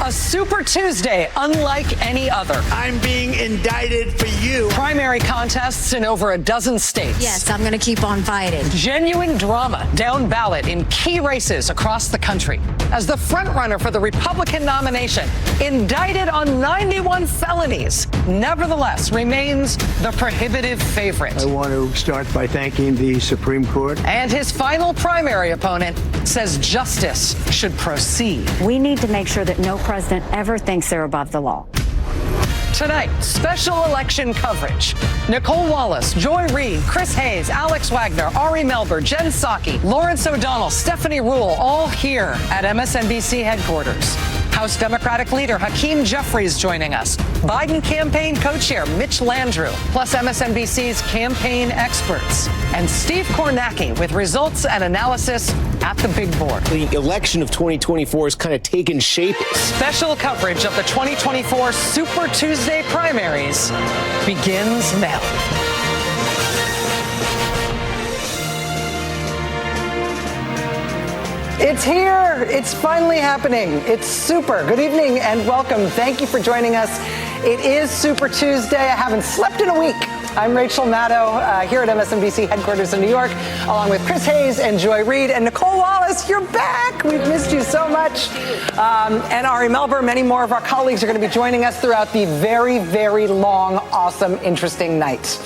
A Super Tuesday unlike any other. I'm being indicted for you. Primary contests in over a dozen states. Yes, I'm going to keep on fighting. Genuine drama down ballot in key races across the country. As the frontrunner for the Republican nomination, indicted on 91 felonies, nevertheless remains the prohibitive favorite. I want to start by thanking the Supreme Court. And his final primary opponent says justice should proceed. We need to make sure that no president ever thinks they're above the law. Tonight, special election coverage. Nicole Wallace, Joy Reid, Chris Hayes, Alex Wagner, Ari Melber, Jen Psaki, Lawrence O'Donnell, Stephanie Ruhle, all here at MSNBC headquarters. House Democratic leader Hakeem Jeffries joining us. Biden campaign co-chair Mitch Landrieu, plus MSNBC's campaign experts. And Steve Kornacki with results and analysis at the big board. The election of 2024 is kind of taken shape. Special coverage of the 2024 Super Tuesday primaries begins now. It's here. It's finally happening. It's super. Good evening and welcome. Thank you for joining us. It is Super Tuesday. I haven't slept in a week. I'm Rachel Maddow here at MSNBC headquarters in New York, along with Chris Hayes and Joy Reid and Nicole Wallace. You're back. We've missed you so much. And Ari Melber, many more of our colleagues are going to be joining us throughout the very, very long, awesome, interesting night.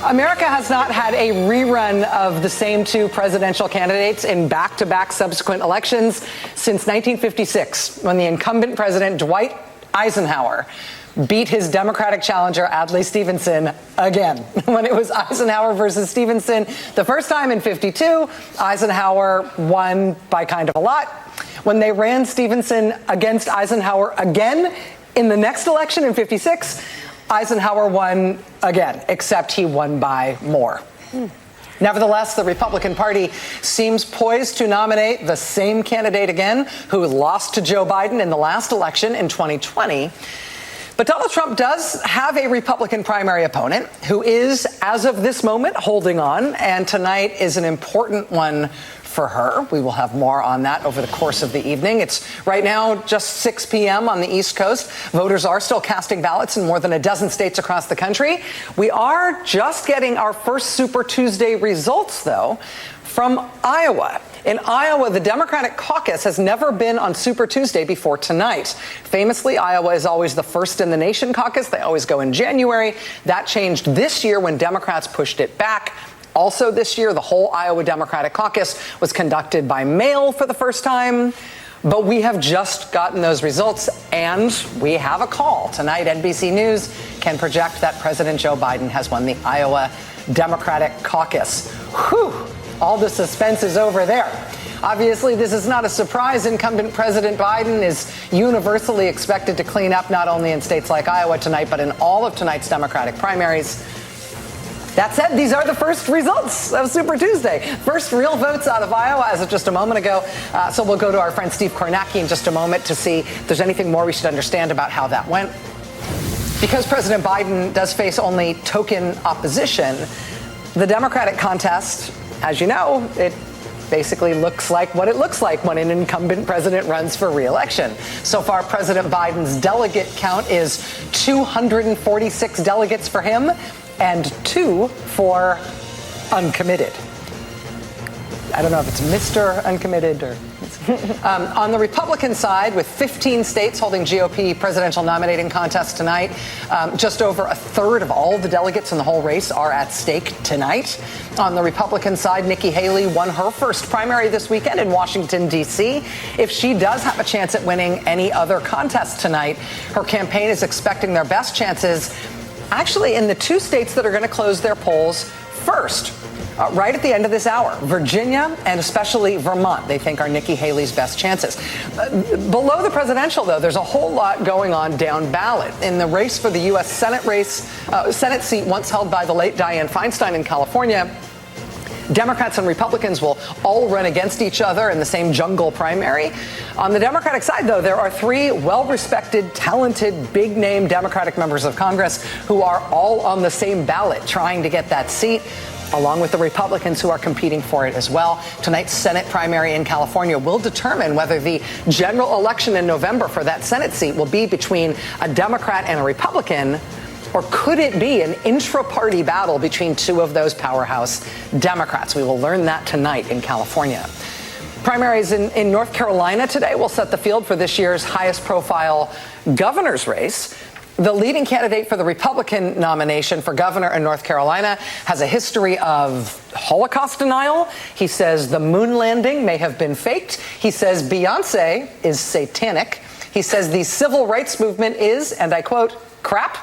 America has not had a rerun of the same two presidential candidates in back-to-back subsequent elections since 1956, when the incumbent president, Dwight Eisenhower, beat his Democratic challenger, Adlai Stevenson, again. When it was Eisenhower versus Stevenson, the first time in 52, Eisenhower won by kind of a lot. When they ran Stevenson against Eisenhower again in the next election in 56, Eisenhower won again, except he won by more. Nevertheless, the Republican Party seems poised to nominate the same candidate again, who lost to Joe Biden in the last election in 2020. But Donald Trump does have a Republican primary opponent who is, as of this moment, holding on. And tonight is an important one for her. We will have more on that over the course of the evening. It's right now just 6 p.m. on the East Coast. Voters are still casting ballots in more than a dozen states across the country. We are just getting our first Super Tuesday results, though, from Iowa. In Iowa, the Democratic caucus has never been on Super Tuesday before tonight. Famously, Iowa is always the first in the nation caucus. They always go in January. That changed this year when Democrats pushed it back. Also this year, the whole Iowa Democratic caucus was conducted by mail for the first time. But we have just gotten those results, and we have a call. Tonight, NBC News can project that President Joe Biden has won the Iowa Democratic caucus. Whew, all the suspense is over there. Obviously, this is not a surprise. Incumbent President Biden is universally expected to clean up not only in states like Iowa tonight, but in all of tonight's Democratic primaries. That said, these are the first results of Super Tuesday. First real votes out of Iowa as of just a moment ago. So we'll go to our friend Steve Kornacki in just a moment to see if there's anything more we should understand about how that went. Because President Biden does face only token opposition, the Democratic contest, as you know, it basically looks like what it looks like when an incumbent president runs for re-election. So far, President Biden's delegate count is 246 delegates for him and 2 for uncommitted. I don't know if it's Mr. Uncommitted or... on the Republican side, with 15 states holding GOP presidential nominating contests tonight, just over a third of all the delegates in the whole race are at stake tonight. On the Republican side, Nikki Haley won her first primary this weekend in Washington, D.C. If she does have a chance at winning any other contest tonight, her campaign is expecting their best chances actually in the 2 states that are going to close their polls first. Right at the end of this hour, Virginia and especially Vermont, they think are Nikki Haley's best chances. Below the presidential, though, there's a whole lot going on down ballot. In the race for the U.S. Senate seat once held by the late Dianne Feinstein in California, Democrats and Republicans will all run against each other in the same jungle primary. On the Democratic side, though, there are 3 well-respected, talented, big-name Democratic members of Congress who are all on the same ballot trying to get that seat. along with the Republicans who are competing for it as well. Tonight's Senate primary in California will determine whether the general election in November for that Senate seat will be between a Democrat and a Republican, or could it be an intra-party battle between two of those powerhouse Democrats? We will learn that tonight in California. Primaries in North Carolina today will set the field for this year's highest profile governor's race. The leading candidate for the Republican nomination for governor in North Carolina has a history of Holocaust denial. He says the moon landing may have been faked. He says Beyonce is satanic. He says the civil rights movement is, and I quote, crap.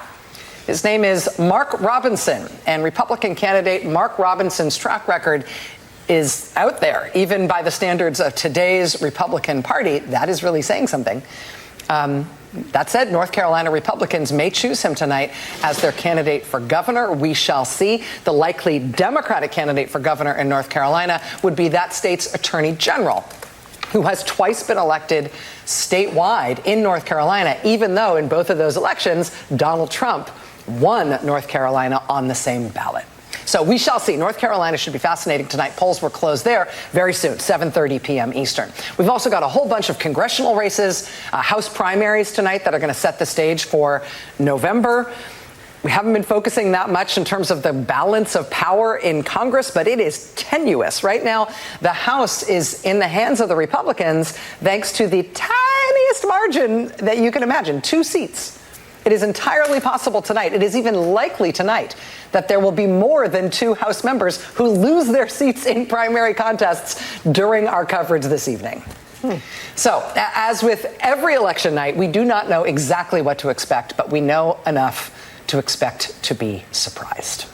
His name is Mark Robinson, and Republican candidate Mark Robinson's track record is out there, even by the standards of today's Republican Party. That is really saying something. That said, North Carolina Republicans may choose him tonight as their candidate for governor. We shall see. The likely Democratic candidate for governor in North Carolina would be that state's attorney general, who has twice been elected statewide in North Carolina, even though in both of those elections, Donald Trump won North Carolina on the same ballot. So we shall see. North Carolina should be fascinating tonight. Polls will close there very soon, 7:30 p.m. Eastern. We've also got a whole bunch of congressional races, House primaries tonight that are going to set the stage for November. We haven't been focusing that much in terms of the balance of power in Congress, but it is tenuous. Right now, the House is in the hands of the Republicans thanks to the tiniest margin that you can imagine, 2 seats. It is entirely possible tonight, it is even likely tonight, that there will be more than 2 House members who lose their seats in primary contests during our coverage this evening. So, as with every election night, we do not know exactly what to expect, but we know enough to expect to be surprised.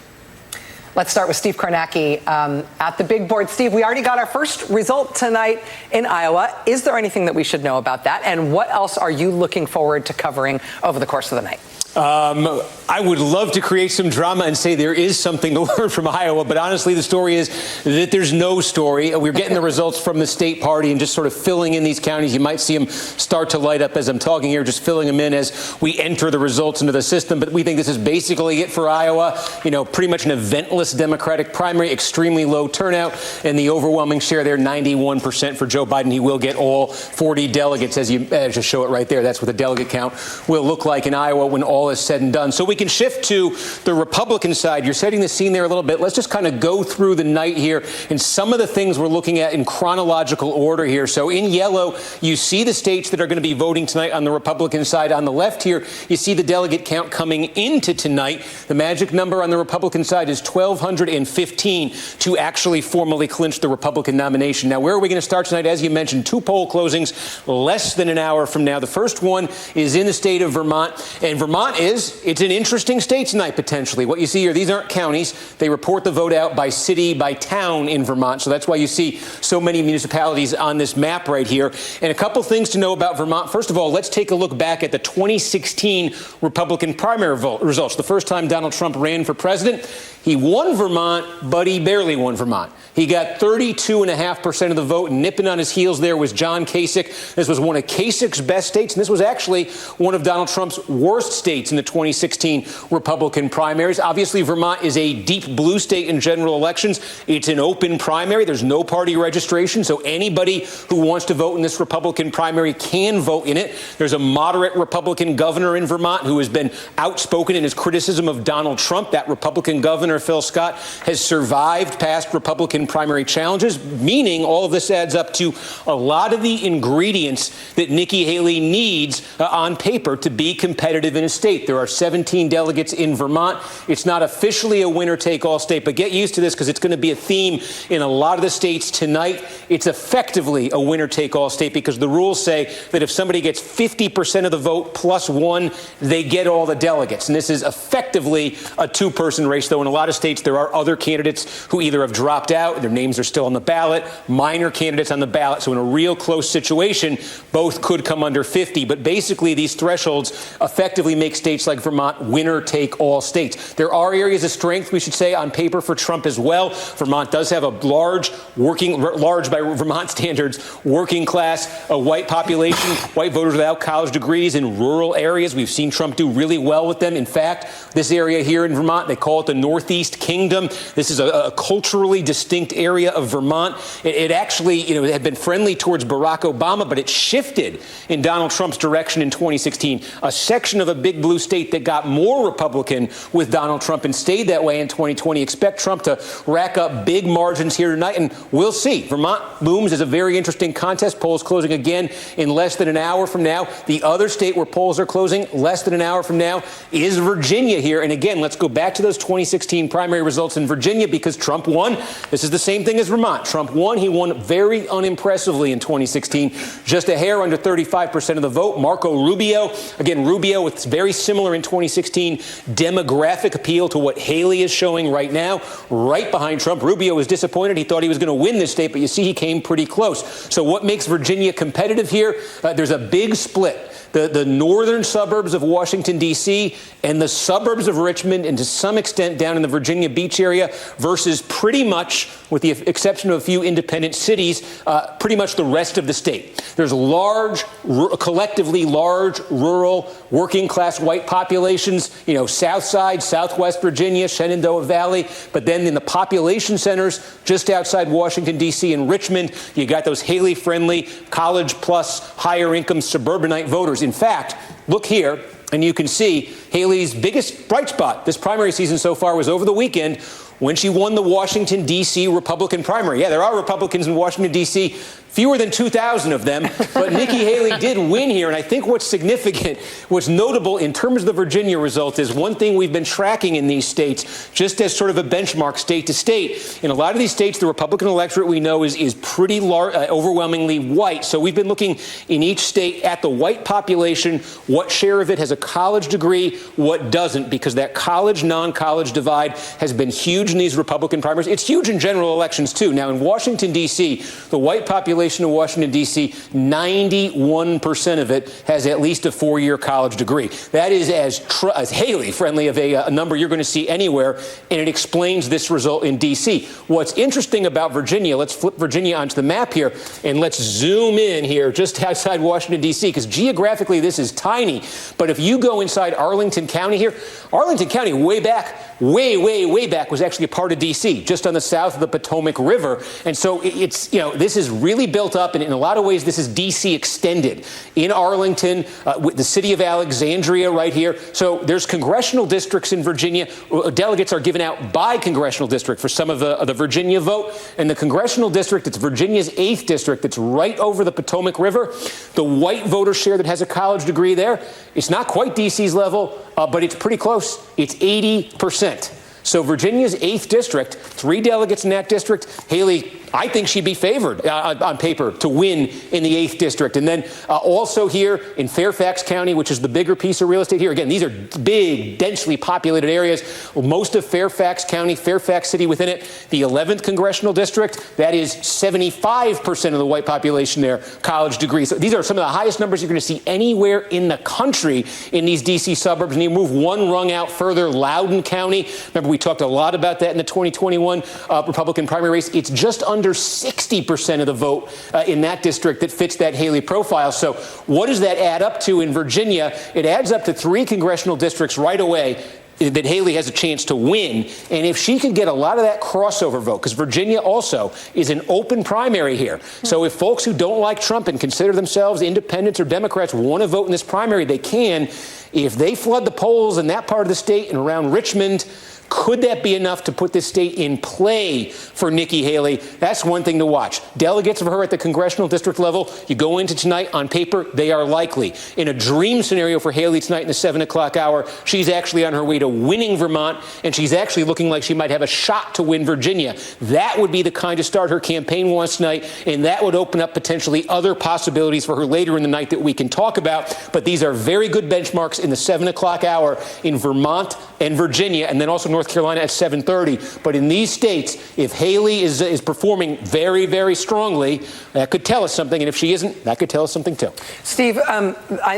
Let's start with Steve Kornacki at the big board. Steve, we already got our first result tonight in Iowa. Is there anything that we should know about that? And what else are you looking forward to covering over the course of the night? I would love to create some drama and say there is something to learn from Iowa, but honestly, the story is that there's no story. We're getting the results from the state party and just sort of filling in these counties. You might see them start to light up as I'm talking here, just filling them in as we enter the results into the system. But we think this is basically it for Iowa. You know, pretty much an eventless Democratic primary, extremely low turnout, and the overwhelming share there, 91% for Joe Biden. He will get all 40 delegates, as you just show it right there. That's what the delegate count will look like in Iowa when all is said and done. So we can shift to the Republican side. You're setting the scene there a little bit. Let's just kind of go through the night here and some of the things we're looking at in chronological order here. So in yellow, you see the states that are going to be voting tonight on the Republican side. On the left here, you see the delegate count coming into tonight. The magic number on the Republican side is 1,215 to actually formally clinch the Republican nomination. Now, where are we going to start tonight? As you mentioned, 2 poll closings less than an hour from now. The first one is in the state of Vermont, and Vermont it's an interesting state tonight, potentially. What you see here, these aren't counties. They report the vote out by city, by town in Vermont. So that's why you see so many municipalities on this map right here. And a couple things to know about Vermont. First of all, let's take a look back at the 2016 Republican primary results. The first time Donald Trump ran for president, he won Vermont, but he barely won Vermont. He got 32.5% of the vote. Nipping on his heels there was John Kasich. This was one of Kasich's best states, and this was actually one of Donald Trump's worst states in the 2016 Republican primaries. Obviously, Vermont is a deep blue state in general elections. It's an open primary. There's no party registration, so anybody who wants to vote in this Republican primary can vote in it. There's a moderate Republican governor in Vermont who has been outspoken in his criticism of Donald Trump. That Republican governor, Phil Scott, has survived past Republican primary challenges, meaning all of this adds up to a lot of the ingredients that Nikki Haley needs on paper to be competitive in a state. There are 17 delegates in Vermont. It's not officially a winner-take-all state, but get used to this because it's going to be a theme in a lot of the states tonight. It's effectively a winner-take-all state because the rules say that if somebody gets 50% of the vote plus 1, they get all the delegates. And this is effectively a 2-person race, though in a lot of states there are other candidates who either have dropped out, their names are still on the ballot, minor candidates on the ballot. So in a real close situation, both could come under 50. But basically, these thresholds effectively make states like Vermont winner-take-all states. There are areas of strength, we should say, on paper for Trump as well. Vermont does have a large by Vermont standards, working class, a white population, white voters without college degrees in rural areas. We've seen Trump do really well with them. In fact, this area here in Vermont, they call it the Northeast Northeast Kingdom. This is a culturally distinct area of Vermont. It actually, had been friendly towards Barack Obama, but it shifted in Donald Trump's direction in 2016. A section of a big blue state that got more Republican with Donald Trump and stayed that way in 2020. Expect Trump to rack up big margins here tonight, and we'll see. Vermont looms as a very interesting contest. Polls closing again in less than an hour from now. The other state where polls are closing less than an hour from now is Virginia here. And again, let's go back to those 2016 primary results in Virginia because Trump won. This is the same thing as Vermont. Trump won. He won very unimpressively in 2016, just a hair under 35% of the vote. Marco Rubio, again, Rubio with very similar in 2016 demographic appeal to what Haley is showing right now, right behind Trump. Rubio was disappointed. He thought he was going to win this state, but you see he came pretty close. So what makes Virginia competitive here? There's a big split. The northern suburbs of Washington, D.C., and the suburbs of Richmond, and to some extent down in the Virginia Beach area, versus pretty much, with the exception of a few independent cities, pretty much the rest of the state. There's collectively large, rural, working-class white populations, South Side, Southwest Virginia, Shenandoah Valley, but then in the population centers just outside Washington, D.C. and Richmond, you got those Haley-friendly, college-plus, higher-income suburbanite voters. In fact, look here, and you can see Haley's biggest bright spot this primary season so far was over the weekend when she won the Washington, D.C. Republican primary. Yeah, there are Republicans in Washington, D.C., fewer than 2,000 of them, but Nikki Haley did win here. And I think what's significant, what's notable in terms of the Virginia result is one thing we've been tracking in these states, just as sort of a benchmark state to state. In a lot of these states, the Republican electorate we know is pretty overwhelmingly white. So we've been looking in each state at the white population, what share of it has a college degree, what doesn't, because that college, non-college divide has been huge in these Republican primaries. It's huge in general elections, too. Now, in Washington, D.C., the white population in Washington, D.C., 91% of it has at least a four-year college degree. That is as Haley-friendly of a number you're going to see anywhere, and it explains this result in D.C. What's interesting about Virginia, let's flip Virginia onto the map here, and let's zoom in here just outside Washington, D.C., because geographically this is tiny. But if you go inside Arlington County here, Arlington County way back, way back was actually a part of D.C., just on the south of the Potomac River. And so it's, this is really built up, and in a lot of ways, this is D.C. extended. In Arlington, with the city of Alexandria right here. So there's congressional districts in Virginia. Delegates are given out by congressional district for some of the Virginia vote. And the congressional district, it's Virginia's 8th district. It's right over the Potomac River. The white voter share that has a college degree there, it's not quite D.C.'s level, but it's pretty close. It's 80%. So Virginia's 8th district, 3 delegates in that district. Haley, I think she'd be favored on paper to win in the 8th district. And then also here in Fairfax County, which is the bigger piece of real estate here. Again, these are big, densely populated areas. Most of Fairfax County, Fairfax City within it, the 11th congressional district, that is 75% of the white population there, college degrees. So these are some of the highest numbers you're going to see anywhere in the country in these D.C. suburbs. And you move one rung out further, Loudoun County. Remember, we talked a lot about that in the 2021 Republican primary race. It's just under 60% of the vote in that district that fits that Haley profile. So what does that add up to in Virginia? It adds up to 3 congressional districts right away that Haley has a chance to win. And if she can get a lot of that crossover vote, because Virginia also is an open primary here. So if folks who don't like Trump and consider themselves independents or Democrats want to vote in this primary, they can. If they flood the polls in that part of the state and around Richmond, could that be enough to put this state in play for Nikki Haley? That's one thing to watch. Delegates of her at the congressional district level, you go into tonight on paper, they are likely. In a dream scenario for Haley tonight in the 7 o'clock hour, she's actually on her way to winning Vermont, and she's actually looking like she might have a shot to win Virginia. That would be the kind of start her campaign wants tonight, and that would open up potentially other possibilities for her later in the night that we can talk about. But these are very good benchmarks in the 7 o'clock hour in Vermont and Virginia, and then also North Carolina at 7:30. But in these states, if Haley is performing very, very strongly, that could tell us something. And if she isn't, that could tell us something too. Steve,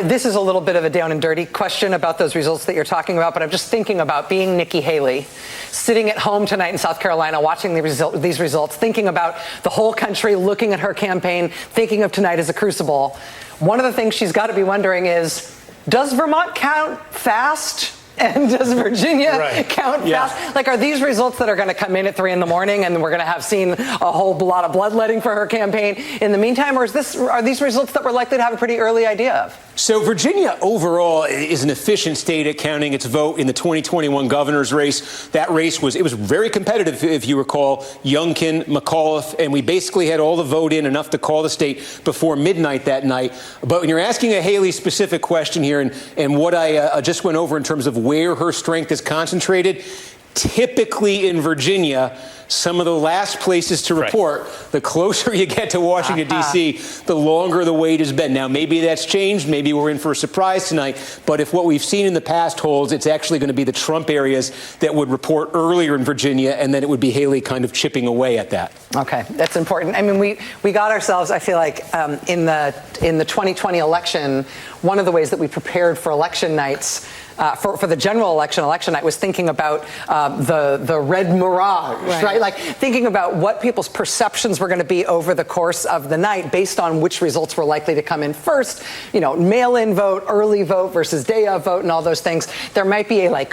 this is a little bit of a down and dirty question about those results that you're talking about, but I'm just thinking about being Nikki Haley, sitting at home tonight in South Carolina, watching these results, thinking about the whole country, looking at her campaign, thinking of tonight as a crucible. One of the things she's got to be wondering is, does Vermont count fast? And does Virginia count fast? Like, are these results that are going to come in at 3 a.m. and we're going to have seen a whole lot of bloodletting for her campaign in the meantime, or are these results that we're likely to have a pretty early idea of? So Virginia overall is an efficient state at counting its vote in the 2021 governor's race. That race was very competitive, if you recall. Youngkin, McAuliffe, and we basically had all the vote in, enough to call the state before midnight that night. But when you're asking a Haley-specific question here, and what I just went over in terms of where her strength is concentrated, typically in Virginia, some of the last places to report, the closer you get to Washington, D.C., the longer the wait has been. Now, maybe that's changed. Maybe we're in for a surprise tonight. But if what we've seen in the past holds, it's actually going to be the Trump areas that would report earlier in Virginia, and then it would be Haley kind of chipping away at that. Okay, that's important. I mean, we got ourselves, I feel like, in the 2020 election, one of the ways that we prepared for election nights, for the general election night, was thinking about the red mirage, right? Like thinking about what people's perceptions were going to be over the course of the night based on which results were likely to come in first, mail-in vote, early vote versus day of vote and all those things. There might be a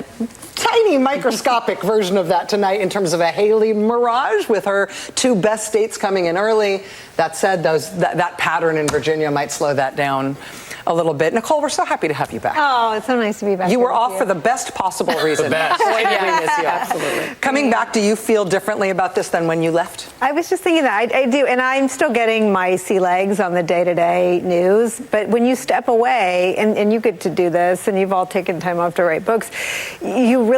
tiny microscopic version of that tonight in terms of a Haley mirage with her 2 best states coming in early. That said, that pattern in Virginia might slow that down a little bit. Nicole, we're so happy to have you back. Oh, it's so nice to be back. You were off for the best possible reason. The best. Absolutely. Coming back, do you feel differently about this than when you left? I was just thinking that. I do, and I'm still getting my sea legs on the day-to-day news. But when you step away, and you get to do this, and you've all taken time off to write books, you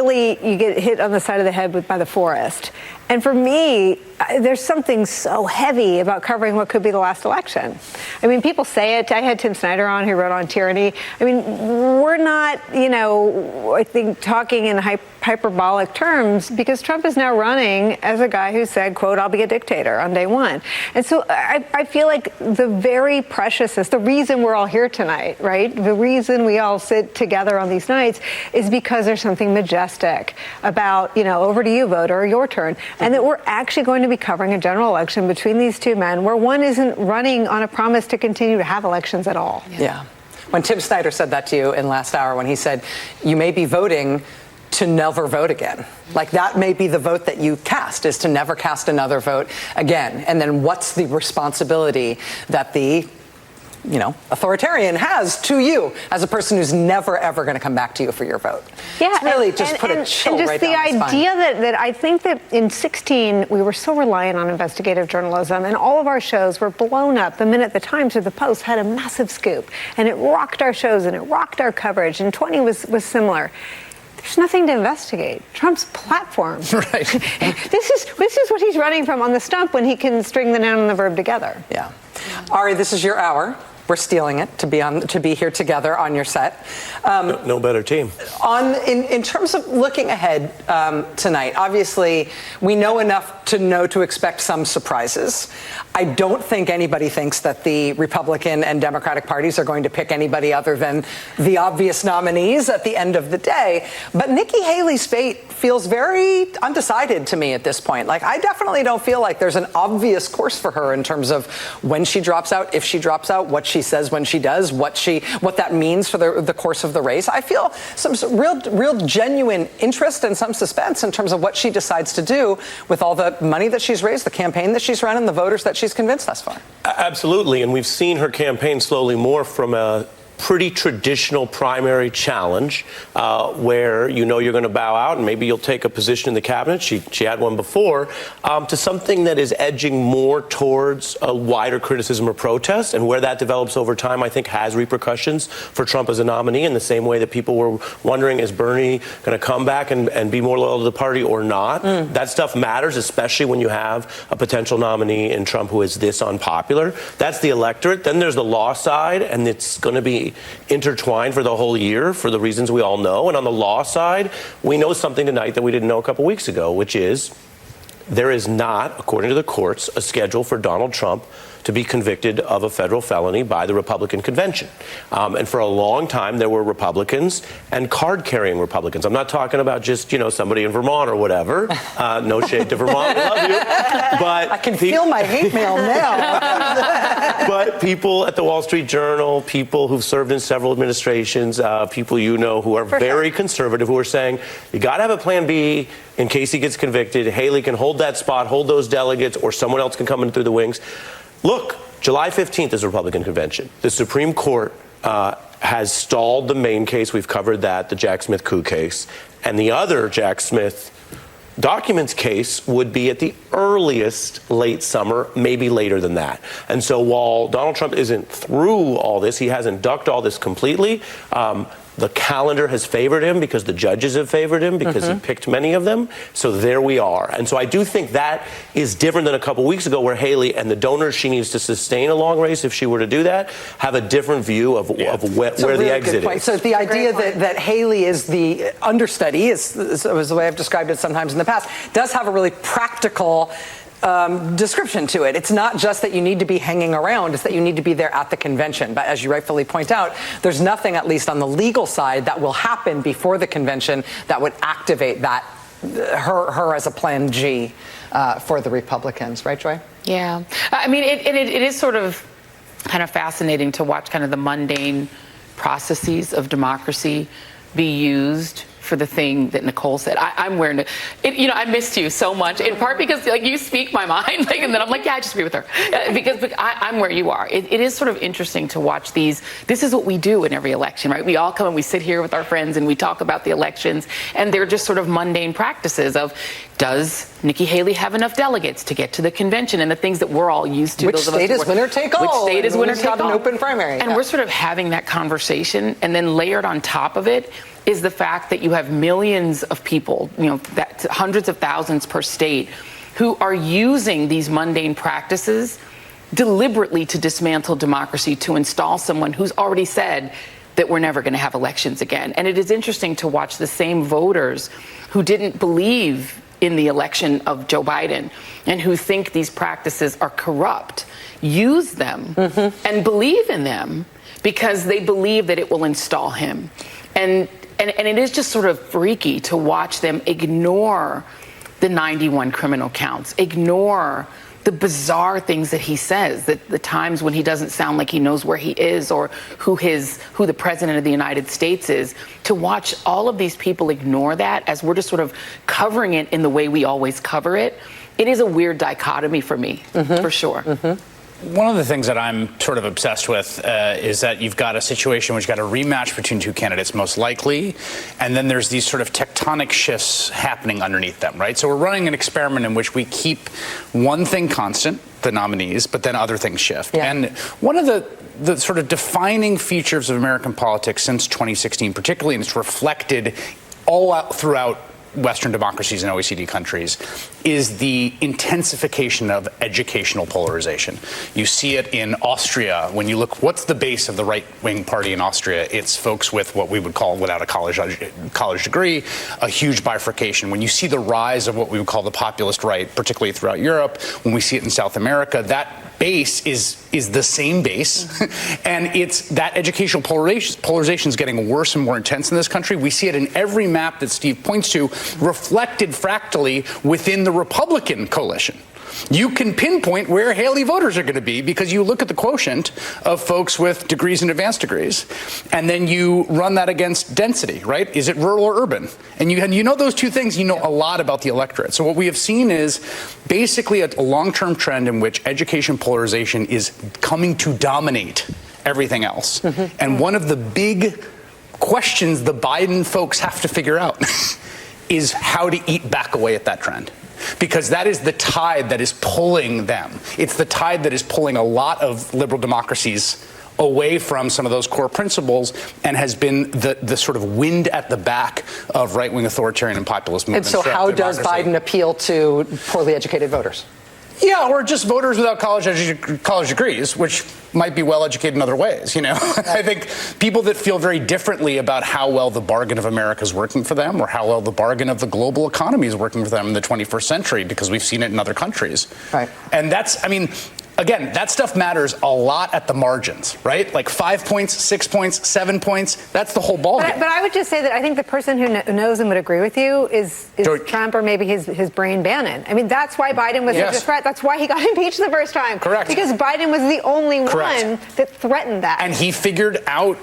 get hit on the side of the head by the forest. And for me, there's something so heavy about covering what could be the last election. I mean, people say it. I had Tim Snyder on, who wrote on tyranny. I mean, we're not, I think, talking in hyperbolic terms, because Trump is now running as a guy who said, quote, "I'll be a dictator" on day one. And so I feel like the very preciousness, the reason we're all here tonight, right? The reason we all sit together on these nights is because there's something majestic about, over to you, voter, your turn. And that we're actually going to be covering a general election between these two men where one isn't running on a promise to continue to have elections at all. Yeah. When Tim Snyder said that to you in last hour, when he said, you may be voting to never vote again. Like, that may be the vote that you cast, is to never cast another vote again. And then what's the responsibility that the authoritarian has to you as a person who's never, ever going to come back to you for your vote? Yeah, it's really just put a chill right down my spine. And just the idea that I think that in 2016, we were so reliant on investigative journalism, and all of our shows were blown up the minute the Times or the Post had a massive scoop, and it rocked our shows and it rocked our coverage, and 20 was similar. There's nothing to investigate. Trump's platform. Right. This is what he's running from on the stump when he can string the noun and the verb together. Yeah. Ari, this is your hour. We're stealing it to be here together on your set. No better team. In terms of looking ahead tonight, obviously we know enough to know to expect some surprises. I don't think anybody thinks that the Republican and Democratic parties are going to pick anybody other than the obvious nominees at the end of the day. But Nikki Haley's fate feels very undecided to me at this point. Like, I definitely don't feel like there's an obvious course for her in terms of when she drops out, if she drops out, what she says when she does, what that means for the course of the race. I feel some real genuine interest and some suspense in terms of what she decides to do with all the money that she's raised, the campaign that she's run, and the voters that she's convinced thus far. Absolutely, and we've seen her campaign slowly morph from a pretty traditional primary challenge where you're going to bow out and maybe you'll take a position in the cabinet. She had one before, to something that is edging more towards a wider criticism or protest, and where that develops over time, I think, has repercussions for Trump as a nominee, in the same way that people were wondering, is Bernie going to come back and be more loyal to the party or not? That stuff matters, especially when you have a potential nominee in Trump who is this unpopular. That's the electorate. Then there's the law side, and it's going to be intertwined for the whole year for the reasons we all know. And on the law side, we know something tonight that we didn't know a couple weeks ago, which is there is not, according to the courts, a schedule for Donald Trump to be convicted of a federal felony by the Republican convention. And for a long time, there were Republicans and card-carrying Republicans. I'm not talking about just, somebody in Vermont or whatever. No shade to Vermont. We love you. But I can feel my hate mail now. But people at the Wall Street Journal, people who've served in several administrations, people you know who are very conservative, who are saying, you got to have a plan B in case he gets convicted. Haley can hold that spot, hold those delegates, or someone else can come in through the wings. Look, July 15th is a Republican convention. The Supreme Court has stalled the main case. We've covered that, the Jack Smith coup case. And the other Jack Smith documents case would be at the earliest late summer, maybe later than that. And so while Donald Trump isn't through all this, he hasn't ducked all this completely. The calendar has favored him because the judges have favored him because he picked many of them. So there we are. And so I do think that is different than a couple weeks ago where Haley and the donors she needs to sustain a long race, if she were to do that, have a different view of where the exit is. So the idea that Haley is the understudy, is the way I've described it sometimes in the past, does have a really practical description to it. It's not just that you need to be hanging around, it's that you need to be there at the convention. But as you rightfully point out, there's nothing, at least on the legal side, that will happen before the convention that would activate that, her as a plan G for the Republicans. Right, Joy? Yeah. I mean, it is sort of kind of fascinating to watch kind of the mundane processes of democracy be used for the thing that Nicole said. I'm wearing it. You know, I missed you so much, in part because like you speak my mind, like, and then I'm like, yeah, I just agree with her, because I'm where you are. It is sort of interesting to watch these. This is what we do in every election, right? We all come and we sit here with our friends and we talk about the elections, and they're just sort of mundane practices of, does Nikki Haley have enough delegates to get to the convention, and the things that we're all used to. Which state is winner take all? Which state is winner take all? An open primary. And we're sort of having that conversation, and then layered on top of it is the fact that you have millions of people, you know, hundreds of thousands per state, who are using these mundane practices deliberately to dismantle democracy, to install someone who's already said that we're never going to have elections again. And it is interesting to watch the same voters who didn't believe in the election of Joe Biden and who think these practices are corrupt, use them and believe in them because they believe that it will install him. And it is just sort of freaky to watch them ignore the 91 criminal counts, ignore the bizarre things that he says, that the times when he doesn't sound like he knows where he is or who the president of the United States is, to watch all of these people ignore that as we're just sort of covering it in the way we always cover it. It is a weird dichotomy for me, for sure. One of the things that I'm sort of obsessed with is that you've got a situation where you've got a rematch between two candidates most likely, and then there's these sort of tectonic shifts happening underneath them, right? So we're running an experiment in which we keep one thing constant, the nominees, but then other things shift. Yeah. And one of the sort of defining features of American politics since 2016, particularly, and it's reflected all out throughout Western democracies and OECD countries, is the intensification of educational polarization. You see it in Austria. When you look, what's the base of the right-wing party in Austria? It's folks with what we would call, without a college degree, a huge bifurcation. When you see the rise of what we would call the populist right, particularly throughout Europe, when we see it in South America, that base is the same base, and it's that educational polarization is getting worse and more intense in this country. We see it in every map that Steve points to, reflected fractally within the Republican coalition. You can pinpoint where Haley voters are going to be because you look at the quotient of folks with degrees and advanced degrees, and then you run that against density, right? Is it rural or urban? And you know those two things, you know a lot about the electorate. So what we have seen is basically a long-term trend in which education polarization is coming to dominate everything else. And one of the big questions the Biden folks have to figure out is how to eat back away at that trend. Because that is the tide that is pulling them. It's the tide that is pulling a lot of liberal democracies away from some of those core principles and has been the sort of wind at the back of right-wing authoritarian and populist movements. And so how does Biden appeal to poorly educated voters? Yeah, or just voters without college degrees, which might be well-educated in other ways, you know. I think people that feel very differently about how well the bargain of America is working for them or how well the bargain of the global economy is working for them in the 21st century, because we've seen it in other countries. Right. And that's, I mean, Again, that stuff matters a lot at the margins, right? Like 5 points, 6 points, 7 points. That's the whole ballgame. But I would just say that I think the person who knows and would agree with you is Trump, or maybe his brain Bannon. I mean, that's why Biden was such a threat. That's why he got impeached the first time. Correct. Because Biden was the only one that threatened that. And he figured out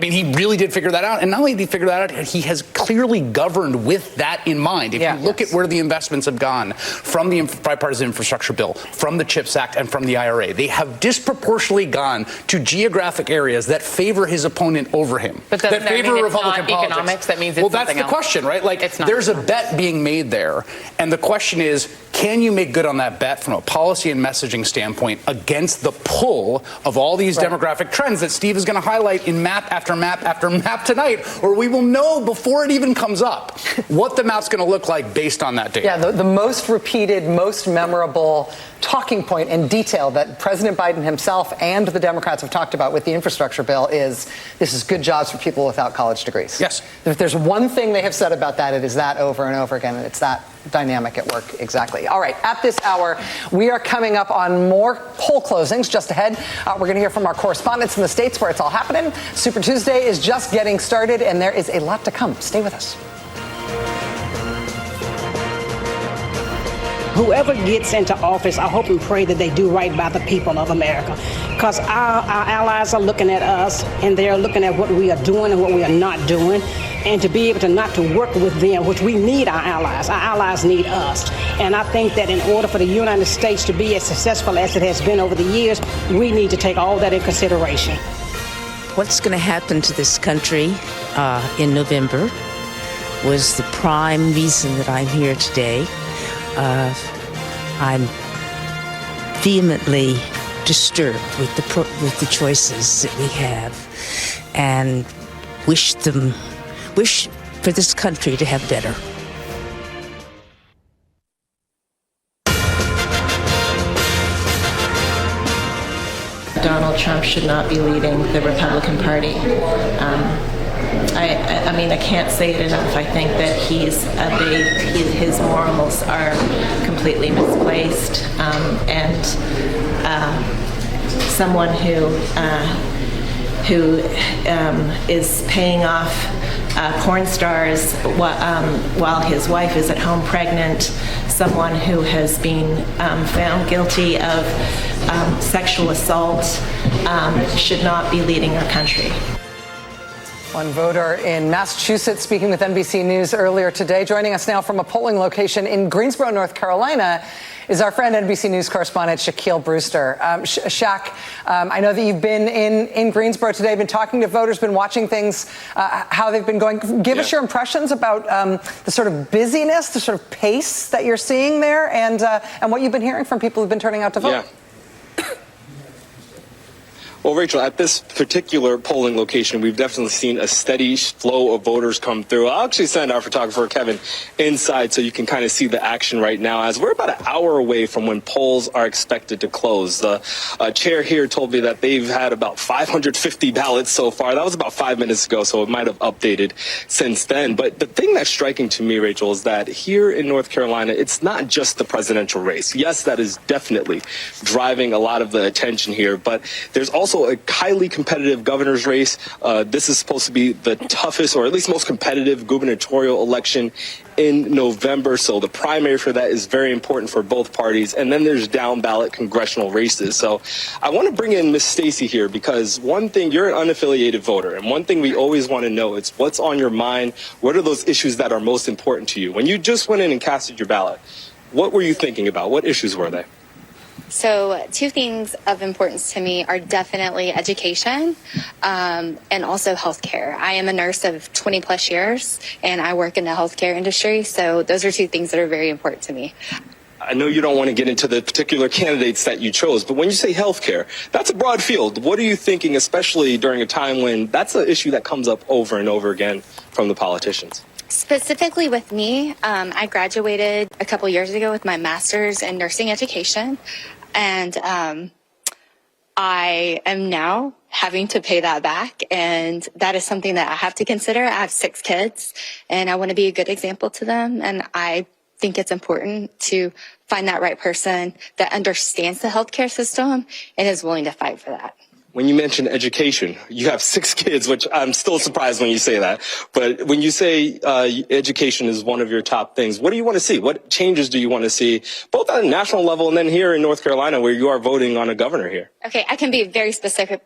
he really did figure that out. And not only did he figure that out, he has clearly governed with that in mind. If you look at where the investments have gone from the bipartisan infrastructure bill, from the CHIPS Act, and from the IRA, they have disproportionately gone to geographic areas that favor his opponent over him. But that favor Republican not politics. Economics, that means it's well, that's something the else. question, right? Like, there's a bet being made there. And the question is, can you make good on that bet from a policy and messaging standpoint against the pull of all these demographic trends that Steve is going to highlight in map after map after map tonight, or we will know before it even comes up what the map's going to look like based on that data. Yeah, the most repeated, most memorable talking point and detail that President Biden himself and the Democrats have talked about with the infrastructure bill is this is good jobs for people without college degrees. Yes. If there's one thing they have said about that, it is that over and over again, and it's that dynamic at work exactly. All right, at this hour, we are coming up on more poll closings just ahead. We're going to hear from our correspondents in the states where it's all happening. Super Tuesday is just getting started, and there is a lot to come. Stay with us. Whoever gets into office, I hope and pray that they do right by the people of America, because our allies are looking at us, and they're looking at what we are doing and what we are not doing, and to be able to not to work with them, which we need our allies need us. And I think that in order for the United States to be as successful as it has been over the years, we need to take all that in consideration. What's going to happen to this country in November was the prime reason that I'm here today. I'm vehemently disturbed with the choices that we have, and wish for this country to have better. Donald Trump should not be leading the Republican Party. I mean, I can't say it enough. I think that he's a babe. His morals are completely misplaced, and someone who is paying off porn stars while his wife is at home pregnant, someone who has been found guilty of sexual assault should not be leading our country. One voter in Massachusetts speaking with NBC News earlier today. Joining us now from a polling location in Greensboro, North Carolina, is our friend NBC News correspondent Shaquille Brewster. Shaq, I know that you've been in Greensboro today, been talking to voters, been watching things, how they've been going. Give us your impressions about the sort of busyness, the sort of pace that you're seeing there, and what you've been hearing from people who've been turning out to vote. Yeah. Well, Rachel, at this particular polling location, we've definitely seen a steady flow of voters come through. I'll actually send our photographer, Kevin, inside so you can kind of see the action right now, as we're about an hour away from when polls are expected to close. The chair here told me that they've had about 550 ballots so far. That was about 5 minutes ago, so it might have updated since then. But the thing that's striking to me, Rachel, is that here in North Carolina, it's not just the presidential race. Yes, that is definitely driving a lot of the attention here, but there's also a highly competitive governor's race. This is supposed to be the toughest, or at least most competitive, gubernatorial election in November. So the primary for that is very important for both parties. And then there's down ballot congressional races. So I want to bring in Miss Stacey here, because one thing, you're an unaffiliated voter, and one thing we always want to know is what's on your mind. What are those issues that are most important to you? When you just went in and casted your ballot, what were you thinking about? What issues were they? So two things of importance to me are definitely education and also healthcare. I am a nurse of 20 plus years, and I work in the healthcare industry. So those are two things that are very important to me. I know you don't want to get into the particular candidates that you chose, but when you say healthcare, that's a broad field. What are you thinking, especially during a time when that's an issue that comes up over and over again from the politicians? Specifically with me, I graduated a couple years ago with my master's in nursing education, and I am now having to pay that back, and that is something that I have to consider. I have 6 kids, and I want to be a good example to them, and I think it's important to find that right person that understands the healthcare system and is willing to fight for that. When you mention education, you have 6 kids, which I'm still surprised when you say that. But when you say education is one of your top things, what do you want to see? What changes do you want to see, both at a national level and then here in North Carolina, where you are voting on a governor here? Okay, I can be very specific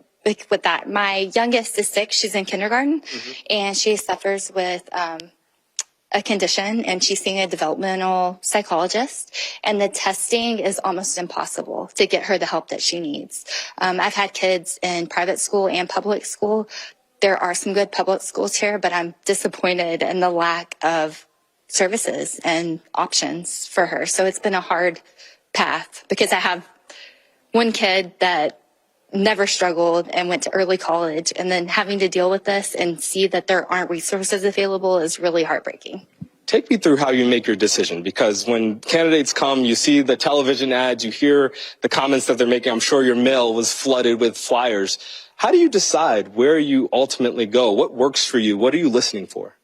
with that. My youngest is 6. She's in kindergarten, and she suffers with a condition, and she's seeing a developmental psychologist, and the testing is almost impossible to get her the help that she needs. I've had kids in private school and public school. There are some good public schools here, but I'm disappointed in the lack of services and options for her. So it's been a hard path, because I have one kid that never struggled and went to early college, and then having to deal with this and see that there aren't resources available is really heartbreaking. Take me through how you make your decision, because when candidates come, you see the television ads, you hear the comments that they're making. I'm sure your mail was flooded with flyers. How do you decide where you ultimately go? What works for you? What are you listening for?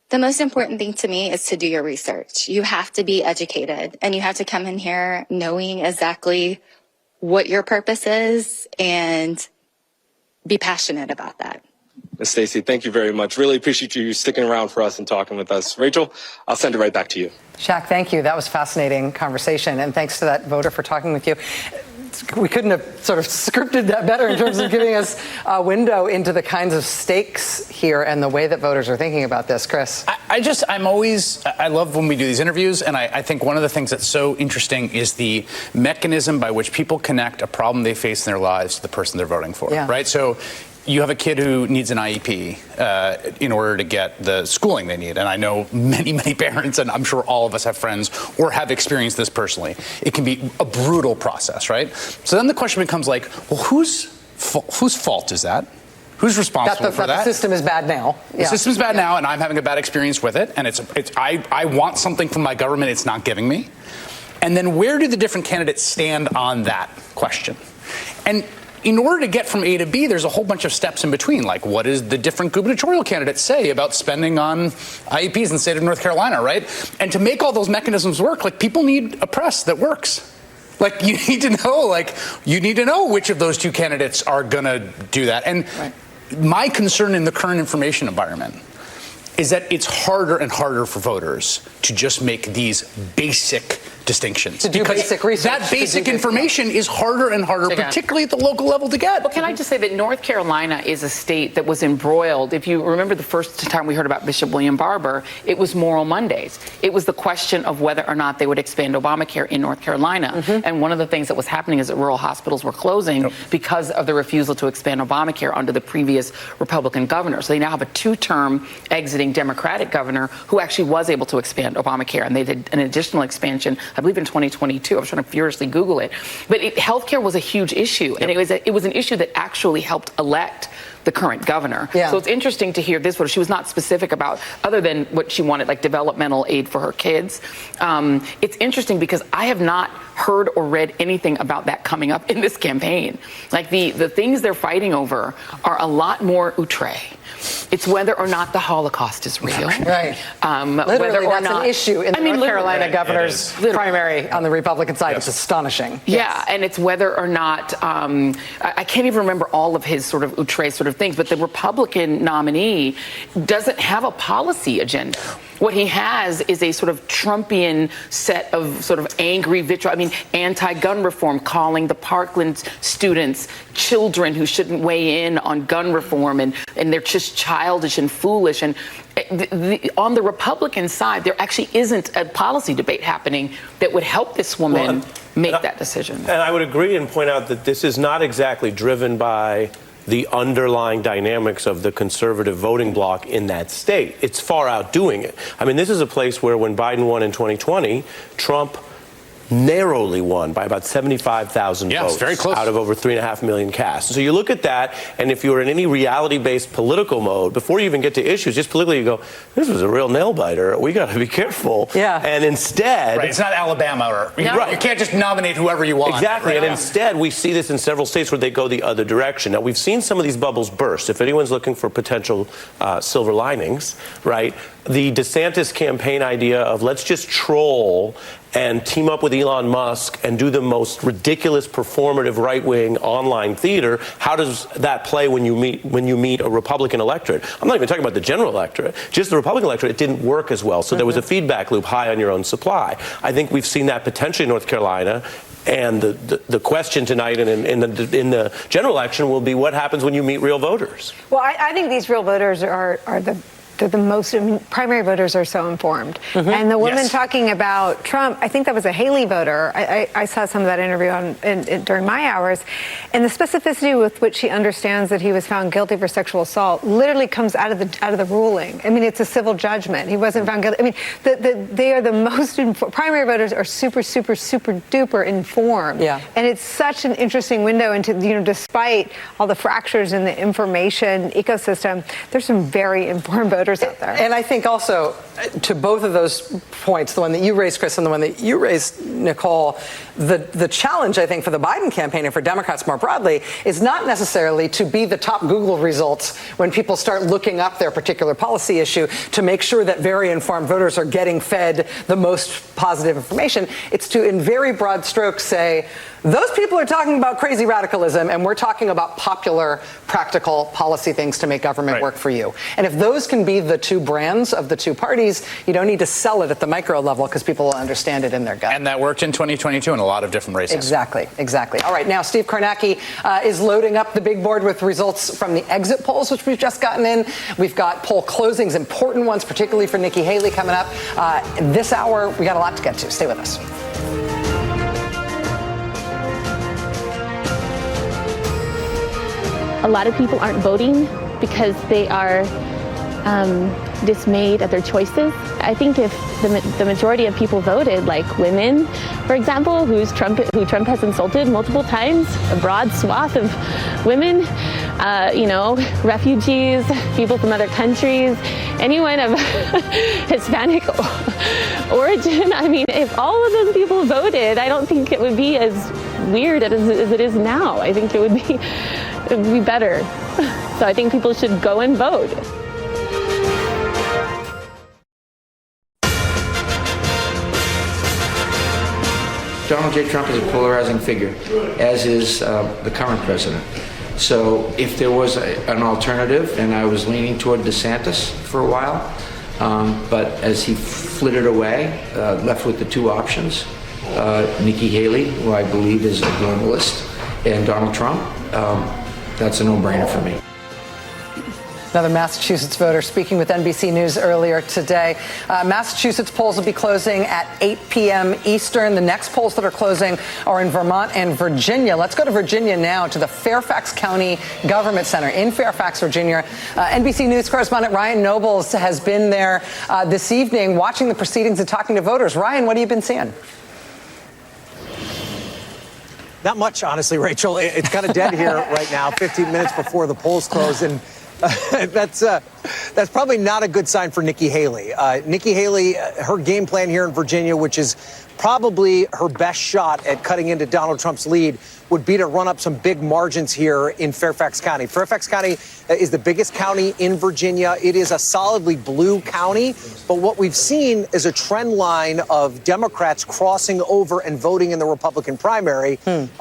The most important thing to me is to do your research. You have to be educated, and you have to come in here knowing exactly what your purpose is and be passionate about that. Ms. Stacey, thank you very much. Really appreciate you sticking around for us and talking with us. Rachel, I'll send it right back to you. Shaq, thank you. That was a fascinating conversation, and thanks to that voter for talking with you. We couldn't have sort of scripted that better in terms of giving us a window into the kinds of stakes here and the way that voters are thinking about this. Chris? I love when we do these interviews, and I think one of the things that's so interesting is the mechanism by which people connect a problem they face in their lives to the person they're voting for, right? So you have a kid who needs an IEP in order to get the schooling they need. And I know many, many parents, and I'm sure all of us have friends or have experienced this personally. It can be a brutal process, right? So then the question becomes like, well, whose fault is that? Who's responsible for that? The system is bad now. The system is bad now, and I'm having a bad experience with it. And I want something from my government it's not giving me. And then where do the different candidates stand on that question? And in order to get from A to B, there's a whole bunch of steps in between. Like, what does the different gubernatorial candidates say about spending on IEPs in the state of North Carolina, right? And to make all those mechanisms work, like, people need a press that works. Like, you need to know which of those 2 candidates are going to do that. And my concern in the current information environment is that it's harder and harder for voters to just make these basic distinctions. To do basic research. That basic information is harder and harder, particularly at the local level, to get. Well, can I just say that North Carolina is a state that was embroiled. If you remember the first time we heard about Bishop William Barber, it was Moral Mondays. It was the question of whether or not they would expand Obamacare in North Carolina. And one of the things that was happening is that rural hospitals were closing because of the refusal to expand Obamacare under the previous Republican governor. So they now have a 2-term exiting Democratic governor who actually was able to expand Obamacare. And they did an additional expansion, I believe, in 2022. I was trying to furiously Google it. But healthcare was a huge issue. And it was an issue that actually helped elect the current governor. So it's interesting to hear this. What she was not specific about, other than what she wanted, like developmental aid for her kids. It's interesting because I have not heard or read anything about that coming up in this campaign. Like the things they're fighting over are a lot more outre. It's whether or not the Holocaust is real. Right. Literally, whether or not, an issue in the North Carolina governor's primary on the Republican side. It's astonishing. Yeah, and it's whether or not, I can't even remember all of his sort of outre sort of things, but the Republican nominee doesn't have a policy agenda. What he has is a sort of Trumpian set of sort of angry vitriol. I mean, anti-gun reform, calling the Parkland students children who shouldn't weigh in on gun reform, and they're just childish and foolish. And on the Republican side, there actually isn't a policy debate happening that would help this woman make that decision. And I would agree and point out that this is not exactly driven by the underlying dynamics of the conservative voting bloc in that state. It's far outdoing it. I mean, this is a place where when Biden won in 2020, Trump narrowly won by about 75,000 votes very close. out of over 3.5 million cast. So you look at that, and if you're in any reality-based political mode, before you even get to issues, just politically you go, this was a real nail-biter. We got to be careful. Yeah. And instead... Right, it's not Alabama. Or, Right. You can't just nominate whoever you want. Exactly. Right? And instead, we see this in several states where they go the other direction. Now, we've seen some of these bubbles burst. If anyone's looking for potential silver linings, right, the DeSantis campaign idea of let's just troll and team up with Elon Musk and do the most ridiculous performative right-wing online theater, how does that play when you meet a Republican electorate? I'm not even talking about the general electorate. Just the Republican electorate, it didn't work as well. So there was a feedback loop, high on your own supply. I think we've seen that potentially in North Carolina. And the question tonight and in the general election will be what happens when you meet real voters. Well, I think these real voters are they're the most, primary voters are so informed. And the woman talking about Trump, I think that was a Haley voter. I saw some of that interview during my hours. And the specificity with which she understands that he was found guilty for sexual assault literally comes out of the ruling. I mean, it's a civil judgment. He wasn't found guilty. I mean, they are the most, primary voters are super, super, super duper informed. Yeah. And it's such an interesting window into, despite all the fractures in the information ecosystem, there's some very informed voters out there. And I think also, to both of those points, the one that you raised, Chris, and the one that you raised, Nicole, the challenge, I think, for the Biden campaign and for Democrats more broadly is not necessarily to be the top Google results when people start looking up their particular policy issue to make sure that very informed voters are getting fed the most positive information. It's to, in very broad strokes, say, those people are talking about crazy radicalism, and we're talking about popular, practical policy things to make government work for you. And if those can be the two brands of the two parties, you don't need to sell it at the micro level because people will understand it in their gut. And that worked in 2022 in a lot of different races. Exactly, exactly. All right, now Steve Kornacki is loading up the big board with results from the exit polls, which we've just gotten in. We've got poll closings, important ones, particularly for Nikki Haley coming up. This hour, we got a lot to get to. Stay with us. A lot of people aren't voting because they are dismayed at their choices. I think if the majority of people voted, like women, for example, who Trump has insulted multiple times, a broad swath of women, refugees, people from other countries, anyone of Hispanic origin. I mean, if all of those people voted, I don't think it would be as weird as it is now. I think it would be better. So I think people should go and vote. Donald J. Trump is a polarizing figure, as is the current president. So if there was an alternative, and I was leaning toward DeSantis for a while, but as he flitted away, left with the two options, Nikki Haley, who I believe is a globalist, and Donald Trump, that's a no-brainer for me. Another Massachusetts voter speaking with NBC News earlier today. Massachusetts polls will be closing at 8 p.m. Eastern. The next polls that are closing are in Vermont and Virginia. Let's go to Virginia now, to the Fairfax County Government Center in Fairfax, Virginia. NBC News correspondent Ryan Nobles has been there this evening watching the proceedings and talking to voters. Ryan, what have you been seeing? Not much, honestly, Rachel. It's kind of dead here right now, 15 minutes before the polls close. And that's probably not a good sign for Nikki Haley. Nikki Haley, her game plan here in Virginia, which is probably her best shot at cutting into Donald Trump's lead, would be to run up some big margins here in Fairfax County. Fairfax County is the biggest county in Virginia. It is a solidly blue county, but what we've seen is a trend line of Democrats crossing over and voting in the Republican primary.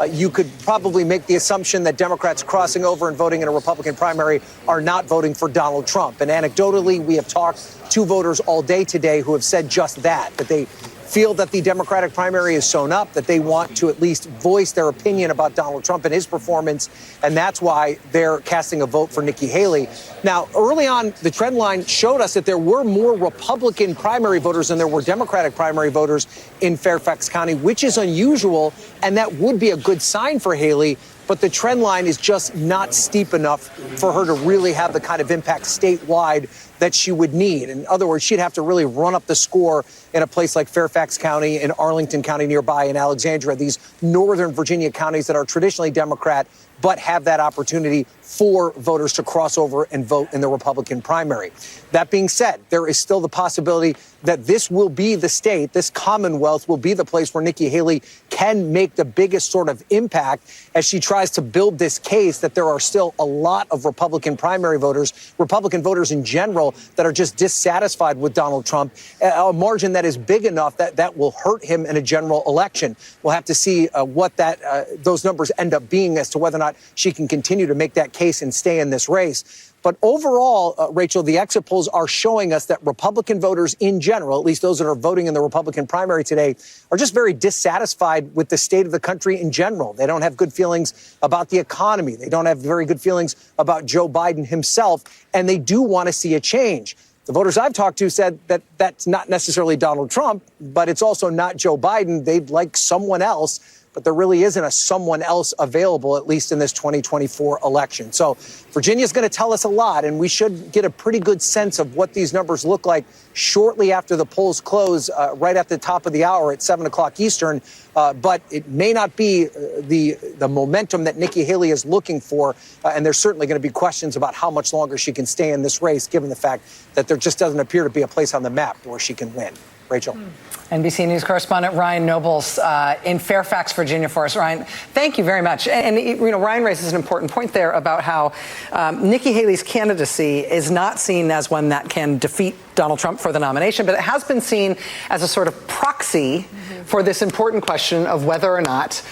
You could probably make the assumption that Democrats crossing over and voting in a Republican primary are not voting for Donald Trump. And anecdotally, we have talked to voters all day today who have said just that they feel that the Democratic primary is sewn up, that they want to at least voice their opinion about Donald Trump and his performance, and that's why they're casting a vote for Nikki Haley. Now, early on, the trend line showed us that there were more Republican primary voters than there were Democratic primary voters in Fairfax County, which is unusual, and that would be a good sign for Haley. but the trend line is just not steep enough for her to really have the kind of impact statewide that she would need. In other words, she'd have to really run up the score in a place like Fairfax County, in Arlington County nearby, in Alexandria, these northern Virginia counties that are traditionally Democrat, but have that opportunity for voters to cross over and vote in the Republican primary. That being said, there is still the possibility that this will be the state, this Commonwealth will be the place where Nikki Haley can make the biggest sort of impact as she tries to build this case that there are still a lot of Republican primary voters, Republican voters in general, that are just dissatisfied with Donald Trump, a margin that is big enough that will hurt him in a general election. We'll have to see what those numbers end up being as to whether or not she can continue to make that case and stay in this race. But overall, Rachel, the exit polls are showing us that Republican voters in general, at least those that are voting in the Republican primary today, are just very dissatisfied with the state of the country in general. They don't have good feelings about the economy. They don't have very good feelings about Joe Biden himself, and they do want to see a change. The voters I've talked to said that that's not necessarily Donald Trump, but it's also not Joe Biden. They'd like someone else. But there really isn't a someone else available, at least in this 2024 election. So Virginia's going to tell us a lot, and we should get a pretty good sense of what these numbers look like shortly after the polls close, right at the top of the hour at 7 o'clock Eastern. But it may not be the momentum that Nikki Haley is looking for. And there's certainly going to be questions about how much longer she can stay in this race, given the fact that there just doesn't appear to be a place on the map where she can win. Rachel. NBC News correspondent Ryan Nobles in Fairfax, Virginia for us. Ryan, thank you very much. And you know, Ryan raises an important point there about how Nikki Haley's candidacy is not seen as one that can defeat Donald Trump for the nomination, but it has been seen as a sort of proxy for this important question of whether or not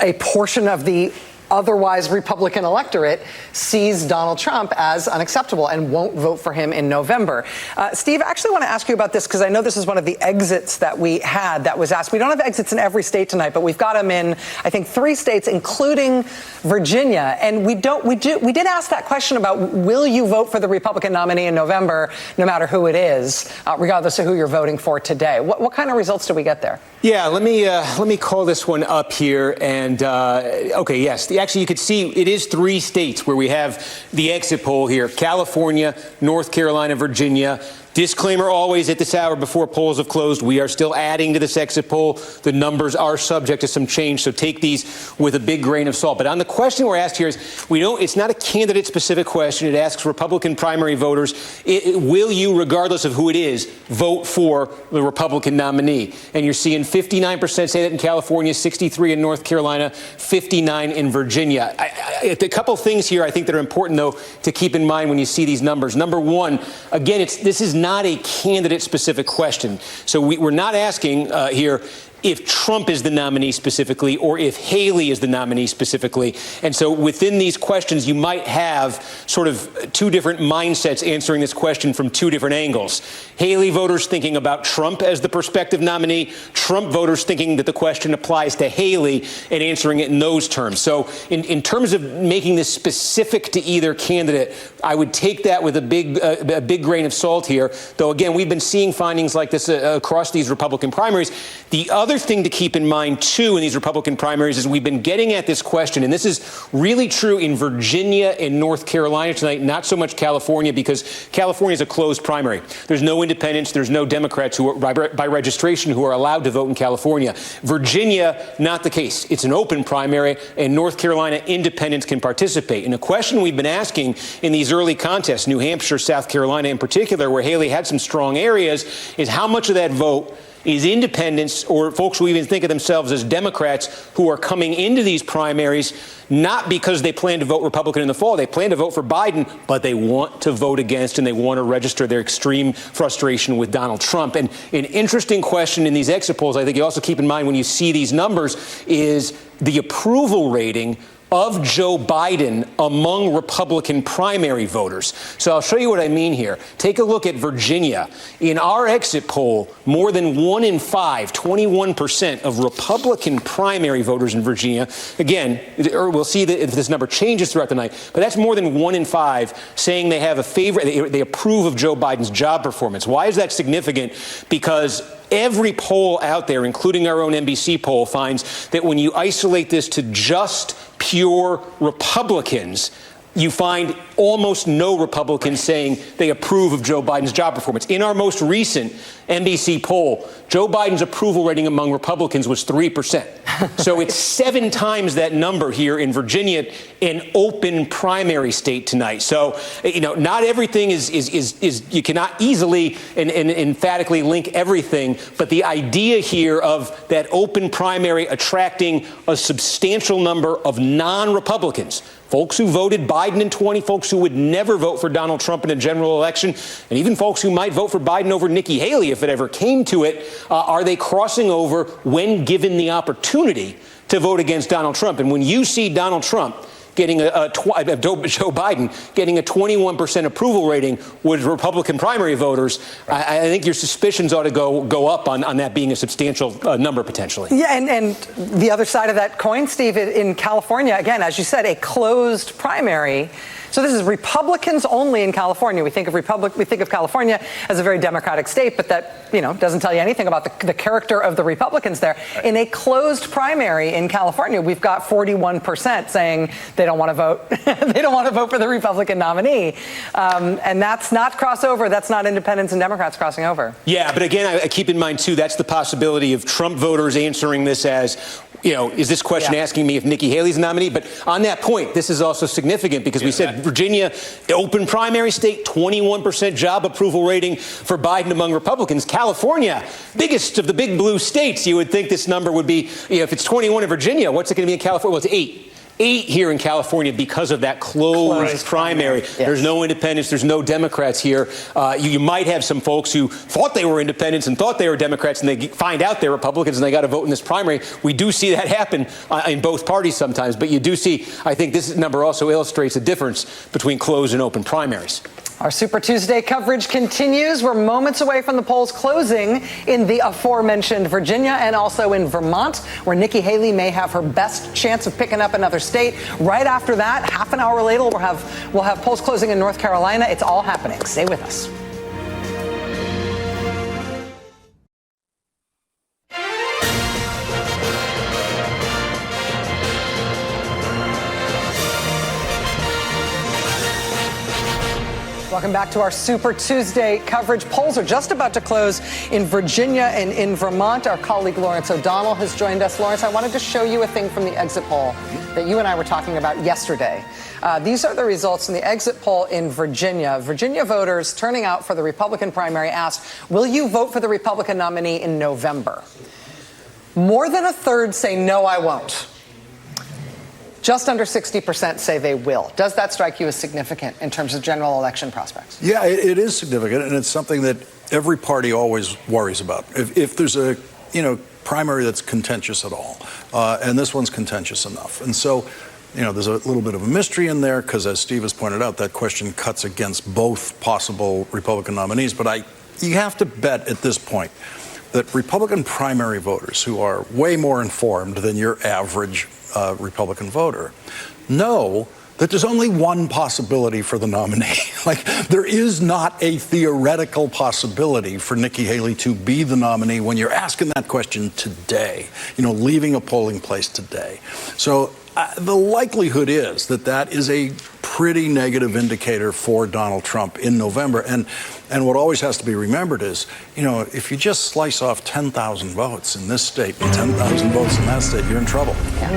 a portion of the otherwise Republican electorate sees Donald Trump as unacceptable and won't vote for him in November. Steve, I actually want to ask you about this because I know this is one of the exits that we had that was asked. We don't have exits in every state tonight, but we've got them in, I think, 3 states, including Virginia. And we did ask that question about, will you vote for the Republican nominee in November, no matter who it is, regardless of who you're voting for today? What kind of results do we get there? Yeah, let me call this one up here. And okay, yes, actually you could see it is 3 states where we have the exit poll here: California, North Carolina, Virginia. Disclaimer always at this hour before polls have closed, we are still adding to this exit poll. The numbers are subject to some change, so take these with a big grain of salt. But on the question we're asked here is, it's not a candidate-specific question. It asks Republican primary voters, will you, regardless of who it is, vote for the Republican nominee? And you're seeing 59% say that in California, 63% in North Carolina, 59% in Virginia. A couple things here I think that are important, though, to keep in mind when you see these numbers. Number one, again, this is not a candidate-specific question. So we're not asking here if Trump is the nominee specifically or if Haley is the nominee specifically. And so within these questions, you might have sort of 2 different mindsets answering this question from 2 different angles. Haley voters thinking about Trump as the prospective nominee, Trump voters thinking that the question applies to Haley and answering it in those terms. So in terms of making this specific to either candidate, I would take that with a big grain of salt here. Though, again, we've been seeing findings like this across these Republican primaries. The other thing to keep in mind, too, in these Republican primaries is we've been getting at this question, and this is really true in Virginia and North Carolina tonight, not so much California, because California is a closed primary. There's no independents, there's no Democrats who are by registration who are allowed to vote in California. Virginia, not the case. It's an open primary, and North Carolina independents can participate. And a question we've been asking in these early contests, New Hampshire, South Carolina in particular, where Haley had some strong areas, is how much of that vote is independents or folks who even think of themselves as Democrats who are coming into these primaries not because they plan to vote Republican in the fall. They plan to vote for Biden, but they want to vote against and they want to register their extreme frustration with Donald Trump. And an interesting question in these exit polls, I think you also keep in mind when you see these numbers, is the approval rating of Joe Biden among Republican primary voters. So I'll show you what I mean here. Take a look at Virginia. In our exit poll, more than 1 in 5, 21% of Republican primary voters in Virginia, again, we'll see that if this number changes throughout the night, but that's more than 1 in 5 saying they have a favor, they approve of Joe Biden's job performance. Why is that significant? Because every poll out there, including our own NBC poll, finds that when you isolate this to just pure Republicans, you find almost no Republicans saying they approve of Joe Biden's job performance. In our most recent NBC poll, Joe Biden's approval rating among Republicans was 3%. So it's 7 times that number here in Virginia, an open primary state tonight. So, not everything is you cannot easily and emphatically link everything, but the idea here of that open primary attracting a substantial number of non-Republicans, folks who voted Biden in 20, folks who would never vote for Donald Trump in a general election, and even folks who might vote for Biden over Nikki Haley if it ever came to it, are they crossing over when given the opportunity to vote against Donald Trump? And when you see Donald Trump getting Joe Biden getting a 21% approval rating with Republican primary voters, I think your suspicions ought to go up on that being a substantial number potentially. Yeah, and the other side of that coin, Steve, in California, again, as you said, a closed primary. So this is Republicans only in California. We think of California as a very Democratic state, but that doesn't tell you anything about the character of the Republicans there. In a closed primary in California, we've got 41% saying they don't want to vote. They don't want to vote for the Republican nominee, and that's not crossover. That's not independents and Democrats crossing over. Yeah, but again, I keep in mind too, that's the possibility of Trump voters answering this as, is this question asking me if Nikki Haley's the nominee? But on that point, this is also significant because we said Virginia, open primary state, 21% job approval rating for Biden among Republicans. California, biggest of the big blue states, you would think this number would be, if it's 21 in Virginia, what's it going to be in California? Well, it's 8. 8 here in California because of that closed primary. Yes. There's no independents. There's no Democrats here. You might have some folks who thought they were independents and thought they were Democrats, and they find out they're Republicans and they got to vote in this primary. We do see that happen in both parties sometimes. But you do see, I think this number also illustrates a difference between closed and open primaries. Our Super Tuesday coverage continues. We're moments away from the polls closing in the aforementioned Virginia and also in Vermont, where Nikki Haley may have her best chance of picking up another state. Right after that, half an hour later, we'll have polls closing in North Carolina. It's all happening. Stay with us. Welcome back to our Super Tuesday coverage. Polls are just about to close in Virginia and in Vermont. Our colleague Lawrence O'Donnell has joined us. Lawrence, I wanted to show you a thing from the exit poll that you and I were talking about yesterday. These are the results in the exit poll in Virginia. Virginia voters turning out for the Republican primary asked, will you vote for the Republican nominee in November? More than a third say, no, I won't. Just under 60% say they will. Does that strike you as significant in terms of general election prospects? Yeah, it is significant, and it's something that every party always worries about. If there's a primary that's contentious at all, and this one's contentious enough, and so there's a little bit of a mystery in there because, as Steve has pointed out, that question cuts against both possible Republican nominees. But you have to bet at this point that Republican primary voters, who are way more informed than your average Republican voter, know that there's only one possibility for the nominee. Like, there is not a theoretical possibility for Nikki Haley to be the nominee when you're asking that question today, leaving a polling place today. So the likelihood is that is a pretty negative indicator for Donald Trump in November. And what always has to be remembered is, if you just slice off 10,000 votes in this state and 10,000 votes in that state, you're in trouble. Yeah.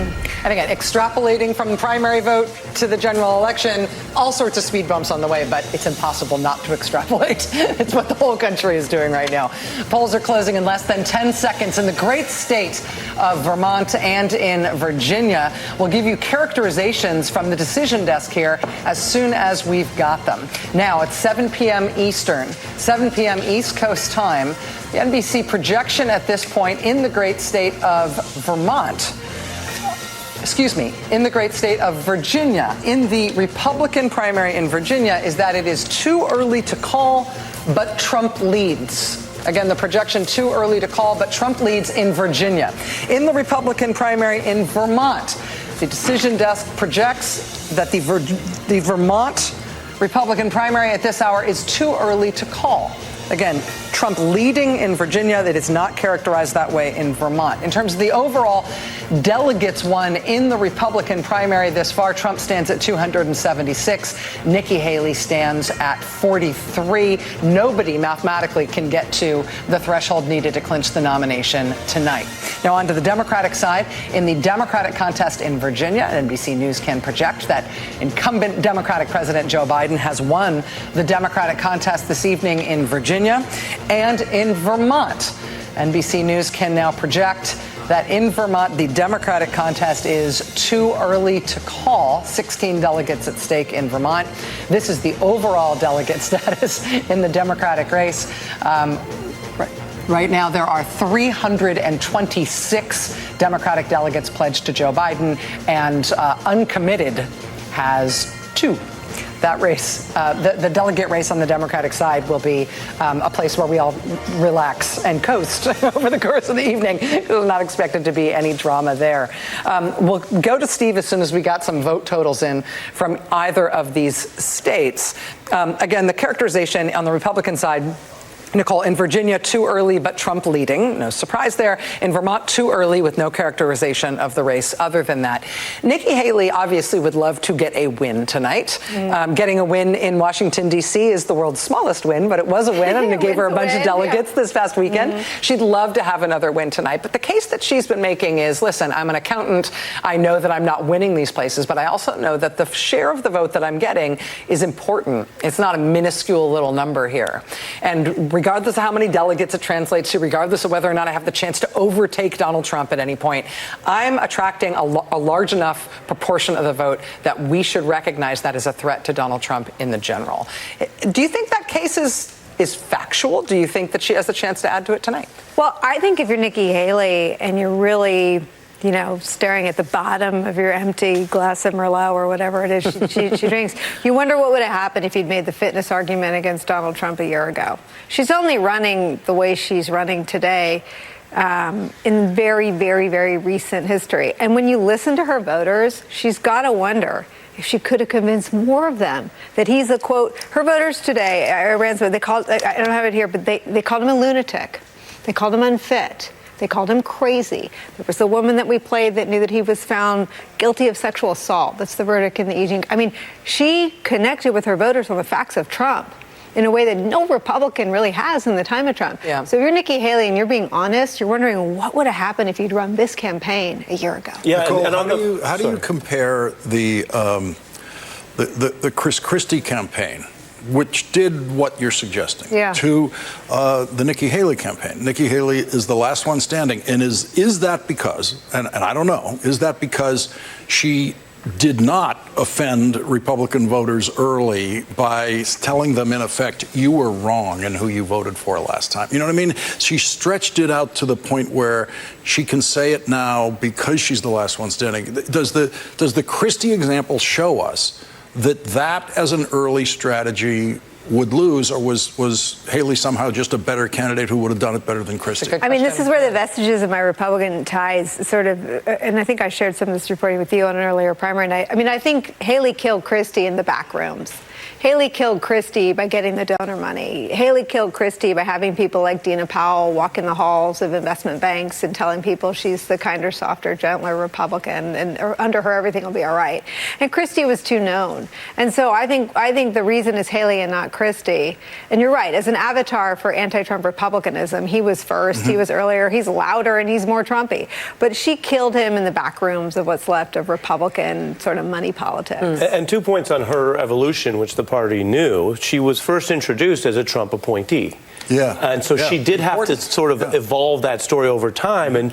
And again, extrapolating from the primary vote to the general election, all sorts of speed bumps on the way, but it's impossible not to extrapolate. It's what the whole country is doing right now. Polls are closing in less than 10 seconds in the great state of Vermont and in Virginia. We'll give you characterizations from the decision desk here as soon as we've got them. Now, it's 7 p.m. Eastern, 7 p.m. East Coast time. The NBC projection at this point in the great state of Vermont, in the great state of Virginia, in the Republican primary in Virginia, is that it is too early to call, but Trump leads. Again, the projection too early to call, but Trump leads in Virginia. In the Republican primary in Vermont, the decision desk projects that the Vermont Republican primary at this hour is too early to call. Again, Trump leading in Virginia. It is not characterized that way in Vermont. In terms of the overall delegates won in the Republican primary this far, Trump stands at 276. Nikki Haley stands at 43. Nobody mathematically can get to the threshold needed to clinch the nomination tonight. Now on to the Democratic side. In the Democratic contest in Virginia, NBC News can project that incumbent Democratic President Joe Biden has won the Democratic contest this evening in Virginia and in Vermont. NBC News can now project that in Vermont, the Democratic contest is too early to call. 16 delegates at stake in Vermont. This is the overall delegate status in the Democratic race. Right now, there are 326 Democratic delegates pledged to Joe Biden, and uncommitted has 2. That race, the delegate race on the Democratic side, will be a place where we all relax and coast over the course of the evening. There's not expected to be any drama there. We'll go to Steve as soon as we got some vote totals in from either of these states. Again, the characterization on the Republican side, Nicole, in Virginia, too early, but Trump leading. No surprise there. In Vermont, too early with no characterization of the race other than that. Nikki Haley obviously would love to get a win tonight. Getting a win in Washington, D.C. is the world's smallest win, but it was a win, and it gave her a bunch of delegates this past weekend. She'd love to have another win tonight. But the case that she's been making is, listen, I'm an accountant. I know that I'm not winning these places, but I also know that the share of the vote that I'm getting is important. It's not a minuscule little number here. And regardless of how many delegates it translates to, regardless of whether or not I have the chance to overtake Donald Trump at any point, I'm attracting a large enough proportion of the vote that we should recognize that as a threat to Donald Trump in the general. Do you think that case is factual? Do you think that she has a chance to add to it tonight? Well, I think if you're Nikki Haley and you're really, staring at the bottom of your empty glass of Merlot or whatever it is she drinks, you wonder what would have happened if you'd made the fitness argument against Donald Trump a year ago. She's only running the way she's running today in very, very, very recent history. And when you listen to her voters, she's got to wonder if she could have convinced more of them that he's a, quote, her voters today, I don't have it here, but they called him a lunatic. They called him unfit. They called him crazy. There was the woman that we played that knew that he was found guilty of sexual assault. That's the verdict in the Eugene. I mean, she connected with her voters on the facts of Trump in a way that no Republican really has in the time of Trump. Yeah. So if you're Nikki Haley and you're being honest, you're wondering what would have happened if you'd run this campaign a year ago. Yeah, Nicole, how do you compare the Chris Christie campaign, which did what you're suggesting, to the Nikki Haley campaign? Nikki Haley is the last one standing. And is that because, and I don't know, is that because she did not offend Republican voters early by telling them, in effect, you were wrong in who you voted for last time? You know what I mean? She stretched it out to the point where she can say it now because she's the last one standing. Does the Christie example show us that as an early strategy would lose, or was Haley somehow just a better candidate who would have done it better than Christie? I mean, this is where the vestiges of my Republican ties sort of, and I think I shared some of this reporting with you on an earlier primary night. I mean, I think Haley killed Christie in the back rooms. Haley killed Christie by getting the donor money. Haley killed Christie by having people like Dina Powell walk in the halls of investment banks and telling people she's the kinder, softer, gentler Republican, and under her everything will be all right. And Christie was too known. And so I think the reason is Haley and not Christie. And you're right, as an avatar for anti-Trump Republicanism, he was first, he was earlier, he's louder, and he's more Trumpy. But she killed him in the back rooms of what's left of Republican sort of money politics. And 2 points on her evolution, which the party knew. She was first introduced as a Trump appointee. Yeah. And so she did have to sort of evolve that story over time. And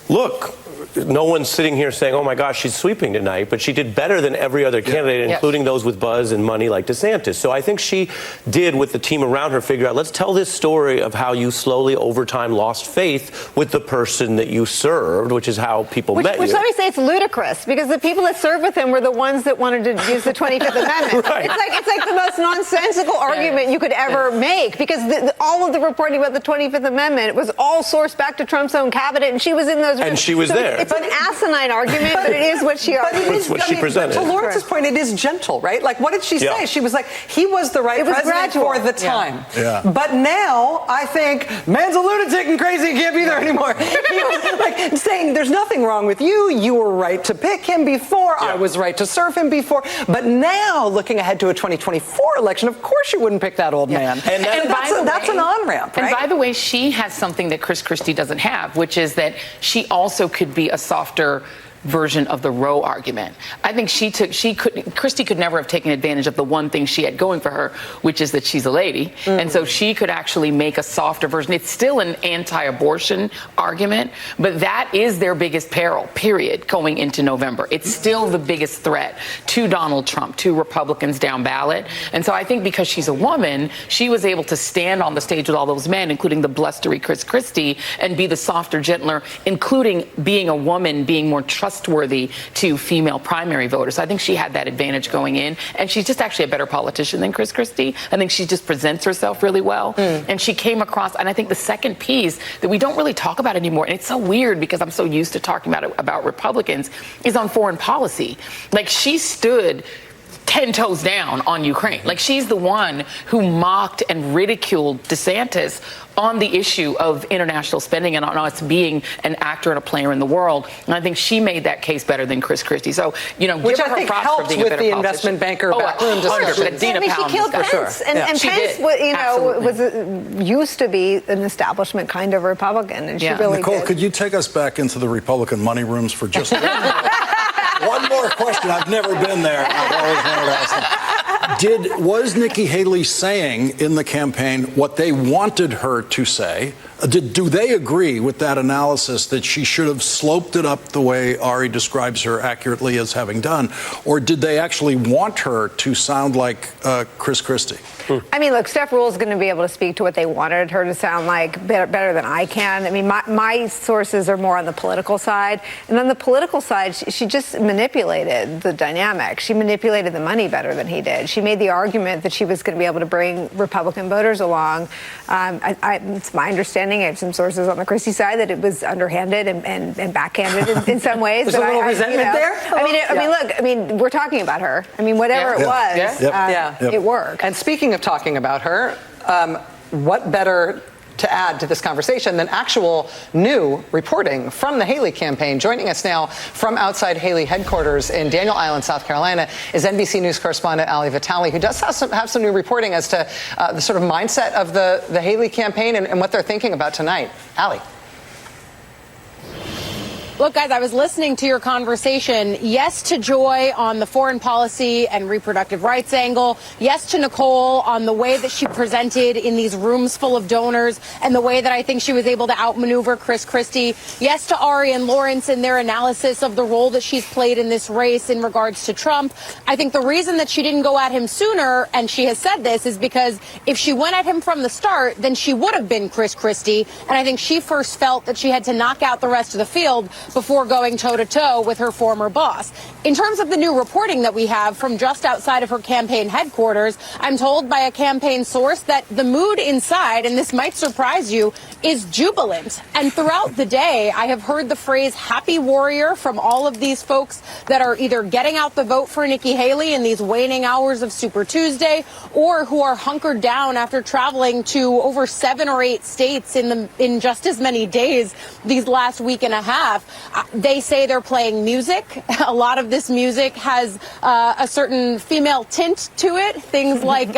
look, no one's sitting here saying, oh my gosh, she's sweeping tonight, but she did better than every other candidate, including those with buzz and money like DeSantis. So I think she did, with the team around her, figure out, let's tell this story of how you slowly over time lost faith with the person that you served, which is how people met you. Which let me say it's ludicrous, because the people that served with him were the ones that wanted to use the 25th Amendment. Right. It's like the most nonsensical argument you could ever make, because all of the reporting about the 25th Amendment was all sourced back to Trump's own cabinet, and she was in those rooms. And she was there. It's an asinine argument, but it is what she argued. It's what she presented. To Lawrence's point, it is gentle, right? Like, what did she say? She was like, he was the right president for the time. Yeah. But now, I think, man's a lunatic and crazy, he can't be there anymore. He was like saying, there's nothing wrong with you. You were right to pick him before. I was right to serve him before. But now, looking ahead to a 2024 election, of course you wouldn't pick that old man. And that's an on-ramp, right? And by the way, she has something that Chris Christie doesn't have, which is that she also could be a softer version of the Roe argument. I think Christie could never have taken advantage of the one thing she had going for her, which is that she's a lady. And so she could actually make a softer version. It's still an anti-abortion argument, but that is their biggest peril, period, going into November. It's still the biggest threat to Donald Trump, to Republicans down ballot. And so I think because she's a woman, she was able to stand on the stage with all those men, including the blustery Chris Christie, and be the softer, gentler, including being a woman, being more trustworthy to female primary voters. I think she had that advantage going in, and she's just actually a better politician than Chris Christie. I think she just presents herself really well, and she came across, and I think the second piece that we don't really talk about anymore, and it's so weird because I'm so used to talking about Republicans, is on foreign policy. Like, she stood 10 toes down on Ukraine. Like, she's the one who mocked and ridiculed DeSantis on the issue of international spending and on us being an actor and a player in the world. And I think she made that case better than Chris Christie. So, which give her I think props helps for being with a better the politician. investment banker backroom discussion. She killed Pence, and Pence, was used to be an establishment kind of Republican, and she really Nicole, did. could you take us back into the Republican money rooms for just one more question? I've never been there. I've always wanted to ask them. Was Nikki Haley saying in the campaign what they wanted her to say? Do they agree with that analysis that she should have sloped it up the way Ari describes her accurately as having done? Or did they actually want her to sound like Chris Christie? I mean, look, Steph Ruhle is going to be able to speak to what they wanted her to sound like better than I can. I mean, my sources are more on the political side. And on the political side, she just manipulated the dynamic. She manipulated the money better than he did. She made the argument that she was going to be able to bring Republican voters along. It's my understanding, I have some sources on the Christie side, that it was underhanded and backhanded in some ways. There's a little resentment there? I mean, we're talking about her. I mean, whatever it was, it worked. And speaking of talking about her, what better to add to this conversation than actual new reporting from the Haley campaign? Joining us now from outside Haley headquarters in Daniel Island, South Carolina, is NBC News correspondent Ali Vitale, who does have some new reporting as to the sort of mindset of the Haley campaign and what they're thinking about tonight. Ali. Look, guys, I was listening to your conversation. Yes to Joy on the foreign policy and reproductive rights angle. Yes to Nicole on the way that she presented in these rooms full of donors and the way that I think she was able to outmaneuver Chris Christie. Yes to Ari and Lawrence in their analysis of the role that she's played in this race in regards to Trump. I think the reason that she didn't go at him sooner, and she has said this, is because if she went at him from the start, then she would have been Chris Christie. And I think she first felt that she had to knock out the rest of the field before going toe-to-toe with her former boss. In terms of the new reporting that we have from just outside of her campaign headquarters, I'm told by a campaign source that the mood inside, and this might surprise you, is jubilant. And throughout the day, I have heard the phrase happy warrior from all of these folks that are either getting out the vote for Nikki Haley in these waning hours of Super Tuesday, or who are hunkered down after traveling to over 7 or 8 states in just as many days these last week and a half. They say they're playing music. A lot of this music has a certain female tint to it. Things like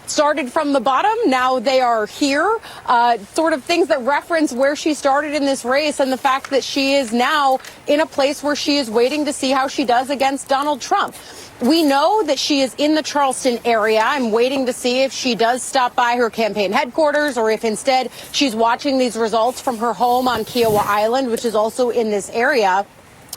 started from the bottom, now they are here. Sort of things that reference where she started in this race and the fact that she is now in a place where she is waiting to see how she does against Donald Trump. We know that she is in the Charleston area. I'm waiting to see if she does stop by her campaign headquarters or if instead she's watching these results from her home on Kiowa Island, which is also in this area.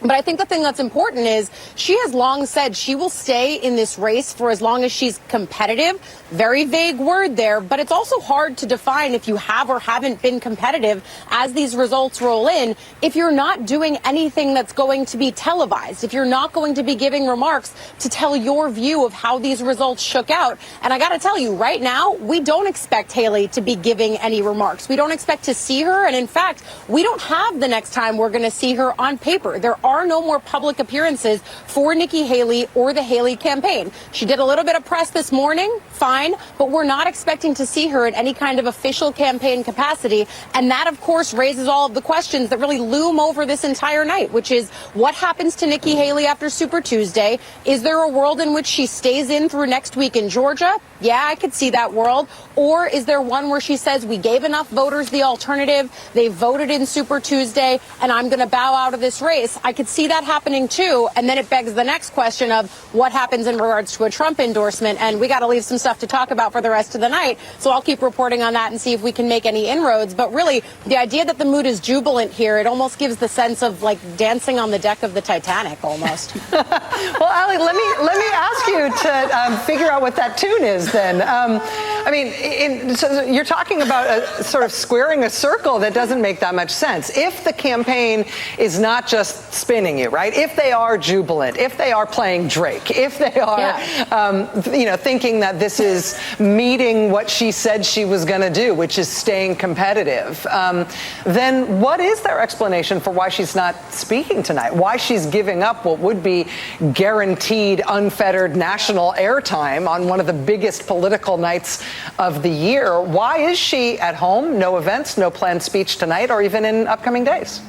But I think the thing that's important is she has long said she will stay in this race for as long as she's competitive. Very vague word there, but it's also hard to define if you have or haven't been competitive as these results roll in if you're not doing anything that's going to be televised, if you're not going to be giving remarks to tell your view of how these results shook out. And I got to tell you, right now, we don't expect Haley to be giving any remarks. We don't expect to see her. And in fact, we don't have the next time we're going to see her on paper. There are no more public appearances for Nikki Haley or the Haley campaign. She did a little bit of press this morning, fine, but we're not expecting to see her in any kind of official campaign capacity. And that, of course, raises all of the questions that really loom over this entire night, which is what happens to Nikki Haley after Super Tuesday? Is there a world in which she stays in through next week in Georgia? Yeah, I could see that world. Or is there one where she says we gave enough voters the alternative, they voted in Super Tuesday, and I'm going to bow out of this race? I could see that happening too. And then it begs the next question of what happens in regards to a Trump endorsement. And we got to leave some stuff to talk about for the rest of the night. So I'll keep reporting on that and see if we can make any inroads. But really, the idea that the mood is jubilant here, it almost gives the sense of like dancing on the deck of the Titanic almost. Well, Ali, let me ask you to figure out what that tune is then. I mean, so you're talking about a sort of squaring a circle that doesn't make that much sense. If the campaign is not just spinning you, right? If they are jubilant, if they are playing Drake, if they are, thinking that this is meeting what she said she was going to do, which is staying competitive, then what is their explanation for why she's not speaking tonight? Why she's giving up what would be guaranteed, unfettered national airtime on one of the biggest political nights of the year? Why is she at home? No events, no planned speech tonight, or even in upcoming days?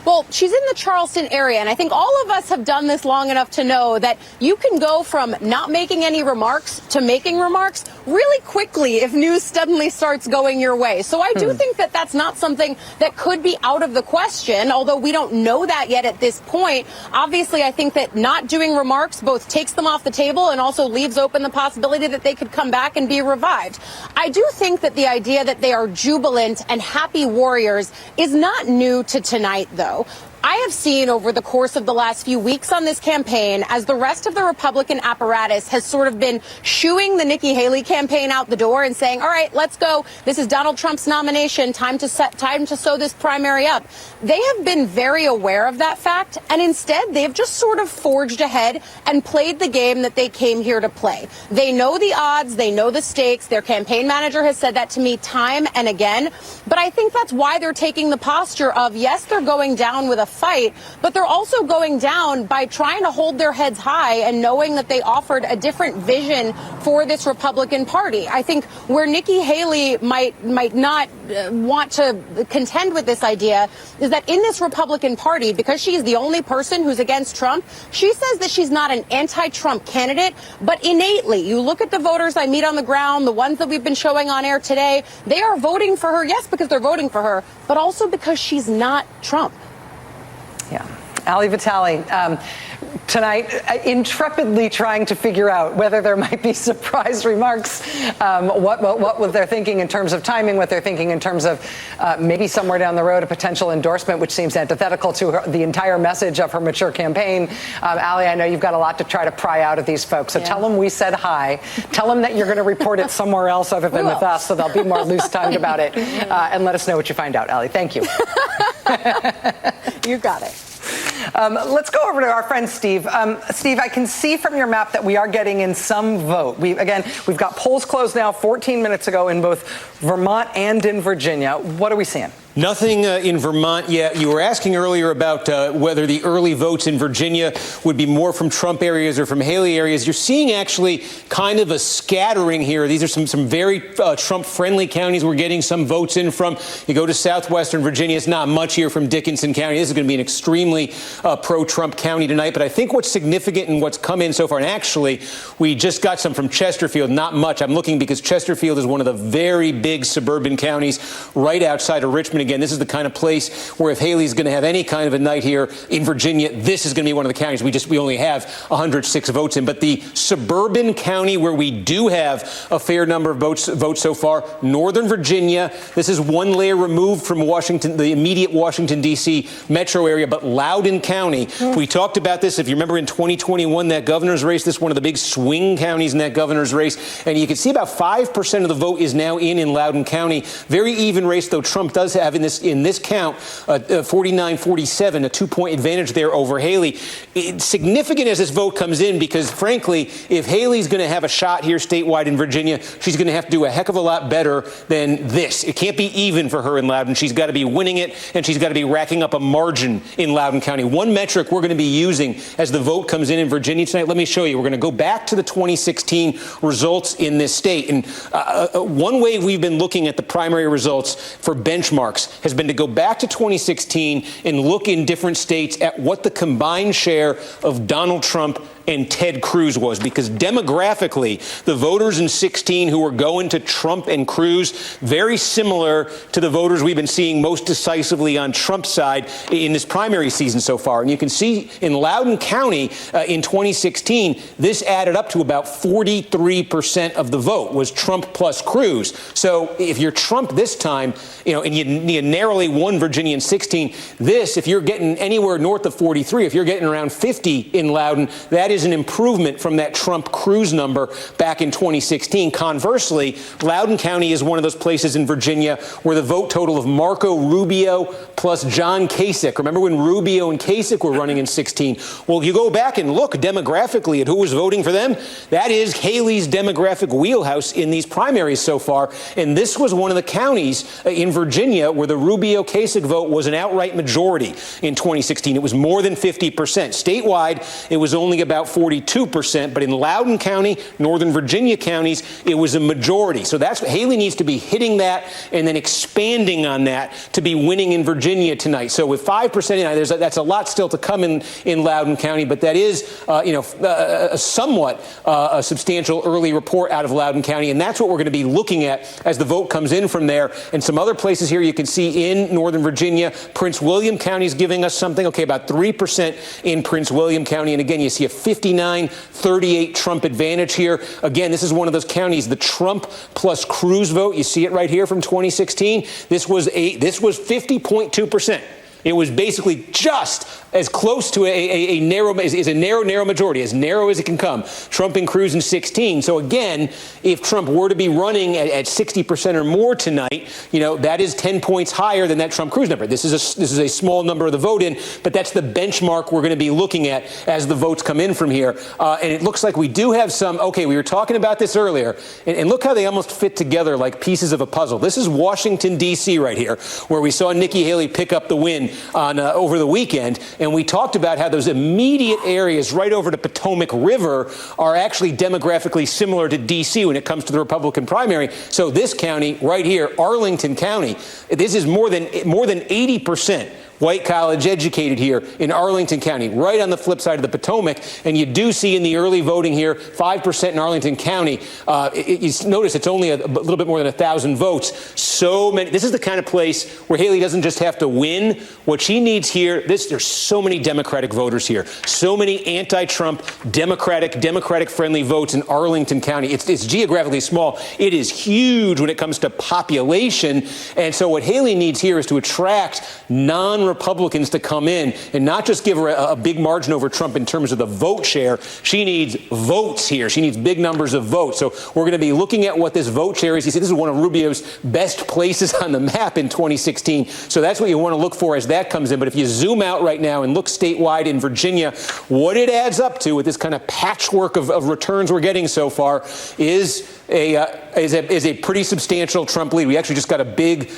Well, she's in the Charleston area, and I think all of us have done this long enough to know that you can go from not making any remarks to making remarks really quickly if news suddenly starts going your way. So I do think that that's not something that could be out of the question, although we don't know that yet at this point. Obviously, I think that not doing remarks both takes them off the table and also leaves open the possibility that they could come back and be revived. I do think that the idea that they are jubilant and happy warriors is not new to tonight, though. I have seen over the course of the last few weeks on this campaign, as the rest of the Republican apparatus has sort of been shooing the Nikki Haley campaign out the door and saying, all right, let's go. This is Donald Trump's nomination. Time to sew this primary up. They have been very aware of that fact. And instead, they've just sort of forged ahead and played the game that they came here to play. They know the odds. They know the stakes. Their campaign manager has said that to me time and again. But I think that's why they're taking the posture of, yes, they're going down with a fight, but they're also going down by trying to hold their heads high and knowing that they offered a different vision for this Republican Party. I think where Nikki Haley might not want to contend with this idea is that in this Republican Party, because she is the only person who's against Trump, she says that she's not an anti-Trump candidate, but innately, you look at the voters I meet on the ground, the ones that we've been showing on air today, they are voting for her, yes, because they're voting for her, but also because she's not Trump. Yeah. Ali Vitale, tonight, intrepidly trying to figure out whether there might be surprise remarks, what they're thinking in terms of timing, what they're thinking in terms of maybe somewhere down the road a potential endorsement, which seems antithetical to the entire message of her mature campaign. Ali, I know you've got a lot to try to pry out of these folks, so tell them we said hi. Tell them that you're going to report it somewhere else other than with us, so they'll be more loose-tongued about it, and let us know what you find out, Ali. Thank you. You got it. Let's go over to our friend Steve. Steve, I can see from your map that we are getting in some vote. We've got polls closed now 14 minutes ago in both Vermont and in Virginia. What are we seeing? Nothing in Vermont yet. You were asking earlier about whether the early votes in Virginia would be more from Trump areas or from Haley areas. You're seeing actually kind of a scattering here. These are some very Trump-friendly counties we're getting some votes in from. You go to southwestern Virginia, it's not much here from Dickinson County. This is going to be an extremely pro-Trump county tonight. But I think what's significant in what's come in so far, and actually we just got some from Chesterfield, not much. I'm looking because Chesterfield is one of the very big suburban counties right outside of Richmond. again, this is the kind of place where if Haley's going to have any kind of a night here in Virginia, this is going to be one of the counties we only have 106 votes in. But the suburban county where we do have a fair number of votes so far, Northern Virginia. This is one layer removed from Washington, the immediate Washington, D.C. metro area, but Loudoun County. We talked about this, if you remember, in 2021, that governor's race. This is one of the big swing counties in that governor's race. And you can see about 5% of the vote is now in Loudoun County. Very even race, though Trump does have in this count 49-47, a 2-point advantage there over Haley. It's significant as this vote comes in because, frankly, if Haley's going to have a shot here statewide in Virginia, she's going to have to do a heck of a lot better than this. It can't be even for her in Loudoun. She's got to be winning it, and she's got to be racking up a margin in Loudoun County. One metric we're going to be using as the vote comes in Virginia tonight, let me show you. We're going to go back to the 2016 results in this state. And one way we've been looking at the primary results for benchmarks has been to go back to 2016 and look in different states at what the combined share of Donald Trump and Ted Cruz was, because demographically, the voters in 16 who were going to Trump and Cruz, very similar to the voters we've been seeing most decisively on Trump's side in this primary season so far. And you can see in Loudoun County in 2016, this added up to about 43% of the vote was Trump plus Cruz. So if you're Trump this time, and you narrowly won Virginia in 16, if you're getting anywhere north of 43, if you're getting around 50 in Loudoun, that is an improvement from that Trump-Cruz number back in 2016. Conversely, Loudoun County is one of those places in Virginia where the vote total of Marco Rubio plus John Kasich. Remember when Rubio and Kasich were running in 16? Well, you go back and look demographically at who was voting for them. That is Haley's demographic wheelhouse in these primaries so far. And this was one of the counties in Virginia where the Rubio-Kasich vote was an outright majority in 2016. It was more than 50%. Statewide, it was only about 42%, but in Loudoun County, Northern Virginia counties, it was a majority. So that's what Haley needs to be hitting that and then expanding on that to be winning in Virginia tonight. So with 5%, that's a lot still to come in Loudoun County, but that is, somewhat a substantial early report out of Loudoun County, and that's what we're going to be looking at as the vote comes in from there. And some other places here you can see in Northern Virginia, Prince William County is giving us something, about 3% in Prince William County, and again, you see a 59-38 Trump advantage here. Again, this is one of those counties, the Trump plus Cruz vote. You see it right here from 2016. This was 50.2%. It was basically just as close to a narrow majority, as narrow as it can come. Trump and Cruz in 16. So again, if Trump were to be running at 60% or more tonight, that is 10 points higher than that Trump-Cruz number. This is a small number of the vote in, but that's the benchmark we're going to be looking at as the votes come in from here. And it looks like we do have some. Okay, we were talking about this earlier, and look how they almost fit together like pieces of a puzzle. This is Washington, D.C. right here, where we saw Nikki Haley pick up the win over the weekend, and we talked about how those immediate areas right over the Potomac River are actually demographically similar to D.C. when it comes to the Republican primary. So this county right here, Arlington County, this is more than 80% white college educated here in Arlington County, right on the flip side of the Potomac. And you do see in the early voting here, 5% in Arlington County. You notice it's only a little bit more than 1,000 votes. So many. This is the kind of place where Haley doesn't just have to win. What she needs here, there's so many Democratic voters here, so many anti-Trump, Democratic-friendly votes in Arlington County. It's geographically small. It is huge when it comes to population. And so what Haley needs here is to attract non-Republicans to come in and not just give her a big margin over Trump in terms of the vote share. She needs votes here. She needs big numbers of votes. So we're going to be looking at what this vote share is. You see, this is one of Rubio's best places on the map in 2016. So that's what you want to look for as that comes in. But if you zoom out right now and look statewide in Virginia, what it adds up to with this kind of patchwork of returns we're getting so far is a pretty substantial Trump lead. We actually just got a big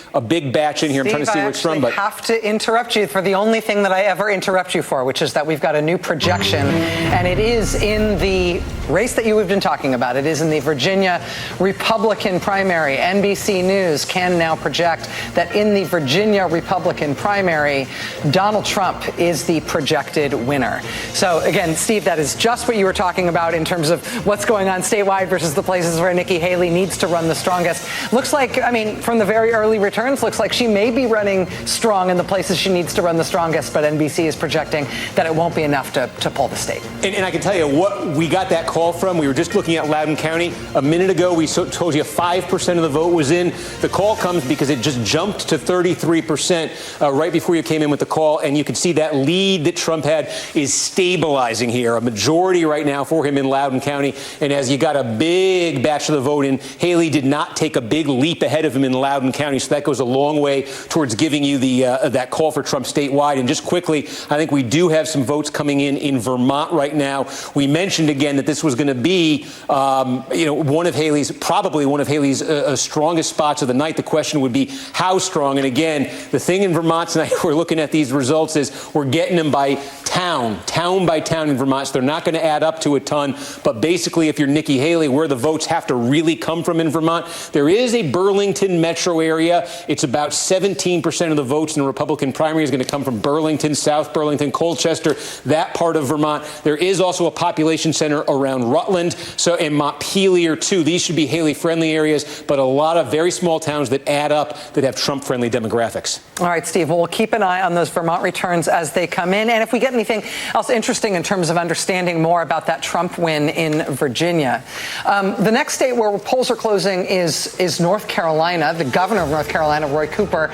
batch in here. I'm trying to see where it's from, but I have to interrupt interrupt you for the only thing that I ever interrupt you for, which is that we've got a new projection, and it is in the race that you have been talking about. It is in the Virginia Republican primary. NBC News can now project that in the Virginia Republican primary, Donald Trump is the projected winner. So again, Steve, that is just what you were talking about in terms of what's going on statewide versus the places where Nikki Haley needs to run the strongest. Looks like, I mean, from the very early returns, looks like she may be running strong in the places she needs to run the strongest, but NBC is projecting that it won't be enough to pull the state. And I can tell you what we got that call from. We were just looking at Loudoun County. A minute ago, we told you 5% of the vote was in. The call comes because it just jumped to 33% right before you came in with the call. And you can see that lead that Trump had is stabilizing here. A majority right now for him in Loudoun County. And as you got a big batch of the vote in, Haley did not take a big leap ahead of him in Loudoun County. So that goes a long way towards giving you the that call for Trump statewide. And just quickly, I think we do have some votes coming in Vermont right now. We mentioned again that this was going to be, one of Haley's strongest spots of the night. The question would be how strong. And again, the thing in Vermont tonight, we're looking at these results is we're getting them by town by town in Vermont. So they're not going to add up to a ton. But basically, if you're Nikki Haley, where the votes have to really come from in Vermont, there is a Burlington metro area. It's about 17% of the votes in the Republican primary is going to come from Burlington, South Burlington, Colchester, that part of Vermont. There is also a population center around Rutland, and Montpelier too. These should be Haley-friendly areas, but a lot of very small towns that add up that have Trump-friendly demographics. All right, Steve, well, we'll keep an eye on those Vermont returns as they come in. And if we get anything else interesting in terms of understanding more about that Trump win in Virginia. The next state where polls are closing is North Carolina. The governor of North Carolina, Roy Cooper,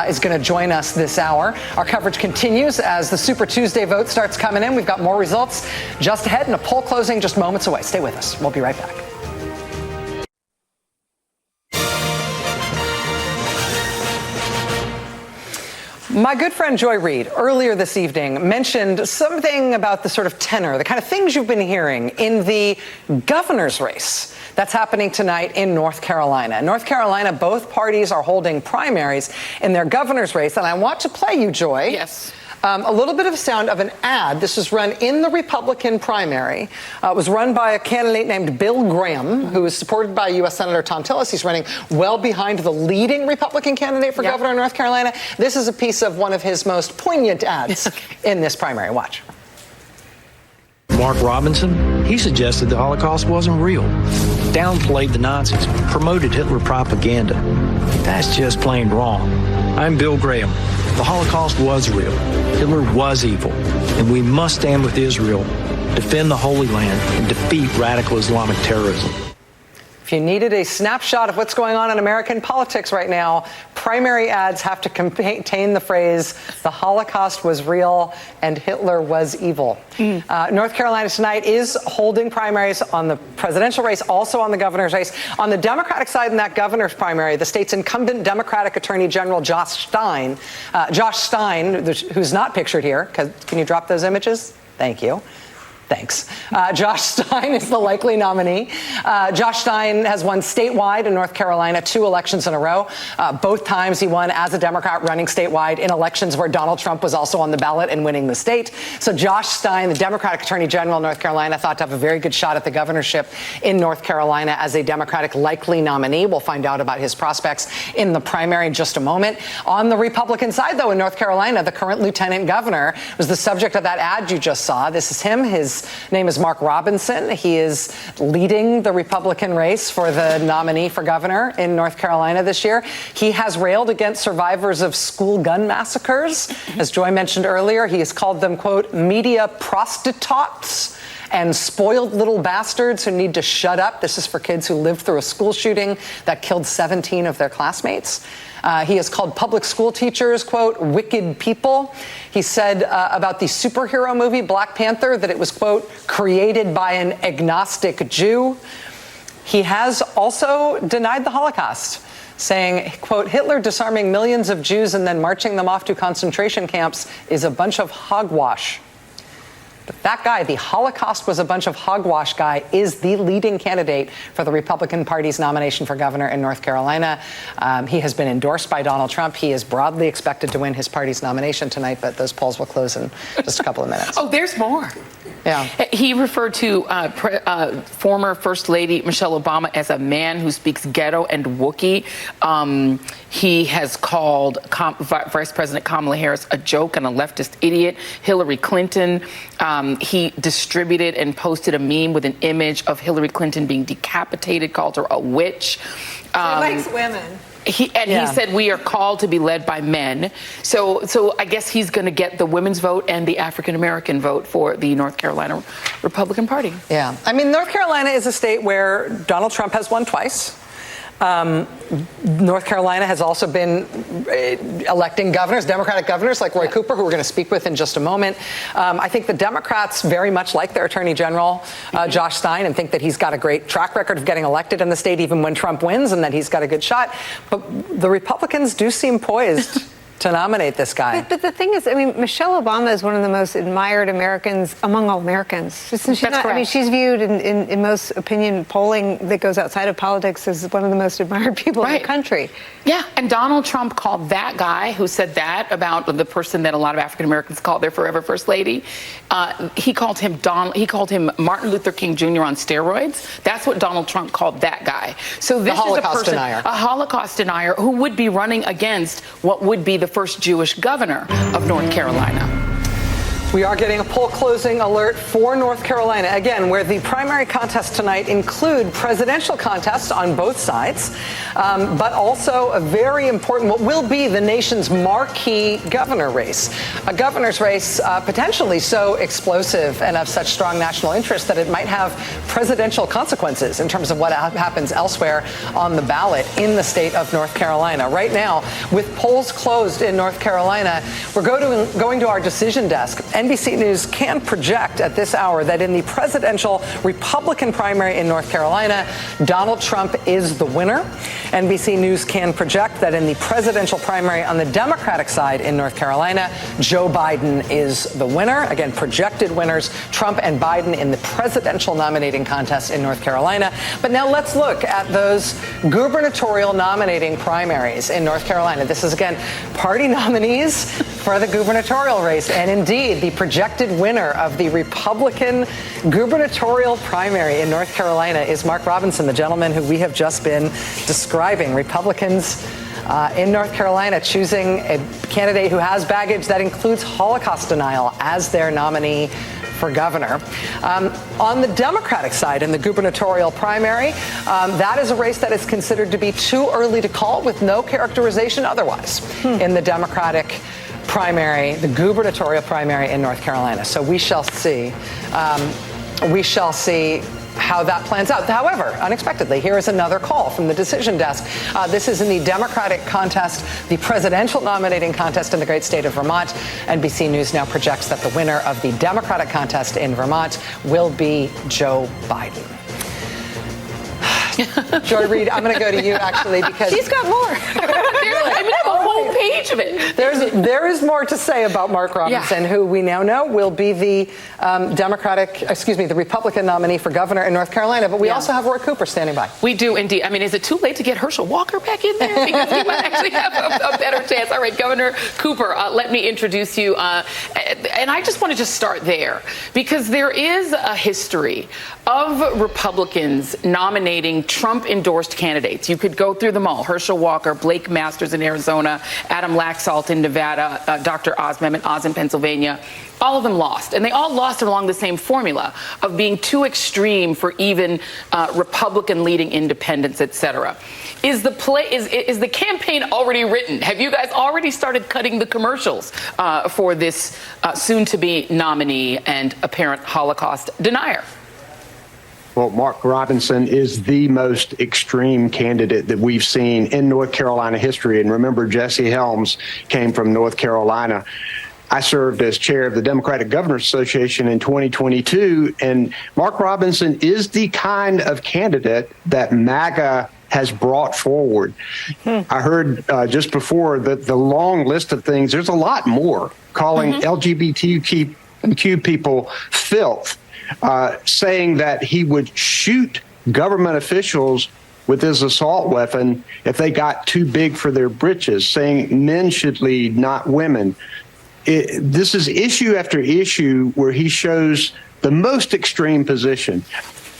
is going to join us this hour. Our coverage continues as the Super Tuesday vote starts coming in. We've got more results just ahead and a poll closing just moments away. Stay with us. We'll be right back. My good friend Joy Reid earlier this evening mentioned something about the sort of tenor, the kind of things you've been hearing in the governor's race that's happening tonight in North Carolina. In North Carolina, both parties are holding primaries in their governor's race. And I want to play you, Joy. Yes. A little bit of sound of an ad. This was run in the Republican primary. It was run by a candidate named Bill Graham, who is supported by U.S. Senator Tom Tillis. He's running well behind the leading Republican candidate for governor of North Carolina. This is a piece of one of his most poignant ads in this primary. Watch. Mark Robinson, he suggested the Holocaust wasn't real, downplayed the Nazis, promoted Hitler propaganda. That's just plain wrong. I'm Bill Graham. The Holocaust was real. Hitler was evil. And we must stand with Israel, defend the Holy Land, and defeat radical Islamic terrorism. If you needed a snapshot of what's going on in American politics right now, primary ads have to contain the phrase, the Holocaust was real and Hitler was evil. North Carolina tonight is holding primaries on the presidential race, also on the governor's race. On the Democratic side in that governor's primary, the state's incumbent Democratic Attorney General Josh Stein, who's not pictured here, can you drop those images? Thank you. Thanks. Josh Stein is the likely nominee. Josh Stein has won statewide in North Carolina 2 elections in a row. Both times he won as a Democrat running statewide in elections where Donald Trump was also on the ballot and winning the state. So Josh Stein, the Democratic Attorney General of North Carolina, thought to have a very good shot at the governorship in North Carolina as a Democratic likely nominee. We'll find out about his prospects in the primary in just a moment. On the Republican side, though, in North Carolina, the current lieutenant governor was the subject of that ad you just saw. This is him. His name is Mark Robinson. He is leading the Republican race for the nominee for governor in North Carolina this year. He has railed against survivors of school gun massacres. As Joy mentioned earlier, he has called them, quote, media prostitutes and spoiled little bastards who need to shut up. This is for kids who lived through a school shooting that killed 17 of their classmates. He has called public school teachers, quote, wicked people. He said about the superhero movie Black Panther that it was, quote, created by an agnostic Jew. He has also denied the Holocaust, saying, quote, Hitler disarming millions of Jews and then marching them off to concentration camps is a bunch of hogwash. But that guy, the Holocaust was a bunch of hogwash guy, is the leading candidate for the Republican Party's nomination for governor in North Carolina. He has been endorsed by Donald Trump. He is broadly expected to win his party's nomination tonight, but those polls will close in just a couple of minutes. Oh, there's more. Yeah. He referred to former First Lady Michelle Obama as a man who speaks ghetto and Wookiee. He has called Vice President Kamala Harris a joke and a leftist idiot. Hillary Clinton, he distributed and posted a meme with an image of Hillary Clinton being decapitated, called her a witch. He likes women. He said we are called to be led by men. So I guess he's going to get the women's vote and the African-American vote for the North Carolina Republican Party. Yeah. I mean, North Carolina is a state where Donald Trump has won twice. North Carolina has also been electing governors, Democratic governors like Roy Cooper, who we're going to speak with in just a moment. I think the Democrats very much like their Attorney General, Josh Stein, and think that he's got a great track record of getting elected in the state even when Trump wins, and that he's got a good shot. But the Republicans do seem poised to nominate this guy. But the thing is, I mean, Michelle Obama is one of the most admired Americans among all Americans. She's viewed in most opinion polling that goes outside of politics as one of the most admired people in the country. Yeah, and Donald Trump called that guy who said that about the person that a lot of African Americans call their forever first lady. He called him Martin Luther King Jr. on steroids. That's what Donald Trump called that guy. So this is a person, a Holocaust denier, who would be running against what would be the first Jewish governor of North Carolina. We are getting a poll closing alert for North Carolina, again, where the primary contests tonight include presidential contests on both sides, but also a very important, what will be the nation's marquee governor race. A governor's race potentially so explosive and of such strong national interest that it might have presidential consequences in terms of what happens elsewhere on the ballot in the state of North Carolina. Right now, with polls closed in North Carolina, we're going to our decision desk. NBC News can project at this hour that in the presidential Republican primary in North Carolina, Donald Trump is the winner. NBC News can project that in the presidential primary on the Democratic side in North Carolina, Joe Biden is the winner. Again, projected winners, Trump and Biden in the presidential nominating contest in North Carolina. But now let's look at those gubernatorial nominating primaries in North Carolina. This is, again, party nominees for the gubernatorial race. And indeed, the projected winner of the Republican gubernatorial primary in North Carolina is Mark Robinson, the gentleman who we have just been describing. Republicans in North Carolina choosing a candidate who has baggage that includes Holocaust denial as their nominee for governor. On the Democratic side in the gubernatorial primary, that is a race that is considered to be too early to call, with no characterization otherwise in the Democratic primary, the gubernatorial primary in North Carolina. So we shall see. We shall see how that plans out. However, unexpectedly, here is another call from the decision desk. This is in the Democratic contest, the presidential nominating contest in the great state of Vermont. NBC News now projects that the winner of the Democratic contest in Vermont will be Joe Biden. Joy Reid, I'm going to go to you, actually, because she's got more. I mean, a whole page of it. There is more to say about Mark Robinson, who we now know will be the the Republican nominee for governor in North Carolina. But we also have Roy Cooper standing by. We do indeed. I mean, is it too late to get Herschel Walker back in there? Because we might actually have a better chance. All right, Governor Cooper, let me introduce you. And I just want to start there, because there is a history of Republicans nominating Trump-endorsed candidates. You could go through them all: Herschel Walker, Blake Masters in Arizona, Adam Laxalt in Nevada, Dr. Oz Mehmet Oz in Pennsylvania. All of them lost, and they all lost along the same formula of being too extreme for even Republican-leading independents, et cetera. Is the campaign already written? Have you guys already started cutting the commercials for this soon-to-be nominee and apparent Holocaust denier? Well, Mark Robinson is the most extreme candidate that we've seen in North Carolina history. And remember, Jesse Helms came from North Carolina. I served as chair of the Democratic Governors Association in 2022, and Mark Robinson is the kind of candidate that MAGA has brought forward. I heard just before the long list of things. There's a lot more: calling LGBTQ accused people filth, saying that he would shoot government officials with his assault weapon if they got too big for their britches, saying men should lead, not women. This is issue after issue where he shows the most extreme position.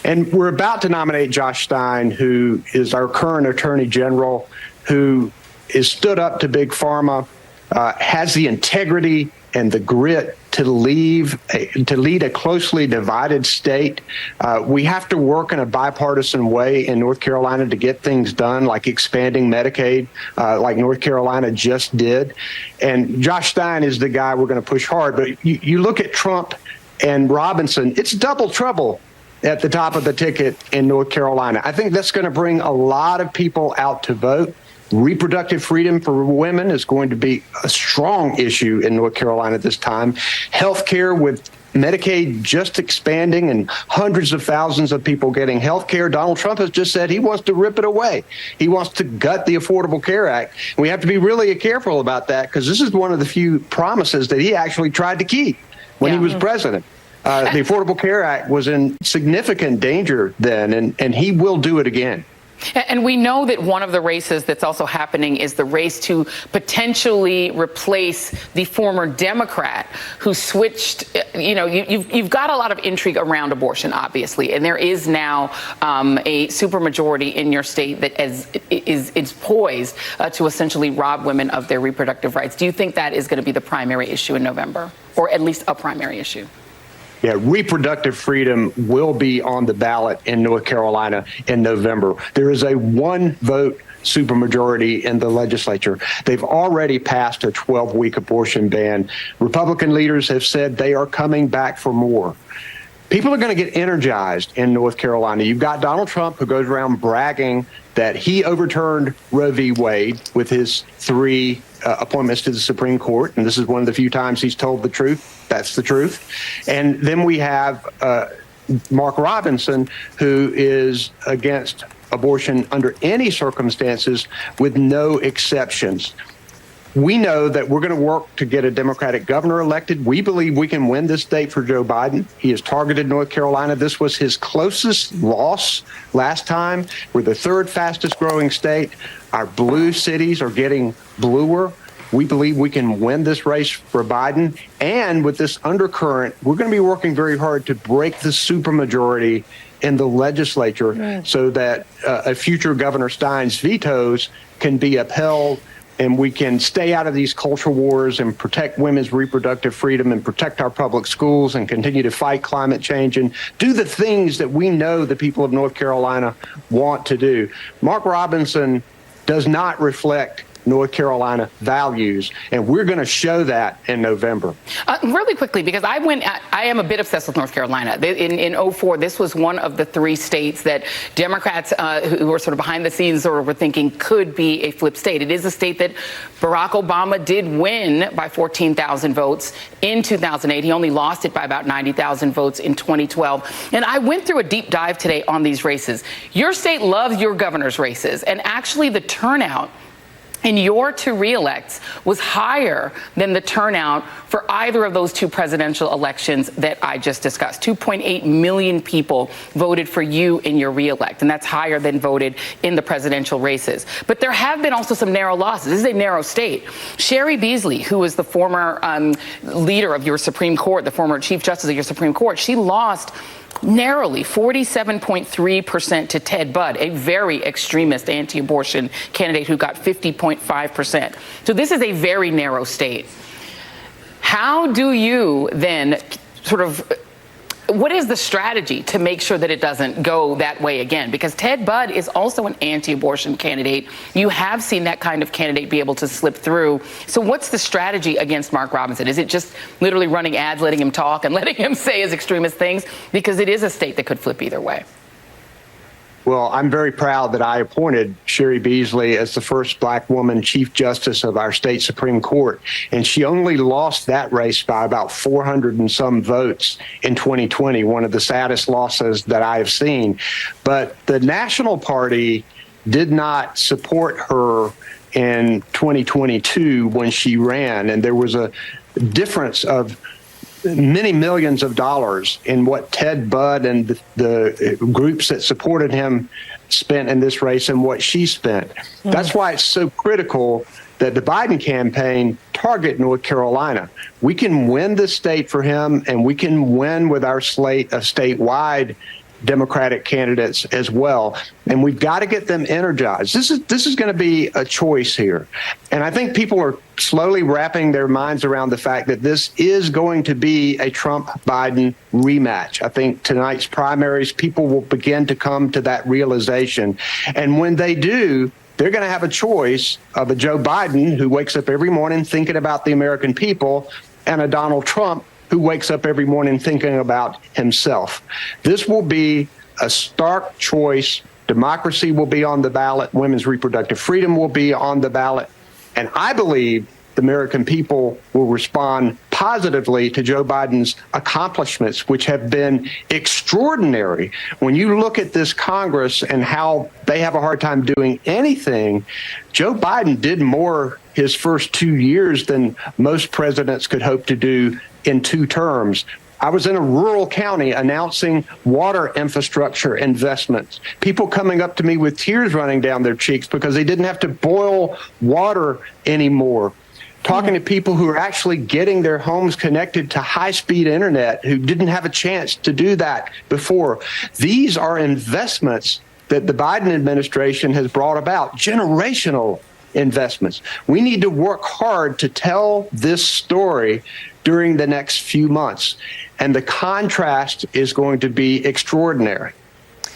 And we're about to nominate Josh Stein, who is our current Attorney General, who is stood up to Big Pharma, has the integrity and the grit to lead a closely divided state. We have to work in a bipartisan way in North Carolina to get things done, like expanding Medicaid, like North Carolina just did. And Josh Stein is the guy we're going to push hard. But you look at Trump and Robinson, it's double trouble at the top of the ticket in North Carolina. I think that's going to bring a lot of people out to vote. Reproductive freedom for women is going to be a strong issue in North Carolina this time. Health care, with Medicaid just expanding and hundreds of thousands of people getting health care. Donald Trump has just said he wants to rip it away. He wants to gut the Affordable Care Act. We have to be really careful about that, because this is one of the few promises that he actually tried to keep when he was president. The Affordable Care Act was in significant danger then, and he will do it again. And we know that one of the races that's also happening is the race to potentially replace the former Democrat who switched. You know, you've got a lot of intrigue around abortion, obviously, and there is now a supermajority in your state that is poised to essentially rob women of their reproductive rights. Do you think that is going to be the primary issue in November, or at least a primary issue? Yeah, reproductive freedom will be on the ballot in North Carolina in November. There is a one-vote supermajority in the legislature. They've already passed a 12-week abortion ban. Republican leaders have said they are coming back for more. People are going to get energized in North Carolina. You've got Donald Trump, who goes around bragging that he overturned Roe v. Wade with his 3 appointments to the Supreme Court, and this is one of the few times he's told the truth. That's the truth. And then we have Mark Robinson, who is against abortion under any circumstances with no exceptions. We know that we're going to work to get a Democratic governor elected. We believe we can win this state for Joe Biden. He has targeted North Carolina. This was his closest loss last time. We're the 3rd fastest growing state. Our blue cities are getting bluer. We believe we can win this race for Biden. And with this undercurrent, we're going to be working very hard to break the supermajority in the legislature so that a future Governor Stein's vetoes can be upheld, and we can stay out of these culture wars and protect women's reproductive freedom and protect our public schools and continue to fight climate change and do the things that we know the people of North Carolina want to do. Mark Robinson does not reflect North Carolina values, and we're going to show that in November. Really quickly, because I am a bit obsessed with North Carolina. In 2004, this was one of the 3 states that Democrats who were sort of behind the scenes or were thinking could be a flip state. It is a state that Barack Obama did win by 14,000 votes in 2008. He only lost it by about 90,000 votes in 2012. And I went through a deep dive today on these races. Your state loves your governor's races, and actually the turnout in your 2 re-elects was higher than the turnout for either of those 2 presidential elections that I just discussed. 2.8 million people voted for you in your re-elect, and that's higher than voted in the presidential races. But there have been also some narrow losses. This is a narrow state. Sherry Beasley, who was the former leader of your Supreme Court, the former Chief Justice of your Supreme Court, she lost narrowly, 47.3% to Ted Budd, a very extremist anti-abortion candidate who got 50.5%. So this is a very narrow state. How do you then sort of, what is the strategy to make sure that it doesn't go that way again? Because Ted Budd is also an anti-abortion candidate. You have seen that kind of candidate be able to slip through. So what's the strategy against Mark Robinson? Is it just literally running ads, letting him talk and letting him say his extremist things? Because it is a state that could flip either way. Well, I'm very proud that I appointed Sherry Beasley as the first Black woman Chief Justice of our state Supreme Court. And she only lost that race by about 400 and some votes in 2020, one of the saddest losses that I have seen. But the National Party did not support her in 2022 when she ran. And there was a difference of many millions of dollars in what Ted Budd and the groups that supported him spent in this race and what she spent. That's why it's so critical that the Biden campaign target North Carolina. We can win the state for him, and we can win with our slate of statewide Democratic candidates as well. And we've got to get them energized. This is going to be a choice here. And I think people are slowly wrapping their minds around the fact that this is going to be a Trump-Biden rematch. I think tonight's primaries, people will begin to come to that realization. And when they do, they're going to have a choice of a Joe Biden who wakes up every morning thinking about the American people and a Donald Trump who wakes up every morning thinking about himself. This will be a stark choice. Democracy will be on the ballot. Women's reproductive freedom will be on the ballot. And I believe the American people will respond positively to Joe Biden's accomplishments, which have been extraordinary. When you look at this Congress and how they have a hard time doing anything, Joe Biden did more his first 2 years than most presidents could hope to do in 2 terms. I was in a rural county announcing water infrastructure investments. People coming up to me with tears running down their cheeks because they didn't have to boil water anymore. Talking to people who are actually getting their homes connected to high-speed internet who didn't have a chance to do that before. These are investments that the Biden administration has brought about, generational investments. We need to work hard to tell this story during the next few months. And the contrast is going to be extraordinary.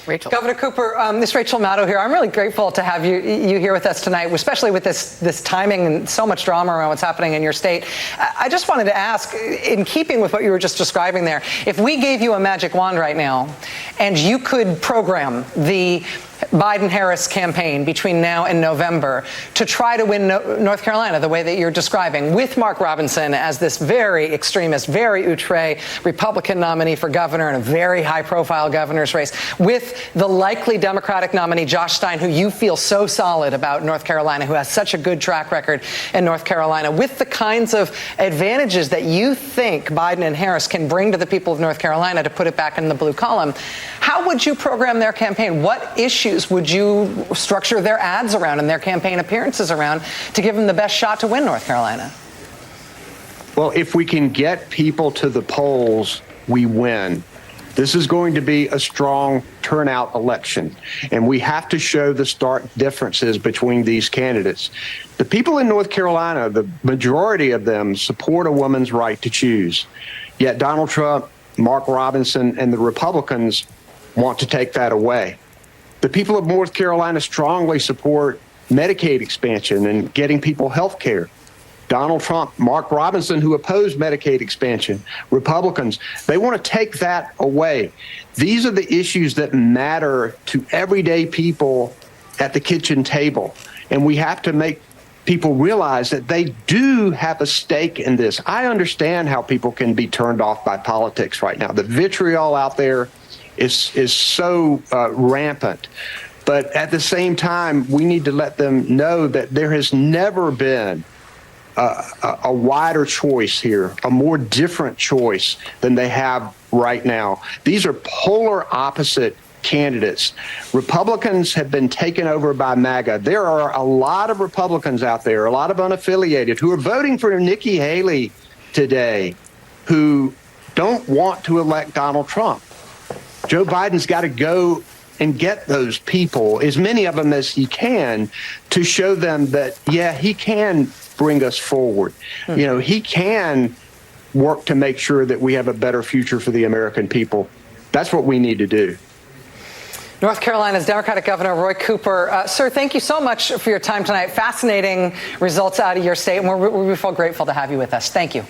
Rachel. Governor Cooper, this is Rachel Maddow here. I'm really grateful to have you here with us tonight, especially with this timing and so much drama around what's happening in your state. I just wanted to ask, in keeping with what you were just describing there, if we gave you a magic wand right now and you could program the Biden-Harris campaign between now and November to try to win North Carolina the way that you're describing, with Mark Robinson as this very extremist, very outre Republican nominee for governor in a very high-profile governor's race, with the likely Democratic nominee, Josh Stein, who you feel so solid about North Carolina, who has such a good track record in North Carolina, with the kinds of advantages that you think Biden and Harris can bring to the people of North Carolina to put it back in the blue column. How would you program their campaign? What issues would you structure their ads around and their campaign appearances around to give them the best shot to win North Carolina? Well, if we can get people to the polls, we win. This is going to be a strong turnout election, and we have to show the stark differences between these candidates. The people in North Carolina, the majority of them support a woman's right to choose. Yet Donald Trump, Mark Robinson, and the Republicans want to take that away. The people of North Carolina strongly support Medicaid expansion and getting people health care. Donald Trump, Mark Robinson, who opposed Medicaid expansion, Republicans, they want to take that away. These are the issues that matter to everyday people at the kitchen table. And we have to make people realize that they do have a stake in this. I understand how people can be turned off by politics right now. The vitriol out there is so rampant. But at the same time, we need to let them know that there has never been a wider choice here, a more different choice than they have right now. These are polar opposite candidates. Republicans have been taken over by MAGA. There are a lot of Republicans out there, a lot of unaffiliated, who are voting for Nikki Haley today, who don't want to elect Donald Trump. Joe Biden's got to go and get those people, as many of them as he can, to show them that, yeah, he can bring us forward. You know, he can work to make sure that we have a better future for the American people. That's what we need to do. North Carolina's Democratic Governor Roy Cooper. Sir, thank you so much for your time tonight. Fascinating results out of your state, and we feel grateful to have you with us. Thank you.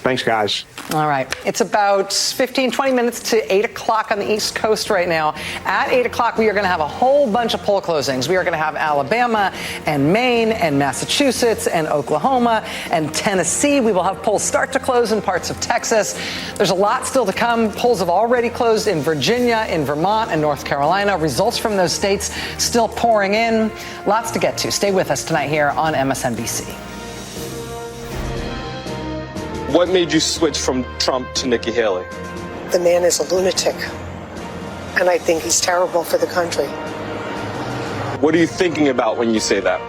Thanks, guys. All right. It's about 15, 20 minutes to 8 o'clock on the East Coast right now. At 8 o'clock, we are going to have a whole bunch of poll closings. We are going to have Alabama and Maine and Massachusetts and Oklahoma and Tennessee. We will have polls start to close in parts of Texas. There's a lot still to come. Polls have already closed in Virginia, in Vermont, and North Carolina. Results from those states still pouring in. Lots to get to. Stay with us tonight here on MSNBC. What made you switch from Trump to Nikki Haley? The man is a lunatic, and I think he's terrible for the country. What are you thinking about when you say that?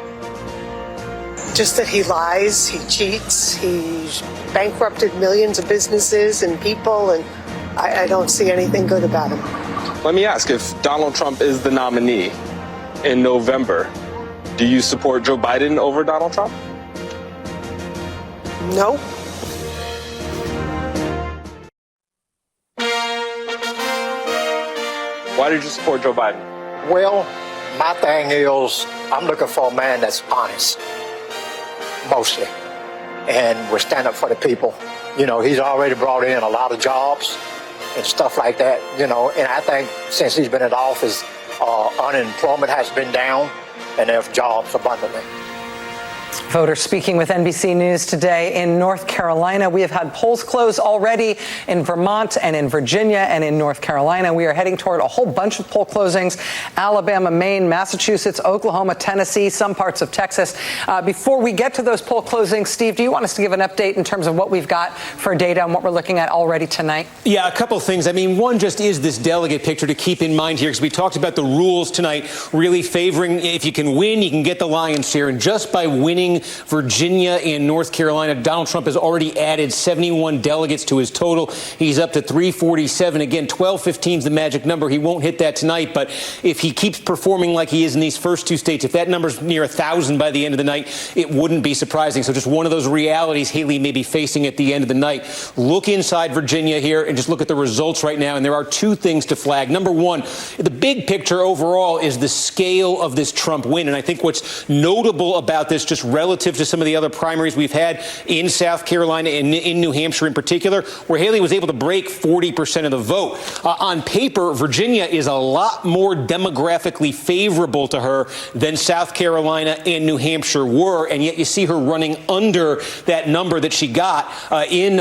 Just that he lies, he cheats, he's bankrupted millions of businesses and people, and I don't see anything good about him. Let me ask, if Donald Trump is the nominee in November, do you support Joe Biden over Donald Trump? No. Why did you support Joe Biden? Well, my thing is I'm looking for a man that's honest, mostly, and will stand up for the people. You know, he's already brought in a lot of jobs and stuff like that, you know, and I think since he's been in office, unemployment has been down and there's jobs abundantly. Voters speaking with NBC News today in North Carolina. We have had polls close already in Vermont and in Virginia and in North Carolina. We are heading toward a whole bunch of poll closings: Alabama, Maine, Massachusetts, Oklahoma, Tennessee, some parts of Texas. Before we get to those poll closings, Steve, do you want us to give an update in terms of what we've got for data and what we're looking at already tonight? Yeah, a couple of things. I mean, one just is this delegate picture to keep in mind here, because we talked about the rules tonight really favoring, if you can win, you can get the lion's share. And just by winning Virginia and North Carolina, Donald Trump has already added 71 delegates to his total. He's up to 347. Again, 1215 is the magic number. He won't hit that tonight, but if he keeps performing like he is in these first two states, if that number's near 1,000 by the end of the night, it wouldn't be surprising. So just one of those realities Haley may be facing at the end of the night. Look inside Virginia here and just look at the results right now, and there are two things to flag. Number one, the big picture overall is the scale of this Trump win, and I think what's notable about this, just relative to some of the other primaries we've had in South Carolina and in New Hampshire in particular, where Haley was able to break 40% of the vote. On paper, Virginia is a lot more demographically favorable to her than South Carolina and New Hampshire were, and yet you see her running under that number that she got in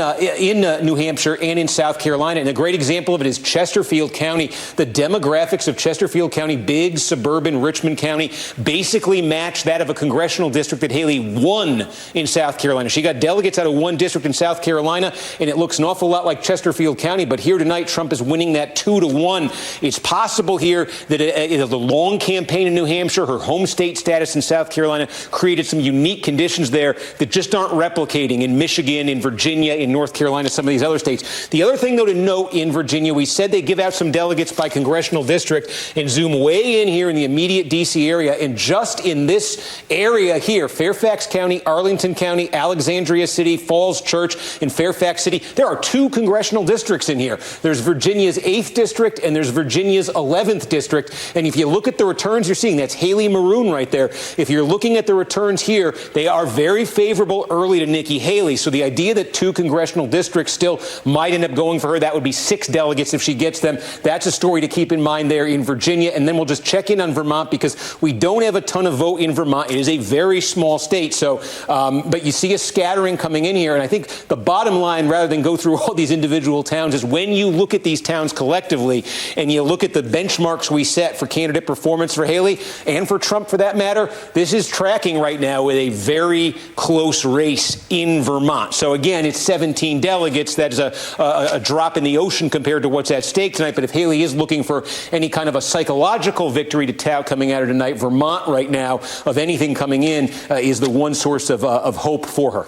New Hampshire and in South Carolina. And a great example of it is Chesterfield County. The demographics of Chesterfield County, big suburban Richmond County, basically match that of a congressional district that Haley won in South Carolina. She got delegates out of one district in South Carolina, and it looks an awful lot like Chesterfield County. But here tonight, Trump is winning that 2-1. It's possible here that the long campaign in New Hampshire, her home state status in South Carolina, created some unique conditions there that just aren't replicating in Michigan, in Virginia, in North Carolina, some of these other states. The other thing, though, to note in Virginia, we said they give out some delegates by congressional district, and zoom way in here in the immediate D.C. area, and just in this area here, Fairfax County, Arlington County, Alexandria City, Falls Church, and Fairfax City, there are two congressional districts in here. There's Virginia's 8th district and there's Virginia's 11th district. And if you look at the returns you're seeing, that's Haley Maroon right there. If you're looking at the returns here, they are very favorable early to Nikki Haley. So the idea that two congressional districts still might end up going for her, that would be 6 delegates if she gets them. That's a story to keep in mind there in Virginia. And then we'll just check in on Vermont, because we don't have a ton of vote in Vermont. It is a very small state. So, but you see a scattering coming in here. And I think the bottom line, rather than go through all these individual towns, is when you look at these towns collectively and you look at the benchmarks we set for candidate performance for Haley and for Trump for that matter, this is tracking right now with a very close race in Vermont. So again, it's 17 delegates. That is a drop in the ocean compared to what's at stake tonight. But if Haley is looking for any kind of a psychological victory to tout coming out of tonight, Vermont right now, of anything coming in, is the one source of hope for her.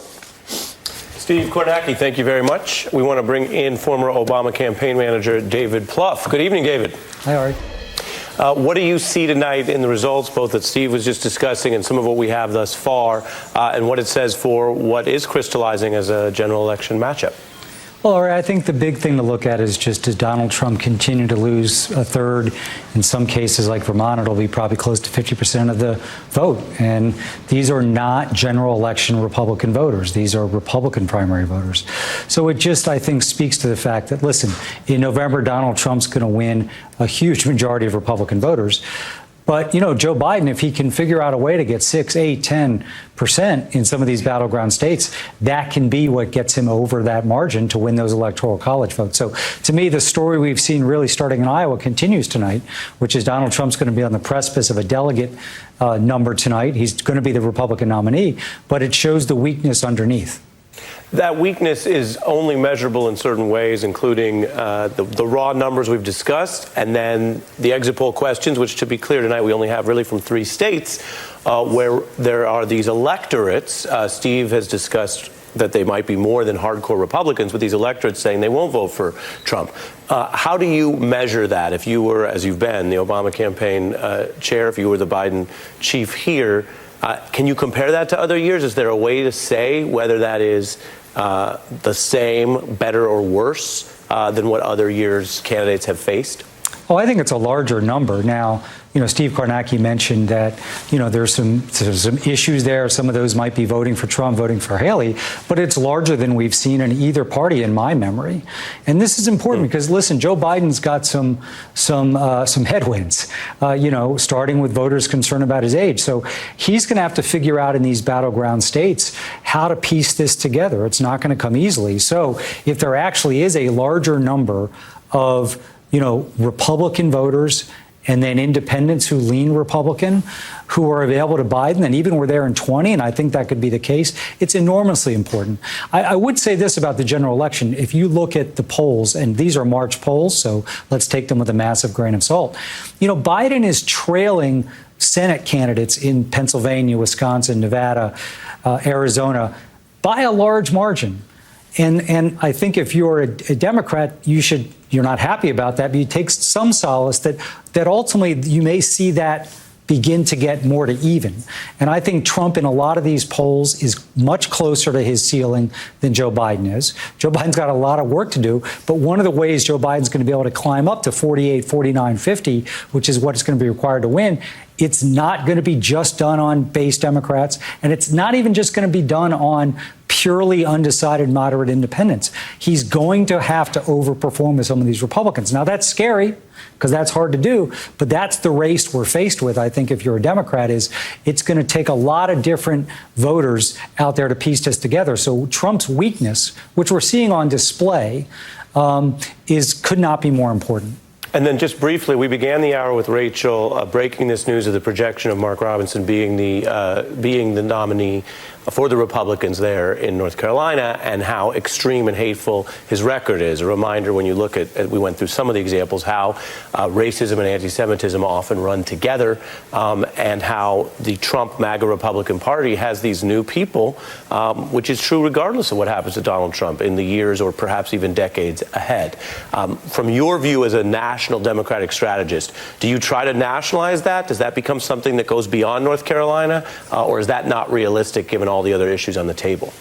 Steve Kornacki, thank you very much. We want to bring in former Obama campaign manager David Plouffe. Good evening, David. Hi, Ari. What do you see tonight in the results, both that Steve was just discussing and some of what we have thus far, and what it says for what is crystallizing as a general election matchup? Well, Ari, I think the big thing to look at is just, does Donald Trump continue to lose a third? In some cases, like Vermont, it'll be probably close to 50% of the vote. And these are not general election Republican voters. These are Republican primary voters. So it just, I think, speaks to the fact that, listen, in November, Donald Trump's going to win a huge majority of Republican voters. But, you know, Joe Biden, if he can figure out a way to get 6, 8, 10% in some of these battleground states, that can be what gets him over that margin to win those electoral college votes. So to me, the story we've seen really starting in Iowa continues tonight, which is Donald Trump's going to be on the precipice of a delegate number tonight. He's going to be the Republican nominee, but it shows the weakness underneath. That weakness is only measurable in certain ways, including the raw numbers we've discussed, and then the exit poll questions, which, to be clear, tonight we only have really from 3 states where there are these electorates. Steve has discussed that they might be more than hardcore Republicans, but these electorates saying they won't vote for Trump. How do you measure that? If you were, as you've been, the Obama campaign chair, if you were the Biden chief here, can you compare that to other years? Is there a way to say whether that is the same, better, or worse than what other years candidates have faced? Oh, I think it's a larger number. Now, Steve Kornacki mentioned that, there's some issues there. Some of those might be voting for Trump, voting for Haley, but it's larger than we've seen in either party in my memory. And this is important because, listen, Joe Biden's got some headwinds, starting with voters concerned about his age. So he's going to have to figure out in these battleground states how to piece this together. It's not going to come easily. So if there actually is a larger number of Republican voters and then independents who lean Republican, who are available to Biden, and even were there in 20, and I think that could be the case, it's enormously important. I would say this about the general election. If you look at the polls, and these are March polls, so let's take them with a massive grain of salt, Biden is trailing Senate candidates in Pennsylvania, Wisconsin, Nevada, Arizona by a large margin. And I think if you're a Democrat, you're not happy about that, but you take some solace that ultimately you may see that begin to get more to even. And I think Trump in a lot of these polls is much closer to his ceiling than Joe Biden is. Joe Biden's got a lot of work to do, but one of the ways Joe Biden's going to be able to climb up to 48, 49, 50, which is what is going to be required to win, it's not going to be just done on base Democrats, and it's not even just going to be done on purely undecided moderate independents. He's going to have to overperform with some of these Republicans. Now, that's scary because that's hard to do, but that's the race we're faced with, I think, if you're a Democrat, is it's going to take a lot of different voters out there to piece this together. So Trump's weakness, which we're seeing on display, could not be more important. And then just briefly, we began the hour with Rachel breaking this news of the projection of Mark Robinson being the nominee for the Republicans there in North Carolina, and how extreme and hateful his record is. A reminder, when you look at we went through some of the examples, how racism and anti-Semitism often run together, and how the Trump MAGA Republican Party has these new people, which is true regardless of what happens to Donald Trump in the years or perhaps even decades ahead. From your view as a national Democratic strategist, do you try to nationalize that? Does that become something that goes beyond North Carolina, or is that not realistic given all the other issues on the table?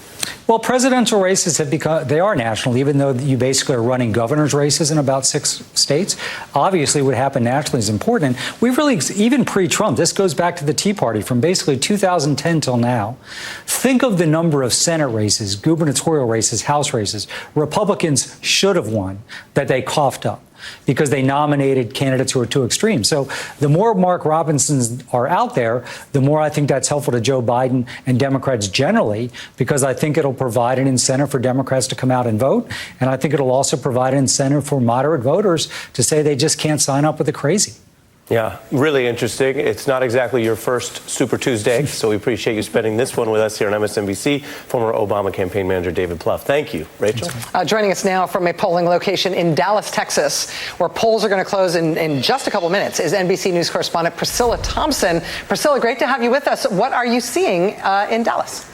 Well, presidential races have become, they are national, even though you basically are running governor's races in about 6 states. Obviously, what happened nationally is important. We really, even pre-Trump, this goes back to the Tea Party from basically 2010 till now. Think of the number of Senate races, gubernatorial races, House races Republicans should have won that they coughed up because they nominated candidates who are too extreme. So the more Mark Robinsons are out there, the more I think that's helpful to Joe Biden and Democrats generally, because I think it'll provide an incentive for Democrats to come out and vote. And I think it'll also provide an incentive for moderate voters to say they just can't sign up with the crazy. Yeah, really interesting. It's not exactly your first Super Tuesday, so we appreciate you spending this one with us here on MSNBC. Former Obama campaign manager David Plouffe. Thank you, Rachel. Joining us now from a polling location in Dallas, Texas, where polls are going to close in just a couple minutes, is NBC News correspondent Priscilla Thompson. Priscilla, great to have you with us. What are you seeing in Dallas?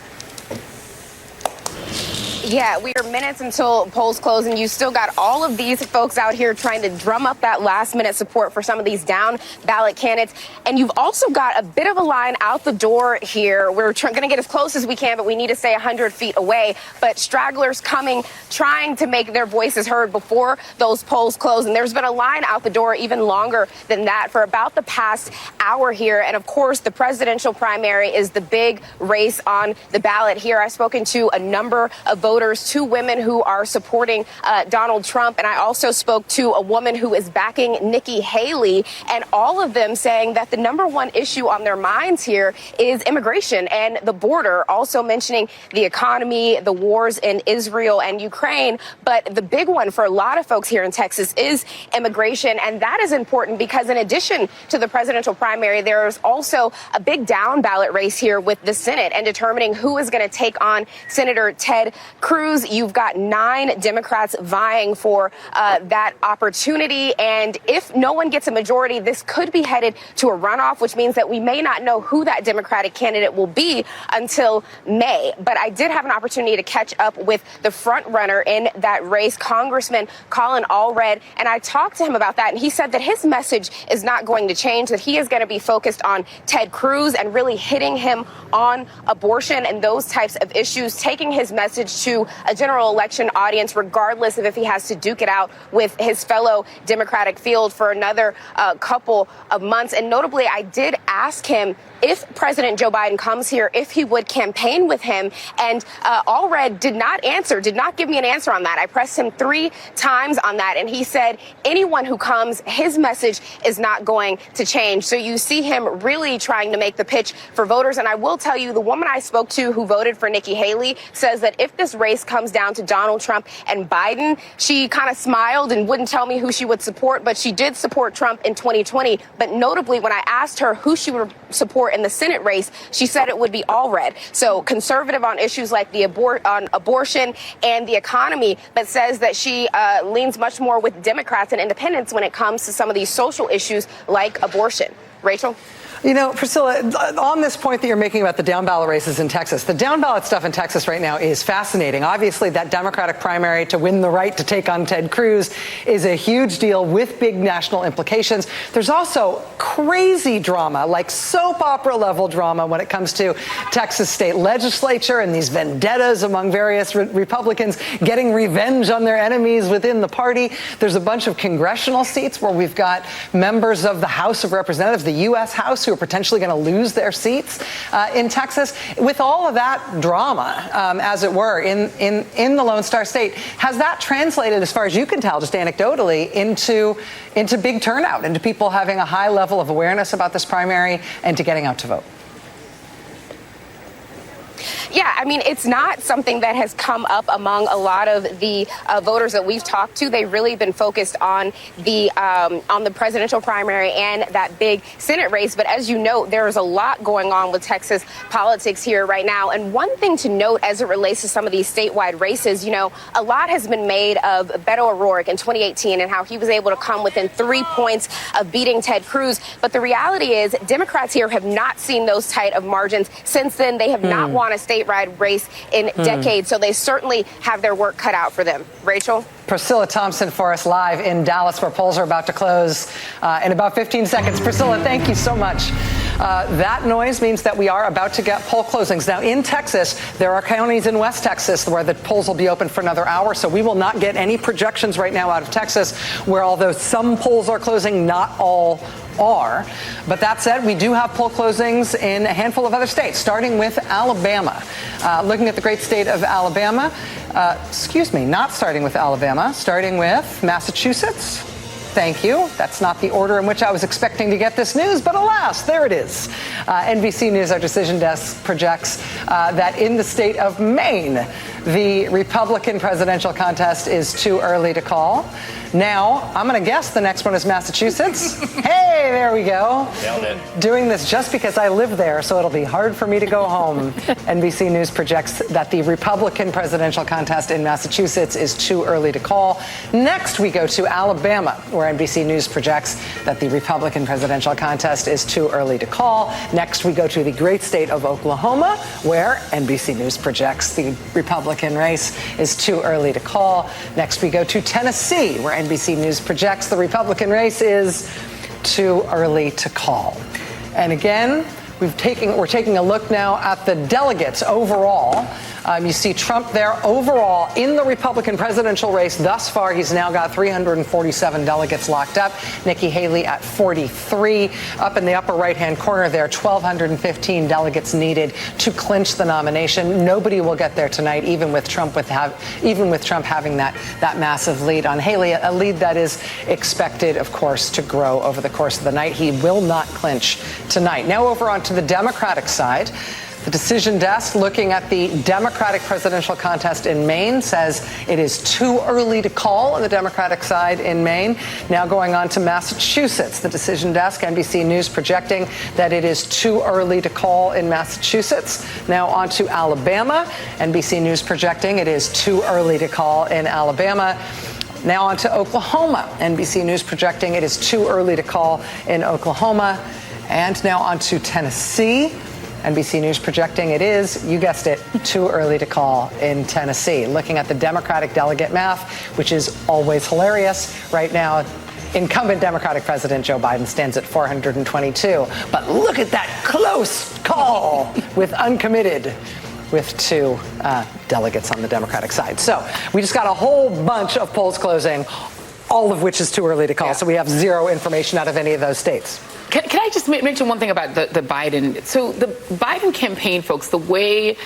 Yeah, we are minutes until polls close, and you still got all of these folks out here trying to drum up that last-minute support for some of these down-ballot candidates. And you've also got a bit of a line out the door here. We're going to get as close as we can, but we need to stay 100 feet away. But stragglers coming, trying to make their voices heard before those polls close. And there's been a line out the door even longer than that for about the past hour here. And, of course, the presidential primary is the big race on the ballot here. I've spoken to a number of voters, 2 women who are supporting Donald Trump. And I also spoke to a woman who is backing Nikki Haley, and all of them saying that the number one issue on their minds here is immigration and the border, also mentioning the economy, the wars in Israel and Ukraine. But the big one for a lot of folks here in Texas is immigration. And that is important because in addition to the presidential primary, there is also a big down ballot race here with the Senate and determining who is going to take on Senator Ted Cruz. You've got 9 Democrats vying for that opportunity. And if no one gets a majority, this could be headed to a runoff, which means that we may not know who that Democratic candidate will be until May. But I did have an opportunity to catch up with the front runner in that race, Congressman Colin Allred, and I talked to him about that. And he said that his message is not going to change, that he is going to be focused on Ted Cruz and really hitting him on abortion and those types of issues, taking his message to a general election audience, regardless of if he has to duke it out with his fellow Democratic field for another couple of months. And notably, I did ask him if President Joe Biden comes here, if he would campaign with him. And Allred did not give me an answer on that. I pressed him 3 times on that, and he said anyone who comes, his message is not going to change. So you see him really trying to make the pitch for voters. And I will tell you, the woman I spoke to who voted for Nikki Haley says that if this race comes down to Donald Trump and Biden, she kind of smiled and wouldn't tell me who she would support, but she did support Trump in 2020. But notably, when I asked her who she would support in the Senate race, she said it would be Allred. So conservative on issues like the abortion and the economy, but says that she leans much more with Democrats and independents when it comes to some of these social issues like abortion. Rachel? You know, Priscilla, on this point that you're making about the down ballot races in Texas, the down ballot stuff in Texas right now is fascinating. Obviously, that Democratic primary to win the right to take on Ted Cruz is a huge deal with big national implications. There's also crazy drama, like soap opera level drama when it comes to Texas state legislature and these vendettas among various Republicans getting revenge on their enemies within the party. There's a bunch of congressional seats where we've got members of the House of Representatives, the U.S. House, who are potentially going to lose their seats in Texas. With all of that drama, as it were, in the Lone Star State, has that translated, as far as you can tell, just anecdotally, into big turnout, into people having a high level of awareness about this primary and to getting out to vote? Yeah, I mean, it's not something that has come up among a lot of the voters that we've talked to. They've really been focused on the presidential primary and that big Senate race. But as you know, there is a lot going on with Texas politics here right now. And one thing to note as it relates to some of these statewide races, you know, a lot has been made of Beto O'Rourke in 2018 and how he was able to come within 3 points of beating Ted Cruz. But the reality is Democrats here have not seen those tight of margins since then. They have not won a statewide race in decades, so they certainly have their work cut out for them. Rachel? Priscilla Thompson for us live in Dallas, where polls are about to close in about 15 seconds. Priscilla, thank you so much. That noise means that we are about to get poll closings. Now, in Texas, there are counties in West Texas where the polls will be open for another hour, so we will not get any projections right now out of Texas, where although some polls are closing, not all are. But that said, we do have poll closings in a handful of other states, starting with Alabama. Looking at the great state of Alabama, not starting with Alabama, starting with Massachusetts. Thank you. That's not the order in which I was expecting to get this news, but alas, there it is. NBC News, our decision desk, projects that in the state of Maine, the Republican presidential contest is too early to call. Now, I'm going to guess the next one is Massachusetts. Hey, there we go. Nailed it. Doing this just because I live there, so it'll be hard for me to go home. NBC News projects that the Republican presidential contest in Massachusetts is too early to call. Next, we go to Alabama, where NBC News projects that the Republican presidential contest is too early to call. Next, we go to the great state of Oklahoma, where NBC News projects the Republican race is too early to call. Next, we go to Tennessee, where NBC News projects the Republican race is too early to call. And again, we're taking a look now at the delegates overall. You see Trump there overall in the Republican presidential race. Thus far, he's now got 347 delegates locked up. Nikki Haley at 43. Up in the upper right-hand corner there, 1,215 delegates needed to clinch the nomination. Nobody will get there tonight, even with Trump having that massive lead on Haley, a lead that is expected, of course, to grow over the course of the night. He will not clinch tonight. Now over onto the Democratic side. The decision desk looking at the Democratic presidential contest in Maine says it is too early to call on the Democratic side in Maine. Now going on to Massachusetts. The decision desk, NBC News, projecting that it is too early to call in Massachusetts. Now on to Alabama. NBC News projecting it is too early to call in Alabama. Now on to Oklahoma. NBC News projecting it is too early to call in Oklahoma. And now on to Tennessee. NBC News projecting it is, you guessed it, too early to call in Tennessee. Looking at the Democratic delegate math, which is always hilarious. Right now, incumbent Democratic President Joe Biden stands at 422. But look at that close call with uncommitted, with two delegates on the Democratic side. So we just got a whole bunch of polls closing, all of which is too early to call. Yeah. So we have zero information out of any of those states. Can I just mention one thing about the Biden? So the Biden campaign folks, the way,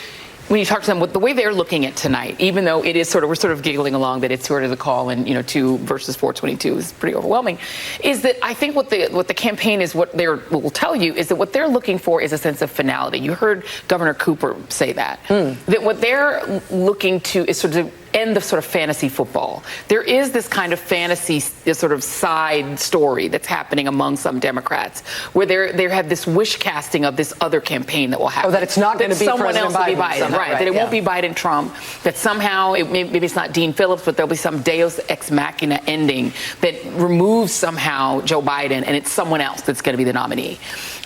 when you talk to them, the way they're looking at tonight, even though it is we're sort of giggling along that it's sort of the call and, 2 versus 422 is pretty overwhelming, is that I think what the campaign is, what will tell you is that what they're looking for is a sense of finality. You heard Governor Cooper say that, that what they're looking to is sort of end of sort of fantasy football. There is this kind of fantasy, this sort of side story that's happening among some Democrats, where they have this wish casting of this other campaign that will happen. Oh, that it's not going to be someone President else Biden. Will be Biden, right? That it won't be Biden-Trump. That somehow maybe it's not Dean Phillips, but there'll be some Deus ex machina ending that removes somehow Joe Biden, and it's someone else that's going to be the nominee.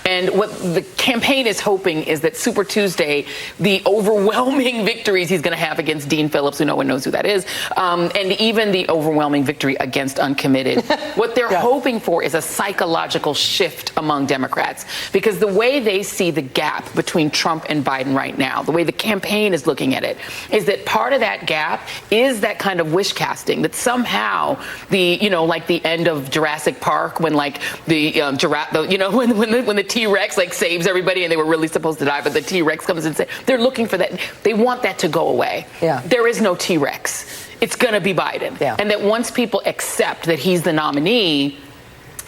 And what the campaign is hoping is that Super Tuesday, the overwhelming victories he's going to have against Dean Phillips, who no one knows who that is, and even the overwhelming victory against uncommitted, what they're hoping for is a psychological shift among Democrats. Because the way they see the gap between Trump and Biden right now, the way the campaign is looking at it, is that part of that gap is that kind of wish casting, that somehow like the end of Jurassic Park, when like the giraffe, when the T-Rex saves everybody and they were really supposed to die, but the T-Rex comes and says, they're looking for that. They want that to go away. Yeah. There is no T-Rex. It's going to be Biden. Yeah. And that once people accept that he's the nominee,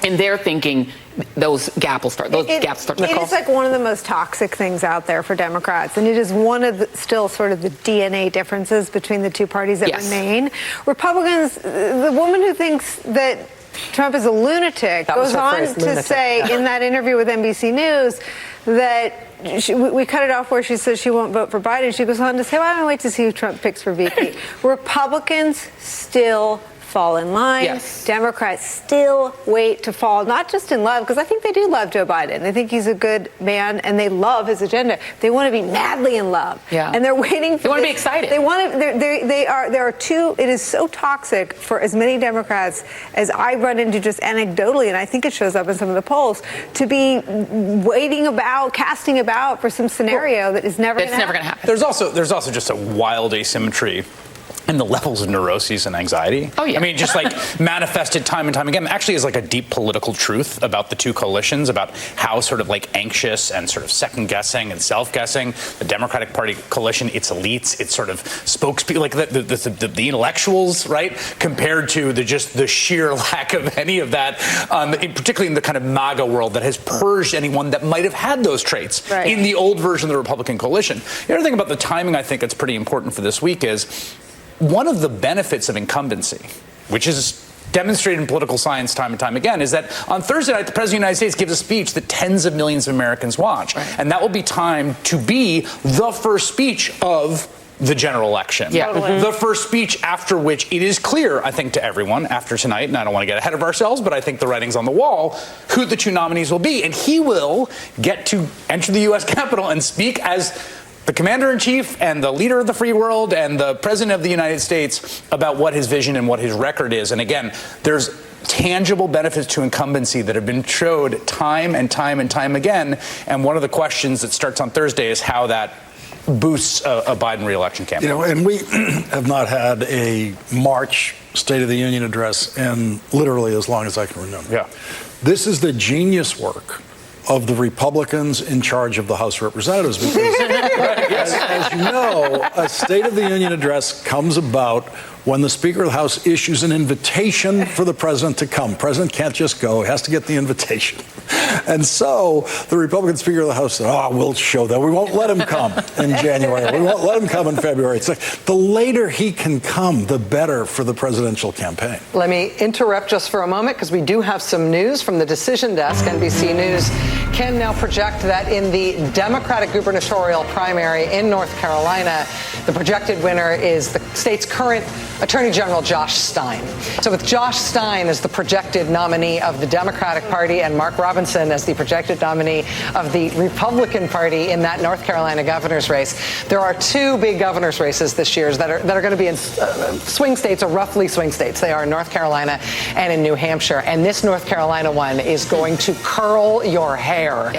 in their thinking, those gaps will start. It is like one of the most toxic things out there for Democrats, and it is one of still sort of the DNA differences between the two parties that remain. Republicans, the woman who thinks that Trump is a lunatic goes on to say in that interview with NBC News that we cut it off where she says she won't vote for Biden. She goes on to say, well, I don't wait to see who Trump picks for VP. Republicans still fall in line. Yes. Democrats still wait to fall, not just in love, because I think they do love Joe Biden. They think he's a good man, and they love his agenda. They want to be madly in love. Yeah. And they're waiting for They want to be excited. They want to, there are two, it is so toxic for as many Democrats as I run into just anecdotally, and I think it shows up in some of the polls, to be waiting about, casting about for some scenario that is never going to happen. There's also just a wild asymmetry in the levels of neuroses and anxiety. Oh, yeah. I mean, just like manifested time and time again, actually is like a deep political truth about the two coalitions, about how sort of like anxious and sort of second guessing and self-guessing the Democratic Party coalition, its elites, its sort of spokespeople, like the intellectuals, right, compared to the sheer lack of any of that, particularly in the kind of MAGA world that has purged anyone that might have had those traits in the old version of the Republican coalition. The other thing about the timing I think that's pretty important for this week is one of the benefits of incumbency, which is demonstrated in political science time and time again, is that on Thursday night, the President of the United States gives a speech that tens of millions of Americans watch. Right. And that will be timed to be the first speech of the general election. Yeah. Totally. The first speech after which it is clear, I think, to everyone after tonight, and I don't want to get ahead of ourselves, but I think the writing's on the wall, who the two nominees will be. And he will get to enter the U.S. Capitol and speak as the commander-in-chief and the leader of the free world and the president of the United States about what his vision and what his record is. And again, there's tangible benefits to incumbency that have been showed time and time and time again. And one of the questions that starts on Thursday is how that boosts a Biden re-election campaign. And we have not had a March State of the Union address in literally as long as I can remember. Yeah. This is the genius work of the Republicans in charge of the House of Representatives. Because as you know, a State of the Union address comes about when the Speaker of the House issues an invitation for the president to come. President can't just go, he has to get the invitation. And so the Republican Speaker of the House said, we'll show that. We won't let him come in January. We won't let him come in February. It's like the later he can come, the better for the presidential campaign. Let me interrupt just for a moment because we do have some news from the Decision Desk. NBC News can now project that in the Democratic gubernatorial primary in North Carolina, the projected winner is the state's current Attorney General Josh Stein. So with Josh Stein as the projected nominee of the Democratic Party and Mark Robinson as the projected nominee of the Republican Party in that North Carolina governor's race, there are two big governor's races this year that are going to be in swing states, or roughly swing states. They are in North Carolina and in New Hampshire. And this North Carolina one is going to curl your hair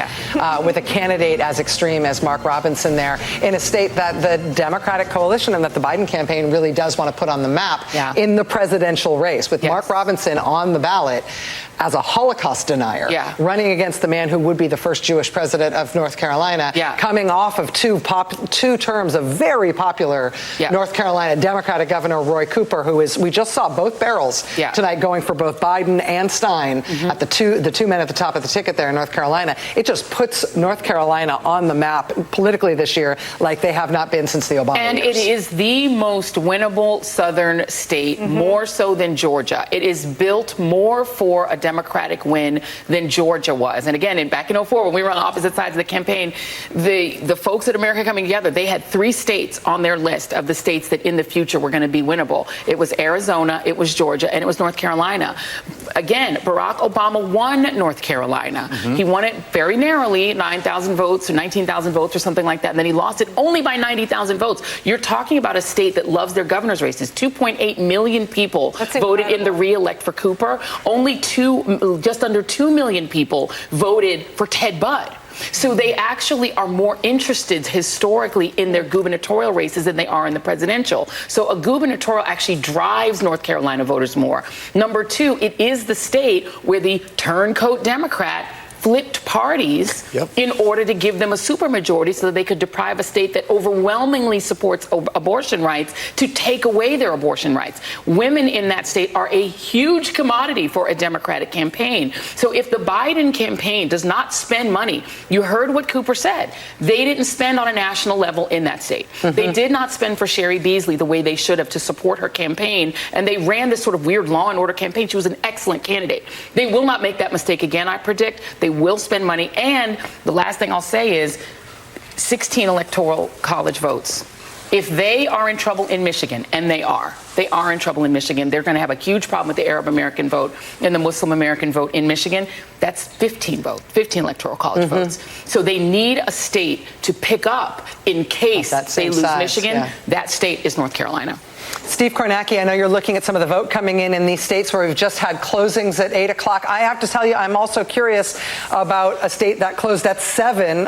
with a candidate as extreme as Mark Robinson there in a state that the Democratic coalition and that the Biden campaign really does want to put on the map in the presidential race, with Mark Robinson on the ballot as a Holocaust denier, running against the man who would be the first Jewish president of North Carolina, coming off of two terms of very popular North Carolina Democratic Governor Roy Cooper, who is, we just saw both barrels tonight going for both Biden and Stein at the two men at the top of the ticket there in North Carolina. It just puts North Carolina on the map politically this year like they have not been since the Obama years. And it is the most winnable southern state, more so than Georgia. It is built more for a Democratic win than Georgia was. And again, back in 2004, when we were on opposite sides of the campaign, the folks at America Coming Together, they had 3 states on their list of the states that in the future were going to be winnable. It was Arizona, it was Georgia, and it was North Carolina. Again, Barack Obama won North Carolina. He won it very narrowly, 9,000 votes or 19,000 votes or something like that. And then he lost it only by 90,000 votes. You're talking about a state that loves their governor's races. 2.8 million people voted in the re-elect for Cooper. Only just under 2 million people voted for Ted Budd. So they actually are more interested historically in their gubernatorial races than they are in the presidential. So a gubernatorial actually drives North Carolina voters more. Number 2, it is the state where the turncoat Democrat flipped parties in order to give them a supermajority so that they could deprive a state that overwhelmingly supports abortion rights to take away their abortion rights. Women in that state are a huge commodity for a Democratic campaign. So if the Biden campaign does not spend money, you heard what Cooper said. They didn't spend on a national level in that state. They did not spend for Sherry Beasley the way they should have to support her campaign. And they ran this sort of weird law and order campaign. She was an excellent candidate. They will not make that mistake again, I predict. They will spend money. And the last thing I'll say is 16 electoral college votes. If they are in trouble in Michigan, and they are in trouble in Michigan, they're going to have a huge problem with the Arab American vote and the Muslim American vote in Michigan. That's 15 electoral college votes. So they need a state to pick up in case they lose Michigan. That state is North Carolina. Steve Kornacki, I know you're looking at some of the vote coming in these states where we've just had closings at 8 o'clock. I have to tell you, I'm also curious about a state that closed at 7,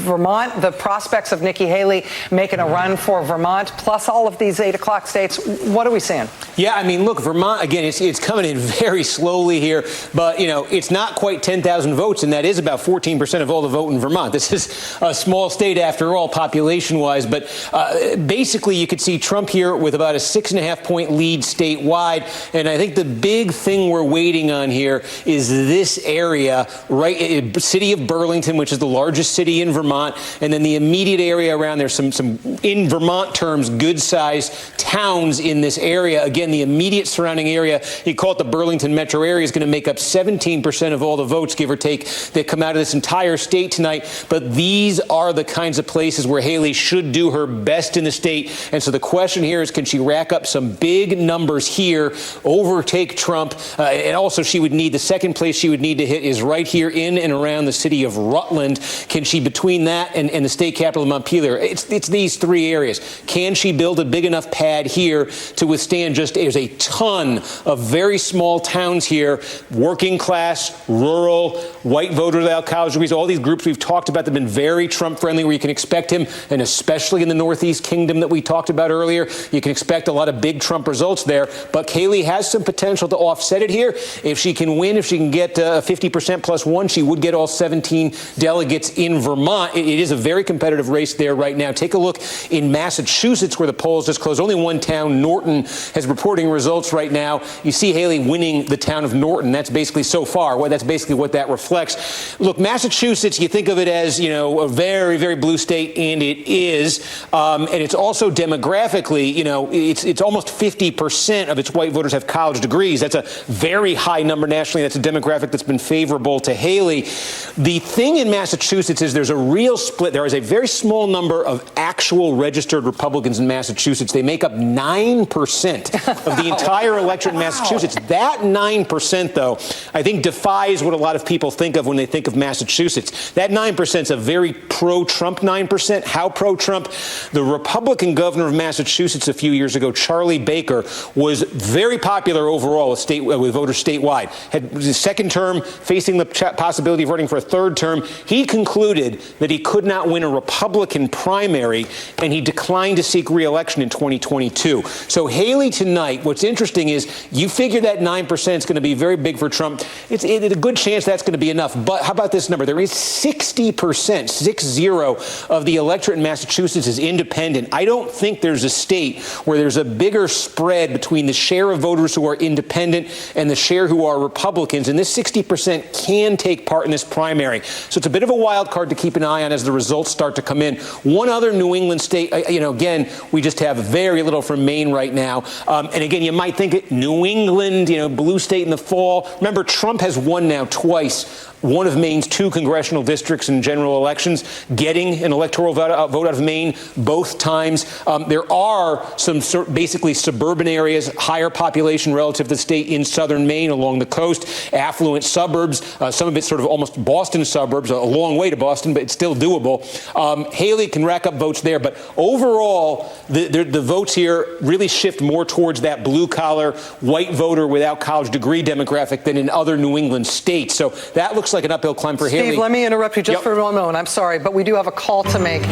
Vermont, the prospects of Nikki Haley making a run for Vermont, plus all of these 8 o'clock states. What are we seeing? Yeah, I mean, look, Vermont, again, it's coming in very slowly here, but, it's not quite 10,000 votes, and that is about 14% of all the vote in Vermont. This is a small state, after all, population-wise, but basically you could see Trump here with about a 6.5-point lead statewide. And I think the big thing we're waiting on here is this area, right, city of Burlington, which is the largest city in Vermont, and then the immediate area around there, some in Vermont terms, good-sized towns in this area. Again, the immediate surrounding area, you call it the Burlington metro area, is going to make up 17% of all the votes, give or take, that come out of this entire state tonight. But these are the kinds of places where Haley should do her best in the state. And so the question here is, can she rack up some big numbers here, overtake Trump? And also, she would need, the second place she would need to hit is right here in and around the city of Rutland. Can she, between that and the state capital of Montpelier, it's these 3 areas. Can she build a big enough pad here to withstand there's a ton of very small towns here, working class, rural, white voters without college degrees, all these groups we've talked about that have been very Trump friendly, where you can expect him, and especially in the Northeast Kingdom that we talked about earlier, You can expect a lot of big Trump results there, but Haley has some potential to offset it here. If she can win, if she can get 50% plus one, she would get all 17 delegates in Vermont. It is a very competitive race there right now. Take a look in Massachusetts, where the polls just closed. Only one town, Norton, has reporting results right now. You see Haley winning the town of Norton. That's basically so far. That's basically what that reflects. Look, Massachusetts, you think of it as, a very, very blue state, and it is. And it's also demographically, it's almost 50% of its white voters have college degrees. That's a very high number nationally. That's a demographic that's been favorable to Haley. The thing in Massachusetts is there's a real split. There is a very small number of actual registered Republicans in Massachusetts. They make up 9% of the entire electorate in Massachusetts. That 9%, though, I think defies what a lot of people think of when they think of Massachusetts. That 9% is a very pro-Trump 9%. How pro-Trump? The Republican governor of Massachusetts a few years ago, Charlie Baker, was very popular overall with voters statewide. Had his second term, facing the possibility of running for a third term. He concluded that he could not win a Republican primary, and he declined to seek re-election in 2022. So Haley tonight, what's interesting is you figure that 9% is going to be very big for Trump. It's a good chance that's going to be enough. But how about this number? There is 60%, 60 of the electorate in Massachusetts is independent. I don't think there's a state where there's a bigger spread between the share of voters who are independent and the share who are Republicans. And this 60% can take part in this primary. So it's a bit of a wild card to keep an eye on as the results start to come in. One other New England state, again, we just have very little from Maine right now. And again, you might think New England, blue state in the fall. Remember, Trump has won now twice one of Maine's 2 congressional districts in general elections, getting an electoral vote out of Maine both times. There are some basically suburban areas, higher population relative to the state in southern Maine along the coast, affluent suburbs, some of it's sort of almost Boston suburbs, a long way to Boston, but it's still doable. Haley can rack up votes there, but overall, the votes here really shift more towards that blue-collar, white voter without college degree demographic than in other New England states. So that looks like an uphill climb for Haley. Steve, let me interrupt you just for one moment. I'm sorry, but we do have a call to make.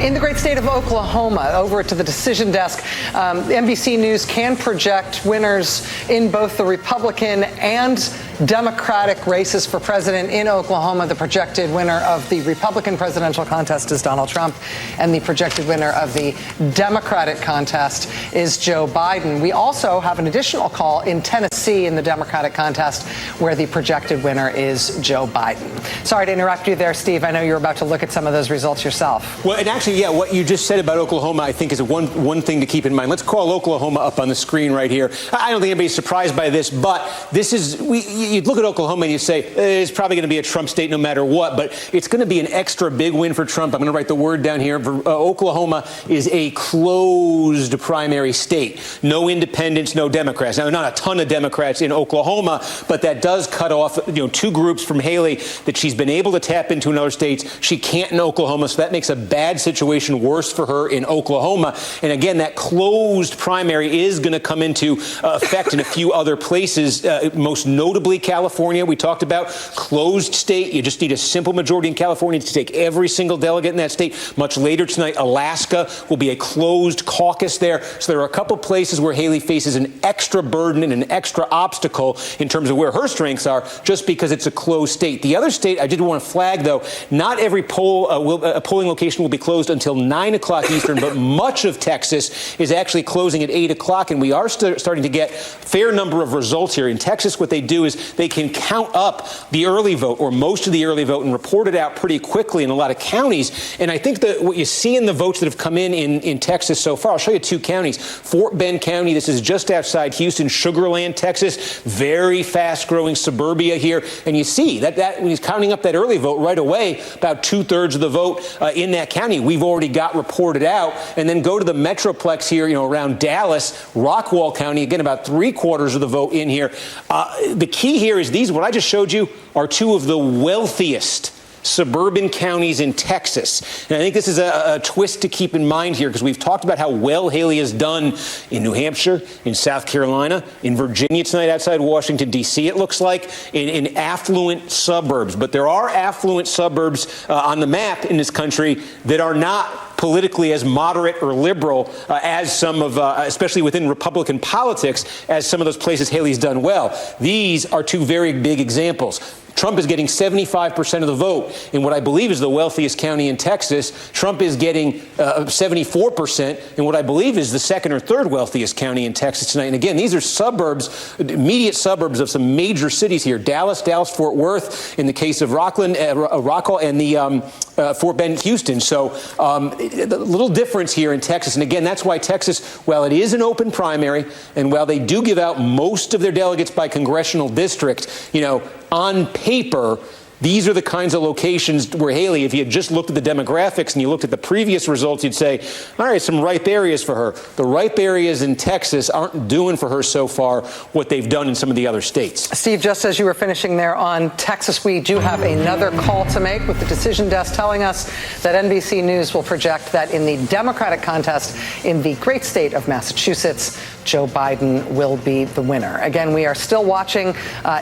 In the great state of Oklahoma, over to the decision desk, NBC News can project winners in both the Republican and Democratic races for president in Oklahoma. The projected winner of the Republican presidential contest is Donald Trump, and the projected winner of the Democratic contest is Joe Biden. We also have an additional call in Tennessee in the Democratic contest, where the projected winner is Joe Biden. Sorry to interrupt you there, Steve. I know you were about to look at some of those results yourself. Well, and actually, what you just said about Oklahoma, I think, is one thing to keep in mind. Let's call Oklahoma up on the screen right here. I don't think anybody's surprised by this, but this is, you'd look at Oklahoma and you say, it's probably going to be a Trump state no matter what, but it's going to be an extra big win for Trump. I'm going to write the word down here. Oklahoma is a closed primary state. No independents, no Democrats. Now, not a ton of Democrats in Oklahoma, but that does cut off, 2 groups from Haley that she's been able to tap into in other states. She can't in Oklahoma, so that makes a bad situation worse for her in Oklahoma. And again, that closed primary is going to come into effect in a few other places, most notably California. We talked about closed state. You just need a simple majority in California to take every single delegate in that state. Much later tonight, Alaska will be a closed caucus there. So there are a couple places where Haley faces an extra burden and an extra obstacle in terms of where her strengths are, just because it's a closed state. The other state I did want to flag, though, not every polling location will be closed until 9 o'clock Eastern, but much of Texas is actually closing at 8 o'clock, and we are starting to get a fair number of results here. In Texas, what they do is they can count up the early vote, or most of the early vote, and report it out pretty quickly in a lot of counties. And I think that what you see in the votes that have come in Texas so far, I'll show you 2 counties. Fort Bend County, this is just outside Houston, Sugar Land, Texas, very fast-growing suburbia here. And you see that when he's counting up that early vote right away, about 2/3 of the vote in that county we've already got reported out. And then go to the Metroplex here, around Dallas, Rockwall County, again, about 3/4 of the vote in here. The key here is what I just showed you are 2 of the wealthiest suburban counties in Texas. And I think this is a twist to keep in mind here, because we've talked about how well Haley has done in New Hampshire, in South Carolina, in Virginia tonight outside Washington, D.C., it looks like, in affluent suburbs. But there are affluent suburbs on the map in this country that are not politically as moderate or liberal as some of, especially within Republican politics, as some of those places Haley's done well. These are two very big examples. Trump is getting 75% of the vote in what I believe is the wealthiest county in Texas. Trump is getting 74% in what I believe is the second or third wealthiest county in Texas tonight. And again, these are suburbs, immediate suburbs of some major cities here. Dallas, Fort Worth, in the case of Rockwall, and the Fort Bend, Houston. So a little difference here in Texas. And again, that's why Texas, while it is an open primary, and while they do give out most of their delegates by congressional district, you know, on paper, these are the kinds of locations where Haley, if you had just looked at the demographics and you looked at the previous results, you'd say, all right, some ripe areas for her. The ripe areas in Texas aren't doing for her so far what they've done in some of the other states. Steve, just as you were finishing there on Texas, we do have another call to make, with the decision desk telling us that NBC News will project that in the Democratic contest in the great state of Massachusetts, Joe Biden will be the winner. Again, we are still watching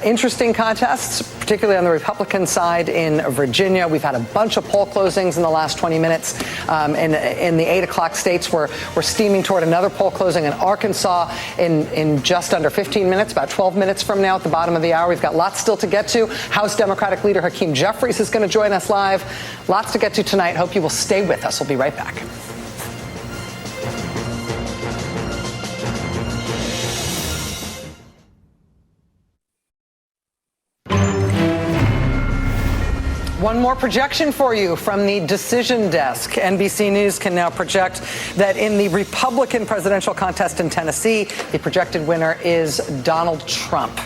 interesting contests, particularly on the Republican side in Virginia. We've had a bunch of poll closings in the last 20 minutes. In the 8 o'clock states, we're steaming toward another poll closing in Arkansas in just under 15 minutes, about 12 minutes from now at the bottom of the hour. We've got lots still to get to. House Democratic leader Hakeem Jeffries is going to join us live. Lots to get to tonight. Hope you will stay with us. We'll be right back. One more projection for you from the decision desk. NBC News can now project that in the Republican presidential contest in Tennessee, the projected winner is Donald Trump.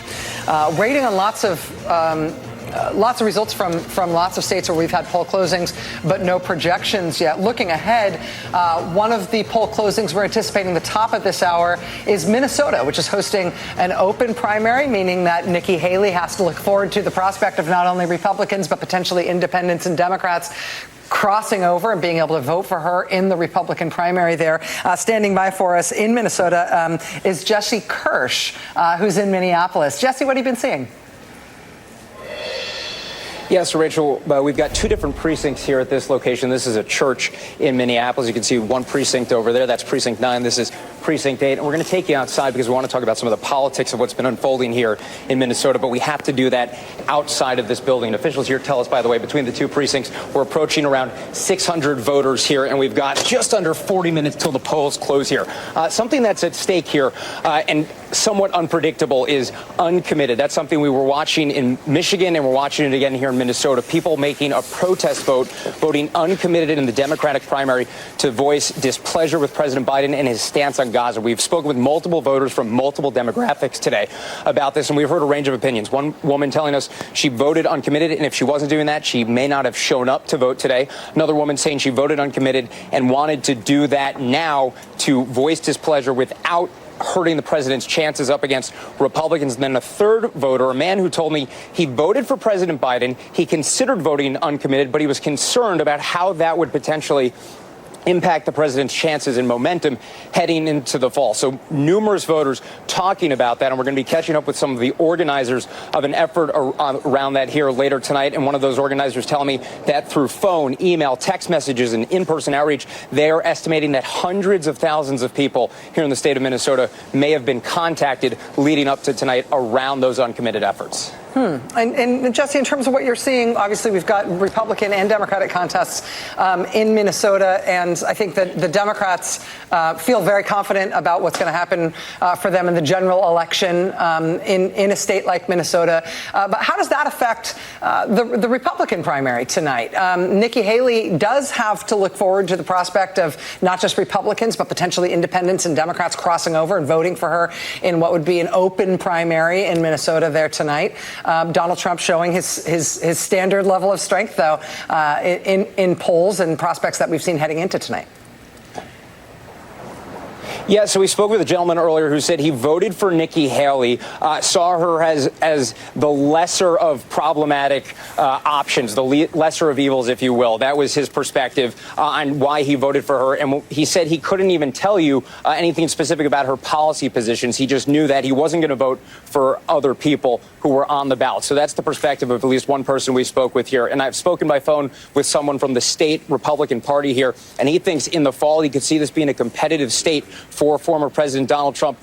Waiting on lots of results from lots of states where we've had poll closings, but no projections yet. Looking ahead, one of the poll closings we're anticipating the top of this hour is Minnesota, which is hosting an open primary, meaning that Nikki Haley has to look forward to the prospect of not only Republicans, but potentially independents and Democrats crossing over and being able to vote for her in the Republican primary there. Standing by for us in Minnesota is Jesse Kirsch, who's in Minneapolis. Jesse, what have you been seeing? Yes, Rachel, we've got two different precincts here at this location. This is a church in Minneapolis. You can see one precinct over there. That's Precinct 9. This is Precinct 8. And we're going to take you outside because we want to talk about some of the politics of what's been unfolding here in Minnesota. But we have to do that outside of this building. Officials here tell us, by the way, between the two precincts, we're approaching around 600 voters here. And we've got just under 40 minutes till the polls close here. Something that's at stake here and somewhat unpredictable is uncommitted. That's something we were watching in Michigan, and we're watching it again here in Minnesota. People making a protest vote, voting uncommitted in the Democratic primary to voice displeasure with President Biden and his stance on Gaza. We've spoken with multiple voters from multiple demographics today about this, and we've heard a range of opinions. One woman telling us she voted uncommitted, and if she wasn't doing that, she may not have shown up to vote today. Another woman saying she voted uncommitted and wanted to do that now to voice displeasure without hurting the president's chances up against Republicans. And then a third voter, a man who told me he voted for President Biden. He considered voting uncommitted, but he was concerned about how that would potentially impact the president's chances and momentum heading into the fall. So numerous voters talking about that, and we're going to be catching up with some of the organizers of an effort around that here later tonight. And one of those organizers telling me that through phone, email, text messages, and in-person outreach, they are estimating that hundreds of thousands of people here in the state of Minnesota may have been contacted leading up to tonight around those uncommitted efforts. And Jesse, in terms of what you're seeing, obviously we've got Republican and Democratic contests in Minnesota, and I think that the Democrats feel very confident about what's going to happen for them in the general election in a state like Minnesota. But how does that affect the Republican primary tonight? Nikki Haley does have to look forward to the prospect of not just Republicans, but potentially independents and Democrats crossing over and voting for her in what would be an open primary in Minnesota there tonight. Donald Trump showing his standard level of strength, though, in polls and prospects that we've seen heading into tonight. Yeah, so we spoke with a gentleman earlier who said he voted for Nikki Haley, saw her as the lesser of problematic options, the lesser of evils, if you will. That was his perspective on why he voted for her. And he said he couldn't even tell you anything specific about her policy positions. He just knew that he wasn't going to vote for other people who were on the ballot. So that's the perspective of at least one person we spoke with here. And I've spoken by phone with someone from the state Republican Party here, and he thinks in the fall he could see this being a competitive state for former President Donald Trump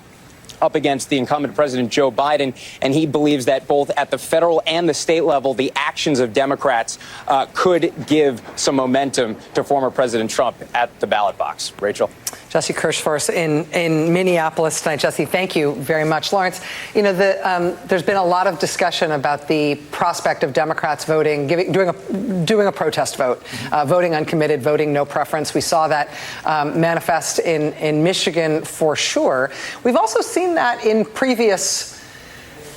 up against the incumbent President Joe Biden. And he believes that both at the federal and the state level, the actions of Democrats could give some momentum to former President Trump at the ballot box. Rachel. Jesse Kirschforce in Minneapolis tonight. Jesse, thank you very much. Lawrence, you know, there's been a lot of discussion about the prospect of Democrats voting, doing a protest vote, voting uncommitted, voting no preference. We saw that manifest in Michigan for sure. We've also seen that in previous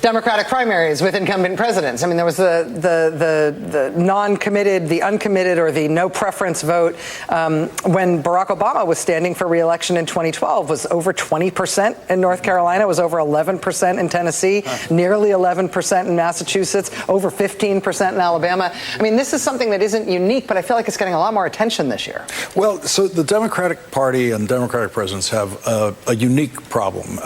Democratic primaries with incumbent presidents. I mean, there was the non-committed, the uncommitted, or the no preference vote when Barack Obama was standing for re-election in 2012. Was over 20% in North Carolina, was over 11% in Tennessee, nearly 11% in Massachusetts, over 15% in Alabama. I mean, this is something that isn't unique, but I feel like it's getting a lot more attention this year. Well, so the Democratic Party and Democratic presidents have a unique problem,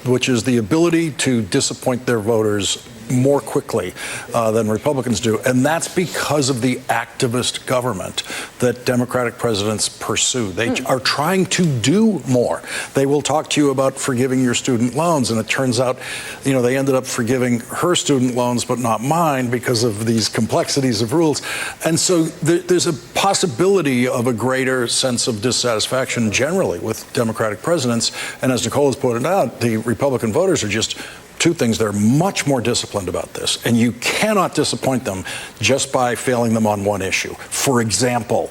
which is the ability to disappoint their voters more quickly than Republicans do. And that's because of the activist government that Democratic presidents pursue. They are trying to do more. They will talk to you about forgiving your student loans. And it turns out, you know, they ended up forgiving her student loans, but not mine because of these complexities of rules. And so there's a possibility of a greater sense of dissatisfaction generally with Democratic presidents. And as Nicole has pointed out, the Republican voters are just two things. They're much more disciplined about this, and you cannot disappoint them just by failing them on one issue. For example,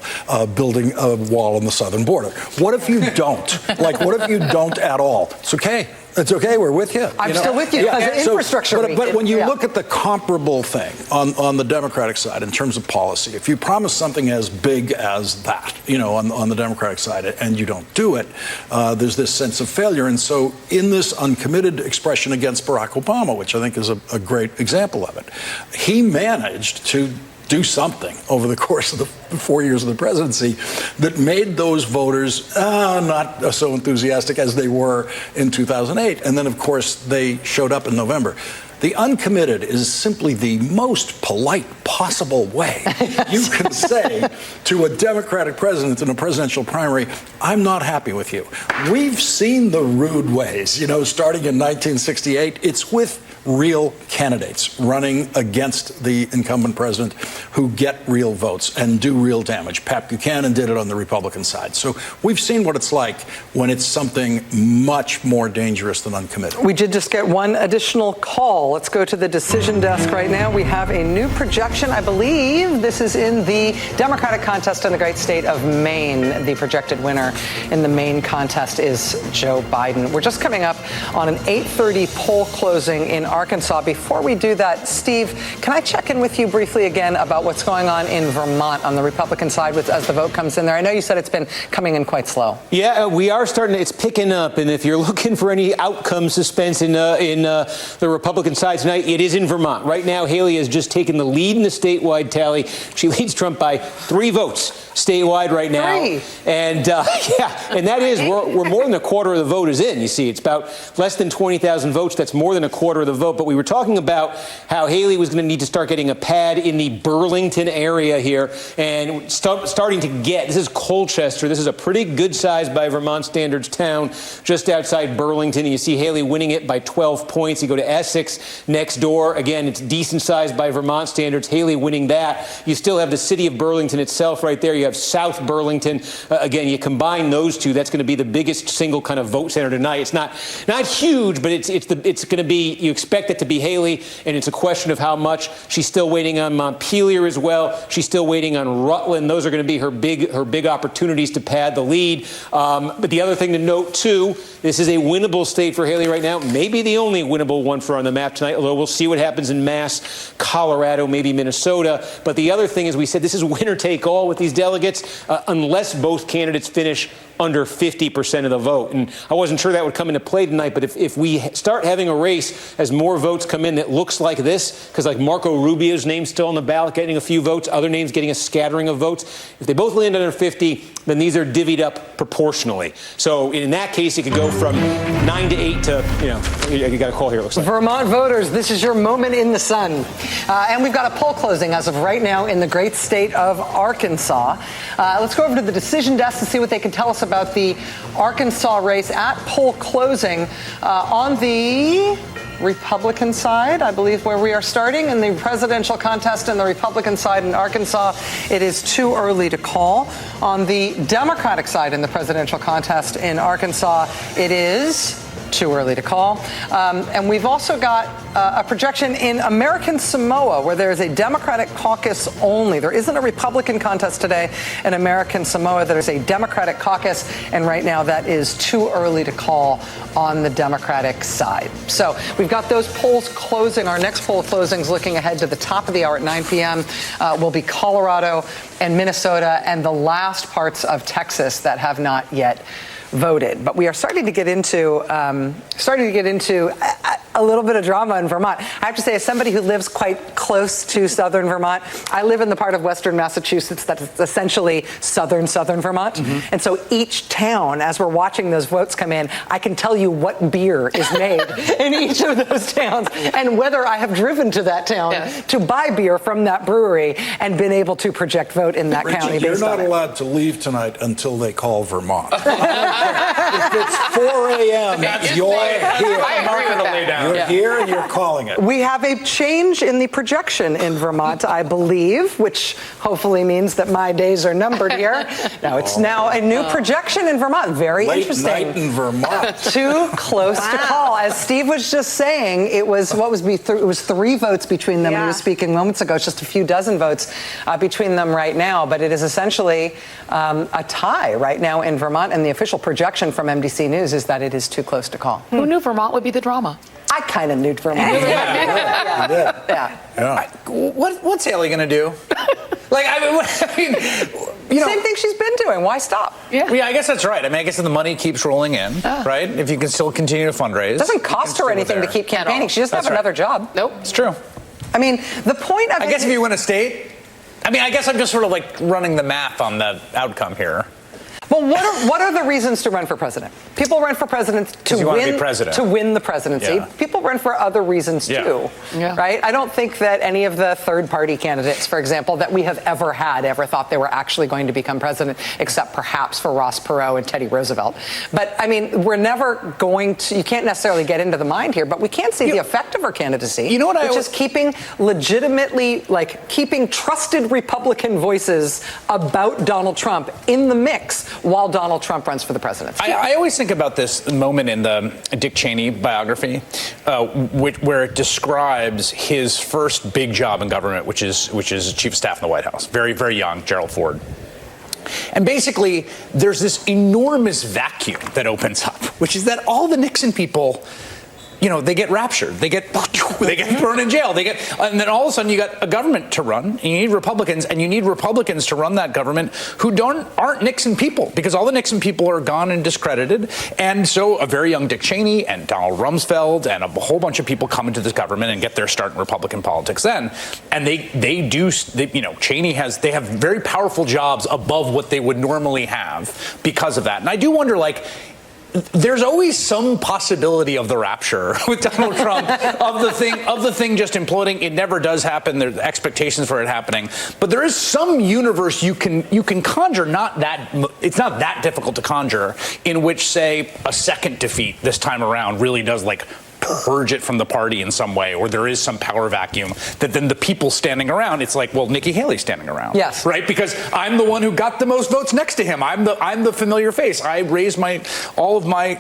building a wall on the southern border. What if you don't? Like, what if you don't at all? It's okay. It's okay. We're with you. I'm still with you. Yeah. Infrastructure. But when you look at the comparable thing on the Democratic side in terms of policy, if you promise something as big as that, you know, on the Democratic side, and you don't do it, there's this sense of failure. And so in this uncommitted expression against Barack Obama, which I think is a great example of it, he managed to do something over the course of the 4 years of the presidency that made those voters not so enthusiastic as they were in 2008. And then, of course, they showed up in November. The uncommitted is simply the most polite possible way you can say to a Democratic president in a presidential primary, I'm not happy with you. We've seen the rude ways, you know, starting in 1968. It's with real candidates running against the incumbent president who get real votes and do real damage. Pat Buchanan did it on the Republican side. So we've seen what it's like when it's something much more dangerous than uncommitted. We did just get one additional call. Let's go to the decision desk right now. We have a new projection. I believe this is in the Democratic contest in the great state of Maine. The projected winner in the Maine contest is Joe Biden. We're just coming up on an 8:30 poll closing in Arkansas. Before we do that, Steve, can I check in with you briefly again about what's going on in Vermont on the Republican side as the vote comes in there? I know you said it's been coming in quite slow. Yeah, we are starting. It's picking up, and if you're looking for any outcome suspense in the Republican side tonight, it is in Vermont. Right now, Haley has just taken the lead in the statewide tally. She leads Trump by 3 votes statewide right now. 3. And and that is we're more than a quarter of the vote is in. You see, it's about less than 20,000 votes. That's more than a quarter of the vote. But we were talking about how Haley was going to need to start getting a pad in the Burlington area here, and starting to get. This is Colchester. This is a pretty good size by Vermont standards town, just outside Burlington. And you see Haley winning it by 12 points. You go to Essex next door. Again, it's decent size by Vermont standards. Haley winning that. You still have the city of Burlington itself right there. You have South Burlington. Again, you combine those two. That's going to be the biggest single kind of vote center tonight. It's not huge, but it's going to be. You expect it to be Haley, and it's a question of how much. She's still waiting on Montpelier as well. She's still waiting on Rutland. Those are going to be her big opportunities to pad the lead. But the other thing to note too, this is a winnable state for Haley right now. Maybe the only winnable one for her on the map tonight. Although we'll see what happens in Mass, Colorado, maybe Minnesota. But the other thing is, we said this is winner take all with these delegates, unless both candidates finish under 50% of the vote. And I wasn't sure that would come into play tonight, but if we start having a race as more votes come in that looks like this, because like Marco Rubio's name's still on the ballot getting a few votes, other names getting a scattering of votes, if they both land under 50, then these are divvied up proportionally. So in that case, it could go from 9 to 8 to, you got a call here, it looks like. Vermont voters, this is your moment in the sun. And we've got a poll closing as of right now in the great state of Arkansas. Let's go over to the decision desk to see what they can tell us about the Arkansas race at poll closing. On the Republican side, I believe where we are starting in the presidential contest in the Republican side in Arkansas, it is too early to call. On the Democratic side in the presidential contest in Arkansas, it is too early to call. And we've also got a projection in American Samoa where there is a Democratic caucus only. There isn't a Republican contest today in American Samoa. There's a Democratic caucus, and right now that is too early to call on the Democratic side. So we've got those polls closing. Our next poll closing is looking ahead to the top of the hour at 9 p.m. Will be Colorado and Minnesota and the last parts of Texas that have not yet voted. But we are starting to get into a little bit of drama in Vermont. I have to say, as somebody who lives quite close to southern Vermont, I live in the part of western Massachusetts that is essentially southern Vermont. Mm-hmm. And so each town, as we're watching those votes come in, I can tell you what beer is made in each of those towns and whether I have driven to that town to buy beer from that brewery and been able to project vote in that county. You're not allowed to leave tonight until they call Vermont. If it's 4 a.m., you're here. I agree with that. You're here and you're calling it. We have a change in the projection in Vermont, I believe, which hopefully means that my days are numbered here. No, it's now a new projection in Vermont. Very Late interesting. night in Vermont. Too close to call. As Steve was just saying, it was it was 3 votes between them. He was speaking moments ago. It's just a few dozen votes between them right now, but it is essentially a tie right now in Vermont, and the official projection from MDC News is that it is too close to call. Who knew Vermont would be the drama? I kind of knew Vermont. What's Haley going to do? Same thing she's been doing. Why stop? Yeah, I guess that's right. I mean, I guess if the money keeps rolling in, right? If you can still continue to fundraise. It doesn't cost her anything to keep campaigning. She doesn't have another job. Nope. It's true. I mean, the point of I guess if you win a state, I mean, I guess I'm just sort of like running the math on the outcome here. Well, what are the reasons to run for president? People run for president to win the presidency. Yeah. People run for other reasons too, right? I don't think that any of the third-party candidates, for example, that we have ever thought they were actually going to become president, except perhaps for Ross Perot and Teddy Roosevelt. But I mean, we're never going to. You can't necessarily get into the mind here, but we can see the effect of her candidacy. You know what? Which is keeping trusted Republican voices about Donald Trump in the mix while Donald Trump runs for the presidency. I always think about this moment in the Dick Cheney biography, where it describes his first big job in government, which is chief of staff in the White House. Very, very young, Gerald Ford. And basically, there's this enormous vacuum that opens up, which is that all the Nixon people, they get raptured, they get thrown in jail, and then all of a sudden you got a government to run, and you need Republicans, and you need Republicans to run that government who aren't Nixon people, because all the Nixon people are gone and discredited, and so a very young Dick Cheney and Donald Rumsfeld and a whole bunch of people come into this government and get their start in Republican politics then, and they have very powerful jobs above what they would normally have because of that, and I do wonder, there's always some possibility of the rapture with Donald Trump of the thing just imploding. It never does happen. There's expectations for it happening, but there is some universe you can conjure. It's not that difficult to conjure, in which, say, a second defeat this time around really does purge it from the party in some way, or there is some power vacuum that then the people standing around, it's like, well, Nikki Haley's standing around. Yes. Right? Because I'm the one who got the most votes next to him. I'm the familiar face. I raised all of my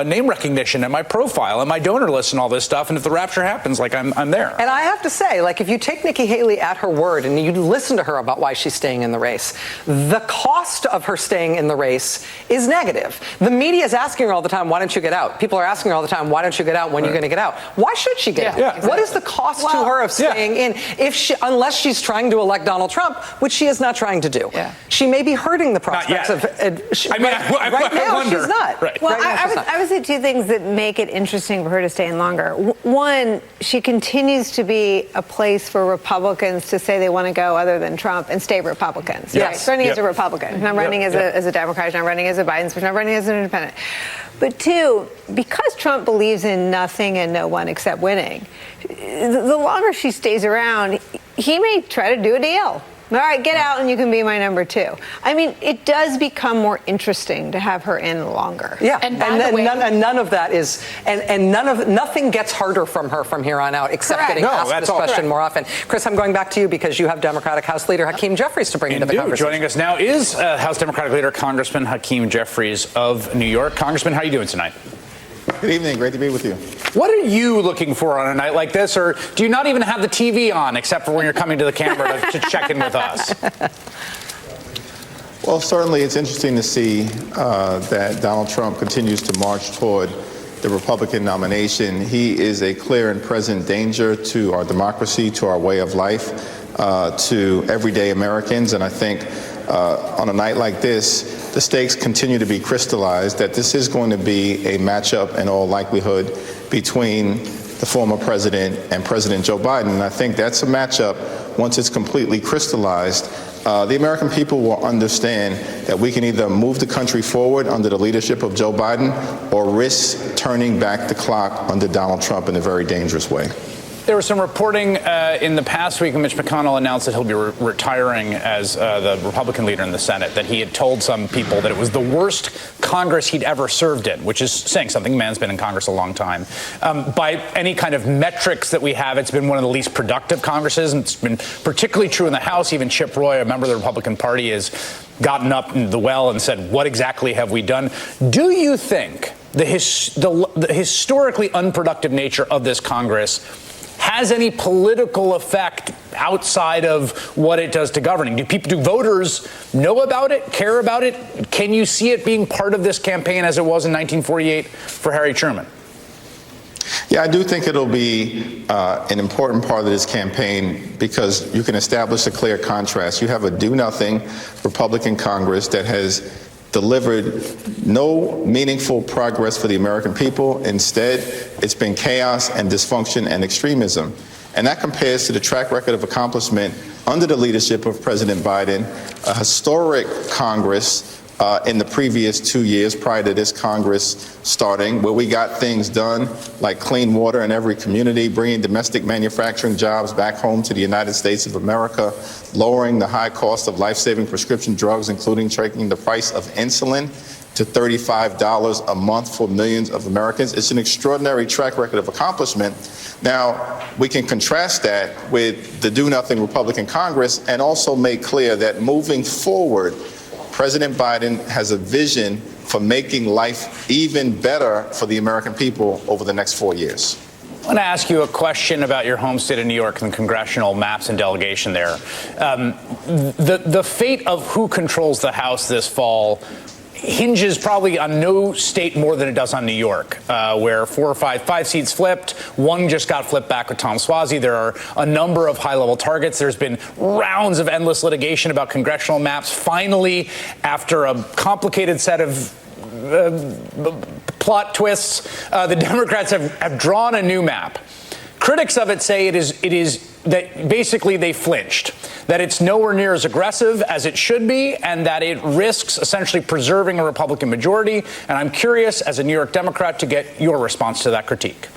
name recognition and my profile and my donor list and all this stuff. And if the rapture happens, I'm there. And I have to say, if you take Nikki Haley at her word and you listen to her about why she's staying in the race, the cost of her staying in the race is negative. The media is asking her all the time, why don't you get out? People are asking her all the time, why don't you get out? out when you're going to get out. Why should she get out? Exactly. What is the cost to her of staying in unless she's trying to elect Donald Trump, which she is not trying to do? She may be hurting the prospects of. Right now, she's not. Right. Well, I would say two things that make it interesting for her to stay in longer. One, she continues to be a place for Republicans to say they want to go other than Trump and stay Republicans. Yes. Right? She's running as a Republican. Not running as a Democrat. Not running as a Biden. Not running as an independent. But two, because Trump believes in nothing and no one except winning, the longer she stays around, he may try to do a deal. All right, get out and you can be my number two. I mean, it does become more interesting to have her in longer. Yeah, and none of that is, and nothing gets harder from her from here on out, except getting asked this question more often. Chris, I'm going back to you because you have Democratic House Leader Hakeem Jeffries to bring into the conversation. Joining us now is House Democratic Leader Congressman Hakeem Jeffries of New York. Congressman, how are you doing tonight? Good evening. Great to be with you. What are you looking for on a night like this, or do you not even have the TV on except for when you're coming to the camera to check in with us? Well, certainly it's interesting to see that Donald Trump continues to march toward the Republican nomination. He is a clear and present danger to our democracy, to our way of life, to everyday Americans. And I think on a night like this, the stakes continue to be crystallized, that this is going to be a matchup in all likelihood between the former president and President Joe Biden. And I think that's a matchup, once it's completely crystallized, the American people will understand that we can either move the country forward under the leadership of Joe Biden or risk turning back the clock under Donald Trump in a very dangerous way. There was some reporting in the past week when Mitch McConnell announced that he'll be retiring as the Republican leader in the Senate, that he had told some people that it was the worst Congress he'd ever served in, which is saying something. Man's been in Congress a long time. By any kind of metrics that we have, it's been one of the least productive Congresses, and it's been particularly true in the House. Even Chip Roy, a member of the Republican Party, has gotten up in the well and said, what exactly have we done? Do you think the historically unproductive nature of this Congress has any political effect outside of what it does to governing? Do voters know about it, care about it? Can you see it being part of this campaign as it was in 1948 for Harry Truman? Yeah, I do think it'll be an important part of this campaign because you can establish a clear contrast. You have a do-nothing Republican Congress that has delivered no meaningful progress for the American people. Instead, it's been chaos and dysfunction and extremism. And that compares to the track record of accomplishment under the leadership of President Biden, a historic Congress in the previous 2 years prior to this Congress starting, where we got things done like clean water in every community, bringing domestic manufacturing jobs back home to the United States of America, lowering the high cost of life-saving prescription drugs, including taking the price of insulin to $35 a month for millions of Americans. It's an extraordinary track record of accomplishment. Now, we can contrast that with the do-nothing Republican Congress and also make clear that moving forward, President Biden has a vision for making life even better for the American people over the next 4 years. I want to ask you a question about your home state of New York and the congressional maps and delegation there. The fate of who controls the House this fall hinges probably on no state more than it does on New York, where five seats flipped. One just got flipped back with Tom Suozzi. There are a number of high-level targets. There's been rounds of endless litigation about congressional maps. Finally, after a complicated set of plot twists, the Democrats have drawn a new map. Critics of it say it is that basically they flinched, that it's nowhere near as aggressive as it should be, and that it risks essentially preserving a Republican majority. And I'm curious, as a New York Democrat, to get your response to that critique.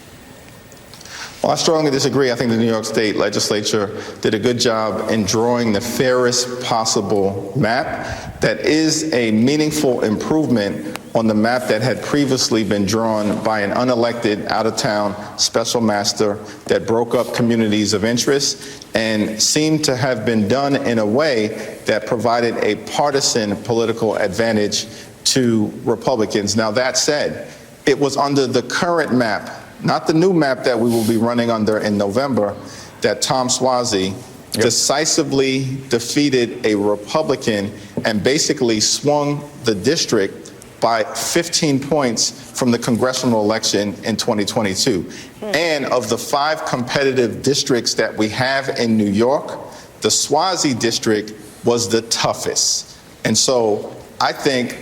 Well, I strongly disagree. I think the New York State legislature did a good job in drawing the fairest possible map that is a meaningful improvement on the map that had previously been drawn by an unelected, out-of-town special master that broke up communities of interest and seemed to have been done in a way that provided a partisan political advantage to Republicans. Now, that said, it was under the current map, not the new map that we will be running under in November, that Tom Suozzi decisively defeated a Republican and basically swung the district by 15 points from the congressional election in 2022. And of the 5 competitive districts that we have in New York, the Swazi district was the toughest. And so I think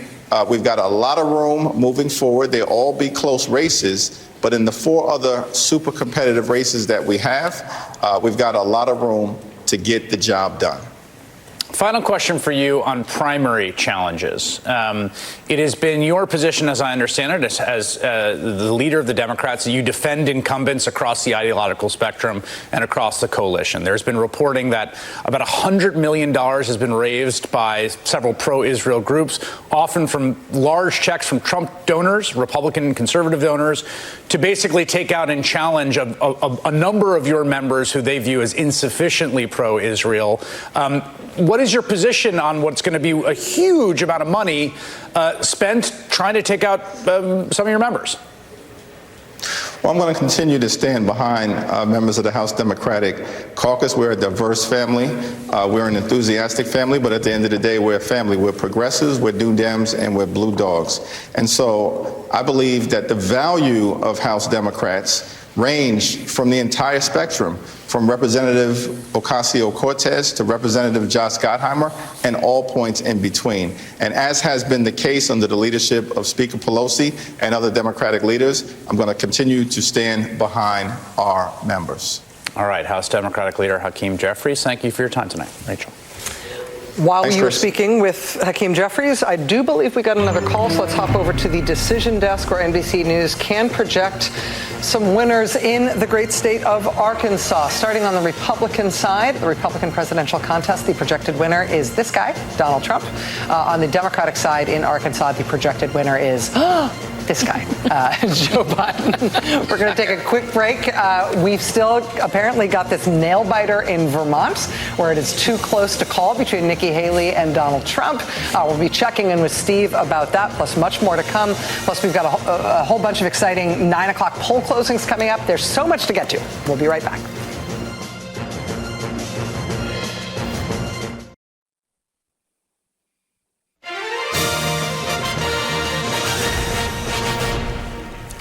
we've got a lot of room moving forward. They'll all be close races, but in the 4 other super competitive races that we have, we've got a lot of room to get the job done. Final question for you on primary challenges. It has been your position, as I understand it, as the leader of the Democrats, that you defend incumbents across the ideological spectrum and across the coalition. There's been reporting that about $100 million has been raised by several pro-Israel groups, often from large checks from Trump donors, Republican and conservative donors, to basically take out and challenge a number of your members who they view as insufficiently pro-Israel. What is your position on what's going to be a huge amount of money spent trying to take out some of your members? Well, I'm going to continue to stand behind members of the House Democratic Caucus. We're a diverse family. We're an enthusiastic family, but at the end of the day, we're a family. We're progressives, we're New Dems, and we're Blue Dogs. And so I believe that the value of House Democrats range from the entire spectrum, from Representative Ocasio-Cortez to Representative Josh Gottheimer, and all points in between. And as has been the case under the leadership of Speaker Pelosi and other Democratic leaders, I'm going to continue to stand behind our members. All right, House Democratic Leader Hakeem Jeffries, thank you for your time tonight. Rachel. While you were speaking with Hakeem Jeffries, I do believe we got another call, so let's hop over to the decision desk where NBC News can project some winners in the great state of Arkansas. Starting on the Republican side, the Republican presidential contest, the projected winner is this guy, Donald Trump. On the Democratic side in Arkansas, the projected winner is this guy, Joe Biden. We're going to take a quick break. We've still apparently got this nail biter in Vermont, where it is too close to call between Nikki Haley and Donald Trump. We'll be checking in with Steve about that, plus much more to come. Plus, we've got a whole bunch of exciting 9 o'clock poll closings coming up. There's so much to get to. We'll be right back.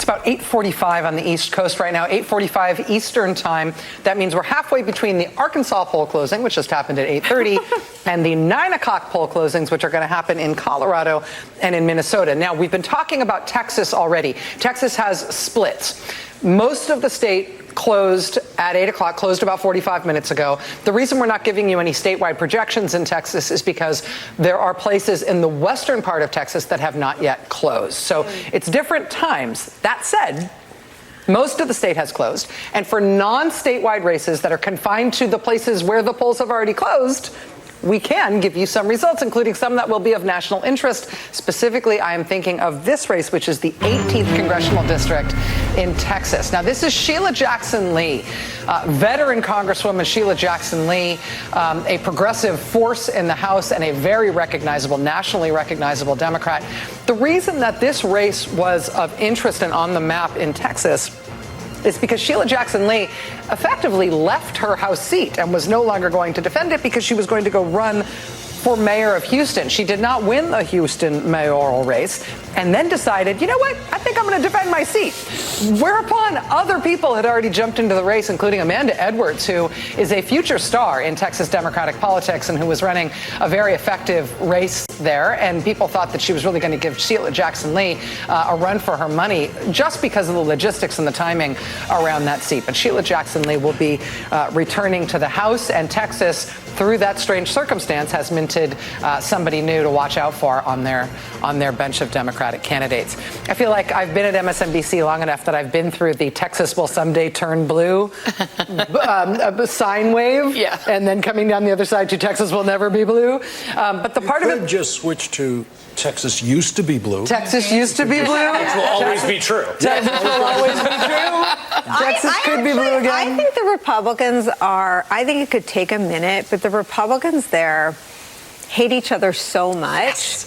About 8:45 on the East Coast right now, 8:45 Eastern time. That means we're halfway between the Arkansas poll closing, which just happened at 8:30, and the 9 o'clock poll closings, which are going to happen in Colorado and in Minnesota. Now, we've been talking about Texas already. Texas has splits. Most of the state closed at 8 o'clock, closed about 45 minutes ago. The reason we're not giving you any statewide projections in Texas is because there are places in the western part of Texas that have not yet closed. So it's different times. That said, most of the state has closed. And for non-statewide races that are confined to the places where the polls have already closed, we can give you some results, including some that will be of national interest. Specifically, I am thinking of this race, which is the 18th congressional district in Texas. Now, this is Sheila Jackson Lee, veteran Congresswoman Sheila Jackson Lee, a progressive force in the House and a very recognizable, nationally recognizable Democrat. The reason that this race was of interest and on the map in Texas is because Sheila Jackson Lee effectively left her House seat and was no longer going to defend it because she was going to go run for mayor of Houston. She did not win the Houston mayoral race and then decided, you know what, I think I'm going to defend my seat. Whereupon other people had already jumped into the race, including Amanda Edwards, who is a future star in Texas Democratic politics and who was running a very effective race there. And people thought that she was really going to give Sheila Jackson Lee a run for her money just because of the logistics and the timing around that seat. But Sheila Jackson Lee will be returning to the House, and Texas, through that strange circumstance, has minted somebody new to watch out for on their bench of Democratic candidates. I feel like I've been at MSNBC long enough that I've been through the Texas will someday turn blue sine wave, and then coming down the other side to Texas will never be blue. But the part of it just switch to Texas used to be blue. Texas used to be blue. Which will always be true. Texas will always be true. Texas could be blue again. I think the Republicans I think it could take a minute, but the Republicans there hate each other so much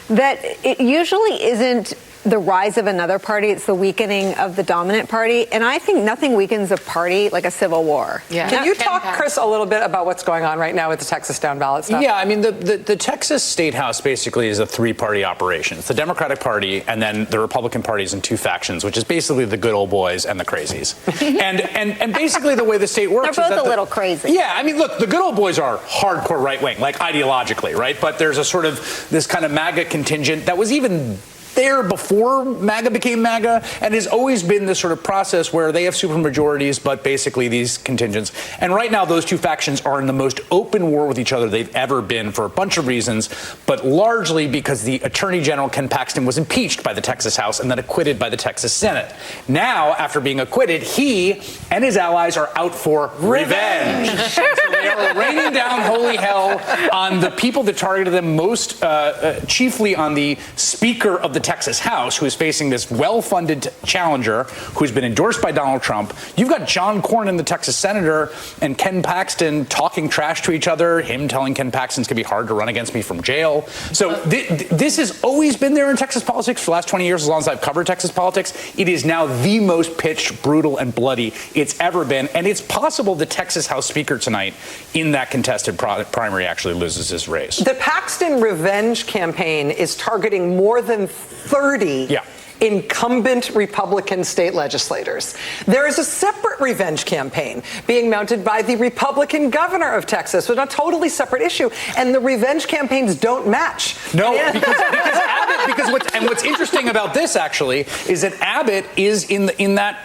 that it usually isn't the rise of another party. It's the weakening of the dominant party. And I think nothing weakens a party like a civil war. Yeah. Can you talk, Chris, a little bit about what's going on right now with the Texas down ballot stuff? Yeah, I mean, the Texas State House basically is a three-party operation. It's the Democratic Party and then the Republican parties in two factions, which is basically the good old boys and the crazies. and basically the way the state works They're is both that a little crazy. Yeah, I mean, look, the good old boys are hardcore right-wing, like ideologically, right? But there's a sort of this kind of MAGA contingent that was even there before MAGA became MAGA, and has always been this sort of process where they have supermajorities, but basically these contingents. And right now, those two factions are in the most open war with each other they've ever been for a bunch of reasons, but largely because the Attorney General, Ken Paxton, was impeached by the Texas House and then acquitted by the Texas Senate. Now, after being acquitted, he and his allies are out for revenge. So they are raining down holy hell on the people that targeted them most, chiefly on the Speaker of the Texas House, who is facing this well-funded challenger who's been endorsed by Donald Trump. You've got John Cornyn, the Texas senator, and Ken Paxton talking trash to each other, him telling Ken Paxton it's going to be hard to run against me from jail. So this has always been there in Texas politics for the last 20 years, as long as I've covered Texas politics. It is now the most pitched, brutal, and bloody it's ever been. And it's possible the Texas House Speaker tonight in that contested primary actually loses his race. The Paxton revenge campaign is targeting more than 30 incumbent Republican state legislators. There is a separate revenge campaign being mounted by the Republican governor of Texas with a totally separate issue, and the revenge campaigns don't match. No, because Abbott, what's interesting about this actually is that Abbott is in that,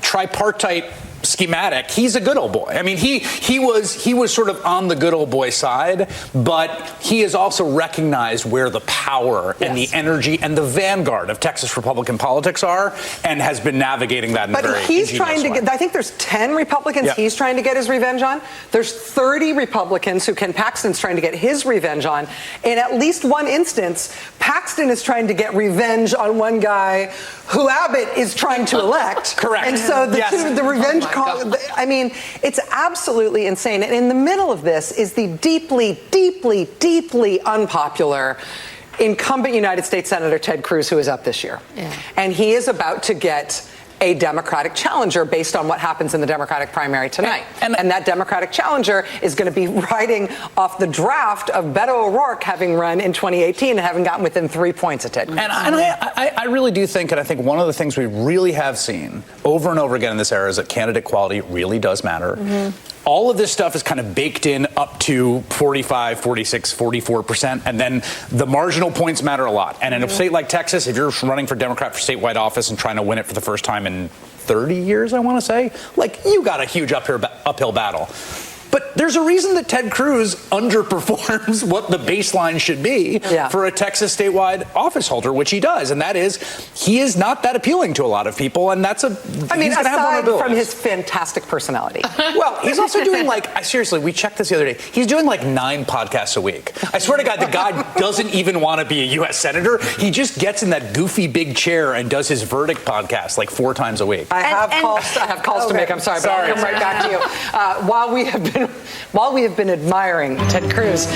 tripartite schematic. He's a good old boy. I mean, he was sort of on the good old boy side, but he has also recognized where the power and the energy and the vanguard of Texas Republican politics are, and has been navigating that in a very But he's trying to way. get, I think there's 10 Republicans he's trying to get his revenge on. There's 30 Republicans who Ken Paxton's trying to get his revenge on. In at least one instance, Paxton is trying to get revenge on one guy who Abbott is trying to elect. Correct. And so the revenge I mean, it's absolutely insane. And in the middle of this is the deeply, deeply, deeply unpopular incumbent United States Senator Ted Cruz, who is up this year. And he is about to get a Democratic challenger based on what happens in the Democratic primary tonight. And that Democratic challenger is going to be riding off the draft of Beto O'Rourke having run in 2018 and having gotten within 3 points of Ted Cruz. And I really do think, and I think one of the things we really have seen over and over again in this era is that candidate quality really does matter. All of this stuff is kind of baked in up to 45, 46, 44%, and then the marginal points matter a lot. And in a state like Texas, if you're running for Democrat for statewide office and trying to win it for the first time in 30 years, I want to say, like, you got a huge uphill battle. But there's a reason that Ted Cruz underperforms what the baseline should be for a Texas statewide office holder, which he does. And that is, he is not that appealing to a lot of people. And that's I mean, aside from his fantastic personality. Well, he's also doing seriously, we checked this the other day. He's doing 9 podcasts a week. I swear to God, the guy doesn't even want to be a U.S. senator. He just gets in that goofy big chair and does his Verdict podcast 4 times a week. I have calls to make. I'm sorry, but I'll come right back to you. While we have been admiring Ted Cruz,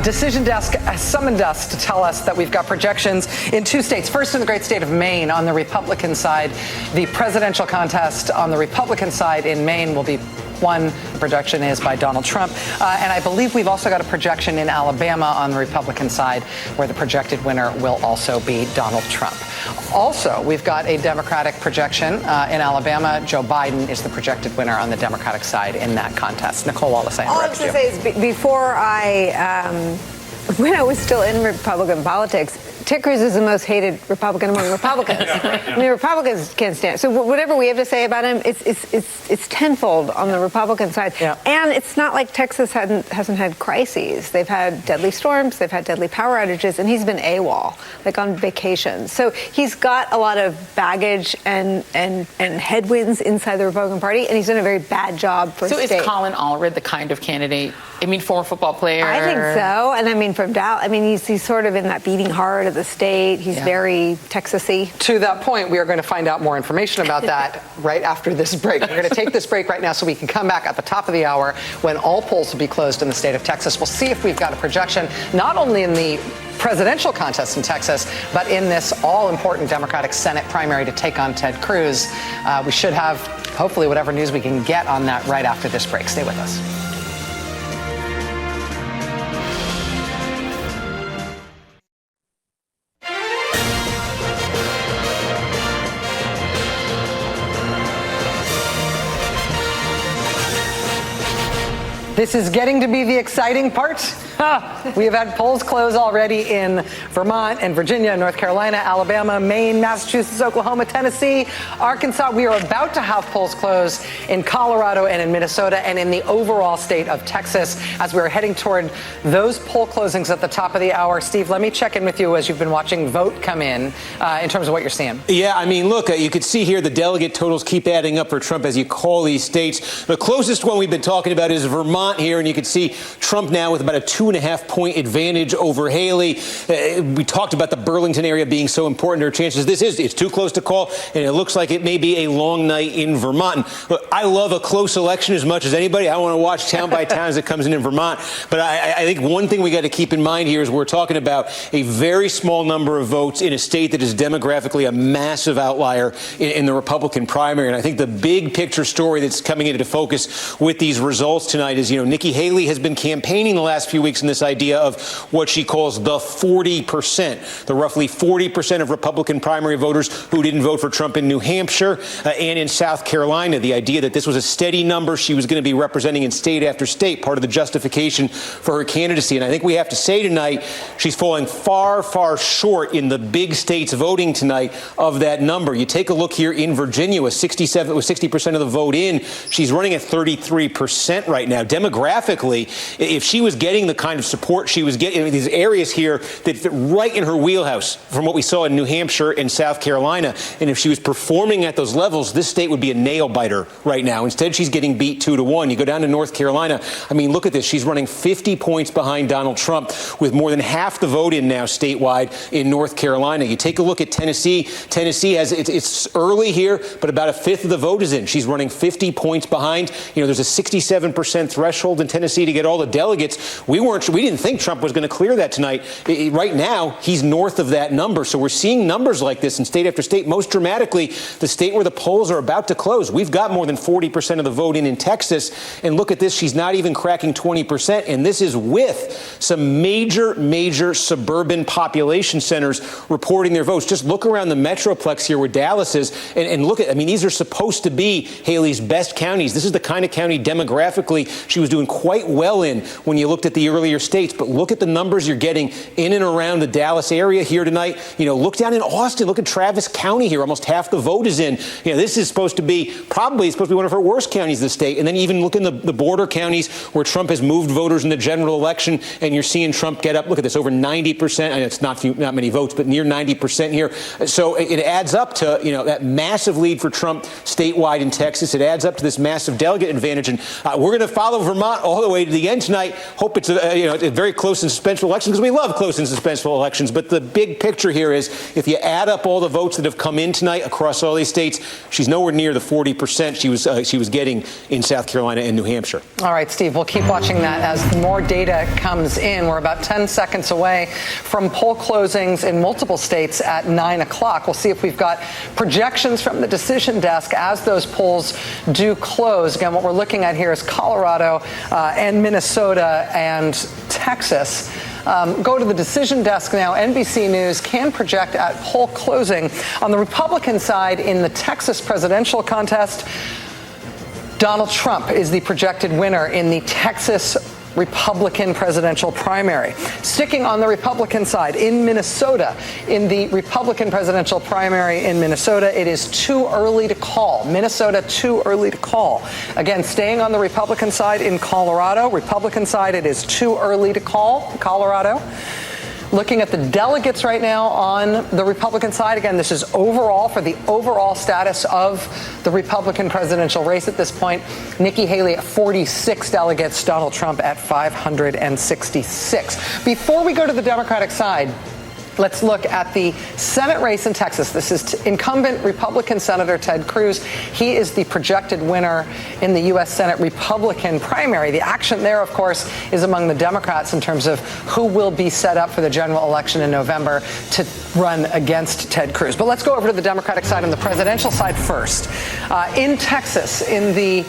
Decision Desk has summoned us to tell us that we've got projections in 2 states. First, in the great state of Maine, on the Republican side, the presidential contest on the Republican side in Maine will be won. The projection is by Donald Trump. And I believe we've also got a projection in Alabama on the Republican side where the projected winner will also be Donald Trump. Also, we've got a Democratic projection in Alabama. Joe Biden is the projected winner on the Democratic side in that contest. Nicole Wallace, I All I was going to say is before when I was still in Republican politics, Ted Cruz is the most hated Republican among Republicans. I mean, Republicans can't stand it. So whatever we have to say about him, it's tenfold on the Republican side. And it's not like Texas hasn't had crises. They've had deadly storms, they've had deadly power outages, and he's been AWOL, on vacation. So he's got a lot of baggage and headwinds inside the Republican Party, and he's done a very bad job for So state. is Colin Allred the kind of candidate I mean, former football player. I think so. And I mean, from Dallas, I mean, he's sort of in that beating heart of the state. He's very Texas-y. To that point, we are going to find out more information about that right after this break. We're going to take this break right now so we can come back at the top of the hour when all polls will be closed in the state of Texas. We'll see if we've got a projection, not only in the presidential contest in Texas, but in this all-important Democratic Senate primary to take on Ted Cruz. We should have, hopefully, whatever news we can get on that right after this break. Stay with us. This is getting to be the exciting part. We have had polls close already in Vermont and Virginia, North Carolina, Alabama, Maine, Massachusetts, Oklahoma, Tennessee, Arkansas. We are about to have polls close in Colorado and in Minnesota and in the overall state of Texas as we're heading toward those poll closings at the top of the hour. Steve, let me check in with you as you've been watching vote come in terms of what you're seeing. Yeah, I mean, look, you can see here the delegate totals keep adding up for Trump as you call these states. The closest one we've been talking about is Vermont here, and you can see Trump now with about a 2.5-point advantage over Haley. We talked about the Burlington area being so important to her chances. It's too close to call, and it looks like it may be a long night in Vermont. And look, I love a close election as much as anybody. I want to watch town by town as it comes in Vermont. But I think one thing we got to keep in mind here is we're talking about a very small number of votes in a state that is demographically a massive outlier in the Republican primary. And I think the big picture story that's coming into focus with these results tonight is, Nikki Haley has been campaigning the last few weeks in this idea of what she calls the 40%, the roughly 40% of Republican primary voters who didn't vote for Trump in New Hampshire and in South Carolina. The idea that this was a steady number she was going to be representing in state after state, part of the justification for her candidacy. And I think we have to say tonight she's falling far, far short in the big states voting tonight of that number. You take a look here in Virginia with 60% of the vote in. She's running at 33% right now. Demographically, if she was getting the kind of support she was getting in these areas here that fit right in her wheelhouse from what we saw in New Hampshire and South Carolina, and if she was performing at those levels, this state would be a nail biter right now. Instead, she's getting beat 2-1. You go down to North Carolina. I mean, look at this. She's running 50 points behind Donald Trump with more than half the vote in now statewide in North Carolina. You take a look at Tennessee. Tennessee has, it's early here, but about a fifth of the vote is in. She's running 50 points behind. There's a 67% threshold in Tennessee to get all the delegates. We didn't think Trump was going to clear that tonight. Right now, he's north of that number. So we're seeing numbers like this in state after state. Most dramatically, the state where the polls are about to close. We've got more than 40% of the vote in Texas. And look at this. She's not even cracking 20%. And this is with some major suburban population centers reporting their votes. Just look around the Metroplex here where Dallas is and look at, these are supposed to be Haley's best counties. This is the kind of county demographically she was doing quite well in when you looked at the earlier states. But look at the numbers you're getting in and around the Dallas area here tonight. Look down in Austin. Look at Travis County here. Almost half the vote is in. This is supposed to be one of her worst counties in the state. And then even look in the border counties where Trump has moved voters in the general election, and you're seeing Trump get up. Look at this, over 90%. And it's not many votes, but near 90% here. So it adds up to that massive lead for Trump statewide in Texas. It adds up to this massive delegate advantage. And we're going to follow Vermont all the way to the end tonight. Hope it's a very close and suspenseful election, because we love close and suspenseful elections. But the big picture here is if you add up all the votes that have come in tonight across all these states, she's nowhere near the 40% she was getting in South Carolina and New Hampshire. All right, Steve, we'll keep watching that as more data comes in. We're about 10 seconds away from poll closings in multiple states at 9 o'clock. We'll see if we've got projections from the decision desk as those polls do close. Again, what we're looking at here is Colorado and Minnesota and Texas. Go to the decision desk now. NBC News can project at poll closing. On the Republican side in the Texas presidential contest, Donald Trump is the projected winner in the Texas Republican presidential primary. Sticking on the Republican side in Minnesota, in the Republican presidential primary in Minnesota, it is too early to call. Minnesota, too early to call. Again, staying on the Republican side in Colorado, Republican side, it is too early to call. Colorado. Looking at the delegates right now on the Republican side, again, this is overall for the overall status of the Republican presidential race at this point. Nikki Haley at 46 delegates, Donald Trump at 566. Before we go to the Democratic side, let's look at the Senate race in Texas. This is incumbent Republican Senator Ted Cruz. He is the projected winner in the U.S. Senate Republican primary. The action there, of course, is among the Democrats in terms of who will be set up for the general election in November to run against Ted Cruz. But let's go over to the Democratic side and the presidential side first. In Texas, in the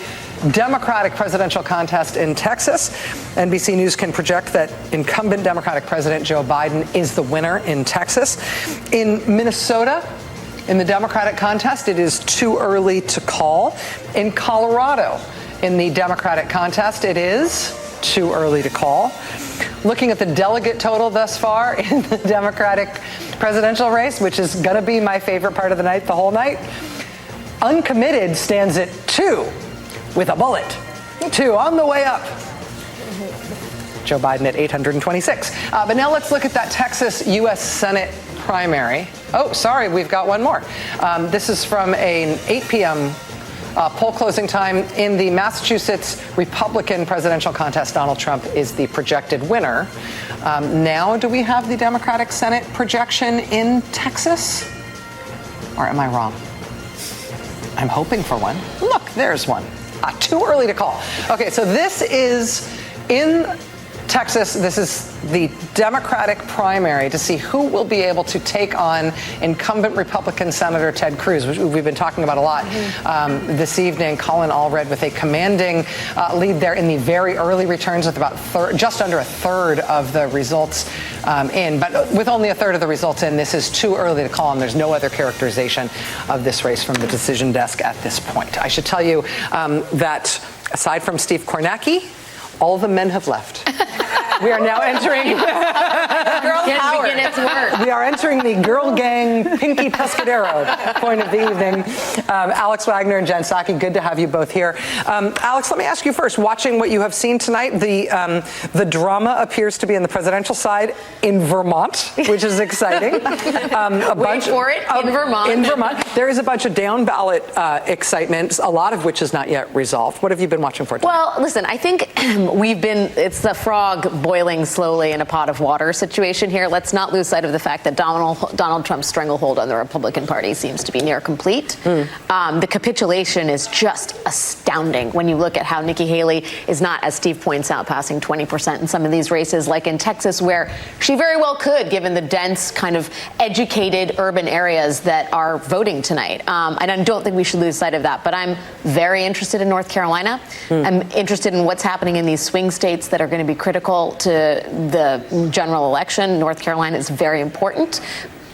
Democratic presidential contest in Texas, NBC News can project that incumbent Democratic President Joe Biden is the winner in Texas. In Minnesota, in the Democratic contest, it is too early to call. In Colorado, in the Democratic contest, it is too early to call. Looking at the delegate total thus far in the Democratic presidential race, which is going to be my favorite part of the night, the whole night, uncommitted stands at 2. With a bullet. 2 on the way up. Joe Biden at 826. But now let's look at that Texas U.S. Senate primary. Oh, sorry, we've got one more. This is from an 8 p.m. Poll closing time in the Massachusetts Republican presidential contest. Donald Trump is the projected winner. Now, do we have the Democratic Senate projection in Texas? Or am I wrong? I'm hoping for one. Look, there's one. Too early to call. Okay, so this is in Texas. This is the Democratic primary to see who will be able to take on incumbent Republican Senator Ted Cruz, which we've been talking about a lot this evening. Colin Allred with a commanding lead there in the very early returns with about just under a third of the results in. But with only a third of the results in, this is too early to call, and there's no other characterization of this race from the decision desk at this point. I should tell you that aside from Steve Kornacki, all the men have left. We are now entering girl power. Begin its work. We are entering the girl gang Pinky Pescadero point of the evening. Alex Wagner and Jen Psaki, good to have you both here. Alex, let me ask you first. Watching what you have seen tonight, the drama appears to be in the presidential side in Vermont, which is exciting. Wait for it, in Vermont. In Vermont, there is a bunch of down ballot excitement, a lot of which is not yet resolved. What have you been watching for tonight? Well, listen, I think it's the frog boiling slowly in a pot of water situation here. Let's not lose sight of the fact that Donald Trump's stranglehold on the Republican Party seems to be near complete. The capitulation is just astounding when you look at how Nikki Haley is not, as Steve points out, passing 20% in some of these races, like in Texas, where she very well could, given the dense, kind of educated urban areas that are voting tonight. And I don't think we should lose sight of that. But I'm very interested in North Carolina. I'm interested in what's happening in these swing states that are going to be critical to the general election. North Carolina is very important.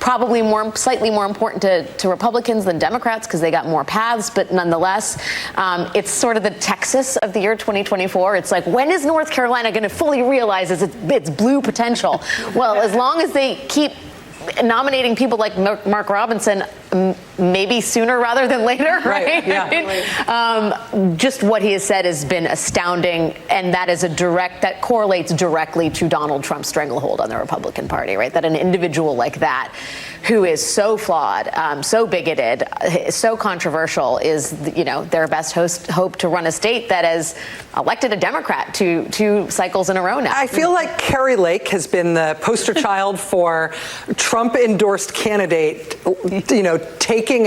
Probably slightly more important to Republicans than Democrats because they got more paths, but nonetheless, it's sort of the Texas of the year 2024. It's like, when is North Carolina going to fully realize its blue potential? Well, as long as they keep nominating people like Mark Robinson, maybe sooner rather than later, right? Yeah. Just what he has said has been astounding, and that correlates directly to Donald Trump's stranglehold on the Republican Party, right? That an individual like that, who is so flawed, so bigoted, so controversial, is their best hope to run a state that has elected a Democrat two cycles in a row now. I feel like Kari Lake has been the poster child for Trump-endorsed candidate, taking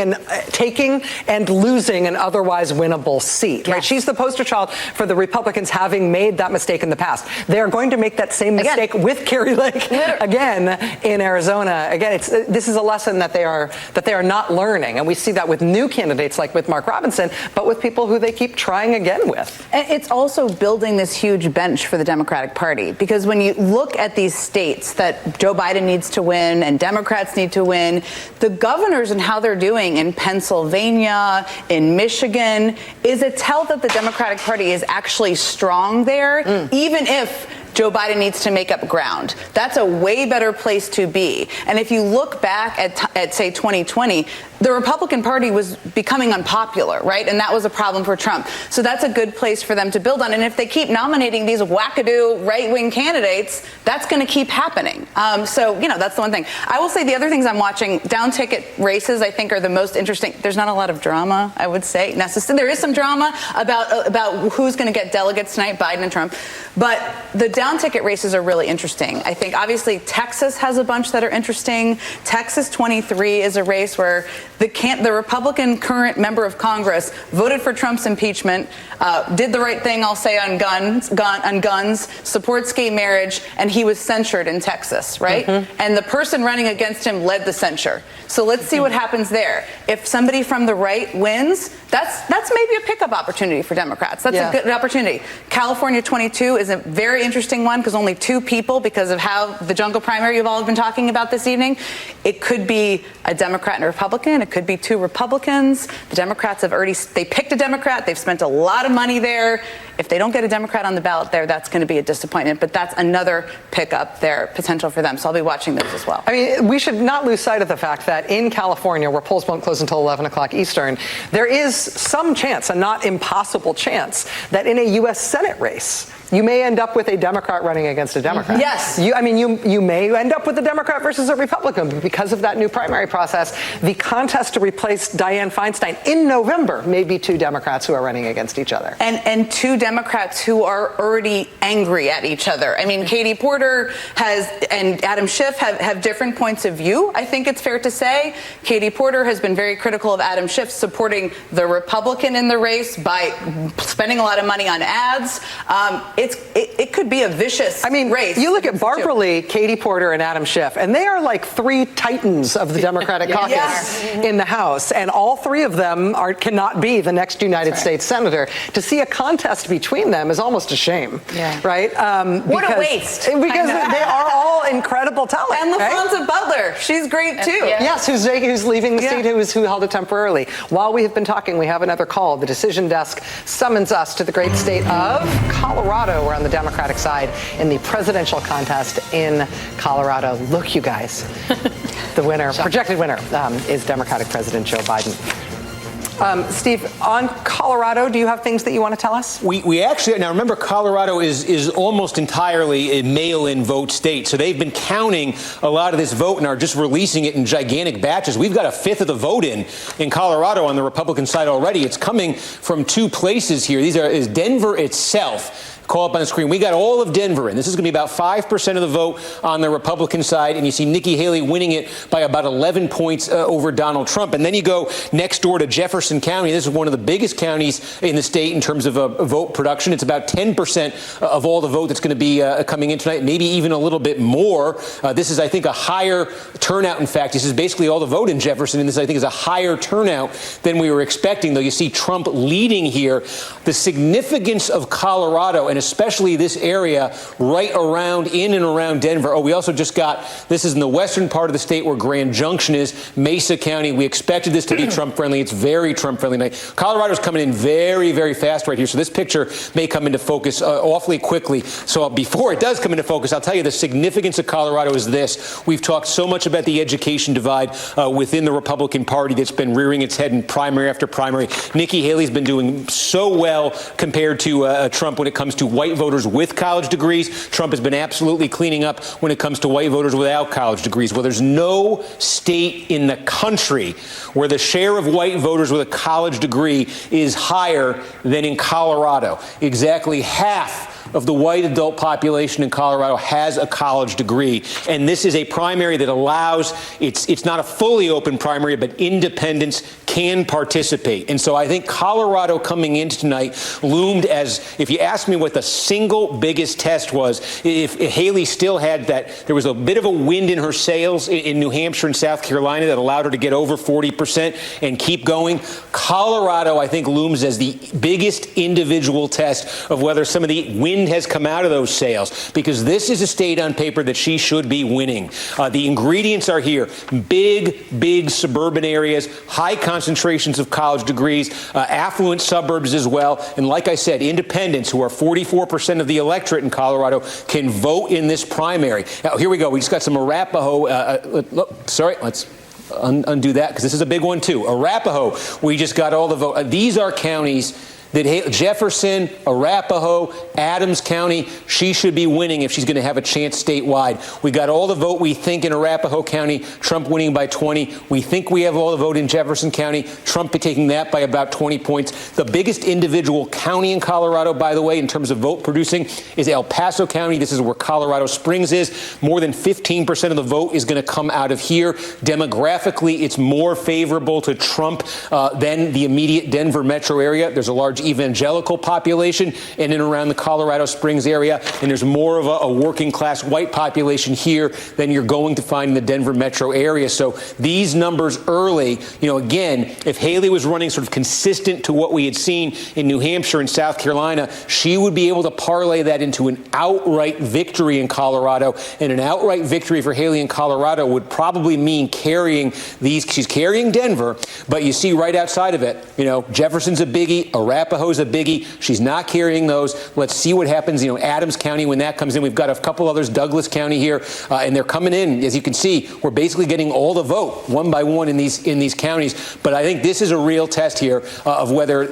and losing an otherwise winnable seat. Right? She's the poster child for the Republicans having made that mistake in the past. They are going to make that same mistake with Kari Lake again in Arizona. Again, this is a lesson that they are not learning, and we see that with new candidates like with Mark Robinson, but with people who they keep trying again with. And it's also building this huge bench for the Democratic Party, because when you look at these states that Joe Biden needs to win and Democrats need to win, the governors and how they're doing in Pennsylvania, in Michigan, is a tell that the Democratic Party is actually strong there, even if Joe Biden needs to make up ground. That's a way better place to be. And if you look back at say, 2020, the Republican Party was becoming unpopular, right? And that was a problem for Trump. So that's a good place for them to build on. And if they keep nominating these wackadoo right-wing candidates, that's going to keep happening. So, that's the one thing. I will say the other things I'm watching, down-ticket races, I think are the most interesting. There's not a lot of drama, I would say. There is some drama about who's going to get delegates tonight, Biden and Trump. But the down-ticket races are really interesting. I think, obviously, Texas has a bunch that are interesting. Texas 23 is a race where the Republican current member of Congress voted for Trump's impeachment, did the right thing, I'll say, on guns, supports gay marriage, and he was censured in Texas, right? Mm-hmm. And the person running against him led the censure. So let's see what happens there. If somebody from the right wins, that's maybe a pickup opportunity for Democrats. That's a good opportunity. California 22 is a very interesting one because only 2 people, because of how the jungle primary you've all been talking about this evening. It could be a Democrat and a Republican. It could be 2 Republicans. The Democrats have they picked a Democrat. They've spent a lot of money there. If they don't get a Democrat on the ballot there, that's going to be a disappointment. But that's another pickup there, potential for them. So I'll be watching those as well. I mean, we should not lose sight of the fact that in California, where polls won't close until 11 o'clock Eastern, there is some chance, a not impossible chance, that in a U.S. Senate race, you may end up with a Democrat running against a Democrat. Yes. You may end up with a Democrat versus a Republican, but because of that new primary process, the contest to replace Dianne Feinstein in November may be 2 Democrats who are running against each other. And 2 Democrats who are already angry at each other. I mean, Katie Porter and Adam Schiff have different points of view, I think it's fair to say. Katie Porter has been very critical of Adam Schiff supporting the Republican in the race by spending a lot of money on ads. It could be a vicious race. You look at Barbara Lee, Katie Porter, and Adam Schiff, and they are like 3 titans of the Democratic caucus in the House, and all 3 of them cannot be the next United States senator. To see a contest between them is almost a shame, right? What a waste. Because they are all incredible talent. And LaFonza Butler, she's great too. Yes, who's leaving the seat, who held it temporarily. While we have been talking, we have another call. The decision desk summons us to the great state of Colorado. We're on the Democratic side in the presidential contest in Colorado. Look, you guys, the winner, projected winner, is Democratic President Joe Biden. Steve, on Colorado, do you have things that you want to tell us? We actually, now remember, Colorado is almost entirely a mail-in vote state. So they've been counting a lot of this vote and are just releasing it in gigantic batches. We've got 1/5 of the vote in Colorado on the Republican side already. It's coming from 2 places here. Is Denver itself. Call up on the screen. We got all of Denver in. This is going to be about 5% of the vote on the Republican side, and you see Nikki Haley winning it by about 11 points over Donald Trump. And then you go next door to Jefferson County. This is one of the biggest counties in the state in terms of vote production. It's about 10% of all the vote that's going to be coming in tonight, maybe even a little bit more. This is, I think, a higher turnout. In fact, this is basically all the vote in Jefferson, and this, I think, is a higher turnout than we were expecting, though you see Trump leading here. The significance of Colorado, and especially this area right around, in and around Denver. Oh, we also just got, this is in the western part of the state where Grand Junction is, Mesa County. We expected this to be Trump-friendly. It's very Trump-friendly. Colorado's coming in very, very fast right here. So this picture may come into focus awfully quickly. So before it does come into focus, I'll tell you the significance of Colorado is this. We've talked so much about the education divide within the Republican Party that's been rearing its head in primary after primary. Nikki Haley's been doing so well compared to Trump when it comes to white voters with college degrees. Trump has been absolutely cleaning up when it comes to white voters without college degrees. Well, there's no state in the country where the share of white voters with a college degree is higher than in Colorado. Exactly half of the white adult population in Colorado has a college degree. And this is a primary that allows, it's not a fully open primary, but independents can participate. And so I think Colorado coming into tonight loomed as, if you ask me what the single biggest test was, if Haley still had that, there was a bit of a wind in her sails in New Hampshire and South Carolina that allowed her to get over 40% and keep going. Colorado, I think, looms as the biggest individual test of whether some of the wind has come out of those sails, because this is a state on paper that she should be winning. The ingredients are here. Big suburban areas, high concentration concentrations of college degrees, affluent suburbs as well. And like I said, independents, who are 44% of the electorate in Colorado, can vote in this primary. Now, here we go. We just got some Arapahoe. Let's undo that, because this is a big one, too. Arapahoe, we just got all the vote. These are counties that Jefferson, Arapahoe, Adams County, she should be winning if she's going to have a chance statewide. We got all the vote, we think, in Arapahoe County, Trump winning by 20. We think we have all the vote in Jefferson County, Trump taking that by about 20 points. The biggest individual county in Colorado, by the way, in terms of vote producing, is El Paso County. This is where Colorado Springs is. More than 15% of the vote is going to come out of here. Demographically, it's more favorable to Trump than the immediate Denver metro area. There's a large evangelical population in and around the Colorado Springs area, and there's more of a working class white population here than you're going to find in the Denver metro area. So these numbers early, again, if Haley was running sort of consistent to what we had seen in New Hampshire and South Carolina, she would be able to parlay that into an outright victory in Colorado. And an outright victory for Haley in Colorado would probably mean carrying these. She's carrying Denver, but you see right outside of it, Jefferson's a biggie, Arapahoe's a biggie. She's not carrying those. Let's see what happens. Adams County, when that comes in, we've got a couple others, Douglas County here, and they're coming in. As you can see, we're basically getting all the vote one by one in these counties. But I think this is a real test here of whether,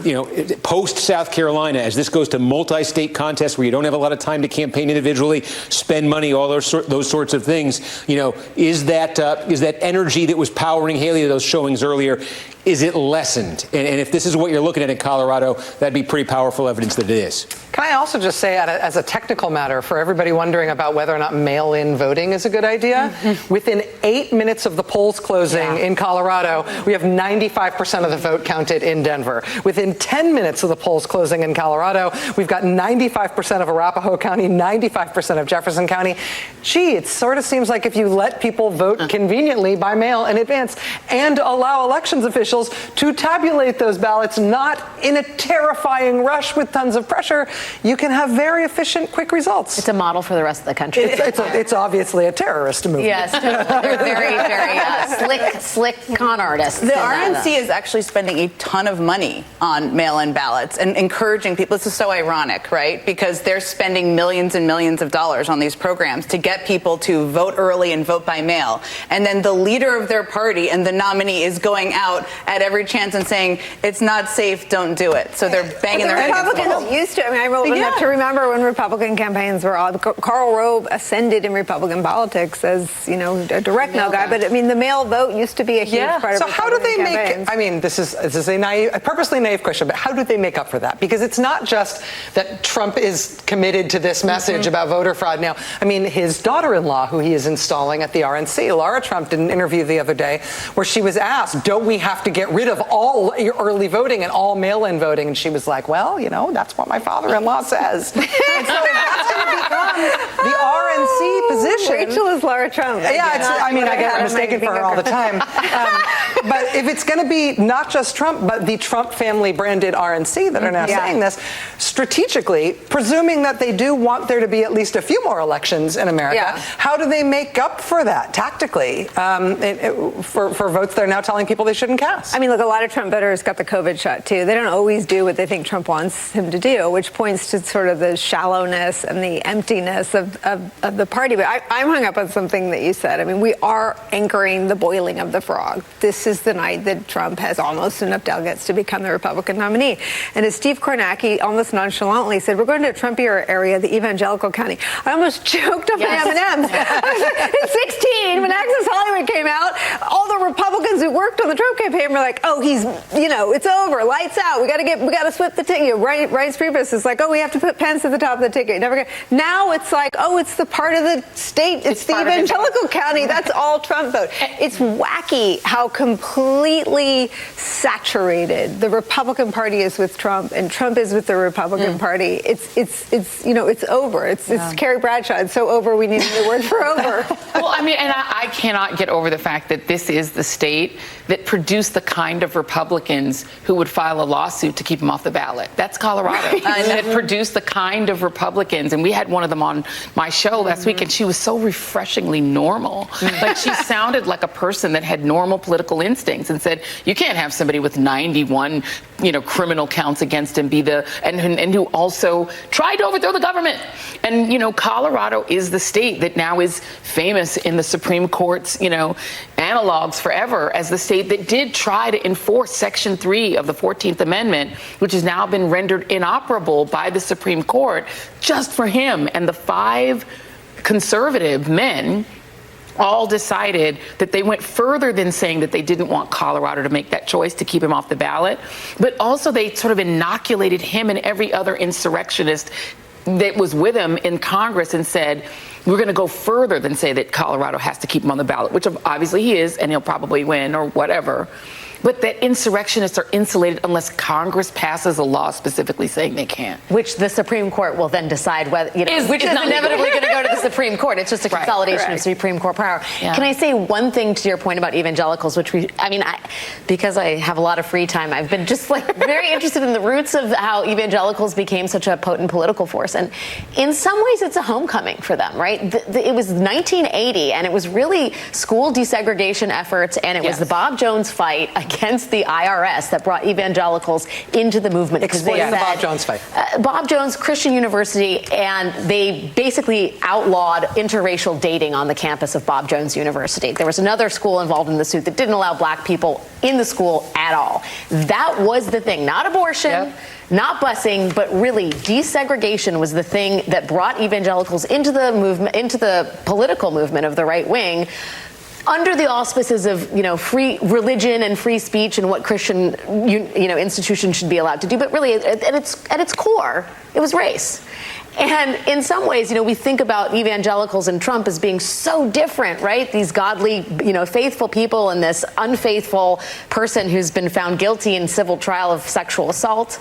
post South Carolina, as this goes to multi-state contests where you don't have a lot of time to campaign individually, spend money, all those sorts of things. Is that energy that was powering Haley to those showings earlier, is it lessened? And if this is what you're looking at in Colorado, that'd be pretty powerful evidence that it is. Can I also just say, as a technical matter, for everybody wondering about whether or not mail-in voting is a good idea, within 8 minutes of the polls closing in Colorado, we have 95% of the vote counted in Denver. Within 10 minutes of the polls closing in Colorado, we've got 95% of Arapahoe County, 95% of Jefferson County. Gee, it sort of seems like if you let people vote conveniently by mail in advance and allow elections officials to tabulate those ballots, not in a terrifying rush with tons of pressure, you can have very efficient, quick results. It's a model for the rest of the country. It's obviously a terrorist movement. Yes, they're very, very slick con artists. The RNC is actually spending a ton of money on mail-in ballots and encouraging people. This is so ironic, right? Because they're spending millions and millions of dollars on these programs to get people to vote early and vote by mail. And then the leader of their party and the nominee is going out at every chance and saying, it's not safe, don't do it. So they're banging their head against the wall. Republicans used to, I old enough to remember when Republican campaigns were all, Karl Rove ascended in Republican politics as, a direct mail guy. But the mail vote used to be a huge part of So how do they campaigns. this is a purposely naive question, but how do they make up for that? Because it's not just that Trump is committed to this message about voter fraud now. His daughter-in-law, who he is installing at the RNC, Laura Trump, did an interview the other day where she was asked, don't we have to get rid of all early voting and all mail-in voting? And she was like, well, that's what my father-in-law says. And so that's going to become the RNC position. Rachel is Laura Trump. Yeah, I get mistaken for her all the time. But if it's going to be not just Trump, but the Trump family branded RNC that are now saying this, strategically, presuming that they do want there to be at least a few more elections in America, how do they make up for that tactically for votes they're now telling people they shouldn't cast? Look, a lot of Trump voters got the COVID shot, too. They don't always do what they think Trump wants him to do, which points to sort of the shallowness and the emptiness of the party. But I'm hung up on something that you said. We are anchoring the boiling of the frog. This is the night that Trump has almost enough delegates to become the Republican nominee. And as Steve Kornacki almost nonchalantly said, we're going to a Trumpier area, the evangelical county. I almost choked up an M&M. At 16, when Access Hollywood came out, all the Republicans who worked on the Trump campaign were like, oh, he's, it's over, lights out. We got to split the ticket. Reince Priebus is like, oh, we have to put Pence at the top of the ticket. Now it's like, oh, it's the part of the state. It's the evangelical county. That's all Trump vote. It's wacky how completely saturated the Republican Party is with Trump and Trump is with the Republican Party. It's over. It's Carrie Bradshaw. It's so over we need a new word for over. Well, and I cannot get over the fact that this is the state that produced the kind of Republicans who would file a lawsuit to keep him off the ballot. That's Colorado. Right. That produced the kind of Republicans. And we had one of them on my show last week, and she was so refreshingly normal. Like, she sounded like a person that had normal political instincts and said, you can't have somebody with 91, criminal counts against him and who also tried to overthrow the government. And, Colorado is the state that now is famous in the Supreme Court's, analogs forever as the state that did try to enforce Section 3 of the 14th Amendment, which has now been rendered inoperable by the Supreme Court just for him. And the 5 conservative men all decided that they went further than saying that they didn't want Colorado to make that choice to keep him off the ballot, but also they sort of inoculated him and every other insurrectionist that was with him in Congress and said, we're going to go further than say that Colorado has to keep him on the ballot, which obviously he is, and he'll probably win or whatever. But that insurrectionists are insulated unless Congress passes a law specifically saying they can't. Which the Supreme Court will then decide whether, which is inevitably going to go to the Supreme Court. It's just a consolidation of Supreme Court power. Yeah. Can I say one thing to your point about evangelicals, which because I have a lot of free time, I've been just very interested in the roots of how evangelicals became such a potent political force. And in some ways, it's a homecoming for them, right? It was 1980, and it was really school desegregation efforts, and it was the Bob Jones fight against the IRS that brought evangelicals into the movement. Explain the Bob Jones fight. Bob Jones Christian University, and they basically outlawed interracial dating on the campus of Bob Jones University. There was another school involved in the suit that didn't allow black people in the school at all. That was the thing, not abortion, not busing, but really desegregation was the thing that brought evangelicals into the movement, into the political movement of the right wing, under the auspices of, free religion and free speech and what Christian, institutions should be allowed to do. But really, at its core, it was race. And in some ways, we think about evangelicals and Trump as being so different, right? These godly, faithful people and this unfaithful person who's been found guilty in civil trial of sexual assault.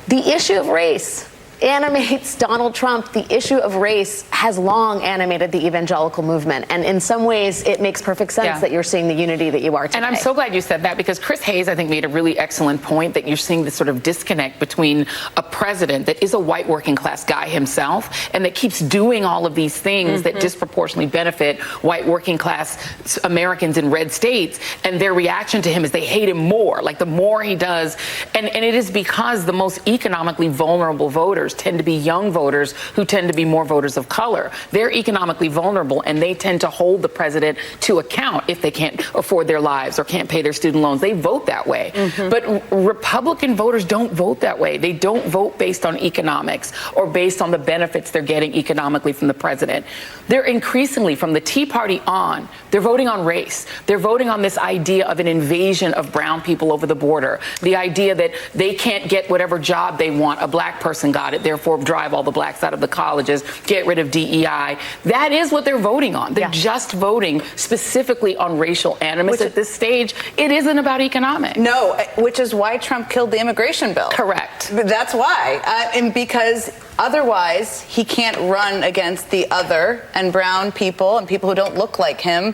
The issue of race animates Donald Trump. The issue of race has long animated the evangelical movement. And in some ways, it makes perfect sense that you're seeing the unity that you are today. And I'm so glad you said that, because Chris Hayes, I think, made a really excellent point that you're seeing this sort of disconnect between a president that is a white working class guy himself and that keeps doing all of these things that disproportionately benefit white working class Americans in red states, and their reaction to him is they hate him more, like the more he does. And it is because the most economically vulnerable voters tend to be young voters who tend to be more voters of color. They're economically vulnerable, and they tend to hold the president to account if they can't afford their lives or can't pay their student loans. They vote that way. But Republican voters don't vote that way. They don't vote based on economics or based on the benefits they're getting economically from the president. They're increasingly, from the Tea Party on, they're voting on race. They're voting on this idea of an invasion of brown people over the border. The idea that they can't get whatever job they want. A black person got it, therefore drive all the blacks out of the colleges, get rid of DEI. That is what they're voting on. They're just voting specifically on racial animus at this stage. It isn't about economics. No, which is why Trump killed the immigration bill. Correct. That's why. And because otherwise he can't run against the other and brown people and people who don't look like him,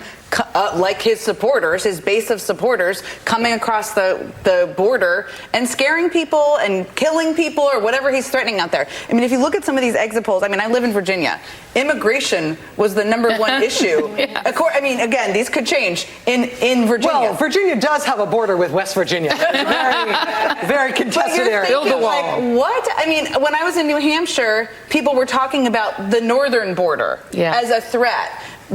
like his supporters, his base of supporters, coming across the border and scaring people and killing people or whatever he's threatening out there. I mean, if you look at some of these exit polls, I mean, I live in Virginia. Immigration was the #1 issue. I mean, again, these could change in Virginia. Well, Virginia does have a border with West Virginia. Very, very contested area. Build the wall. Like, what? I mean, when I was in New Hampshire, people were talking about the northern border as a threat.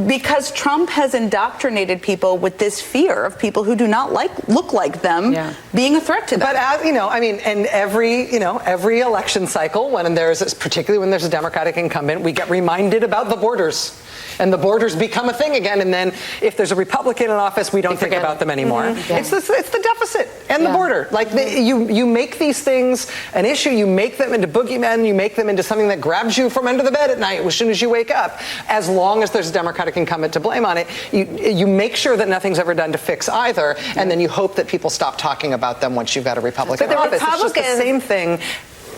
Because Trump has indoctrinated people with this fear of people who do not look like them being a threat to them. But as I mean, in every election cycle, particularly when there's a Democratic incumbent, we get reminded about the borders. And the borders become a thing again, and then if there's a Republican in office, we don't think about them anymore. It's the deficit and the border. Like you make these things an issue, you make them into boogeymen, you make them into something that grabs you from under the bed at night as soon as you wake up. As long as there's a Democratic incumbent to blame on it, you make sure that nothing's ever done to fix either, and then you hope that people stop talking about them once you've got a Republican in office. It's just the same thing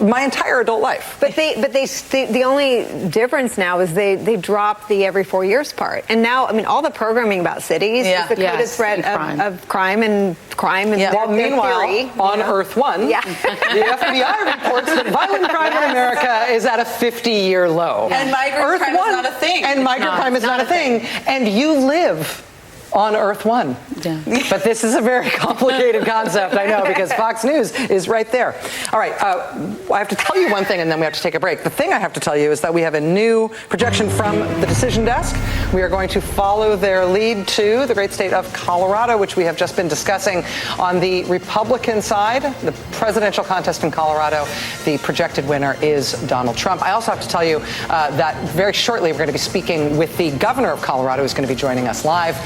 my entire adult life. But the only difference now is they dropped the every 4 years part, and now all the programming about cities is the coded threat of crime and Well, meanwhile, on Earth One, the FBI reports that violent crime in America is at a 50-year low. And migrant crime is not a thing. And migrant crime is not a thing. And you live on Earth One. Yeah. But this is a very complicated concept, I know, because Fox News is right there. All right, I have to tell you one thing, and then we have to take a break. The thing I have to tell you is that we have a new projection from the Decision Desk. We are going to follow their lead to the great state of Colorado, which we have just been discussing. On the Republican side, the presidential contest in Colorado, the projected winner is Donald Trump. I also have to tell you that very shortly we're going to be speaking with the governor of Colorado, who's going to be joining us live.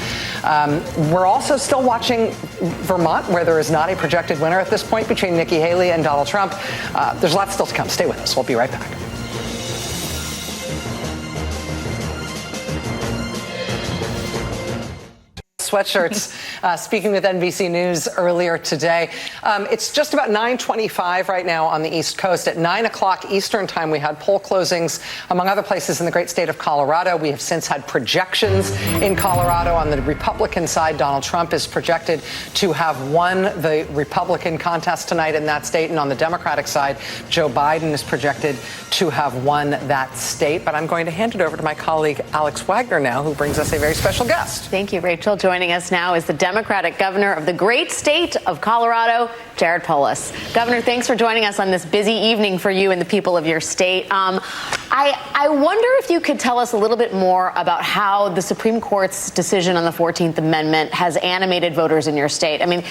We're also still watching Vermont, where there is not a projected winner at this point between Nikki Haley and Donald Trump. There's lots still to come. Stay with us. We'll be right back. Sweatshirts, speaking with NBC News earlier today. It's just about 9:25 right now on the East Coast. At 9 o'clock Eastern time, we had poll closings, among other places in the great state of Colorado. We have since had projections in Colorado. On the Republican side, Donald Trump is projected to have won the Republican contest tonight in that state. And on the Democratic side, Joe Biden is projected to have won that state. But I'm going to hand it over to my colleague, Alex Wagner, now, who brings us a very special guest. Thank you, Rachel. Joining us now is the Democratic governor of the great state of Colorado, Jared Polis. Governor, thanks for joining us on this busy evening for you and the people of your state. I wonder if you could tell us a little bit more about how the Supreme Court's decision on the 14th Amendment has animated voters in your state. I mean,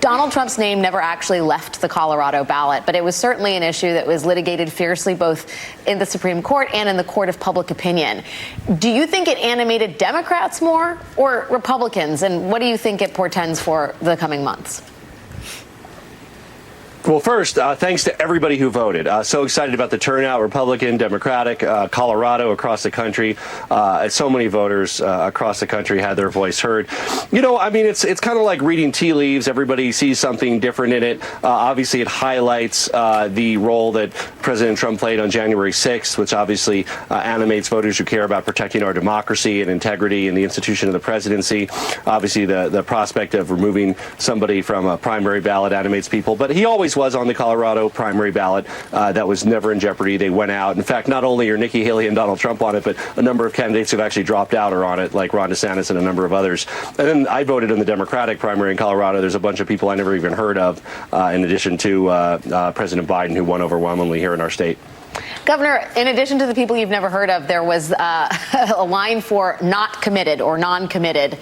Donald Trump's name never actually left the Colorado ballot, but it was certainly an issue that was litigated fiercely both in the Supreme Court and in the court of public opinion. Do you think it animated Democrats more or Republicans? And what do you think it portends for the coming months? Well, first, thanks to everybody who voted. So excited about the turnout, Republican, Democratic, Colorado, across the country. So many voters across the country had their voice heard. You know, I mean, it's kind of like reading tea leaves. Everybody sees something different in it. Obviously, it highlights the role that President Trump played on January 6th, which obviously animates voters who care about protecting our democracy and integrity and the institution of the presidency. Obviously, the prospect of removing somebody from a primary ballot animates people. But he always was on the Colorado primary ballot. That was never in jeopardy. They went out. In fact, not only are Nikki Haley and Donald Trump on it, but a number of candidates who've actually dropped out are on it, like Ron DeSantis and a number of others. And then I voted in the Democratic primary in Colorado. There's a bunch of people I never even heard of, in addition to President Biden, who won overwhelmingly here in our state. Governor, in addition to the people you've never heard of, there was a line for not committed or non-committed.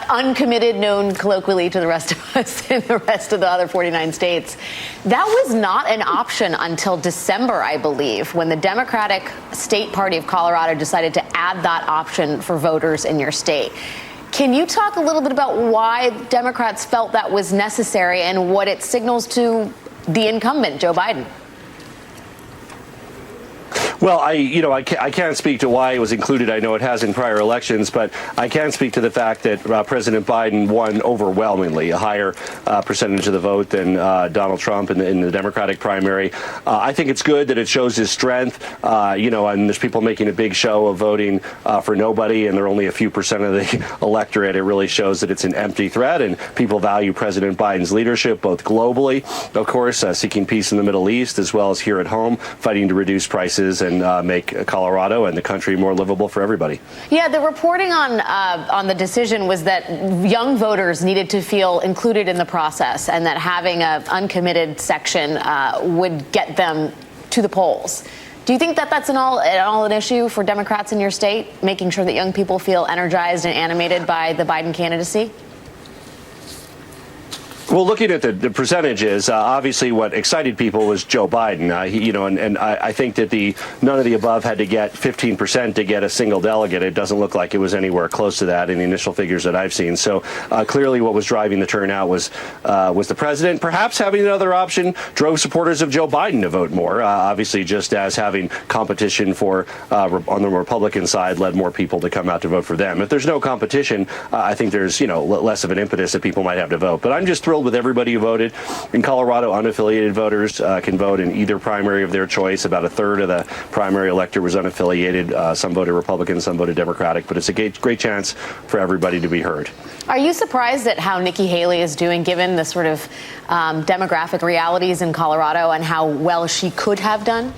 Uncommitted, known colloquially to the rest of us in the rest of the other 49 states. That was not an option until December, I believe, when the Democratic State Party of Colorado decided to add that option for voters in your state. Can you talk a little bit about why Democrats felt that was necessary and what it signals to the incumbent, Joe Biden? Well, I can't speak to why it was included. I know it has in prior elections, but I can speak to the fact that President Biden won overwhelmingly, a higher percentage of the vote than Donald Trump in the Democratic primary. I think it's good that it shows his strength, and there's people making a big show of voting for nobody, and they're only a few percent of the electorate. It really shows that it's an empty threat, and people value President Biden's leadership, both globally, of course, seeking peace in the Middle East, as well as here at home, fighting to reduce prices and make Colorado and the country more livable for everybody. Yeah, the reporting on the decision was that young voters needed to feel included in the process and that having an uncommitted section would get them to the polls. Do you think that that's at all an issue for Democrats in your state, making sure that young people feel energized and animated by the Biden candidacy? Well, looking at the percentages, obviously what excited people was Joe Biden. I think that none of the above had to get 15% to get a single delegate. It doesn't look like it was anywhere close to that in the initial figures that I've seen. So clearly what was driving the turnout was the president. Perhaps having another option drove supporters of Joe Biden to vote more, obviously just as having competition on the Republican side led more people to come out to vote for them. If there's no competition, I think there's less of an impetus that people might have to vote. But I'm just thrilled thrilled with everybody who voted. In Colorado, unaffiliated voters can vote in either primary of their choice. About a third of the primary electorate was unaffiliated. Some voted Republican, some voted Democratic, but it's a great chance for everybody to be heard. Are you surprised at how Nikki Haley is doing, given the sort of demographic realities in Colorado and how well she could have done?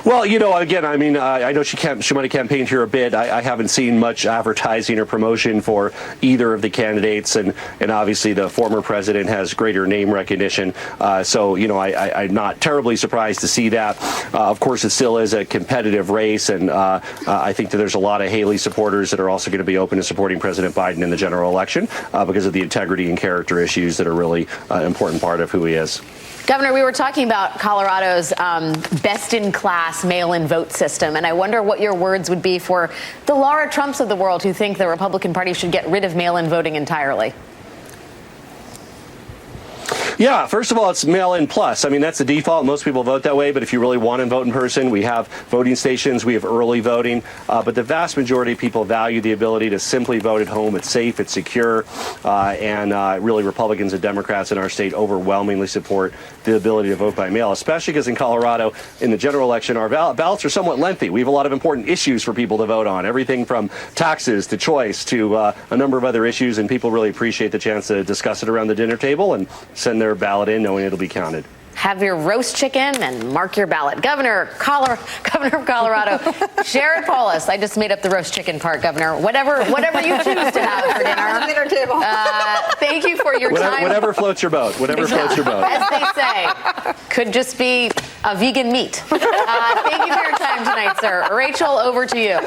Well, again, I mean, I know she might have campaigned here a bit. I haven't seen much advertising or promotion for either of the candidates, and obviously the former president has greater name recognition. So, I'm not terribly surprised to see that. Of course, it still is a competitive race, and I think that there's a lot of Haley supporters that are also going to be open to supporting President Biden in the general election because of the integrity and character issues that are really an important part of who he is. Governor, we were talking about Colorado's best-in-class mail-in vote system, and I wonder what your words would be for the Laura Trumps of the world who think the Republican Party should get rid of mail-in voting entirely. Yeah, first of all, it's mail-in plus. I mean, that's the default. Most people vote that way, but if you really want to vote in person, we have voting stations, we have early voting, but the vast majority of people value the ability to simply vote at home. It's safe, it's secure, and really Republicans and Democrats in our state overwhelmingly support the ability to vote by mail, especially because in Colorado, in the general election, our ballots are somewhat lengthy. We have a lot of important issues for people to vote on, everything from taxes to choice to a number of other issues, and people really appreciate the chance to discuss it around the dinner table and send their ballot in knowing it'll be counted. Have your roast chicken and mark your ballot. Governor of Colorado, Jared Polis. I just made up the roast chicken part, Governor. Whatever you choose to have for dinner. Dinner table. Thank you for your time. Whatever floats your boat. Whatever floats your boat. As they say, could just be a vegan meat. Thank you for your time tonight, sir. Rachel, over to you.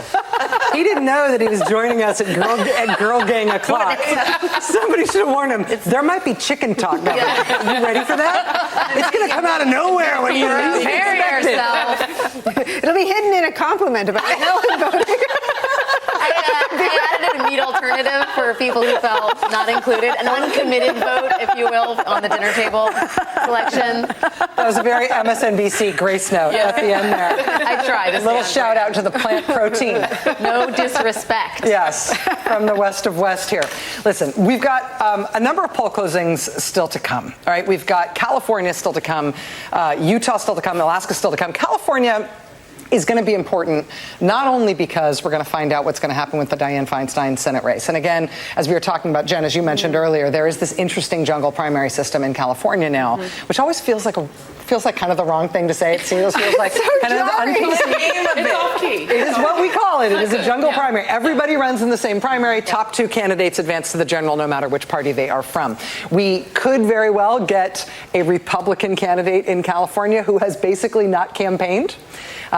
He didn't know that he was joining us at Girl Gang o'clock. Somebody should have warned him. There might be chicken talk, Governor. You ready for that? It's going to come out of nowhere when you prepare yourself. It'll be hidden in a compliment about mail-in voting. I added a meat alternative for people who felt not included, an uncommitted vote, if you will, on the dinner table selection. That was a very MSNBC grace note at the end there. I tried. A little shout out to the plant protein. No disrespect. Yes, from the west of West here. Listen, we've got a number of poll closings still to come. All right, we've got California still to come, Utah still to come, Alaska still to come. California is going to be important, not only because we're going to find out what's going to happen with the Dianne Feinstein Senate race. And again, as we were talking about, Jen, as you mentioned earlier, there is this interesting jungle primary system in California now, which always feels like kind of the wrong thing to say. It feels like so kind of the It's off key. It is what we call it. It is a jungle primary. Everybody runs in the same primary. Top two candidates advance to the general no matter which party they are from. We could very well get a Republican candidate in California who has basically not campaigned.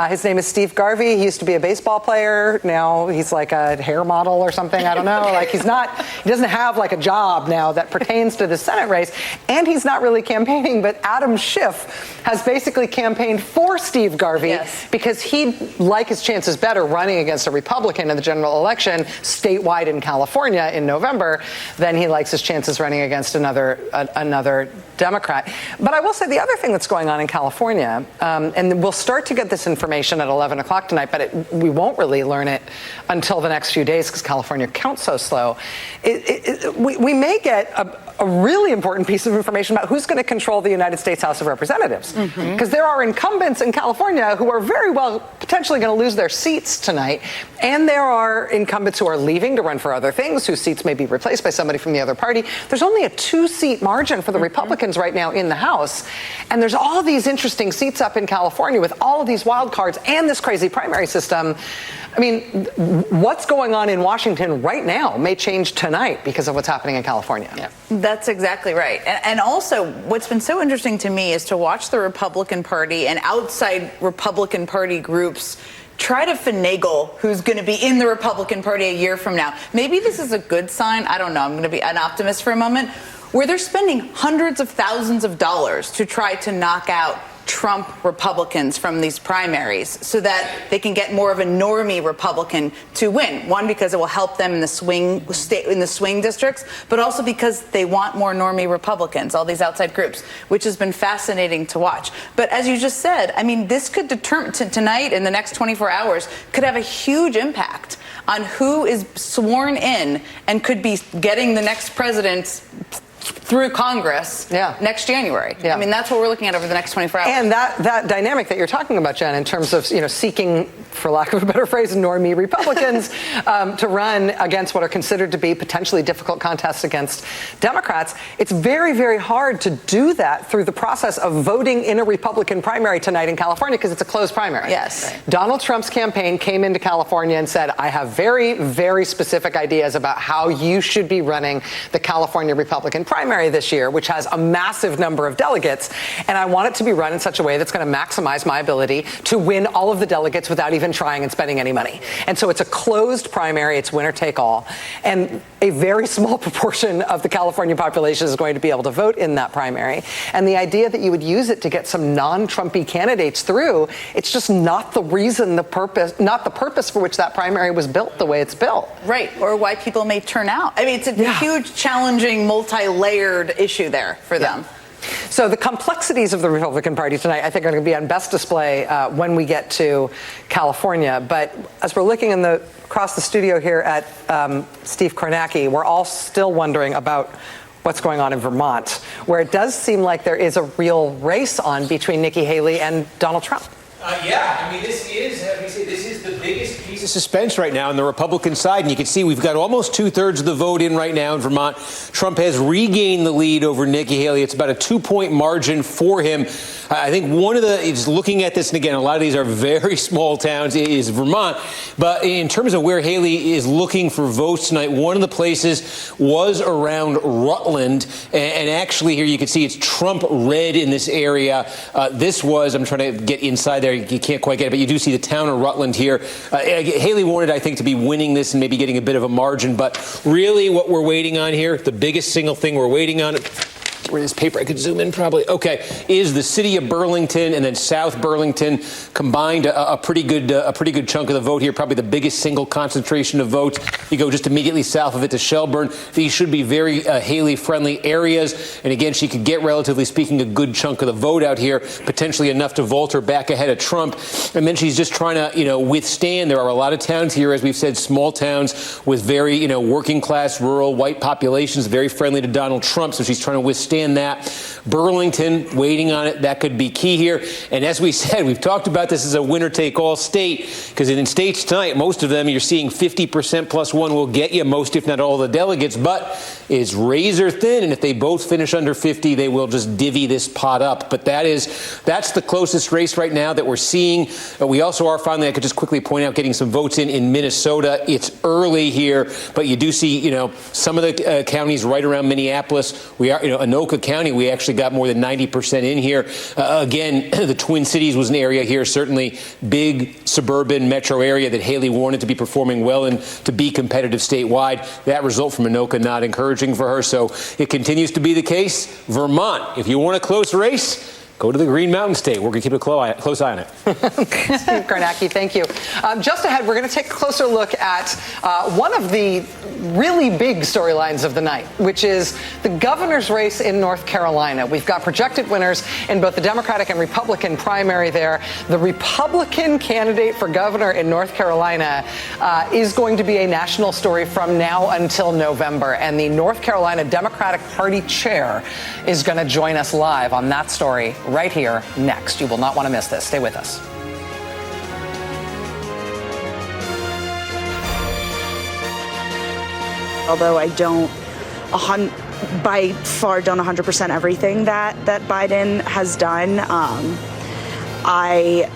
His name is Steve Garvey. He used to be a baseball player. Now he's like a hair model or something. I don't know. Like he doesn't have like a job now that pertains to the Senate race. And he's not really campaigning, but Adam Schiff has basically campaigned for Steve Garvey because he'd like his chances better running against a Republican in the general election statewide in California in November than he likes his chances running against another Democrat. But I will say the other thing that's going on in California, and we'll start to get this information at 11 o'clock tonight, but we won't really learn it until the next few days because California counts so slow. We may get a really important piece of information about who's going to control the United States House of Representatives. Because there are incumbents in California who are very well potentially going to lose their seats tonight. And there are incumbents who are leaving to run for other things, whose seats may be replaced by somebody from the other party. There's only a 2-seat margin for the Republicans right now in the House. And there's all these interesting seats up in California with all of these wild cards and this crazy primary system. I mean, what's going on in Washington right now may change tonight because of what's happening in California. Yeah. That's exactly right. And also, what's been so interesting to me is to watch the Republican Party and outside Republican Party groups try to finagle who's going to be in the Republican Party a year from now. Maybe this is a good sign. I don't know. I'm going to be an optimist for a moment. Where they're spending hundreds of thousands of dollars to try to knock out Trump Republicans from these primaries so that they can get more of a normie Republican to win. One, because it will help them in the swing districts, but also because they want more normie Republicans, all these outside groups, which has been fascinating to watch. But as you just said, I mean, this could determine tonight in the next 24 hours could have a huge impact on who is sworn in and could be getting the next president through Congress next January. I mean, that's what we're looking at over the next 24 hours. And that dynamic that you're talking about, Jen, in terms of, seeking, for lack of a better phrase, normie Republicans to run against what are considered to be potentially difficult contests against Democrats, it's very, very hard to do that through the process of voting in a Republican primary tonight in California because it's a closed primary. Yes. Donald Trump's campaign came into California and said, I have very, very specific ideas about how you should be running the California Republican primary this year, which has a massive number of delegates, and I want it to be run in such a way that's going to maximize my ability to win all of the delegates without even trying and spending any money. And so it's a closed primary, it's winner take all, and a very small proportion of the California population is going to be able to vote in that primary. And the idea that you would use it to get some non-Trumpy candidates through, it's just not the reason, not the purpose for which that primary was built the way it's built. Right, or why people may turn out. I mean, it's a huge, challenging, multi-layered issue there for them. So the complexities of the Republican Party tonight, I think, are going to be on best display when we get to California. But as we're looking across the studio here at Steve Kornacki, we're all still wondering about what's going on in Vermont, where it does seem like there is a real race on between Nikki Haley and Donald Trump. I mean, this is the biggest piece of suspense right now on the Republican side. And you can see we've got almost 2/3 of the vote in right now in Vermont. Trump has regained the lead over Nikki Haley. It's about a 2-point margin for him. I think is looking at this, and again, a lot of these are very small towns, is Vermont. But in terms of where Haley is looking for votes tonight, one of the places was around Rutland. And actually here you can see it's Trump red in this area. I'm trying to get inside there. You can't quite get it, but you do see the town of Rutland here. Haley wanted, I think, to be winning this and maybe getting a bit of a margin. But really what we're waiting on here, the biggest single thing we're waiting on, where this paper I could zoom in probably. Okay, is the city of Burlington and then South Burlington combined a pretty good chunk of the vote here. Probably the biggest single concentration of votes. You go just immediately south of it to Shelburne. These should be very Haley-friendly areas. And again, she could get, relatively speaking, a good chunk of the vote out here, potentially enough to vault her back ahead of Trump. And then she's just trying to, withstand. There are a lot of towns here, as we've said, small towns with very, working class, rural, white populations, very friendly to Donald Trump. So she's trying to withstand that. Burlington, waiting on it. That could be key here. And as we said, we've talked about this as a winner-take-all state, because in states tonight, most of them, you're seeing 50% plus one will get you most, if not all, the delegates. But it's razor thin, and if they both finish under 50, they will just divvy this pot up. But that's the closest race right now that we're seeing. We also are finally, I could just quickly point out, getting some votes in Minnesota. It's early here, but you do see, some of the counties right around Minneapolis. We are, Anoka County, we actually got more than 90% in here. Again, the Twin Cities was an area here, certainly big suburban metro area that Haley wanted to be performing well and to be competitive statewide. That result from Anoka not encouraging for her. So it continues to be the case. Vermont, if you want a close race, go to the Green Mountain State. We're going to keep a close eye on it. Steve Kornacki, thank you. Just ahead, we're going to take a closer look at one of the really big storylines of the night, which is the governor's race in North Carolina. We've got projected winners in both the Democratic and Republican primary there. The Republican candidate for governor in North Carolina is going to be a national story from now until November. And the North Carolina Democratic Party chair is going to join us live on that story right here next. You will not want to miss this. Stay with us. Although I don't by far done 100% everything that Biden has done, I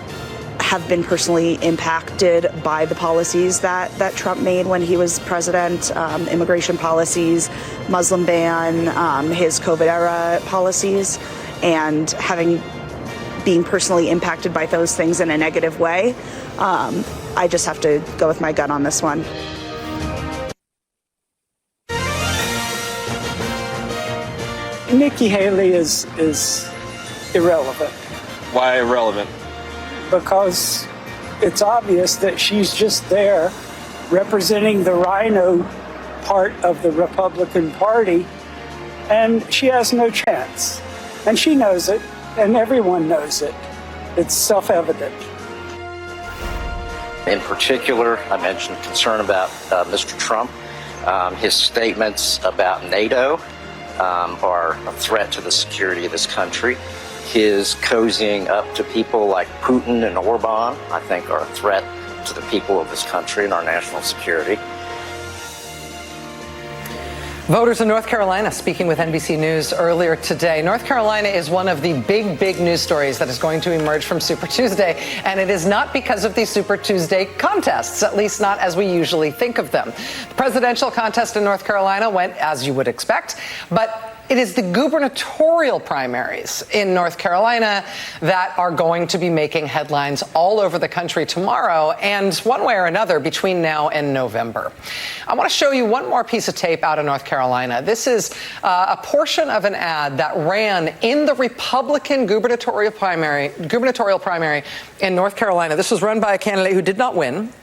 have been personally impacted by the policies that Trump made when he was president, immigration policies, Muslim ban, his COVID era policies, and being personally impacted by those things in a negative way. I just have to go with my gut on this one. Nikki Haley is irrelevant. Why irrelevant? Because it's obvious that she's just there representing the rhino part of the Republican Party, and she has no chance. And she knows it, and everyone knows it. It's self-evident. In particular, I mentioned concern about Mr. Trump. His statements about NATO are a threat to the security of this country. His cozying up to people like Putin and Orban, I think, are a threat to the people of this country and our national security. Voters in North Carolina speaking with NBC News earlier today. North Carolina is one of the big news stories that is going to emerge from Super Tuesday, and it is not because of these Super Tuesday contests, at least not as we usually think of them. The presidential contest in North Carolina went as you would expect, but it is the gubernatorial primaries in North Carolina that are going to be making headlines all over the country tomorrow and one way or another between now and November. I want to show you one more piece of tape out of North Carolina. This is a portion of an ad that ran in the Republican gubernatorial primary in North Carolina. This was run by a candidate who did not win,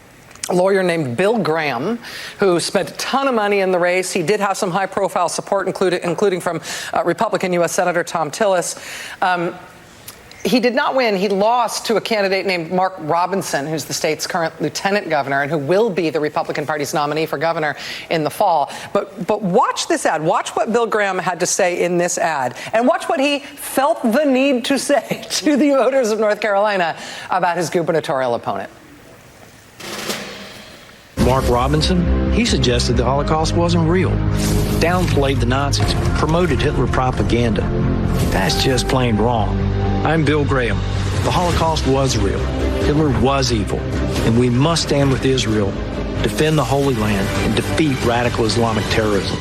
a lawyer named Bill Graham, who spent a ton of money in the race. He did have some high-profile support, including from Republican U.S. Senator Tom Tillis. He did not win. He lost to a candidate named Mark Robinson, who's the state's current lieutenant governor and who will be the Republican Party's nominee for governor in the fall. But watch this ad. Watch what Bill Graham had to say in this ad, and watch what he felt the need to say to the voters of North Carolina about his gubernatorial opponent. Mark Robinson, he suggested the Holocaust wasn't real, downplayed the Nazis, promoted Hitler propaganda. That's just plain wrong. I'm Bill Graham. The Holocaust was real. Hitler was evil. And we must stand with Israel, defend the Holy Land, and defeat radical Islamic terrorism.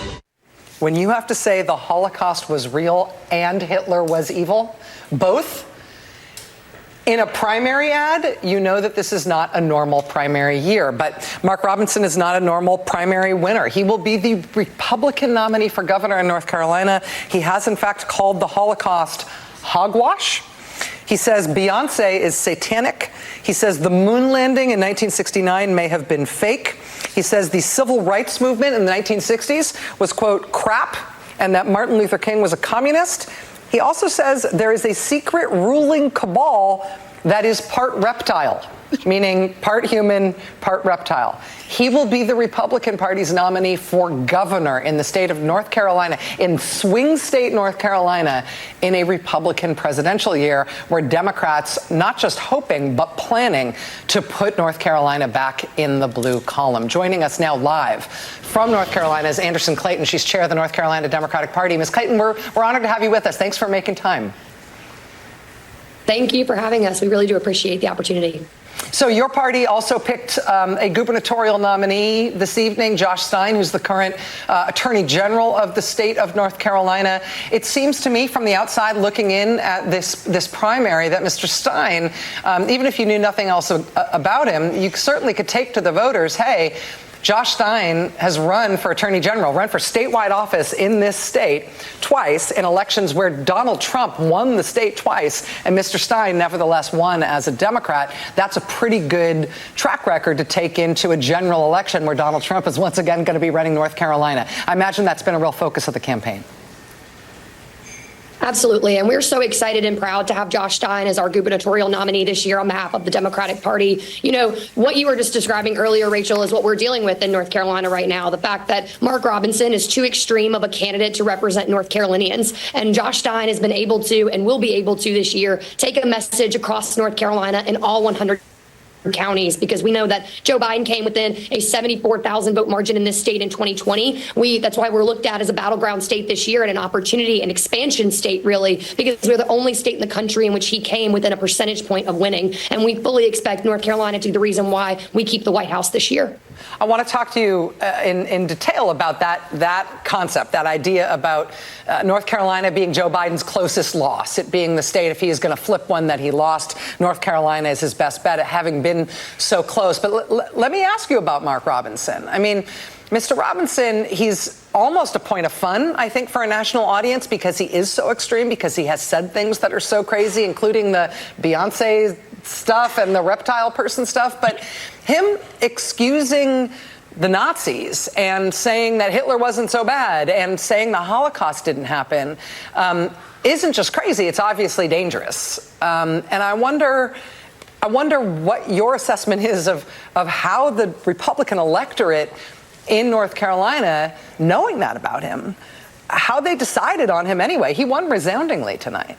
When you have to say the Holocaust was real and Hitler was evil, both, in a primary ad, you know that this is not a normal primary year. But Mark Robinson is not a normal primary winner. He will be the Republican nominee for governor in North Carolina. He has, in fact, called the Holocaust hogwash. He says Beyonce is satanic. He says the moon landing in 1969 may have been fake. He says the civil rights movement in the 1960s was, quote, crap, and that Martin Luther King was a communist. He also says there is a secret ruling cabal that is part reptile, meaning part human, part reptile. He will be the Republican Party's nominee for governor in the state of North Carolina, in swing state North Carolina, in a Republican presidential year where Democrats not just hoping but planning to put North Carolina back in the blue column. Joining us now live from North Carolina is Anderson Clayton. She's chair of the North Carolina Democratic Party. Ms. Clayton, we're honored to have you with us. Thanks for making time. Thank you for having us. We really do appreciate the opportunity. So your party also picked a gubernatorial nominee this evening, Josh Stein, who's the current Attorney General of the state of North Carolina. It seems to me from the outside looking in at this primary that Mr. Stein, even if you knew nothing else about him, you certainly could take to the voters, hey, Josh Stein has run for Attorney General, run for statewide office in this state twice in elections where Donald Trump won the state twice, and Mr. Stein nevertheless won as a Democrat. That's a pretty good track record to take into a general election where Donald Trump is once again going to be running North Carolina. I imagine that's been a real focus of the campaign. Absolutely. And we're so excited and proud to have Josh Stein as our gubernatorial nominee this year on behalf of the Democratic Party. You know, what you were just describing earlier, Rachel, is what we're dealing with in North Carolina right now. The fact that Mark Robinson is too extreme of a candidate to represent North Carolinians. And Josh Stein has been able to and will be able to this year take a message across North Carolina in all 100 counties, because we know that Joe Biden came within a 74,000 vote margin in this state in 2020. That's why we're looked at as a battleground state this year and an opportunity, an expansion state, really, because we're the only state in the country in which he came within a percentage point of winning. And we fully expect North Carolina to be the reason why we keep the White House this year. I want to talk to you in detail about that concept, that idea about North Carolina being Joe Biden's closest loss, it being the state, if he is going to flip one that he lost, North Carolina is his best bet at having been so close. But let me ask you about Mark Robinson. I mean, Mr. Robinson, he's almost a point of fun, I think, for a national audience because he is so extreme, because he has said things that are so crazy, including the Beyonce stuff and the reptile person stuff. But him excusing the Nazis and saying that Hitler wasn't so bad and saying the Holocaust didn't happen isn't just crazy. It's obviously dangerous. And I wonder, I wonder what your assessment is of how the Republican electorate in North Carolina, knowing that about him, how they decided on him anyway. He won resoundingly tonight.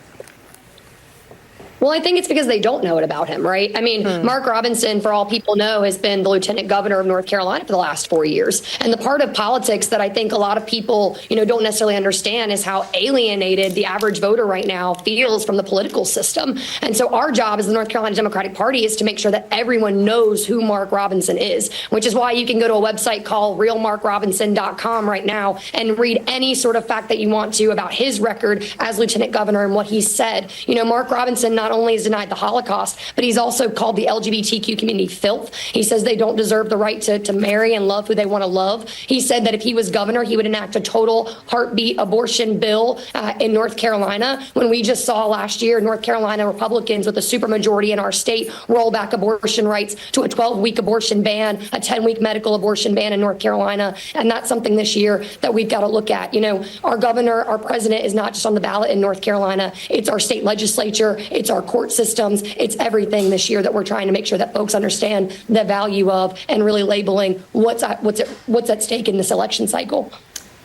Well, I think it's because they don't know it about him, right? I mean, Mark Robinson, for all people know, has been the lieutenant governor of North Carolina for the last 4 years. And the part of politics that I think a lot of people, don't necessarily understand is how alienated the average voter right now feels from the political system. And so our job as the North Carolina Democratic Party is to make sure that everyone knows who Mark Robinson is, which is why you can go to a website called realmarkrobinson.com right now and read any sort of fact that you want to about his record as lieutenant governor and what he said. Mark Robinson not only has denied the Holocaust, but he's also called the LGBTQ community filth. He says they don't deserve the right to marry and love who they want to love. He said that if he was governor, he would enact a total heartbeat abortion bill in North Carolina. When we just saw last year, North Carolina Republicans with a supermajority in our state roll back abortion rights to a 12-week abortion ban, a 10-week medical abortion ban in North Carolina. And that's something this year that we've got to look at. Our governor, our president is not just on the ballot in North Carolina. It's our state legislature. It's our court systems. It's everything this year that we're trying to make sure that folks understand the value of and really labeling what's at stake in this election cycle.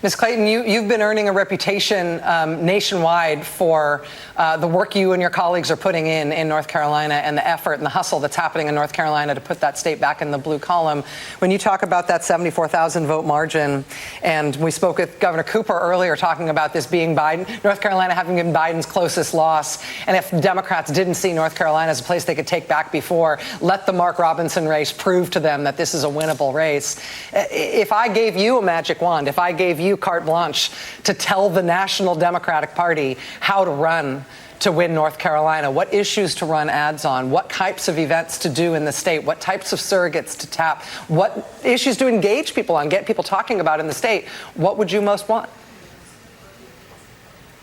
Ms. Clayton, you've been earning a reputation nationwide for the work you and your colleagues are putting in North Carolina and the effort and the hustle that's happening in North Carolina to put that state back in the blue column. When you talk about that 74,000 vote margin, and we spoke with Governor Cooper earlier talking about this being North Carolina having been Biden's closest loss, and if Democrats didn't see North Carolina as a place they could take back before, let the Mark Robinson race prove to them that this is a winnable race. If I gave you a magic wand, if I gave you carte blanche to tell the National Democratic Party how to run to win North Carolina, what issues to run ads on, what types of events to do in the state, what types of surrogates to tap, what issues to engage people on, get people talking about in the state, what would you most want?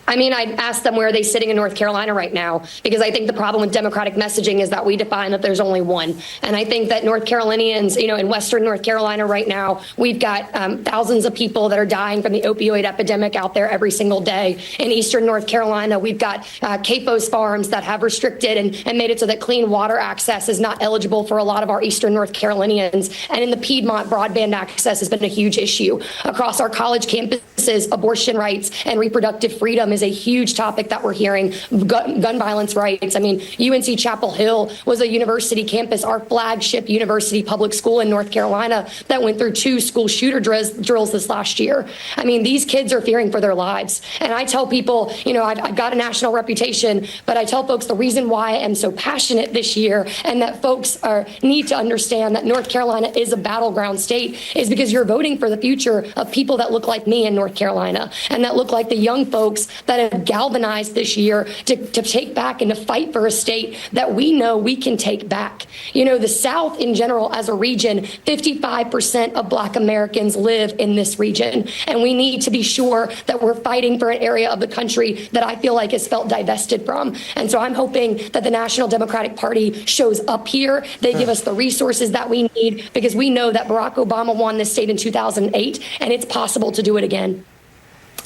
I mean, I'd ask them where are they sitting in North Carolina right now, because I think the problem with Democratic messaging is that we define that there's only one. And I think that North Carolinians, in Western North Carolina right now, we've got thousands of people that are dying from the opioid epidemic out there every single day. In Eastern North Carolina, we've got CAFOS farms that have restricted and made it so that clean water access is not eligible for a lot of our Eastern North Carolinians. And in the Piedmont, broadband access has been a huge issue. Across our college campuses, abortion rights and reproductive freedom is a huge topic that we're hearing. Gun violence rights. I mean, UNC Chapel Hill was a university campus, our flagship university public school in North Carolina, that went through 2 school shooter drills this last year. I mean, these kids are fearing for their lives. And I tell people, I've got a national reputation, but I tell folks the reason why I am so passionate this year and that folks need to understand that North Carolina is a battleground state is because you're voting for the future of people that look like me in North Carolina and that look like the young folks that have galvanized this year to take back and to fight for a state that we know we can take back. The South in general as a region, 55% of Black Americans live in this region. And we need to be sure that we're fighting for an area of the country that I feel like is felt divested from. And so I'm hoping that the National Democratic Party shows up here. They give us the resources that we need because we know that Barack Obama won this state in 2008 and it's possible to do it again.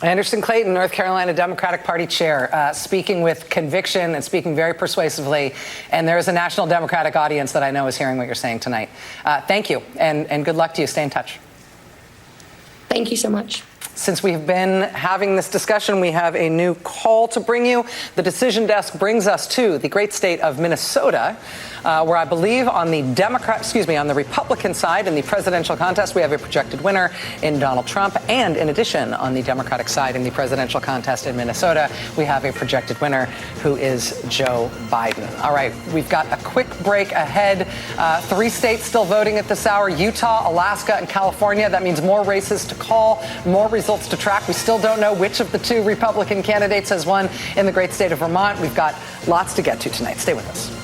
Anderson Clayton, North Carolina Democratic Party chair, speaking with conviction and speaking very persuasively. And there is a national Democratic audience that I know is hearing what you're saying tonight. Thank you, and good luck to you. Stay in touch. Thank you so much. Since we've been having this discussion, we have a new call to bring you. The decision desk brings us to the great state of Minnesota, where I believe on the Republican side in the presidential contest, we have a projected winner in Donald Trump. And in addition, on the Democratic side in the presidential contest in Minnesota, we have a projected winner who is Joe Biden. All right, we've got a quick break ahead. 3 states still voting at this hour: Utah, Alaska, and California. That means more races to call, more results to track. We still don't know which of the 2 Republican candidates has won in the great state of Vermont. We've got lots to get to tonight. Stay with us.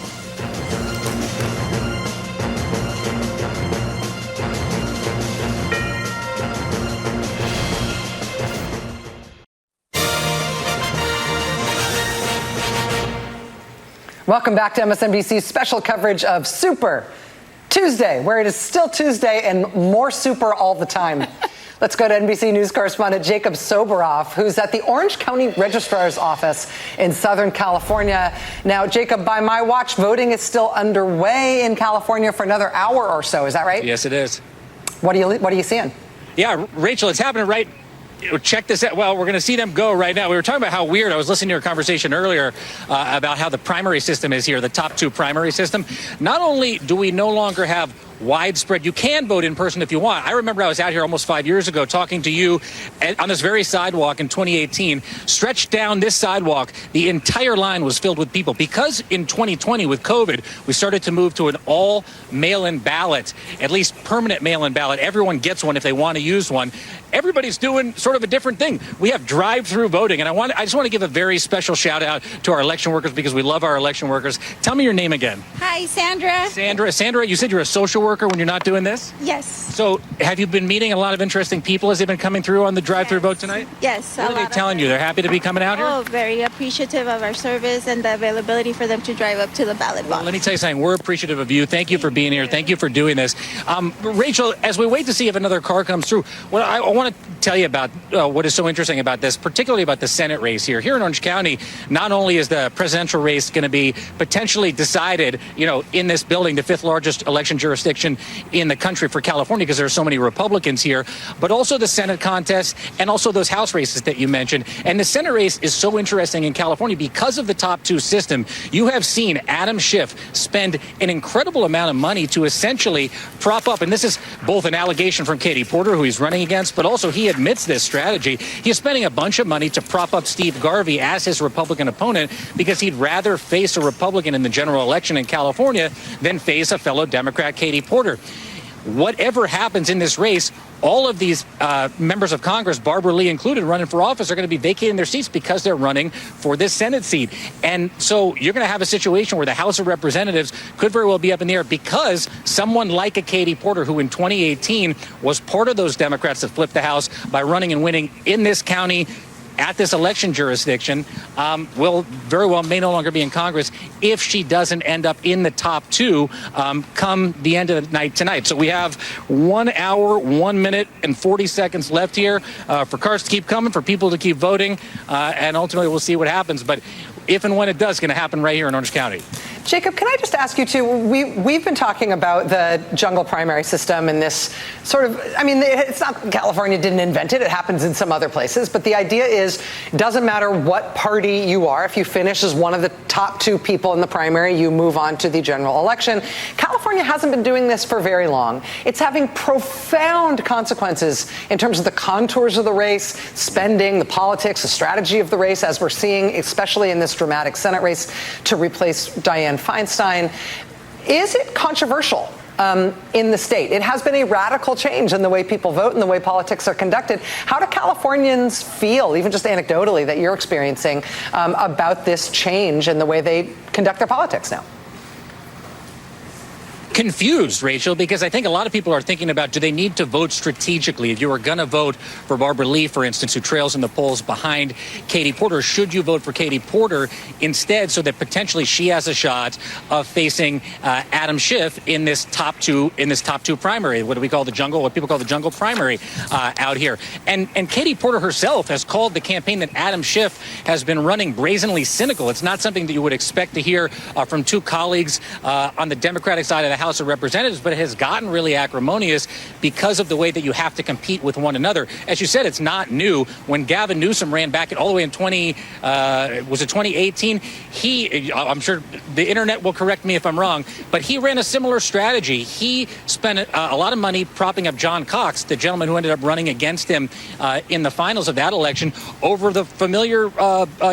Welcome back to MSNBC's special coverage of Super Tuesday, where it is still Tuesday and more super all the time. Let's go to NBC News correspondent Jacob Soboroff, who's at the Orange County Registrar's Office in Southern California. Now, Jacob, by my watch, voting is still underway in California for another hour or so. Is that right? Yes, it is. What are you seeing? Yeah, Rachel, it's happening right. Check this out. Well, we're going to see them go right now. We were talking about how weird. I was listening to your conversation earlier about how the primary system is here, the top two primary system. Not only do we no longer have widespread, you can vote in person if you want. I remember I was out here almost 5 years ago talking to you on this very sidewalk in 2018. Stretched down this sidewalk, the entire line was filled with people. Because in 2020 with COVID, we started to move to an all mail-in ballot, at least permanent mail-in ballot. Everyone gets one if they want to use one. Everybody's doing sort of a different thing. We have drive-through voting, and I just want to give a very special shout out to our election workers because we love our election workers. Tell me your name again. Hi, Sandra. Sandra, you said you're a social worker when you're not doing this? Yes. So have you been meeting a lot of interesting people as they've been coming through on the drive-through vote tonight? Yes. What are they telling you? They're happy to be coming out here? Oh, very appreciative of our service and the availability for them to drive up to the ballot box. Well, let me tell you something. We're appreciative of you. Thank you for being here. Thank you for doing this. Rachel, as we wait to see if another car comes through, what I want to tell you about what is so interesting about this, particularly about the Senate race here. Here in Orange County, not only is the presidential race going to be potentially decided, in this building, the fifth largest election jurisdiction in the country for California, because there are so many Republicans here, but also the Senate contest and also those House races that you mentioned. And the Senate race is so interesting in California because of the top two system. You have seen Adam Schiff spend an incredible amount of money to essentially prop up, and this is both an allegation from Katie Porter, who he's running against, but also he admits this strategy. He is spending a bunch of money to prop up Steve Garvey as his Republican opponent because he'd rather face a Republican in the general election in California than face a fellow Democrat, Katie Porter. Whatever happens in this race, all of these members of Congress, Barbara Lee included, running for office, are going to be vacating their seats because they're running for this Senate seat. And so you're going to have a situation where the House of Representatives could very well be up in the air because someone like a Katie Porter, who in 2018 was part of those Democrats that flipped the House by running and winning in this county, at this election jurisdiction, will very well may no longer be in Congress if she doesn't end up in the top two come the end of the night tonight. So we have 1 hour, 1 minute, and 40 seconds left here for cars to keep coming, for people to keep voting, and ultimately we'll see what happens. But if and when it does, it's going to happen right here in Orange County. Jacob, can I just ask you too, we've been talking about the jungle primary system and this sort of, it's not California didn't invent it, it happens in some other places, but the idea is it doesn't matter what party you are, if you finish as one of the top two people in the primary, you move on to the general election. California hasn't been doing this for very long. It's having profound consequences in terms of the contours of the race, spending, the politics, the strategy of the race, as we're seeing, especially in this dramatic Senate race to replace Dianne Feinstein. Is it controversial in the state? It has been a radical change in the way people vote and the way politics are conducted. How do Californians feel, even just anecdotally, that you're experiencing about this change in the way they conduct their politics now? Confused, Rachel, because I think a lot of people are thinking about, do they need to vote strategically? If you were going to vote for Barbara Lee, for instance, who trails in the polls behind Katie Porter, should you vote for Katie Porter instead so that potentially she has a shot of facing Adam Schiff in this top two primary? What do we call the jungle? What people call the jungle primary out here. And Katie Porter herself has called the campaign that Adam Schiff has been running brazenly cynical. It's not something that you would expect to hear from two colleagues on the Democratic side of the House of Representatives, but it has gotten really acrimonious because of the way that you have to compete with one another. As you said, it's not new. When Gavin Newsom ran back all the way in 2018, I'm sure the internet will correct me if I'm wrong, but he ran a similar strategy. He spent a lot of money propping up John Cox, the gentleman who ended up running against him in the finals of that election, over the familiar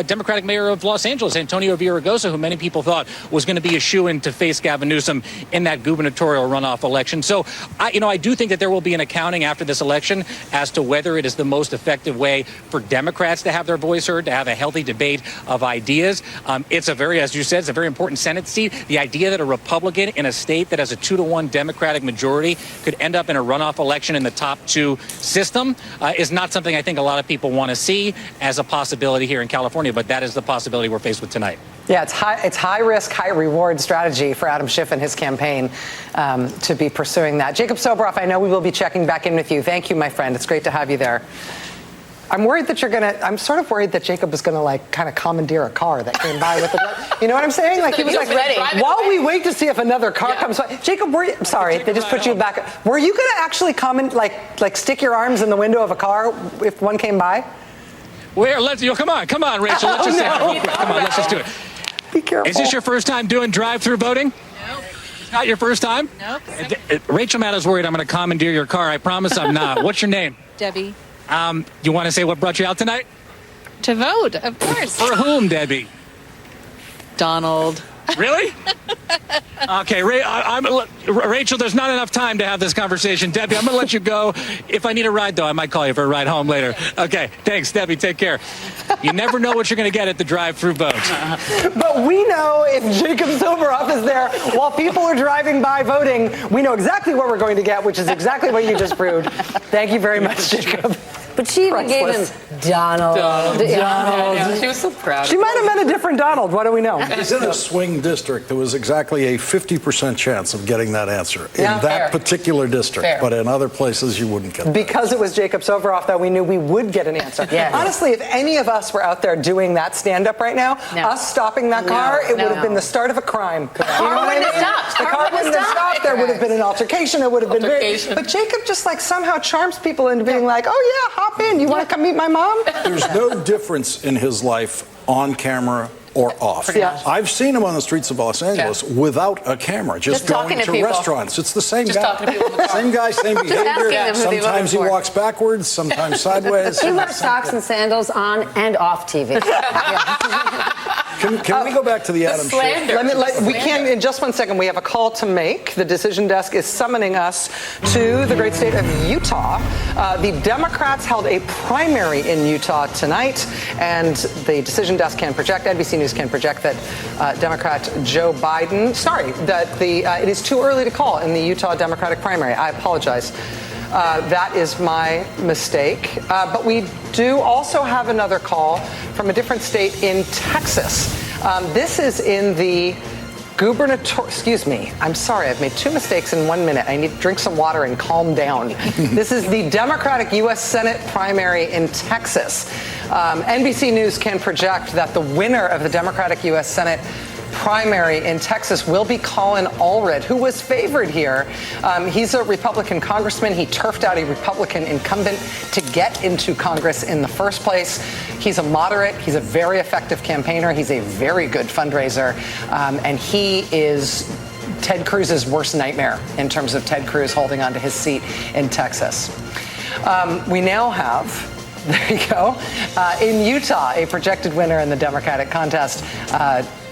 Democratic mayor of Los Angeles, Antonio Villaraigosa, who many people thought was going to be a shoo-in to face Gavin Newsom in that gubernatorial runoff election. So, I do think that there will be an accounting after this election as to whether it is the most effective way for Democrats to have their voice heard, to have a healthy debate of ideas. It's a very, as you said, it's a very important Senate seat. The idea that a Republican in a state that has a 2-to-1 Democratic majority could end up in a runoff election in the top two system is not something I think a lot of people want to see as a possibility here in California, but that is the possibility we're faced with tonight. Yeah, it's high risk, high reward strategy for Adam Schiff and his campaign to be pursuing that. Jacob Soboroff, I know we will be checking back in with you. Thank you, my friend. It's great to have you there. I'm worried that I'm sort of worried that Jacob is going to kind of commandeer a car that came by with the, you know what I'm saying? Like he was like, ready. While we wait to see if another car comes by. Jacob, sorry, they just put you back. Were you going to actually like stick your arms in the window of a car if one came by? Where? Come on, Rachel. Let's just say hi. Come on, let's just do it. Be careful. Is this your first time doing drive-through voting? Nope. It's not your first time? Nope. Rachel Maddow's worried I'm going to commandeer your car. I promise I'm not. What's your name? Debbie. You want to say what brought you out tonight? To vote, of course. For whom, Debbie? Donald. Really? Okay, Rachel, there's not enough time to have this conversation. Debbie, I'm going to let you go. If I need a ride, though, I might call you for a ride home later. Okay, thanks, Debbie. Take care. You never know what you're going to get at the drive-through vote. But we know if Jacob Soboroff is there while people are driving by voting, we know exactly what we're going to get, which is exactly what you just proved. Thank you very much, Jacob. But she even gave him Donald. Yeah, she was so proud. She might have meant a different Donald. What do we know? It's in a swing district. There was exactly a 50% chance of getting that answer in that particular district. Fair. But in other places, you wouldn't get that. Because it was Jacob Soboroff that we knew we would get an answer. Yeah. Honestly, if any of us were out there doing that stand-up right now, us stopping that car, it would have been the start of a crime. The car wouldn't have stopped. The car wouldn't have stopped. There would have been an altercation. It would have been very... But Jacob just somehow charms people into being like, oh yeah, hop in. You want to come meet my mom? There's no difference in his life on camera or off. Yeah. I've seen him on the streets of Los Angeles without a camera, just going to restaurants. It's the same guy. Same guy, same behavior. Sometimes he walks backwards, sometimes sideways. He wears socks and sandals on and off TV. Can we go back to the Adam Schiff? We can in just 1 second. We have a call to make. The decision desk is summoning us to the great state of Utah. The Democrats held a primary in Utah tonight, and the decision desk can project, NBC News can project that Democrat Joe Biden, it is too early to call in the Utah Democratic primary. I apologize. That is my mistake. But we do also have another call from a different state in Texas. This is in the excuse me, I'm sorry, I've made 2 mistakes in 1 minute. I need to drink some water and calm down. This is the Democratic U.S. Senate primary in Texas. NBC News can project that the winner of the Democratic U.S. Senate primary in Texas will be Colin Allred, who was favored here. He's a Republican congressman. He turfed out a Republican incumbent to get into Congress in the first place. He's a moderate. He's a very effective campaigner. He's a very good fundraiser. And he is Ted Cruz's worst nightmare in terms of Ted Cruz holding onto his seat in Texas. We now have, there you go, in Utah, a projected winner in the Democratic contest.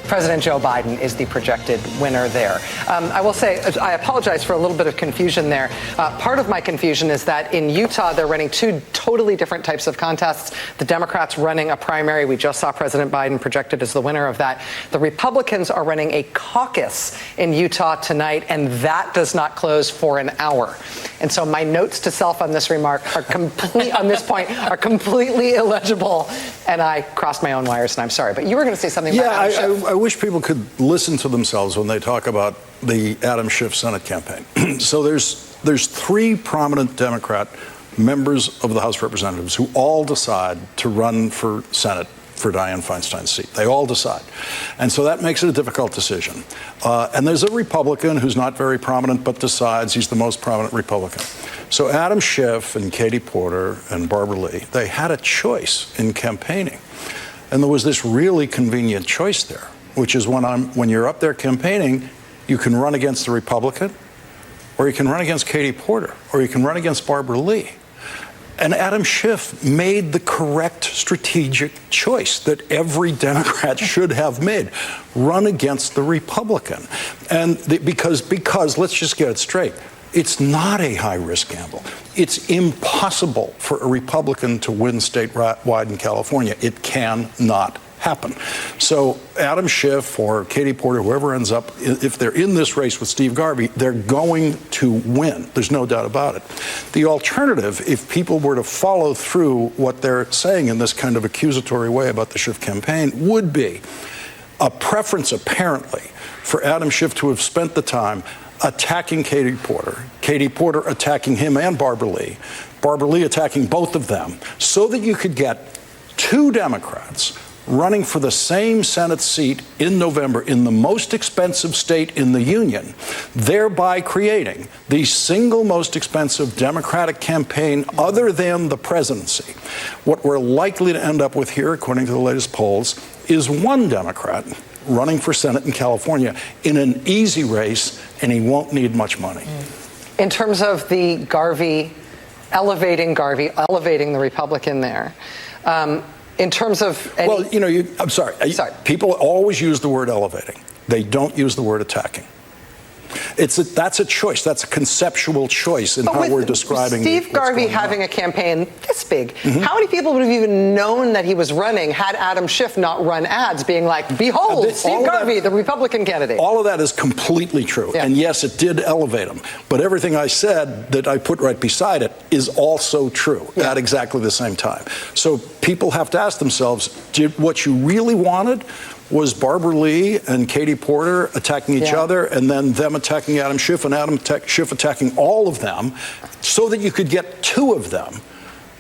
President Joe Biden is the projected winner there. I will say, I apologize for a little bit of confusion there. Part of my confusion is that in Utah, they're running 2 totally different types of contests. The Democrats running a primary. We just saw President Biden projected as the winner of that. The Republicans are running a caucus in Utah tonight, and that does not close for an hour. And so my notes to self on this remark are on this point are completely illegible, and I crossed my own wires, and I'm sorry. But you were going to say something about Adam Schiff. I wish people could listen to themselves when they talk about the Adam Schiff Senate campaign. So there's 3 prominent Democrat members of the House of Representatives who all decide to run for Senate for Dianne Feinstein's seat. They all decide. And so that makes it a difficult decision. And there's a Republican who's not very prominent but decides he's the most prominent Republican. So Adam Schiff and Katie Porter and Barbara Lee, they had a choice in campaigning. And there was this really convenient choice there, which is when you're up there campaigning, you can run against the Republican, or you can run against Katie Porter, or you can run against Barbara Lee. And Adam Schiff made the correct strategic choice that every Democrat should have made: run against the Republican. And because let's just get it straight, it's not a high-risk gamble. It's impossible for a Republican to win statewide in California. It cannot happen. So Adam Schiff or Katie Porter, whoever ends up, if they're in this race with Steve Garvey, they're going to win. There's no doubt about it. The alternative, if people were to follow through what they're saying in this kind of accusatory way about the Schiff campaign, would be a preference, apparently, for Adam Schiff to have spent the time attacking Katie Porter attacking him and Barbara Lee attacking both of them, so that you could get two Democrats running for the same Senate seat in November in the most expensive state in the Union, thereby creating the single most expensive Democratic campaign other than the presidency. What we're likely to end up with here, according to the latest polls, is one Democrat running for Senate in California in an easy race, and he won't need much money. In terms of the elevating the Republican there, in terms of well, I'm sorry. People always use the word elevating. They don't use the word attacking. That's a choice. That's a conceptual choice in how we're describing Steve Garvey having a campaign this big. How many people would have even known that he was running had Adam Schiff not run ads being like, behold, Steve Garvey, the Republican candidate? All of that is completely true. And yes, it did elevate him. But everything I said that I put right beside it is also true at exactly the same time. So people have to ask themselves, did what you really wanted was Barbara Lee and Katie Porter attacking each other, and then them attacking Adam Schiff, and Adam Schiff attacking all of them, so that you could get two of them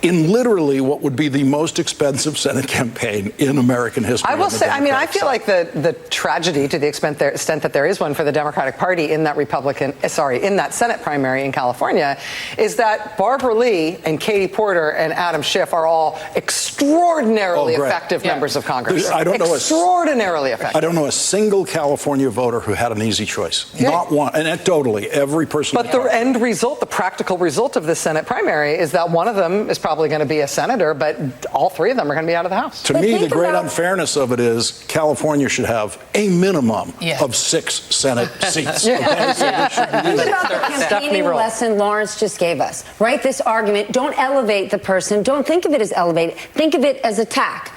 in literally what would be the most expensive Senate campaign in American history. I will say, I feel like the tragedy, to the extent that there is one for the Democratic Party in that in that Senate primary in California, is that Barbara Lee and Katie Porter and Adam Schiff are all extraordinarily effective members of Congress. Extraordinarily effective. I don't know a single California voter who had an easy choice. Not one. And anecdotally, every person. But the end result, the practical result of this Senate primary is that one of them is probably going to be a senator, but all three of them are going to be out of the House. To me, the great unfairness of it is California should have a minimum of 6 Senate seats. Think about the campaigning lesson Lawrence just gave us, right? This argument, don't elevate the person. Don't think of it as elevate. Think of it as attack.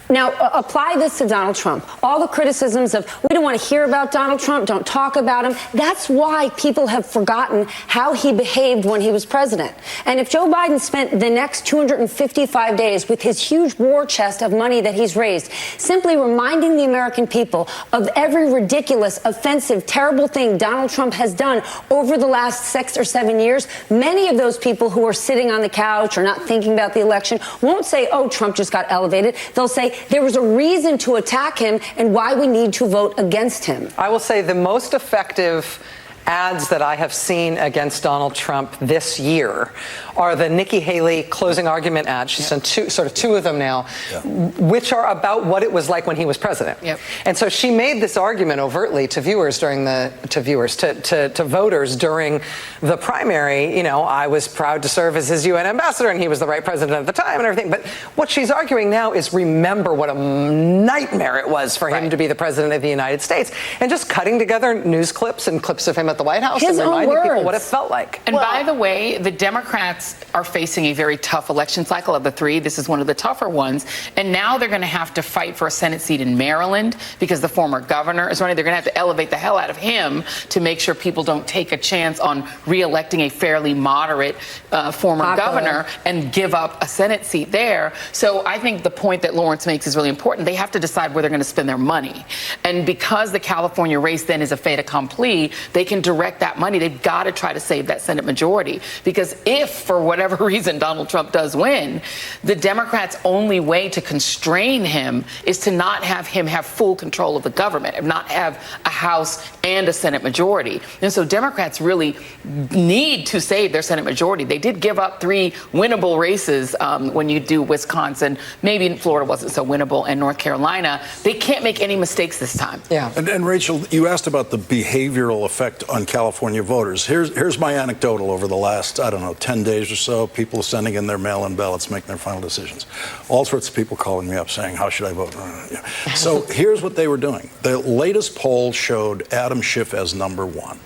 Now, apply this to Donald Trump. All the criticisms of, we don't want to hear about Donald Trump, don't talk about him. That's why people have forgotten how he behaved when he was president. And if Joe Biden spent the next 255 days with his huge war chest of money that he's raised, simply reminding the American people of every ridiculous, offensive, terrible thing Donald Trump has done over the last 6 or 7 years, many of those people who are sitting on the couch or not thinking about the election won't say, oh, Trump just got elevated. They'll say, there was a reason to attack him and why we need to vote against him. I will say the most effective ads that I have seen against Donald Trump this year are the Nikki Haley closing argument ads. She's done two of them now, which are about what it was like when he was president. And so she made this argument overtly to voters during the primary. I was proud to serve as his UN ambassador, and he was the right president at the time and everything. But what she's arguing now is remember what a nightmare it was for him to be the president of the United States, and just cutting together news clips and clips of him at the White House and reminding people what it felt like. And by the way, the Democrats are facing a very tough election cycle. Of the three, this is one of the tougher ones. And now they're going to have to fight for a Senate seat in Maryland because the former governor is running. They're going to have to elevate the hell out of him to make sure people don't take a chance on re-electing a fairly moderate former governor and give up a Senate seat there. So I think the point that Lawrence makes is really important. They have to decide where they're going to spend their money. And because the California race then is a fait accompli, they can direct that money. They've got to try to save that Senate majority. Because if, for whatever reason, Donald Trump does win, the Democrats' only way to constrain him is to not have him have full control of the government, and not have a House and a Senate majority. And so Democrats really need to save their Senate majority. They did give up 3 winnable races when you do Wisconsin. Maybe Florida wasn't so winnable, and North Carolina. They can't make any mistakes this time. And Rachel, you asked about the behavioral effect on California voters. Here's my anecdotal over the last, 10 days or so. People sending in their mail-in ballots, making their final decisions. All sorts of people calling me up saying, how should I vote? So here's what they were doing. The latest poll showed Adam Schiff as number 1.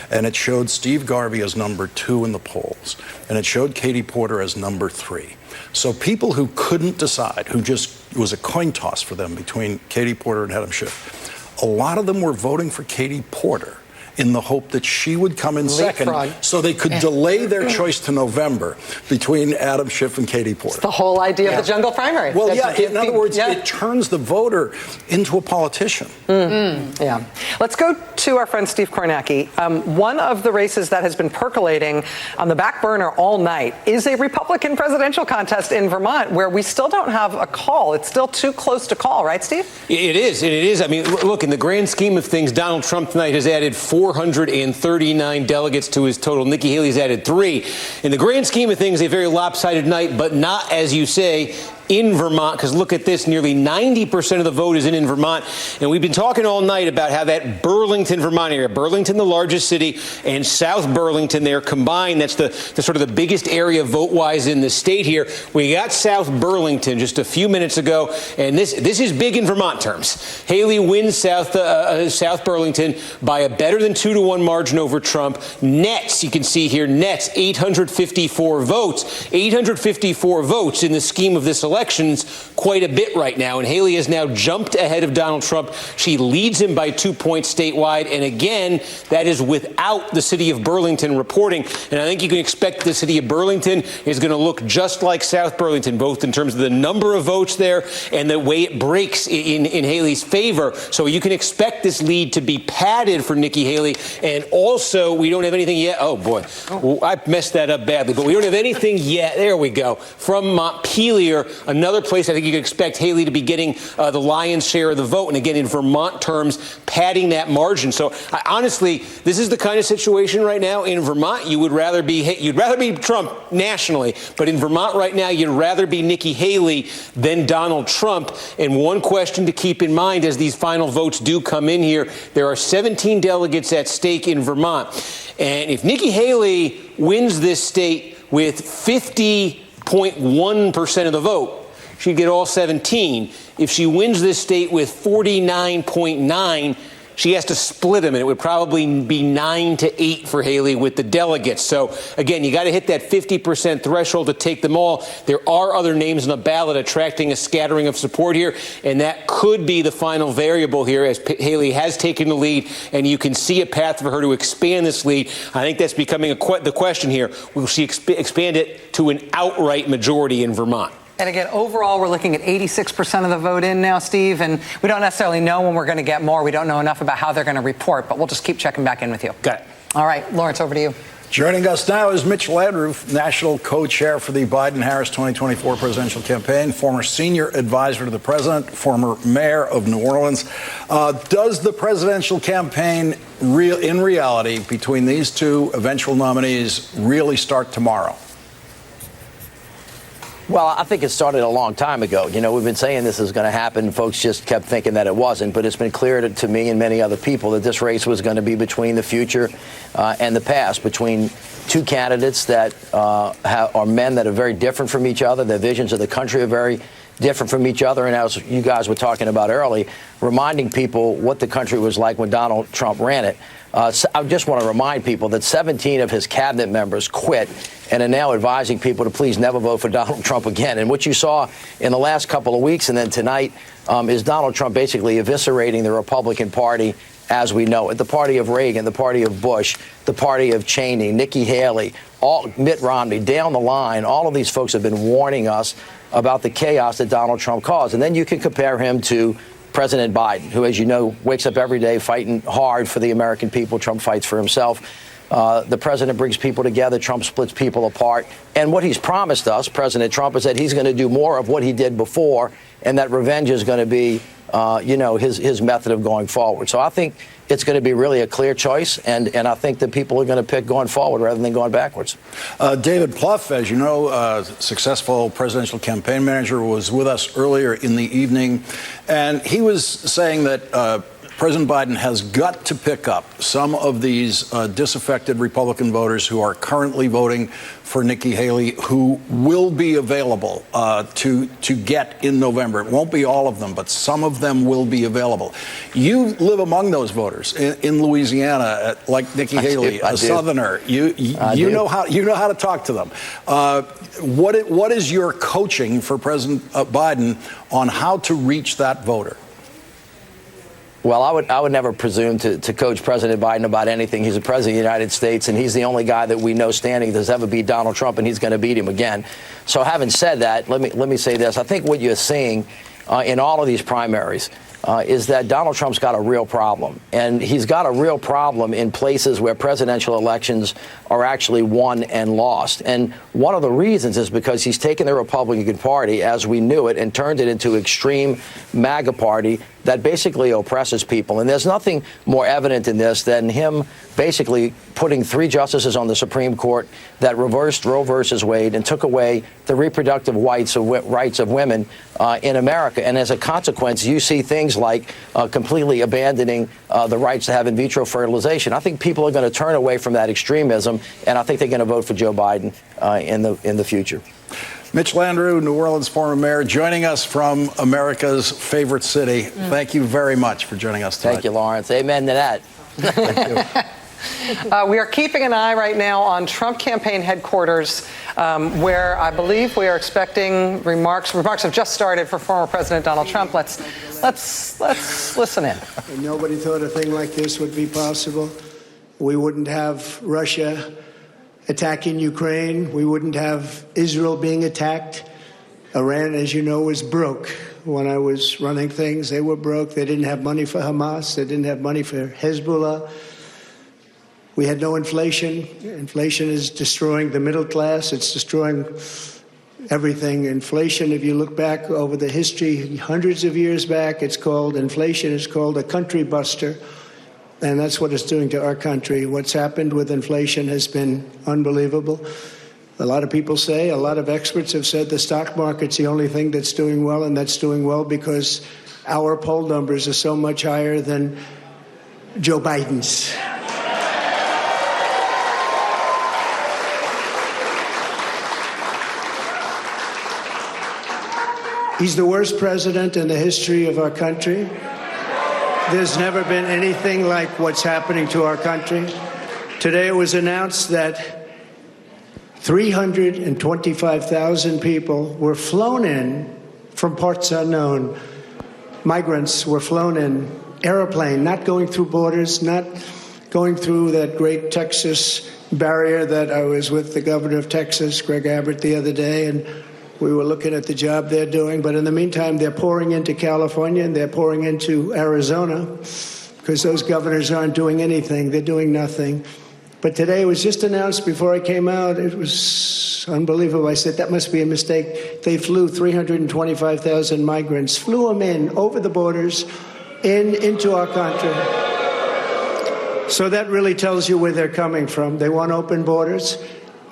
And it showed Steve Garvey as number 2 in the polls. And it showed Katie Porter as number 3. So people who couldn't decide, who just, it was a coin toss for them between Katie Porter and Adam Schiff, a lot of them were voting for Katie Porter. in the hope that she would come in second so they could delay their choice to November between Adam Schiff and Katie Porter. It's the whole idea of the jungle primary. Well, in other words, it turns the voter into a politician. Yeah. Let's go to our friend Steve Kornacki. One of the races that has been percolating on the back burner all night is a Republican presidential contest in Vermont, where we still don't have a call. It's still too close to call, right, Steve? It is. It is. I mean, look, in the grand scheme of things, Donald Trump tonight has added 439 delegates to his total. Nikki Haley's added 3. In the grand scheme of things, a very lopsided night, but not, as you say, in Vermont, because look at this, nearly 90% of the vote is in Vermont. And we've been talking all night about how that Burlington, Vermont area, Burlington, the largest city, and South Burlington there combined, that's the sort of the biggest area vote-wise in the state here. We got South Burlington just a few minutes ago, and this is big in Vermont terms. Haley wins South Burlington by a better than 2-to-1 margin over Trump. Nets, you can see here, nets, 854 votes. 854 votes in the scheme of this elections, quite a bit right now. And Haley has now jumped ahead of Donald Trump. She leads him by 2 points statewide. And again, that is without the city of Burlington reporting. And I think you can expect the city of Burlington is going to look just like South Burlington, both in terms of the number of votes there and the way it breaks in Haley's favor. So you can expect this lead to be padded for Nikki Haley. And also, we don't have anything yet. Oh, boy. I messed that up badly. But we don't have anything yet. There we go. From Montpelier, another place I think you can expect Haley to be getting the lion's share of the vote. And again, in Vermont terms, padding that margin. So honestly, this is the kind of situation right now in Vermont. You'd rather be Trump nationally, but in Vermont right now, you'd rather be Nikki Haley than Donald Trump. And one question to keep in mind as these final votes do come in here, there are 17 delegates at stake in Vermont. And if Nikki Haley wins this state with 50.1% of the vote, she'd get all 17. If she wins this state with 49.9, she has to split them, and it would probably be 9-8 for Haley with the delegates. So, again, you got to hit that 50% threshold to take them all. There are other names on the ballot attracting a scattering of support here, and that could be the final variable here as Haley has taken the lead, and you can see a path for her to expand this lead. I think that's becoming the question here. Will she expand it to an outright majority in Vermont? And again, overall, we're looking at 86% of the vote in now, Steve, and we don't necessarily know when we're going to get more. We don't know enough about how they're going to report, but we'll just keep checking back in with you. Got it. All right, Lawrence, over to you. Joining us now is Mitch Landrieu, national co-chair for the Biden-Harris 2024 presidential campaign, former senior advisor to the president, former mayor of New Orleans. Does the presidential campaign, in reality, between these two eventual nominees, really start tomorrow? Well, I think it started a long time ago. You know, we've been saying this is going to happen. Folks just kept thinking that it wasn't. But it's been clear to me and many other people that this race was going to be between the future and the past, between two candidates that are men that are very different from each other. Their visions of the country are very different from each other. And as you guys were talking about early, reminding people what the country was like when Donald Trump ran it. So I just want to remind people that 17 of his cabinet members quit and are now advising people to please never vote for Donald Trump again. And what you saw in the last couple of weeks and then tonight is Donald Trump basically eviscerating the Republican Party as we know it. The party of Reagan, the party of Bush, the party of Cheney, Nikki Haley, Mitt Romney, down the line. All of these folks have been warning us about the chaos that Donald Trump caused. And then you can compare him to President Biden, who, as you know, wakes up every day fighting hard for the American people. Trump fights for himself. The president brings people together. Trump splits people apart. And what he's promised us, President Trump, is that he's going to do more of what he did before, and that revenge is going to be, his method of going forward. So I think it's going to be really a clear choice, and I think that people are going to pick going forward rather than going backwards. David Plouffe, as you know, successful presidential campaign manager, was with us earlier in the evening, and he was saying that President Biden has got to pick up some of these disaffected Republican voters who are currently voting for Nikki Haley, who will be available to get in November. It won't be all of them, but some of them will be available. You live among those voters in Louisiana, like Nikki Haley, a Southerner. You know how to talk to them. What is your coaching for President Biden on how to reach that voter? Well, I would never presume to coach President Biden about anything. He's the president of the United States, and he's the only guy that we know standing that's ever beat Donald Trump, and he's going to beat him again. So having said that, let me say this. I think what you're seeing in all of these primaries is that Donald Trump's got a real problem. And he's got a real problem in places where presidential elections are actually won and lost. And one of the reasons is because he's taken the Republican Party as we knew it and turned it into extreme MAGA party that basically oppresses people. And there's nothing more evident in this than him basically putting 3 justices on the Supreme Court that reversed Roe versus Wade and took away the reproductive rights of women in America. And as a consequence, you see things like completely abandoning the rights to have in vitro fertilization. I think people are going to turn away from that extremism, and I think they're going to vote for Joe Biden in the future. Mitch Landrieu, New Orleans former mayor, joining us from America's favorite city. Thank you very much for joining us tonight. Thank you, Lawrence. Amen to that. Thank you. We are keeping an eye right now on Trump campaign headquarters, where I believe we are expecting remarks. Remarks have just started for former President Donald Trump. Let's listen in. And nobody thought a thing like this would be possible. We wouldn't have Russia attacking Ukraine. We wouldn't have Israel being attacked. Iran, as you know, was broke. When I was running things, they were broke. They didn't have money for Hamas. They didn't have money for Hezbollah. We had no inflation. Inflation is destroying the middle class. It's destroying everything. Inflation, if you look back over the history, hundreds of years back, inflation is called a country buster. And that's what it's doing to our country. What's happened with inflation has been unbelievable. A lot of people say, a lot of experts have said the stock market's the only thing that's doing well, and that's doing well because our poll numbers are so much higher than Joe Biden's. He's the worst president in the history of our country. There's never been anything like what's happening to our country. Today it was announced that 325,000 people were flown in from parts unknown. Migrants were flown in, airplane, not going through borders, not going through that great Texas barrier that I was with the governor of Texas, Greg Abbott, the other day, and we were looking at the job they're doing. But in the meantime, they're pouring into California and they're pouring into Arizona because those governors aren't doing anything. They're doing nothing. But today it was just announced before I came out. It was unbelievable. I said, that must be a mistake. They flew 325,000 migrants, flew them in over the borders into our country. So that really tells you where they're coming from. They want open borders,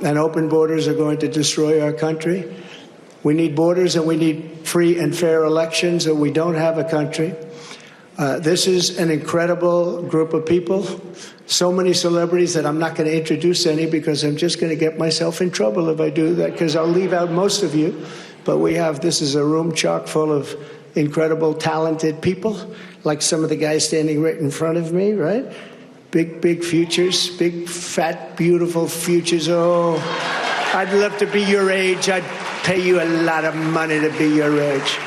and open borders are going to destroy our country. We need borders and we need free and fair elections, or we don't have a country. This is an incredible group of people. So many celebrities that I'm not going to introduce any because I'm just going to get myself in trouble if I do that, because I'll leave out most of you. But this is a room chock full of incredible, talented people, like some of the guys standing right in front of me, right? Big futures, big, fat, beautiful futures. Oh, I'd love to be your age. I'd pay you a lot of money to be your age.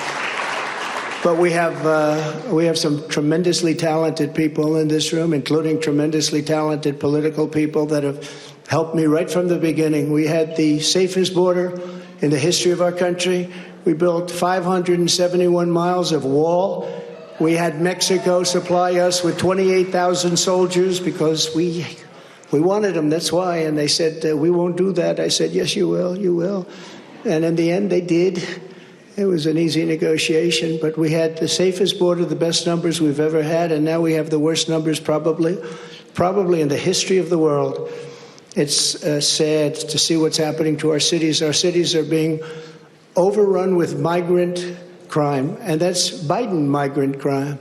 But we have some tremendously talented people in this room, including tremendously talented political people that have helped me right from the beginning. We had the safest border in the history of our country. We built 571 miles of wall. We had Mexico supply us with 28,000 soldiers because we wanted them, that's why. And they said, we won't do that. I said, yes, you will, you will. And in the end, they did. It was an easy negotiation, but we had the safest border, the best numbers we've ever had, and now we have the worst numbers probably in the history of the world. It's sad to see what's happening to our cities. Our cities are being overrun with migrant crime, and that's Biden migrant crime.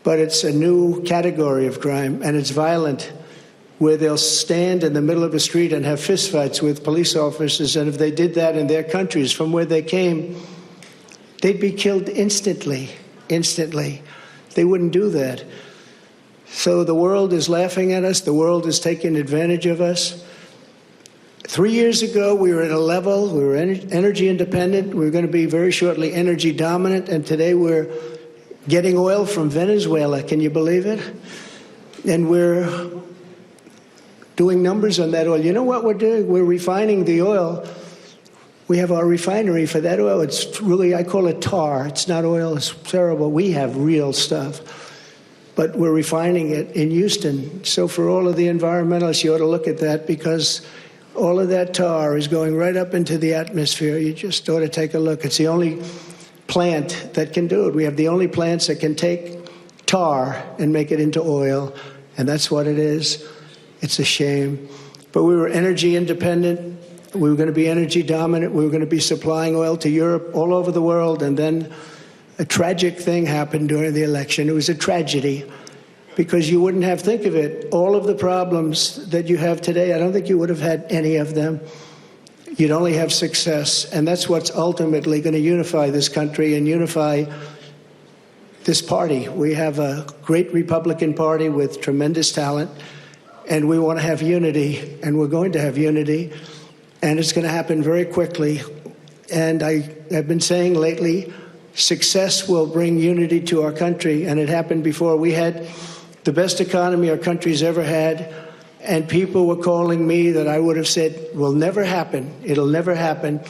But it's a new category of crime, and it's violent, where they'll stand in the middle of a street and have fistfights with police officers, and if they did that in their countries from where they came, they'd be killed instantly. They wouldn't do that. So the world is laughing at us. The world is taking advantage of us. 3 years ago, we were at a level, we were energy independent. We were going to be very shortly energy dominant, and today we're getting oil from Venezuela. Can you believe it? And we're doing numbers on that oil. You know what we're doing? We're refining the oil. We have our refinery for that oil. It's really, I call it tar. It's not oil. It's terrible. We have real stuff. But we're refining it in Houston. So for all of the environmentalists, you ought to look at that, because all of that tar is going right up into the atmosphere. You just ought to take a look. It's the only plant that can do it. We have the only plants that can take tar and make it into oil, and that's what it is. It's a shame. But we were energy independent. We were going to be energy dominant. We were going to be supplying oil to Europe, all over the world. And then a tragic thing happened during the election. It was a tragedy, because you wouldn't have, think of it, all of the problems that you have today, I don't think you would have had any of them. You'd only have success. And that's what's ultimately going to unify this country and unify this party. We have a great Republican Party with tremendous talent, and we want to have unity, and we're going to have unity. And it's going to happen very quickly. And I have been saying lately, success will bring unity to our country. And it happened before. We had the best economy our country's ever had. And people were calling me that I would have said will never happen. It'll never happen.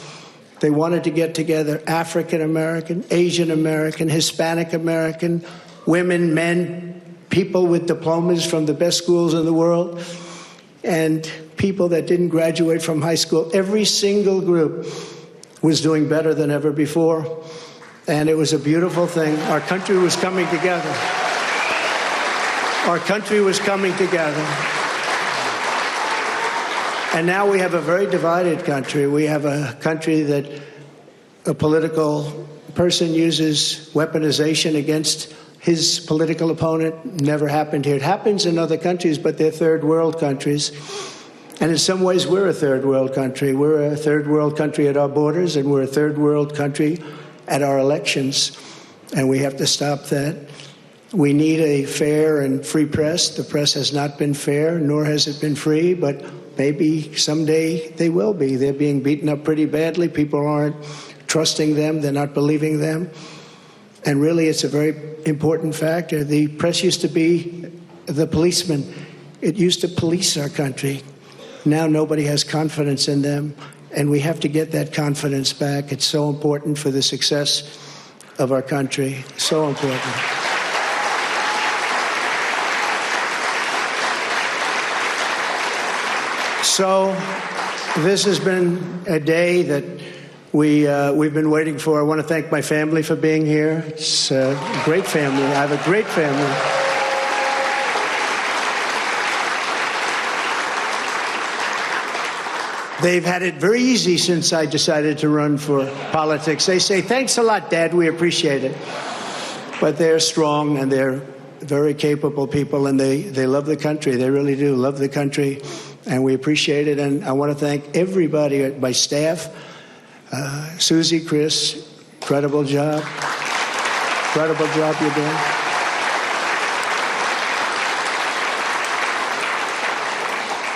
They wanted to get together African American, Asian American, Hispanic American, women, men, people with diplomas from the best schools in the world, and people that didn't graduate from high school. Every single group was doing better than ever before. And it was a beautiful thing. Our country was coming together. Our country was coming together. And now we have a very divided country. We have a country that a political person uses weaponization against his political opponent. Never happened here. It happens in other countries, but they're third world countries. And in some ways, we're a third world country. We're a third world country at our borders, and we're a third world country at our elections. And we have to stop that. We need a fair and free press. The press has not been fair, nor has it been free, but maybe someday they will be. They're being beaten up pretty badly. People aren't trusting them. They're not believing them. And really, it's a very important factor. The press used to be the policeman. It used to police our country. Now nobody has confidence in them, and we have to get that confidence back. It's so important for the success of our country. So important. So this has been a day that we've been waiting for. I want to thank my family for being here. It's a great family. I have a great family. They've had it very easy since I decided to run for politics. They say, thanks a lot, Dad, we appreciate it. But they're strong, and they're very capable people, and they love the country. They really do love the country, and we appreciate it. And I want to thank everybody, my staff, Susie, Chris, incredible job. Incredible job you're doing.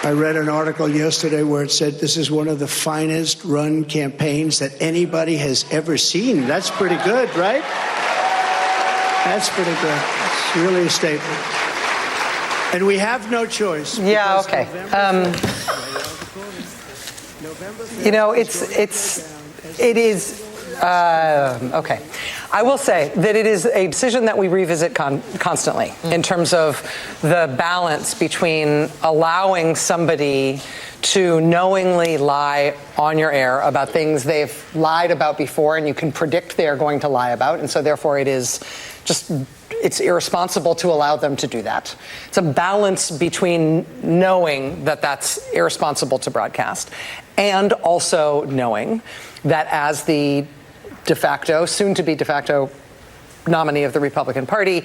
I read an article yesterday where it said this is one of the finest run campaigns that anybody has ever seen. That's pretty good, right? That's pretty good. It's really a statement. And we have no choice. Yeah, okay. You know, it is, okay. I will say that it is a decision that we revisit constantly in terms of the balance between allowing somebody to knowingly lie on your air about things they've lied about before and you can predict they are going to lie about, and so therefore it's irresponsible to allow them to do that. It's a balance between knowing that that's irresponsible to broadcast and also knowing that as the soon-to-be de facto nominee of the Republican Party,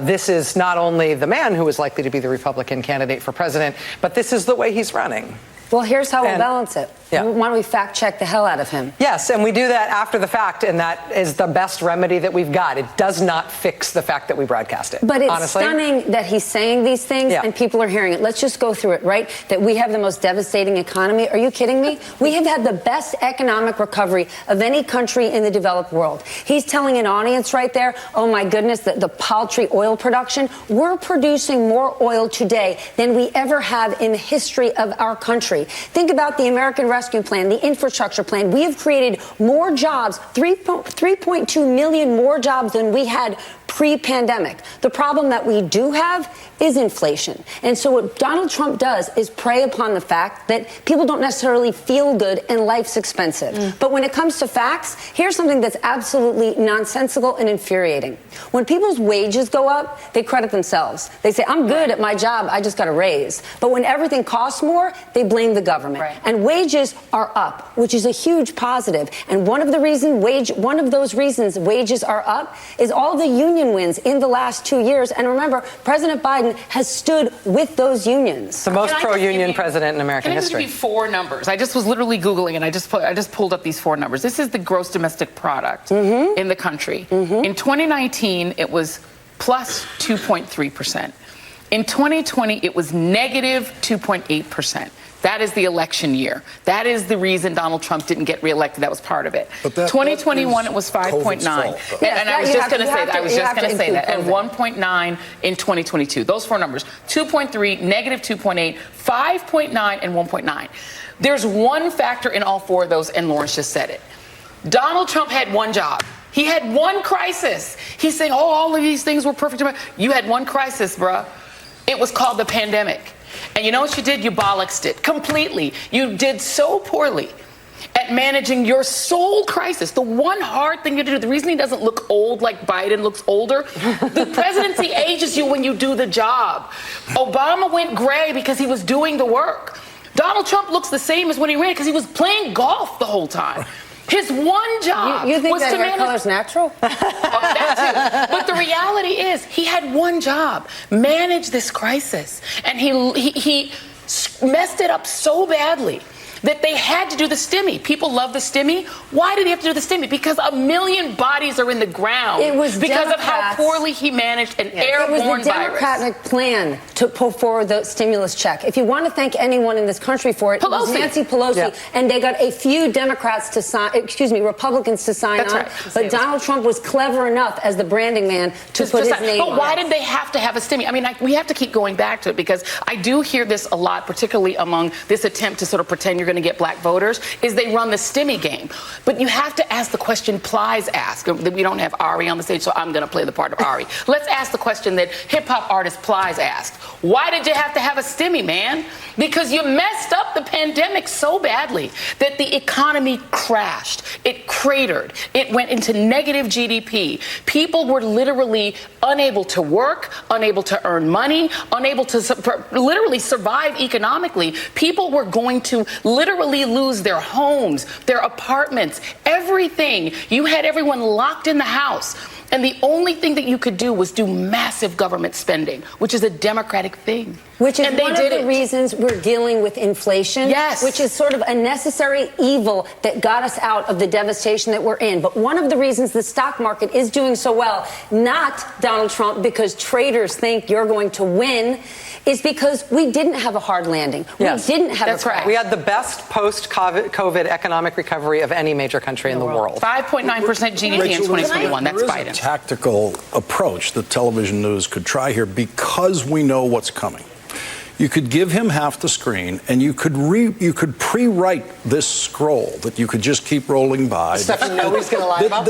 this is not only the man who is likely to be the Republican candidate for president, but this is the way he's running. Well, here's how we'll balance it. Yeah. Why don't we fact check the hell out of him? Yes, and we do that after the fact, and that is the best remedy that we've got. It does not fix the fact that we broadcast it. But it's honestly. stunning that he's saying these things and people are hearing it. Let's just go through it, right? That we have the most devastating economy. Are you kidding me? We have had the best economic recovery of any country in the developed world. He's telling an audience right there, oh my goodness, the paltry oil production. We're producing more oil today than we ever have in the history of our country. Think about the American Rescue Plan, the infrastructure plan. We have created more jobs, 3.2 million more jobs than we had pre-pandemic. The problem that we do have is inflation. And so what Donald Trump does is prey upon the fact that people don't necessarily feel good and life's expensive. But when it comes to facts, here's something that's absolutely nonsensical and infuriating. When people's wages go up, they credit themselves. They say, I'm good at my job, I just got a raise. But when everything costs more, they blame the government. And wages are up, which is a huge positive. And one of those reasons wages are up is all the union wins in the last 2 years. And remember, President Biden has stood with those unions. The most pro-union president in American history. Can I just give you 4 numbers? I just was literally Googling and I just pulled up these 4 numbers. This is the gross domestic product in the country. In 2019, it was plus 2.3%. In 2020, it was negative 2.8%. That is the election year. That is the reason Donald Trump didn't get reelected. That was part of it. But that 2021, it was 5.9. And I was just going to say that. I was just going to say that. And 1.9 in 2022. Those 4 numbers. 2.3, negative 2.8, 5.9, and 1.9. There's one factor in all 4 of those, and Lawrence just said it. Donald Trump had one job. He had one crisis. He's saying, oh, all of these things were perfect. You had one crisis, bruh. It was called the pandemic. And you know what you did? You bollocksed it completely. You did so poorly at managing your sole crisis. The one hard thing you do, the reason he doesn't look old like Biden looks older, the presidency ages you when you do the job. Obama went gray because he was doing the work. Donald Trump looks the same as when he ran because he was playing golf the whole time. His one job you think was that to hair manage. color's natural? That too. But the reality is, he had one job: manage this crisis, and he messed it up so badly that they had to do the stimmy. People love the stimmy. Why did he have to do the stimmy? Because 1 million bodies are in the ground. It was because of how poorly he managed an airborne It was the Democratic plan to pull forward the stimulus check. If you want to thank anyone in this country for it, it was Nancy Pelosi, and they got a few Democrats to sign, Republicans to sign on. Right. But Donald Trump was clever enough as the branding man to put his name on it. But why did they have to have a stimmy? I mean, we have to keep going back to it because I do hear this a lot, particularly among this attempt to sort of pretend you're going to get black voters, is they run the stimmy game. But you have to ask the question Plies asked. We don't have Ari on the stage, so I'm going to play the part of Ari. Let's ask the question that hip-hop artist Plies asked. Why did you have to have a stimmy, man? Because you messed up the pandemic so badly that the economy crashed. It cratered. It went into negative GDP. People were literally unable to work, unable to earn money, unable to literally survive economically. People were going to literally lose their homes, their apartments, everything. You had everyone locked in the house. And the only thing that you could do was do massive government spending, which is a Democratic thing. Which is one of the reasons we're dealing with inflation. Yes. Which is sort of a necessary evil that got us out of the devastation that we're in. But one of the reasons the stock market is doing so well, not Donald Trump, because traders think you're going to win, is because we didn't have a hard landing. Yes. We didn't have a crash. We had the best post-COVID economic recovery of any major country in the world. 5.9% GDP in 2021. That's Biden. There is a tactical approach that television news could try here because we know what's coming. You could give him half the screen, and you could pre-write this scroll that you could just keep rolling by. Stuff you know he's going to lie about?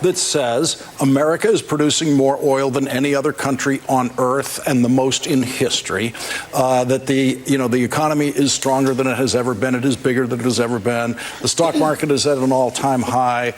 That says America is producing more oil than any other country on Earth and the most in history. That the economy is stronger than it has ever been. It is bigger than it has ever been. The stock market is at an all-time high.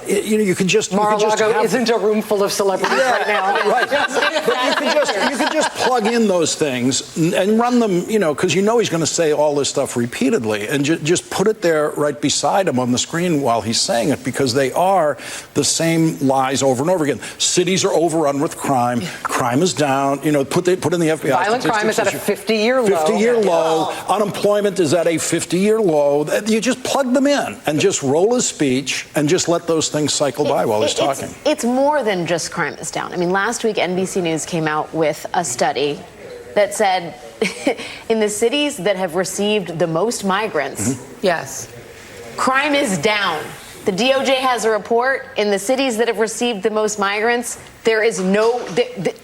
You can just Mar-a-Lago isn't a room full of celebrities right now. Right. But you can just plug in those things. things and run them, because he's going to say all this stuff repeatedly, and just put it there right beside him on the screen while he's saying it, because they are the same lies over and over again. Cities are overrun with crime. Crime is down. Put in the FBI. Violent crime is at a 50-year low. 50-year low. Unemployment is at a 50-year low. You just plug them in and just roll his speech and just let those things cycle by while he's talking. It's more than just crime is down. I mean, last week NBC News came out with a study that said in the cities that have received the most migrants, yes, crime is down. The DOJ has a report. In the cities that have received the most migrants, there is no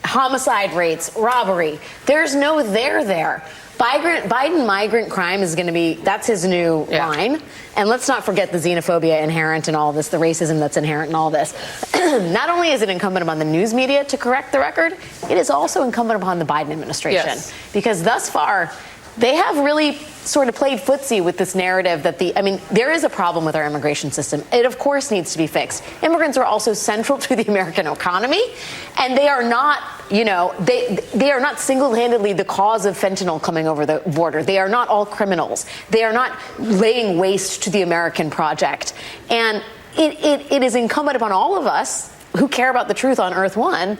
homicide rates, robbery. There's no there. Biden migrant crime is going to be, that's his new line. And let's not forget the xenophobia inherent in all this, the racism that's inherent in all this. Not only is it incumbent upon the news media to correct the record, it is also incumbent upon the Biden administration. Yes. Because thus far, they have really sort of played footsie with this narrative that there is a problem with our immigration system. It, of course, needs to be fixed. Immigrants are also central to the American economy, and they are not, they are not single-handedly the cause of fentanyl coming over the border. They are not all criminals. They are not laying waste to the American project. And it is incumbent upon all of us who care about the truth on Earth One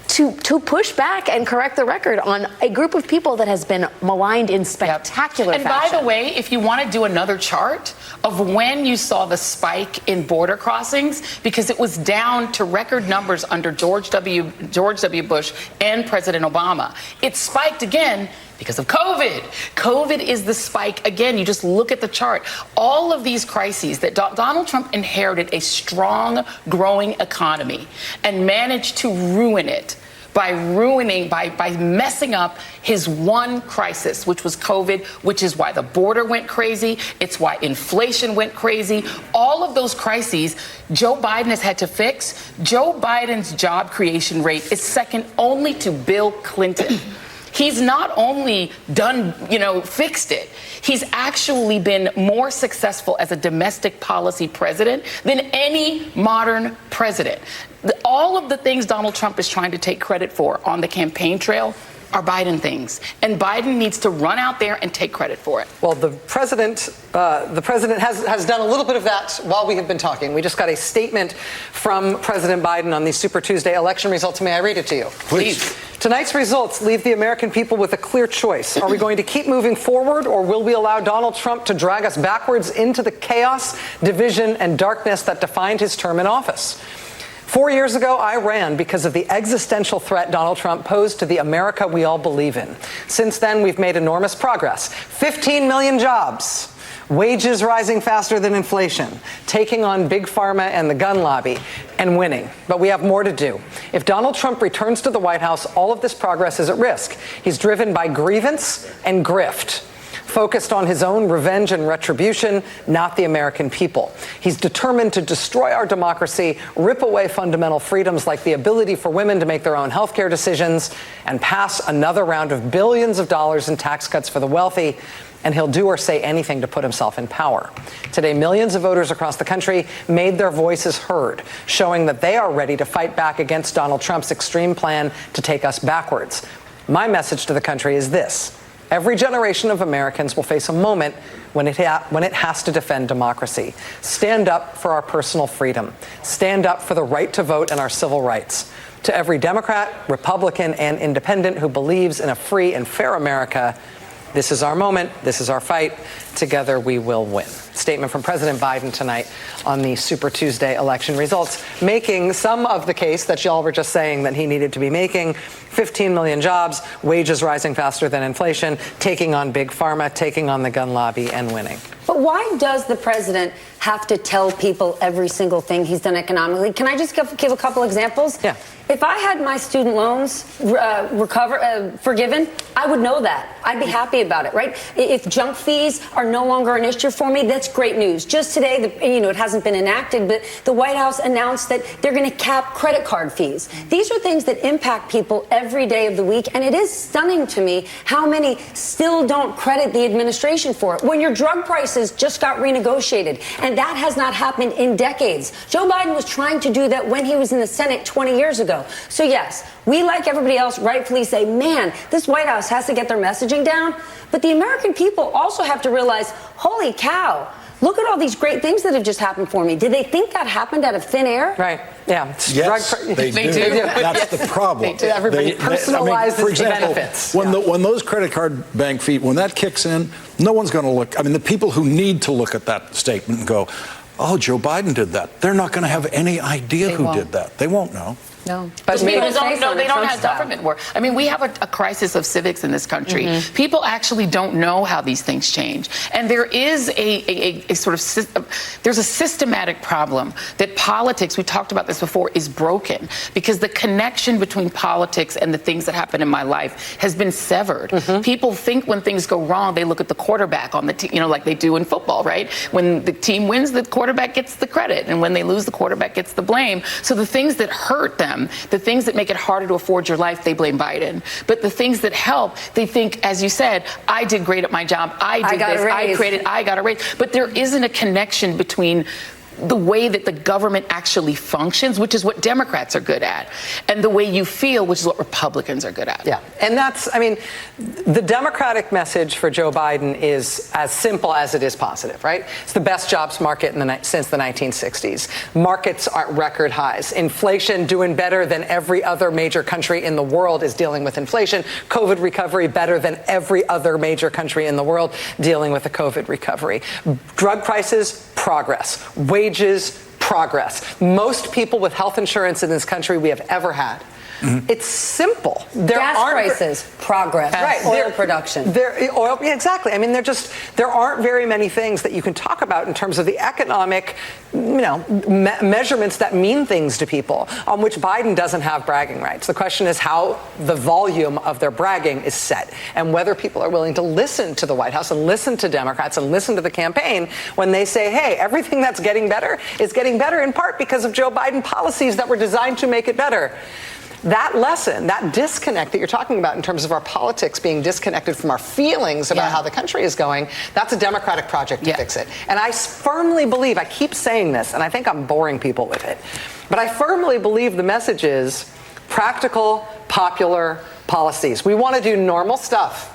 to push back and correct the record on a group of people that has been maligned in spectacular And fashion. by the way, if you want to do another chart of when you saw the spike in border crossings, because it was down to record numbers under George W. Bush and President Obama. It spiked again because of COVID. COVID is the spike again. You just look at the chart. All of these crises that Donald Trump inherited a strong, growing economy and managed to ruin it by messing up his one crisis, which was COVID, which is why the border went crazy. It's why inflation went crazy. All of those crises Joe Biden has had to fix. Joe Biden's job creation rate is second only to Bill Clinton. He's not only fixed it, he's actually been more successful as a domestic policy president than any modern president. All of the things Donald Trump is trying to take credit for on the campaign trail are Biden things. And Biden needs to run out there and take credit for it. Well, the president has done a little bit of that while we have been talking. We just got a statement from President Biden on these Super Tuesday election results. May I read it to you? Please. Tonight's results leave the American people with a clear choice. Are we going to keep moving forward, or will we allow Donald Trump to drag us backwards into the chaos, division, and darkness that defined his term in office? 4 years ago, I ran because of the existential threat Donald Trump posed to the America we all believe in. Since then, we've made enormous progress. 15 million jobs, wages rising faster than inflation, taking on Big Pharma and the gun lobby, and winning. But we have more to do. If Donald Trump returns to the White House, all of this progress is at risk. He's driven by grievance and grift, focused on his own revenge and retribution, not the American people. He's determined to destroy our democracy, rip away fundamental freedoms like the ability for women to make their own health care decisions, and pass another round of billions of dollars in tax cuts for the wealthy. And he'll do or say anything to put himself in power. Today, millions of voters across the country made their voices heard, showing that they are ready to fight back against Donald Trump's extreme plan to take us backwards. My message to the country is this. Every generation of Americans will face a moment when it has to defend democracy. Stand up for our personal freedom. Stand up for the right to vote and our civil rights. To every Democrat, Republican, and Independent who believes in a free and fair America, this is our moment. This is our fight. Together we will win. Statement from President Biden tonight on the Super Tuesday election results, making some of the case that y'all were just saying that he needed to be making. 15 million jobs, wages rising faster than inflation, taking on Big Pharma, taking on the gun lobby, and winning. But why does the president have to tell people every single thing he's done economically? Can I just give a couple examples? Yeah. If I had my student loans forgiven, I would know that. I'd be happy about it, right? If junk fees are no longer an issue for me, that's great news. Just today, it hasn't been enacted, but the White House announced that they're going to cap credit card fees. These are things that impact people every day of the week, and it is stunning to me how many still don't credit the administration for it. When your drug prices just got renegotiated and And that has not happened in decades. Joe Biden was trying to do that when he was in the Senate 20 years ago. So yes, we, like everybody else, rightfully say, man, this White House has to get their messaging down. But the American people also have to realize, holy cow, look at all these great things that have just happened for me. Did they think that happened out of thin air? Right. Yeah. Yes, they do. That's the problem. Everybody personalizes for example, the benefits. When those credit card bank fees, when that kicks in, no one's going to look. I mean, the people who need to look at that statement and go, oh, Joe Biden did that. They're not going to have any idea who did that. They won't know. No. But people don't know. They don't have government work. I mean, we have a crisis of civics in this country. People actually don't know how these things change. And there is a sort of, there's a systematic problem that politics, we talked about this before, is broken because the connection between politics and the things that happen in my life has been severed. People think when things go wrong, they look at the quarterback on the team, like they do in football, right? When the team wins, the quarterback gets the credit. And when they lose, the quarterback gets the blame. So the things that hurt them, the things that make it harder to afford your life, they blame Biden. But the things that help, they think, as you said, I did great at my job. I did this. I created. I got a raise. But there isn't a connection between the way that the government actually functions, which is what Democrats are good at, and the way you feel, which is what Republicans are good at. Yeah. And that's, I mean, the Democratic message for Joe Biden is as simple as it is positive, right? It's the best jobs market since the 1960s. Markets are at record highs. Inflation doing better than every other major country in the world is dealing with inflation. COVID recovery better than every other major country in the world dealing with the COVID recovery. Drug prices, progress. Wages, progress. Most people with health insurance in this country we have ever had. It's simple. Gas prices, progress. Right. Oil production. Exactly. I mean, there aren't very many things that you can talk about in terms of the economic, measurements that mean things to people on which Biden doesn't have bragging rights. The question is how the volume of their bragging is set and whether people are willing to listen to the White House and listen to Democrats and listen to the campaign when they say, hey, everything that's getting better is getting better in part because of Joe Biden policies that were designed to make it better. That lesson, that disconnect that you're talking about in terms of our politics being disconnected from our feelings about how the country is going, that's a Democratic project to fix it. And I firmly believe, I keep saying this, and I think I'm boring people with it, but I firmly believe the message is practical, popular policies. We want to do normal stuff.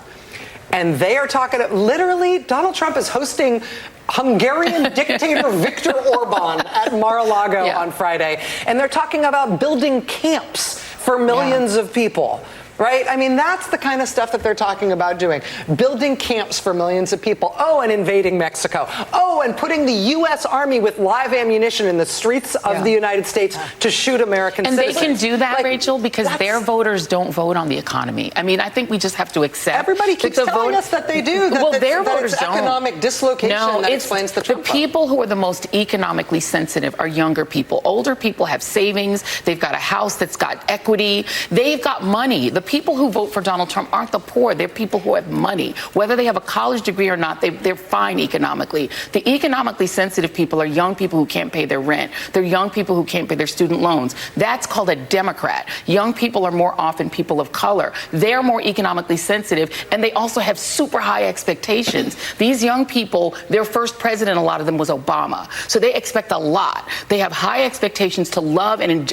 And they are talking, literally, Donald Trump is hosting Hungarian dictator Viktor Orban at Mar-a-Lago on Friday. And they're talking about building camps for millions of people. Right? I mean, that's the kind of stuff that they're talking about doing. Building camps for millions of people. Oh, and invading Mexico. Oh, and putting the U.S. Army with live ammunition in the streets of the United States to shoot American citizens. And they can do that, Rachel, because their voters don't vote on the economy. I mean, I think we just have to accept. Everybody keeps telling us that they do. Their voters don't. Economic dislocation that explains the Trump vote. The people who are the most economically sensitive are younger people. Older people have savings. They've got a house that's got equity. They've got money. The people who vote for Donald Trump aren't the poor. They're people who have money. Whether they have a college degree or not, they're fine economically. The economically sensitive people are young people who can't pay their rent. They're young people who can't pay their student loans. That's called a Democrat. Young people are more often people of color. They're more economically sensitive, and they also have super high expectations. These young people, their first president, a lot of them, was Obama. So they expect a lot. They have high expectations to love and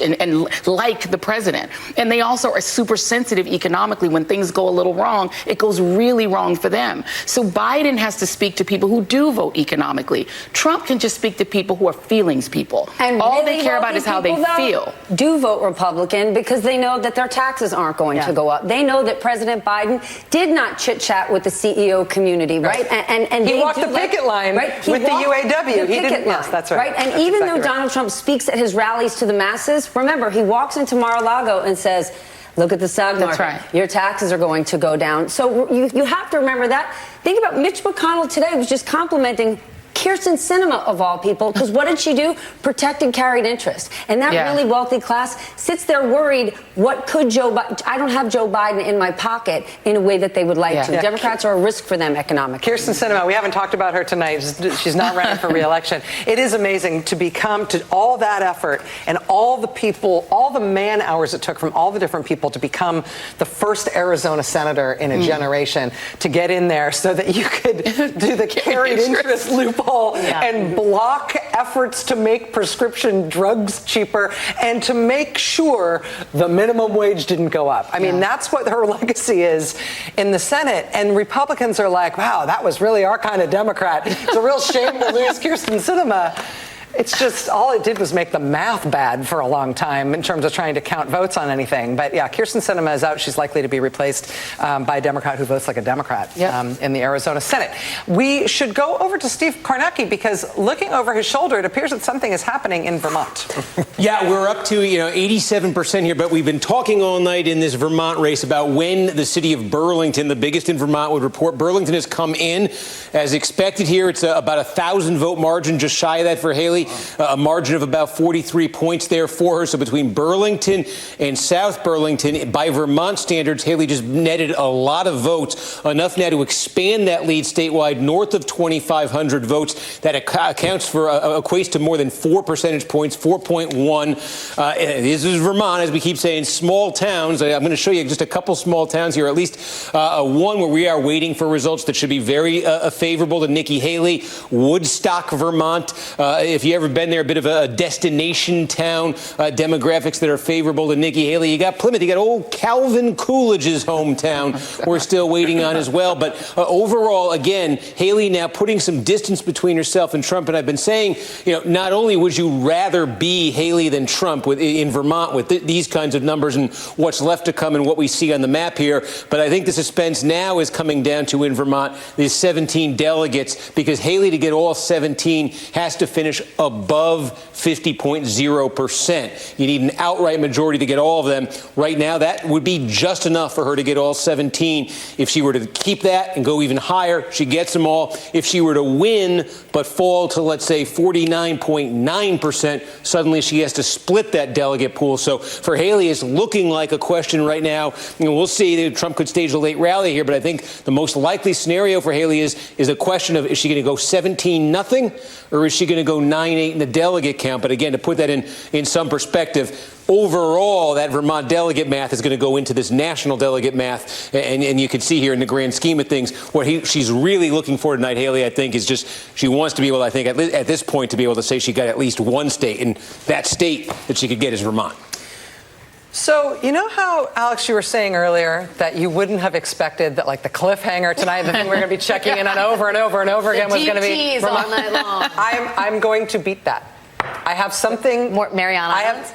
like the president. And they also are super sensitive economically. When things go a little wrong, it goes really wrong for them. So Biden has to speak to people who do vote economically. Trump can just speak to people who are feelings people. And all really they care about is how they feel. Do vote Republican because they know that their taxes aren't going to go up. They know that President Biden did not chit-chat with the CEO community, right? And he walked the picket line with the UAW. He didn't. Yes, that's right. And that's even though Donald Trump speaks at his rallies to the masses, remember, he walks into Mar-a-Lago and says, look at the stock market. That's right. Your taxes are going to go down. So you have to remember that. Think about Mitch McConnell today was just complimenting Kyrsten Sinema, of all people, because what did she do? Protected carried interest. And that really wealthy class sits there worried, what could Joe Biden, I don't have Joe Biden in my pocket in a way that they would like to. Democrats are a risk for them economically. Kyrsten Sinema, we haven't talked about her tonight. She's not running for re-election. It is amazing to all that effort and all the people, all the man hours it took from all the different people to become the first Arizona senator in a generation to get in there so that you could do the carried interest loophole and block efforts to make prescription drugs cheaper and to make sure the minimum wage didn't go up. I mean, that's what her legacy is in the Senate. And Republicans are like, wow, that was really our kind of Democrat. It's a real shame to lose Kyrsten Sinema. It's just, all it did was make the math bad for a long time in terms of trying to count votes on anything. But yeah, Kyrsten Sinema is out. She's likely to be replaced by a Democrat who votes like a Democrat in the Arizona Senate. We should go over to Steve Kornacki because looking over his shoulder, it appears that something is happening in Vermont. Yeah, we're up to 87% here, but we've been talking all night in this Vermont race about when the city of Burlington, the biggest in Vermont, would report. Burlington has come in as expected here. It's about 1,000 vote margin, just shy of that for Haley. A margin of about 43 points there for her. So between Burlington and South Burlington, by Vermont standards, Haley just netted a lot of votes, enough now to expand that lead statewide north of 2,500 votes. That accounts for, equates to more than 4 percentage points, 4.1. This is Vermont, as we keep saying, small towns. I'm going to show you just a couple small towns here, at least one where we are waiting for results that should be very favorable to Nikki Haley. Woodstock, Vermont. If you ever been there, a bit of a destination town, demographics that are favorable to Nikki Haley. You got Plymouth, you got old Calvin Coolidge's hometown we're still waiting on as well. But overall, again, Haley now putting some distance between herself and Trump. And I've been saying, not only would you rather be Haley than Trump in Vermont with these kinds of numbers and what's left to come and what we see on the map here, but I think the suspense now is coming down to, in Vermont, these 17 delegates, because Haley, to get all 17, has to finish above 50.0%. You need an outright majority to get all of them. Right now, that would be just enough for her to get all 17. If she were to keep that and go even higher, she gets them all. If she were to win but fall to, let's say, 49.9%, suddenly she has to split that delegate pool. So for Haley, it's looking like a question right now. We'll see. Trump could stage a late rally here, but I think the most likely scenario for Haley is a question of, is she going to go 17-0, or is she going to go 9-8 in the delegate count? But again, to put that in some perspective, overall, that Vermont delegate math is going to go into this national delegate math. And you can see here in the grand scheme of things, what she's really looking for tonight, Haley, I think, is just she wants to be able, I think, at this point, to be able to say she got at least one state. And that state that she could get is Vermont. So, you know how, Alex, you were saying earlier that you wouldn't have expected that, like, the cliffhanger tonight, the thing we're going to be checking in on over and over and over again was going to be Vermont all night long. I'm going to beat that. I have something. More Mariana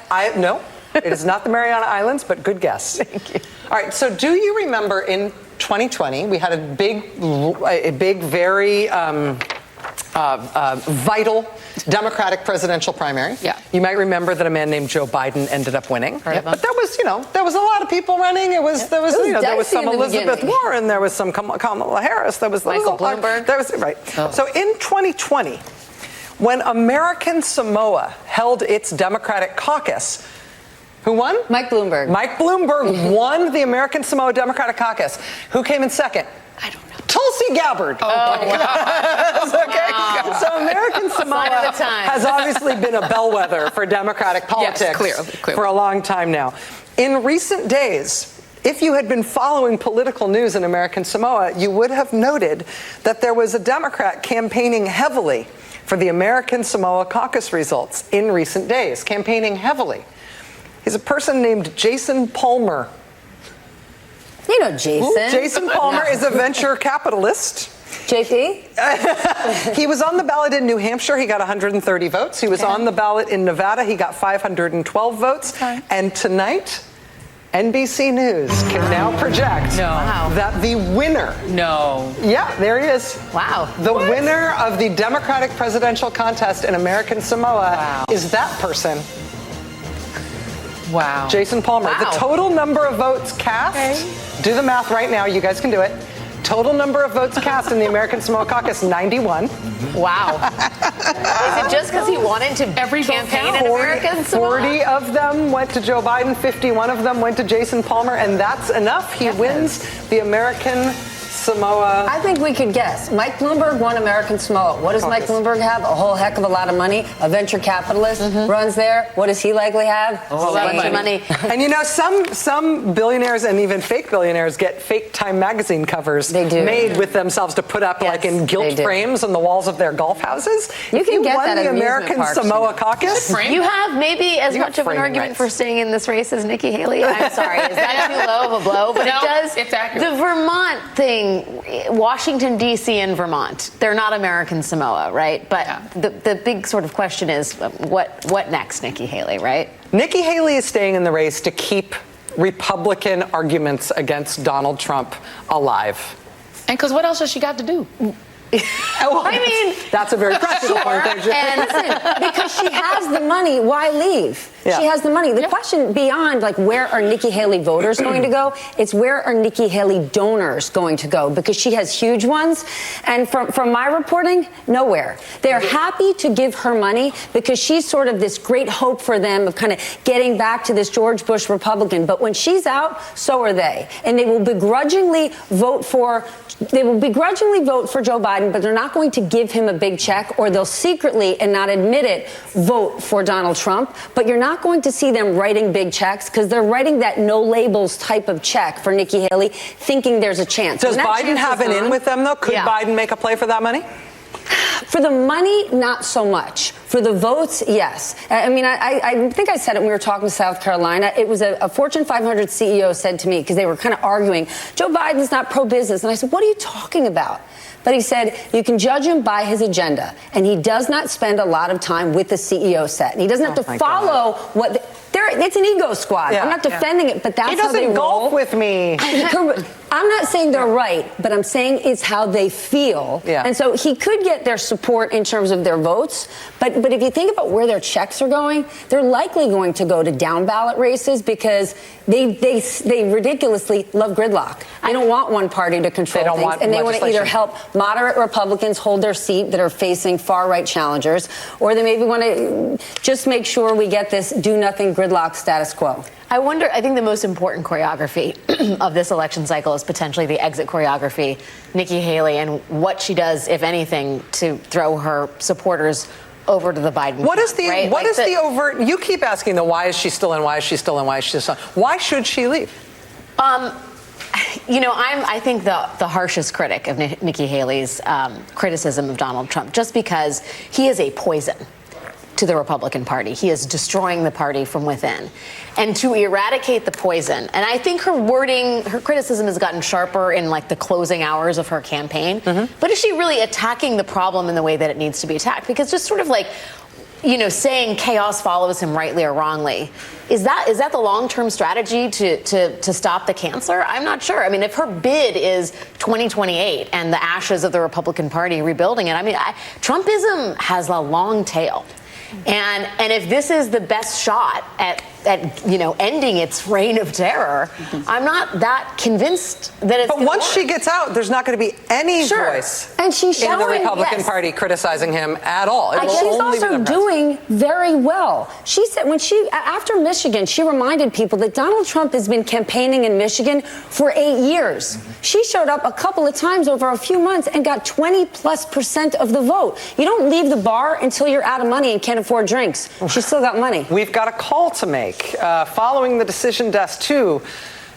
Islands? No, it is not the Mariana Islands, but good guess. Thank you. All right, so do you remember in 2020, we had a big, very vital Democratic presidential primary. Yeah. You might remember that a man named Joe Biden ended up winning. But there was, there was a lot of people running. There was some Elizabeth Warren. There was some Kamala Harris. There was Michael Bloomberg. So in 2020, when American Samoa held its Democratic caucus, who won? Mike Bloomberg. Mike Bloomberg won the American Samoa Democratic Caucus. Who came in second? I don't know. Tulsi Gabbard. Oh, wow. Okay. Wow. So American Samoa has obviously been a bellwether for Democratic politics for a long time now. In recent days, if you had been following political news in American Samoa, you would have noted that there was a Democrat campaigning heavily for the American Samoa caucus results in recent days, campaigning heavily. He's a person named Jason Palmer. You know Jason. Jason Palmer is a venture capitalist. JP? He was on the ballot in New Hampshire. He got 130 votes. He was on the ballot in Nevada. He got 512 votes. And tonight, NBC News can now project that the winner. Yeah, there he is. Wow. The winner of the Democratic presidential contest in American Samoa is that person. Wow. Jason Palmer. The total number of votes cast, do the math right now, you guys can do it. Total number of votes cast in the American Samoa caucus, 91. Wow. Is it just because he wanted to campaign in American Samoa? 40 of them went to Joe Biden, 51 of them went to Jason Palmer, and that's enough. He wins the American Samoa? I think we could guess. Mike Bloomberg won American Samoa. What does Mike Bloomberg have? A whole heck of a lot of money. A venture capitalist runs there. What does he likely have? A whole bunch of money. And you know, some billionaires and even fake billionaires get fake Time magazine covers made with themselves to put up like in gilt frames on the walls of their golf houses. You can get won that the at American amusement parks, Samoa Caucus. You have maybe as You much have of an framing argument rights. for staying in this race as Nikki Haley. I'm sorry, is that too low of a blow? But No, it does. it's accurate. The Vermont thing, Washington, D.C. and Vermont, they're not American Samoa, right? But the big sort of question is, what next, Nikki Haley, right? Nikki Haley is staying in the race to keep Republican arguments against Donald Trump alive. And because what else has she got to do? I mean, that's a very practical point. There, Jim. And listen, because she has the money, why leave? Yeah. She has the money. The question beyond, like, where are Nikki Haley voters going to go? It's where are Nikki Haley donors going to go? Because she has huge ones. And from my reporting, nowhere. They're happy to give her money because she's sort of this great hope for them of kind of getting back to this George Bush Republican. But when she's out, so are they. And they will begrudgingly vote for Joe Biden, but they're not going to give him a big check, or they'll secretly and not admit it vote for Donald Trump. But you're not going to see them writing big checks because they're writing that no labels type of check for Nikki Haley, thinking there's a chance. Does Biden have an in with them, though? Could Biden make a play for that money? For the money, not so much. For the votes, yes. I mean, I think I said it when we were talking to South Carolina. It was a Fortune 500 CEO said to me, because they were kind of arguing, Joe Biden's not pro-business. And I said, what are you talking about? But he said, you can judge him by his agenda. And he does not spend a lot of time with the CEO set. And he doesn't have to follow what... It's an ego squad. I'm not defending it, but that's how they roll. He doesn't golf with me. I'm not saying they're right, but I'm saying it's how they feel. Yeah. And so he could get their support in terms of their votes. But if you think about where their checks are going, they're likely going to go to down ballot races because they ridiculously love gridlock. They don't want one party to control things. And they want to either help moderate Republicans hold their seat that are facing far right challengers, or they maybe want to just make sure we get this do nothing gridlock status quo. I think the most important choreography of this election cycle is potentially the exit choreography, Nikki Haley, and what she does, if anything, to throw her supporters over to the Biden camp, right? What is the overt? You keep asking why is she still in? Why is she still in? Why is she still in? Why should she leave? You know, I think the harshest critic of Nikki Haley's criticism of Donald Trump, just because he is a poison to the Republican Party. He is destroying the party from within. And to eradicate the poison, and I think her wording, her criticism has gotten sharper in like the closing hours of her campaign, but is she really attacking the problem in the way that it needs to be attacked? Because just sort of like, you know, saying chaos follows him rightly or wrongly, is that the long-term strategy to stop the cancer? I'm not sure. I mean, if her bid is 2028 and the ashes of the Republican Party rebuilding it, I mean, Trumpism has a long tail. And if this is the best shot at you know, ending its reign of terror, I'm not that convinced that it's. But once she gets out, there's not going to be any voice and she's in the Republican Party criticizing him at all. She's also doing very well. She said after Michigan, she reminded people that Donald Trump has been campaigning in Michigan for 8 years. She showed up a couple of times over a few months and got 20+% of the vote. You don't leave the bar until you're out of money and can't afford drinks. She's still got money. We've got a call to make. Following the decision desk to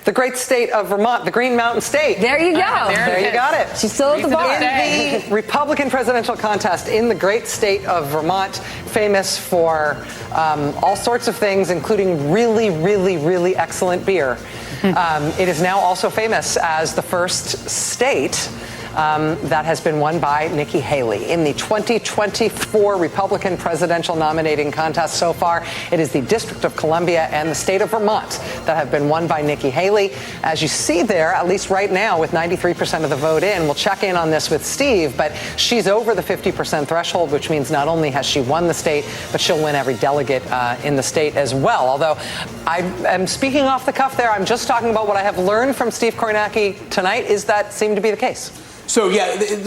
the great state of Vermont, the Green Mountain State. There you go. There you got it. She's still at the bar. In the Republican presidential contest in the great state of Vermont, famous for all sorts of things, including really, really, really excellent beer. It is now also famous as the first state that has been won by Nikki Haley. In the 2024 Republican presidential nominating contest so far, it is the District of Columbia and the state of Vermont that have been won by Nikki Haley. As you see there, at least right now, with 93% of the vote in, we'll check in on this with Steve, but she's over the 50% threshold, which means not only has she won the state, but she'll win every delegate in the state as well. Although I am speaking off the cuff there, I'm just talking about what I have learned from Steve Kornacki tonight. Is that seemed to be the case? So,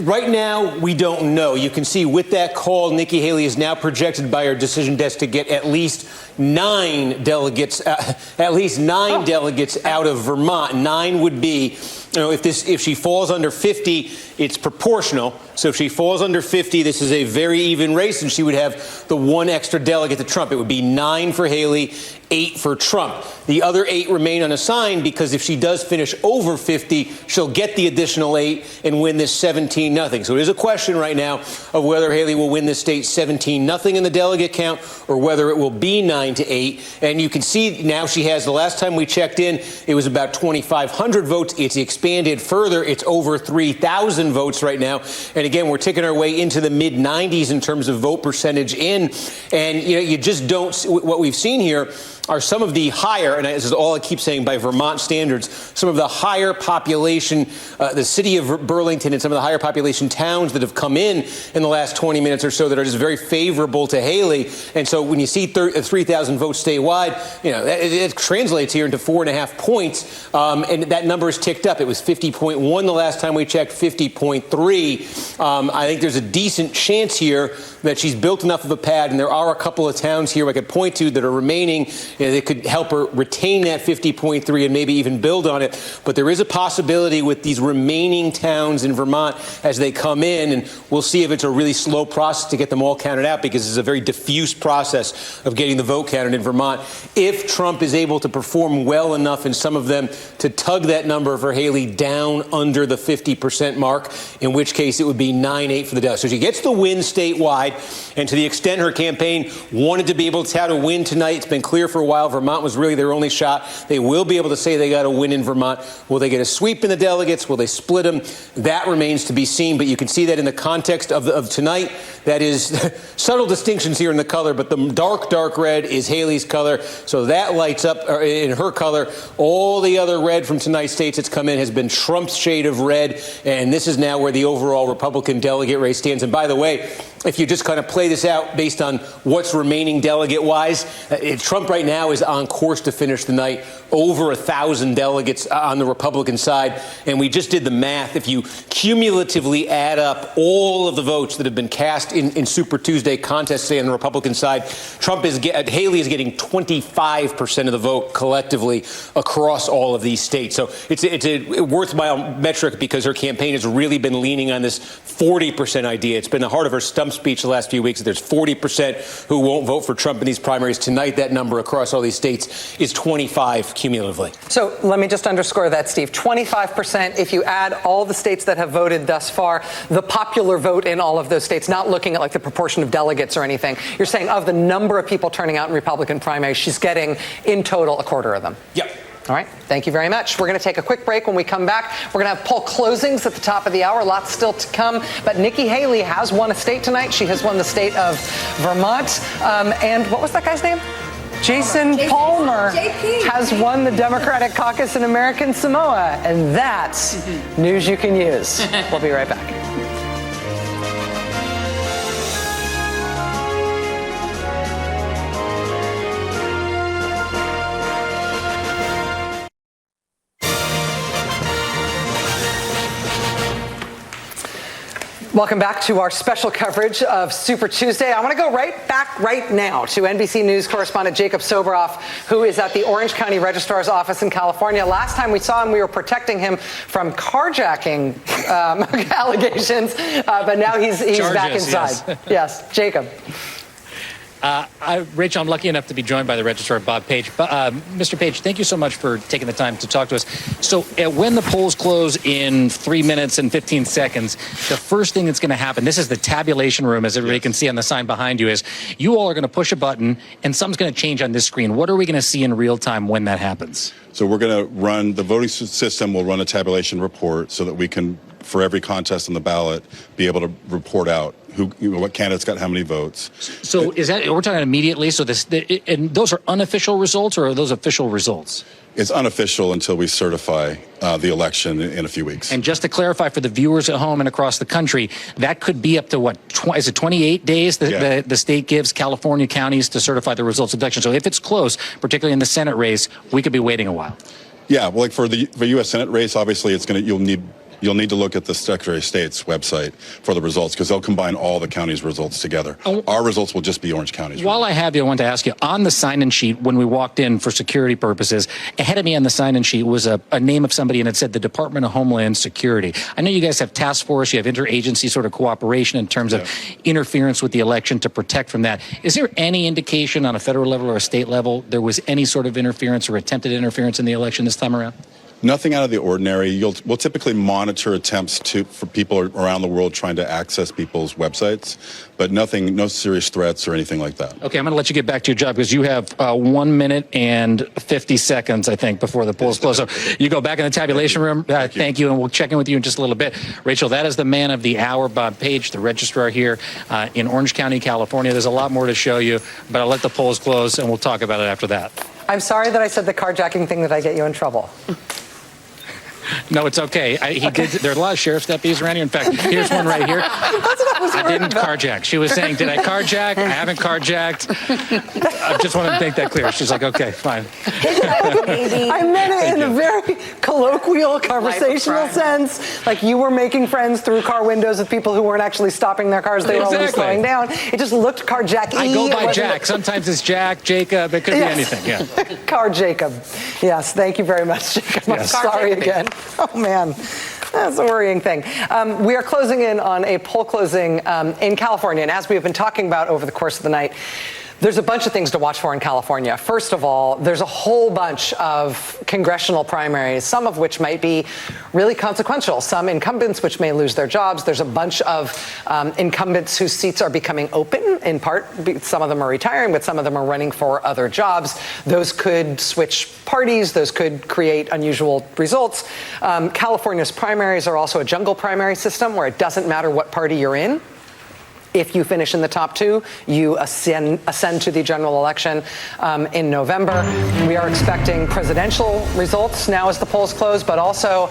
right now, we don't know. You can see with that call, Nikki Haley is now projected by her decision desk to get at least 9 delegates, delegates out of Vermont. 9 would be, if she falls under 50, it's proportional. So if she falls under 50, this is a very even race, and she would have the 1 extra delegate to Trump. It would be 9 for Haley, 8 for Trump. The other 8 remain unassigned because if she does finish over 50, she'll get the additional 8 and win this 17-0. So it is a question right now of whether Haley will win this state 17-0 in the delegate count or whether it will be 9-8. And you can see now she has, the last time we checked in, it was about 2,500 votes. It's expanded further. It's over 3,000 votes right now. And again, we're ticking our way into the mid-90s in terms of vote percentage in. And, you just don't, what we've seen here are some of the higher, and this is all I keep saying by Vermont standards, some of the higher population, the city of Burlington and some of the higher population towns that have come in the last 20 minutes or so that are just very favorable to Haley. And so when you see 3,000 votes statewide, it translates here into 4.5 points. And that number has ticked up. It was 50.1 the last time we checked, 50.3. I think there's a decent chance here that she's built enough of a pad, and there are a couple of towns here I could point to that are remaining that could help her retain that 50.3 and maybe even build on it. But there is a possibility with these remaining towns in Vermont as they come in, and we'll see if it's a really slow process to get them all counted out because it's a very diffuse process of getting the vote counted in Vermont. If Trump is able to perform well enough in some of them to tug that number for Haley down under the 50% mark, in which case it would be 9-8 for the delegate. So she gets the win statewide, and to the extent her campaign wanted to be able to have a win tonight, it's been clear for a while Vermont was really their only shot. They will be able to say they got a win in Vermont. Will they get a sweep in the delegates? Will they split them? That remains to be seen, but you can see that in the context of tonight. That is subtle distinctions here in the color, but the dark red is Haley's color, so that lights up in her color. All the other red from tonight's states that's come in has been Trump's shade of red, and this is now where the overall Republican delegate race stands. And by the way, if you just kind of play this out based on what's remaining delegate-wise, Trump right now is on course to finish the night over 1,000 delegates on the Republican side. And we just did the math. If you cumulatively add up all of the votes that have been cast in Super Tuesday contests, say on the Republican side, Haley is getting 25% of the vote collectively across all of these states. So it's a worthwhile metric because her campaign has really been leaning on this 40% idea. It's been the heart of her stump speech the last few weeks. There's 40% who won't vote for Trump in these primaries. Tonight, that number across all these states is 25 cumulatively. So let me just underscore that, Steve. 25% if you add all the states that have voted thus far, the popular vote in all of those states, not looking at like the proportion of delegates or anything. You're saying of the number of people turning out in Republican primaries, she's getting in total a quarter of them. Yep. All right. Thank you very much. We're going to take a quick break. When we come back, we're going to have poll closings at the top of the hour. Lots still to come. But Nikki Haley has won a state tonight. She has won the state of Vermont. And what was that guy's name? Jason Palmer has won the Democratic caucus in American Samoa. And that's news you can use. We'll be right back. Welcome back to our special coverage of Super Tuesday. I want to go right now to NBC News correspondent Jacob Soboroff, who is at the Orange County Registrar's office in California. Last time we saw him, we were protecting him from carjacking allegations, but now he's back inside. Yes, Jacob. Rachel, I'm lucky enough to be joined by the Registrar, Bob Page. Mr. Page, thank you so much for taking the time to talk to us. So when the polls close in 3 minutes and 15 seconds, the first thing that's going to happen, this is the tabulation room, as everybody can see on the sign behind you, is you all are going to push a button and something's going to change on this screen. What are we going to see in real time when that happens? So we're going to run, the voting system will run a tabulation report so that we can, for every contest on the ballot, be able to report out what candidates got how many votes. So is that, we're talking immediately, so and those are unofficial results, or are those official results? It's unofficial until we certify the election in a few weeks. And just to clarify for the viewers at home and across the country, that could be up to what, is it 28 days the state gives California counties to certify the results of the election? So if it's close, particularly in the Senate race, we could be waiting a while. Yeah, well, like for the U.S. Senate race, obviously you'll need you'll need to look at the Secretary of State's website for the results, because they'll combine all the counties' results together. Our results will just be Orange County's. While I have you, I want to ask you, on the sign-in sheet, when we walked in for security purposes, ahead of me on the sign-in sheet was a name of somebody, and it said the Department of Homeland Security. I know you guys have task force, you have interagency sort of cooperation in terms of interference with the election to protect from that. Is there any indication on a federal level or a state level there was any sort of interference or attempted interference in the election this time around? Nothing out of the ordinary. We'll typically monitor attempts for people around the world trying to access people's websites, but no serious threats or anything like that. Okay, I'm going to let you get back to your job because you have 1 minute and 50 seconds, I think, before the polls close. So you go back in the tabulation room. Thank you, and we'll check in with you in just a little bit. Rachel, that is the man of the hour, Bob Page, the registrar here in Orange County, California. There's a lot more to show you, but I'll let the polls close, and we'll talk about it after that. I'm sorry that I said the carjacking thing that I get you in trouble. No, it's okay. He did. There are a lot of sheriff's deputies around here. In fact, here's one right here. I didn't carjack. She was saying, did I carjack? I haven't carjacked. I just wanted to make that clear. She's like, okay, fine. I meant it in a very colloquial, conversational sense. Like you were making friends through car windows with people who weren't actually stopping their cars. They were only slowing down. It just looked carjack-y. I go by Jack. Sometimes it's Jack, Jacob. It could be anything. Yeah. Car Jacob. Yes, thank you very much, Jacob. I'm sorry again. Oh, man. That's a worrying thing. We are closing in on a poll closing in California. And as we have been talking about over the course of the night, there's a bunch of things to watch for in California. First of all, there's a whole bunch of congressional primaries, some of which might be really consequential. Some incumbents which may lose their jobs. There's a bunch of incumbents whose seats are becoming open, in part. Some of them are retiring, but some of them are running for other jobs. Those could switch parties. Those could create unusual results. California's primaries are also a jungle primary system where it doesn't matter what party you're in. If you finish in the top two, you ascend to the general election in November. We are expecting presidential results now as the polls close, but also,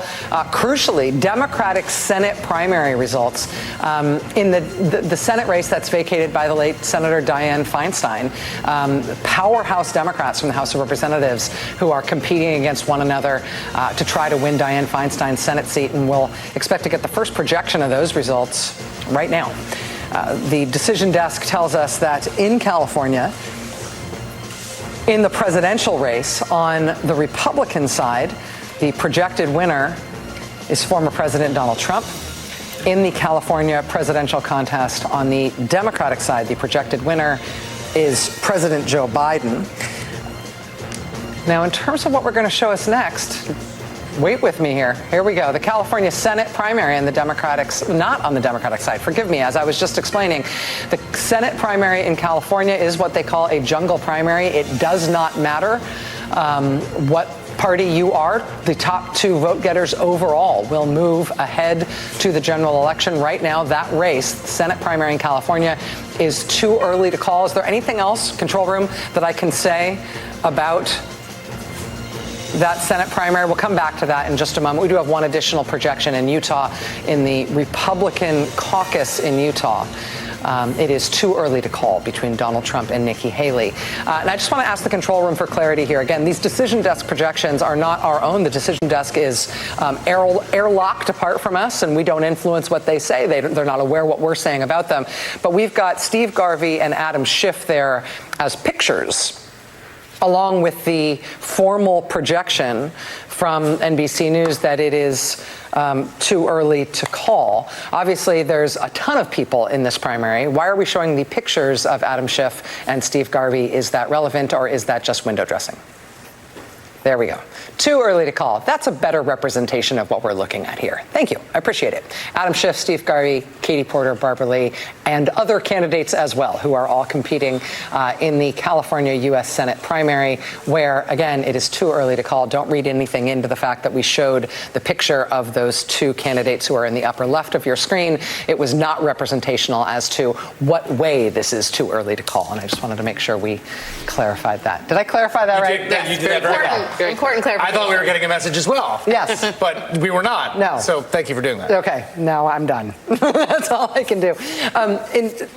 crucially, Democratic Senate primary results. In the Senate race that's vacated by the late Senator Dianne Feinstein, powerhouse Democrats from the House of Representatives who are competing against one another to try to win Dianne Feinstein's Senate seat, and we'll expect to get the first projection of those results right now. The decision desk tells us that in California, in the presidential race on the Republican side, the projected winner is former President Donald Trump. In the California presidential contest on the Democratic side, the projected winner is President Joe Biden. Now, in terms of what we're going to show us next, wait with me here. Here we go. The California Senate primary on the not on the Democratic side. Forgive me, as I was just explaining. The Senate primary in California is what they call a jungle primary. It does not matter what party you are. The top two vote getters overall will move ahead to the general election. Right now, that race, the Senate primary in California, is too early to call. Is there anything else, control room, that I can say about that Senate primary? We'll come back to that in just a moment. We do have one additional projection in Utah, in the Republican caucus in Utah. It is too early to call between Donald Trump and Nikki Haley. And I just want to ask the control room for clarity here. Again, these decision desk projections are not our own. The decision desk is airlocked apart from us, and we don't influence what they say. They're not aware what we're saying about them. But we've got Steve Garvey and Adam Schiff there as pictures, along with the formal projection from NBC News that it is too early to call. Obviously, there's a ton of people in this primary. Why are we showing the pictures of Adam Schiff and Steve Garvey? Is that relevant, or is that just window dressing? There we go. Too early to call. That's a better representation of what we're looking at here. Thank you. I appreciate it. Adam Schiff, Steve Garvey, Katie Porter, Barbara Lee, and other candidates as well, who are all competing in the California U.S. Senate primary, where, again, it is too early to call. Don't read anything into the fact that we showed the picture of those two candidates who are in the upper left of your screen. It was not representational as to what way this is too early to call. And I just wanted to make sure we clarified that. Did I clarify that right? You did that very well. Important clarification. I thought we were getting a message as well. Yes. But we were not. No. So thank you for doing that. Okay. Now I'm done. That's all I can do.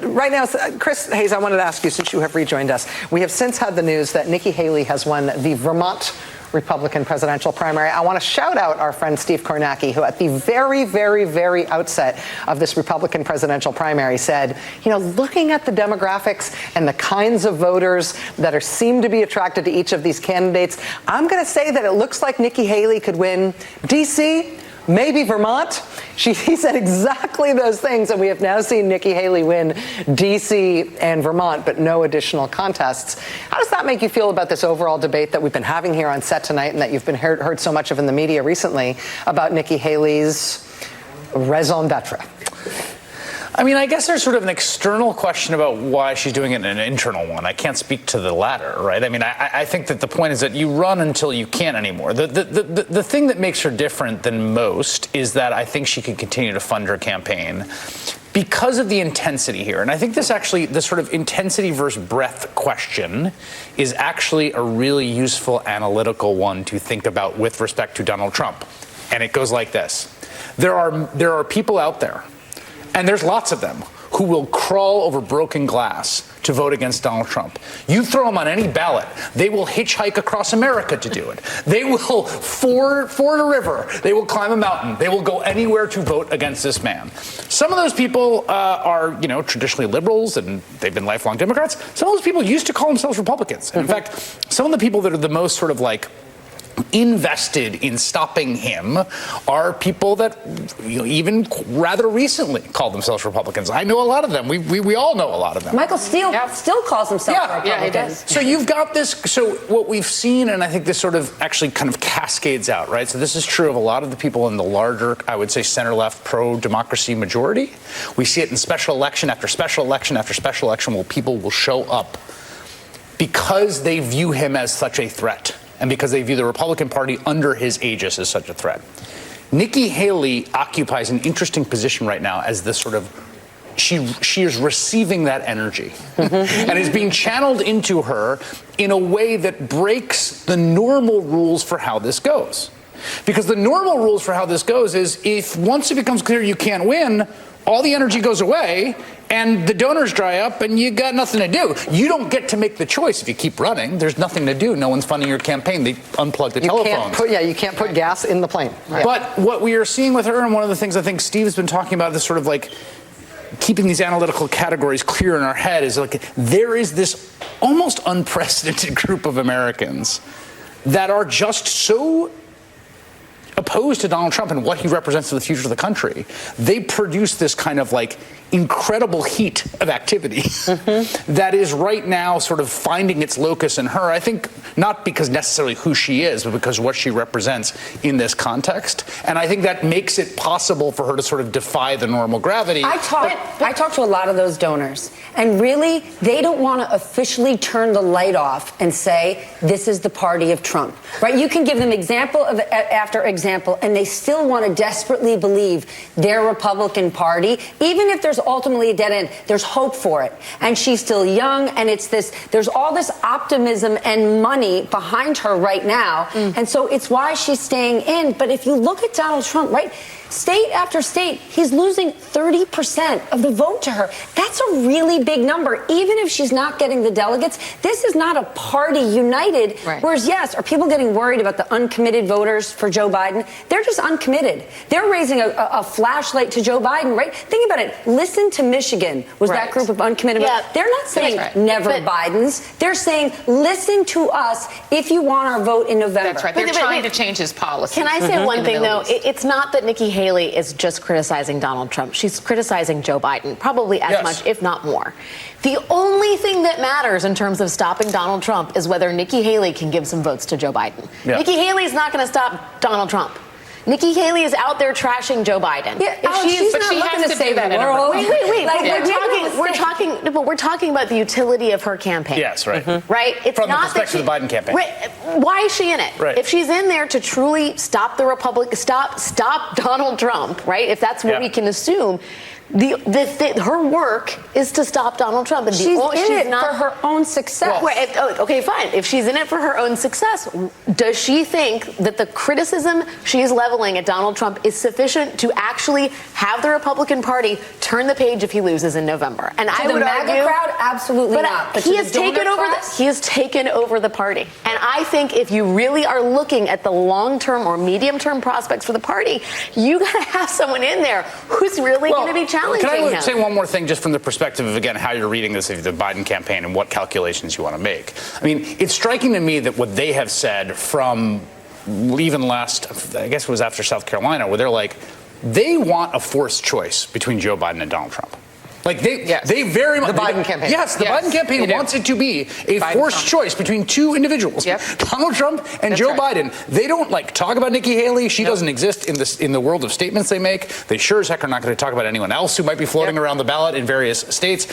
Right now, Chris Hayes, I wanted to ask you, since you have rejoined us, we have since had the news that Nikki Haley has won the Vermont Republican presidential primary. I want to shout out our friend Steve Kornacki, who at the very, very, very outset of this Republican presidential primary said, looking at the demographics and the kinds of voters that seem to be attracted to each of these candidates, I'm going to say that it looks like Nikki Haley could win D.C., maybe Vermont. He said exactly those things, and we have now seen Nikki Haley win D.C. and Vermont, but no additional contests. How does that make you feel about this overall debate that we've been having here on set tonight and that you've been heard so much of in the media recently about Nikki Haley's raison d'etre? I mean, I guess there's sort of an external question about why she's doing it and an internal one. I can't speak to the latter, right? I mean, I think that the point is that you run until you can't anymore. The thing that makes her different than most is that I think she can continue to fund her campaign because of the intensity here. And I think this sort of intensity versus breadth question is actually a really useful analytical one to think about with respect to Donald Trump. And it goes like this. There are people out there, and there's lots of them, who will crawl over broken glass to vote against Donald Trump. You throw them on any ballot, they will hitchhike across America to do it. They will ford a river. They will climb a mountain. They will go anywhere to vote against this man. Some of those people are, traditionally liberals, and they've been lifelong Democrats. Some of those people used to call themselves Republicans. And in fact, some of the people that are the most sort of invested in stopping him are people that even rather recently called themselves Republicans. I know a lot of them. We all know a lot of them. Michael Steele still calls himself a Republican. Yeah, he does. So you've got this. So what we've seen, and I think this sort of actually kind of cascades out, right? So this is true of a lot of the people in the larger, I would say, center-left pro-democracy majority. We see it in special election after special election after special election where people will show up because they view him as such a threat, and because they view the Republican Party under his aegis as such a threat. Nikki Haley occupies an interesting position right now as this sort of, she is receiving that energy and is being channeled into her in a way that breaks the normal rules for how this goes. Because the normal rules for how this goes is if once it becomes clear you can't win, all the energy goes away and the donors dry up and you got nothing to do. You don't get to make the choice if you keep running. There's nothing to do. No one's funding your campaign. They unplug the telephones. You can't put gas in the plane. Right. But what we are seeing with her, and one of the things I think Steve has been talking about, this sort of keeping these analytical categories clear in our head, is there is this almost unprecedented group of Americans that are just so opposed to Donald Trump and what he represents to the future of the country. They produce this kind of incredible heat of activity that is right now sort of finding its locus in her. I think not because necessarily who she is, but because what she represents in this context. And I think that makes it possible for her to sort of defy the normal gravity. I talked to a lot of those donors, and really, they don't want to officially turn the light off and say, this is the party of Trump, right? You can give them example after example, and they still want to desperately believe their Republican Party, even if there's ultimately a dead end, there's hope for it. And she's still young, and there's all this optimism and money behind her right now. And so it's why she's staying in. But if you look at Donald Trump, right, state after state, he's losing 30% of the vote to her. That's a really big number. Even if she's not getting the delegates, this is not a party united. Right. Whereas, yes, are people getting worried about the uncommitted voters for Joe Biden? They're just uncommitted. They're raising a flashlight to Joe Biden, right? Think about it. Listen to Michigan. Was that group of uncommitted voters? They're not saying never Bidens. They're saying, listen to us if you want our vote in November. That's right. They're trying to change his policy. Can I say one thing, though? It's not that Nikki Haley is just criticizing Donald Trump. She's criticizing Joe Biden, probably as much, if not more. The only thing that matters in terms of stopping Donald Trump is whether Nikki Haley can give some votes to Joe Biden. Nikki Haley's not going to stop Donald Trump. Nikki Haley is out there trashing Joe Biden. She's not looking to save the world. Wait. We're talking about the utility of her campaign. Yes, right. Right? It's from not the perspective of the Biden campaign. Why is she in it? Right. If she's in there to truly stop the stop Donald Trump, right? If that's what we can assume, Her work is to stop Donald Trump. And she's in it for her own success. Okay, fine. If she's in it for her own success, does she think that the criticism she's leveling at Donald Trump is sufficient to actually have the Republican Party turn the page if he loses in November? And I would argue, crowd, absolutely not. But he has taken over he has taken over the party. And I think if you really are looking at the long-term or medium-term prospects for the party, you got to have someone in there who's really going to be challenging him. Can I say one more thing just from the perspective of, again, how you're reading this of the Biden campaign and what calculations you want to make? I mean, it's striking to me that what they have said from even last, I guess it was after South Carolina, where they're like, they want a forced choice between Joe Biden and Donald Trump. Like they very much. The Biden campaign. Yes, the Biden campaign wants it to be a forced choice between two individuals, Donald Trump and Joe Biden. They don't talk about Nikki Haley. She doesn't exist in the world of statements they make. They sure as heck are not going to talk about anyone else who might be floating around the ballot in various states.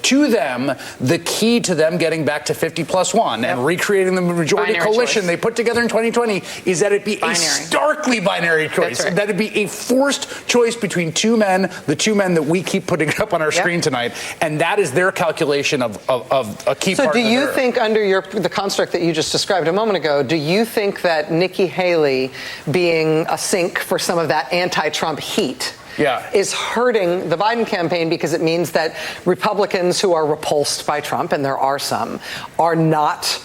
To them, the key to them getting back to 50+1 and recreating the majority coalition they put together in 2020 is that it be a starkly binary choice. That it be a forced choice between two men, the two men that we keep putting up on our screen tonight, and that is their calculation of a key part. So do you think, under the construct that you just described a moment ago, do you think that Nikki Haley being a sink for some of that anti-Trump heat is hurting the Biden campaign because it means that Republicans who are repulsed by Trump, and there are some, are not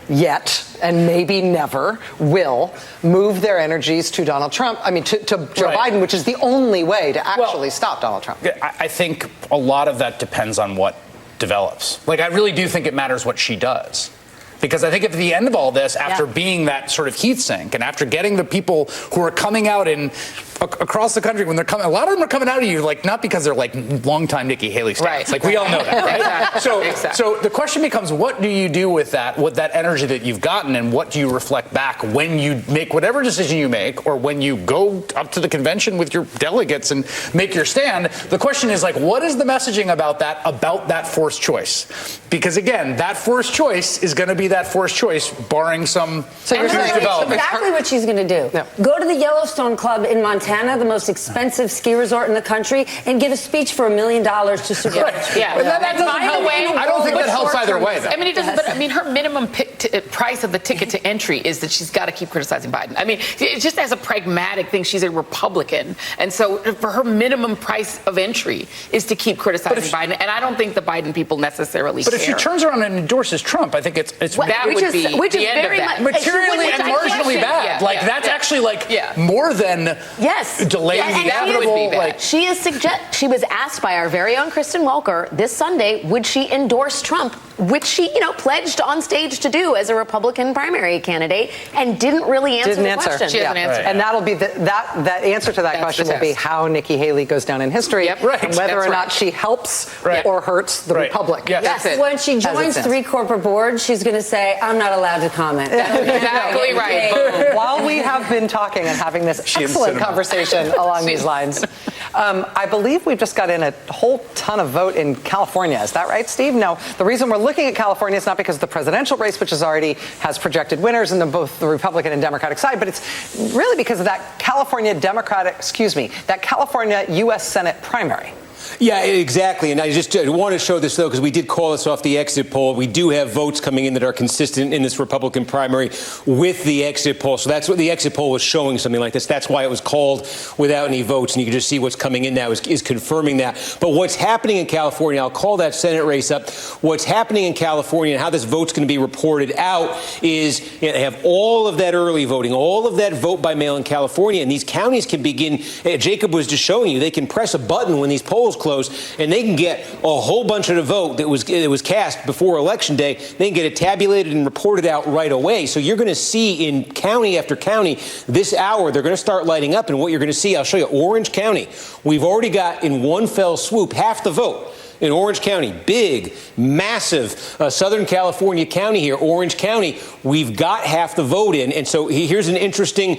yet, and maybe never will, move their energies to Donald Trump, to Joe Biden, which is the only way to actually stop Donald Trump? I think a lot of that depends on what develops. I really do think it matters what she does. Because I think at the end of all this, after being that sort of heat sink, and after getting the people who are coming out across the country, when they're coming, a lot of them are coming out of you not because they're longtime Nikki Haley stans. We all know that, right? Exactly. So the question becomes, what do you do with that energy that you've gotten, and what do you reflect back when you make whatever decision you make, or when you go up to the convention with your delegates and make your stand? The question is what is the messaging about that forced choice? Because again, that forced choice is going to be that forced choice, barring some development. Exactly what she's going to do. Go to the Yellowstone Club in Montana, the most expensive ski resort in the country, and give a speech for $1 million to support. That doesn't help. I don't think that helps either way, though. It doesn't. But her minimum price of the ticket to entry is that she's got to keep criticizing Biden. Just as a pragmatic thing, she's a Republican, and so for her minimum price of entry is to keep criticizing Biden. And I don't think the Biden people necessarily care. But if she turns around and endorses Trump, I think it's that would be the end of that. Materially and marginally bad. That's actually more than delaying the inevitable. She was asked by our very own Kristen Welker this Sunday, would she endorse Trump, which she pledged on stage to do as a Republican primary candidate, and didn't really answer the question. She hasn't answered. And that'll be that answer to that question will be how Nikki Haley goes down in history, and whether or not she helps or hurts the Republic. Yes. When she joins 3 corporate boards, she's going to say, I'm not allowed to comment. Exactly right. While we have been talking and having this excellent conversation along these lines, I believe we've just got in a whole ton of vote in California. Is that right, Steve? Now, the reason we're looking at California is not because of the presidential race, which already has projected winners in both the Republican and Democratic side, but it's really because of that California U.S. Senate primary. Yeah, exactly. And I just want to show this, though, because we did call this off the exit poll. We do have votes coming in that are consistent in this Republican primary with the exit poll. So that's what the exit poll was showing, something like this. That's why it was called without any votes. And you can just see what's coming in now is confirming that. But what's happening in California, I'll call that Senate race up. What's happening in California and how this vote's going to be reported out is they have all of that early voting, all of that vote by mail in California. And these counties can begin, Jacob was just showing you, they can press a button when these polls close, and they can get a whole bunch of the vote that was cast before Election Day. They can get it tabulated and reported out right away. So you're going to see in county after county this hour, they're going to start lighting up. And what you're going to see, I'll show you, Orange County, we've already got in one fell swoop half the vote. in Orange County, big, massive Southern California county here, Orange County, we've got half the vote in. And so here's an interesting,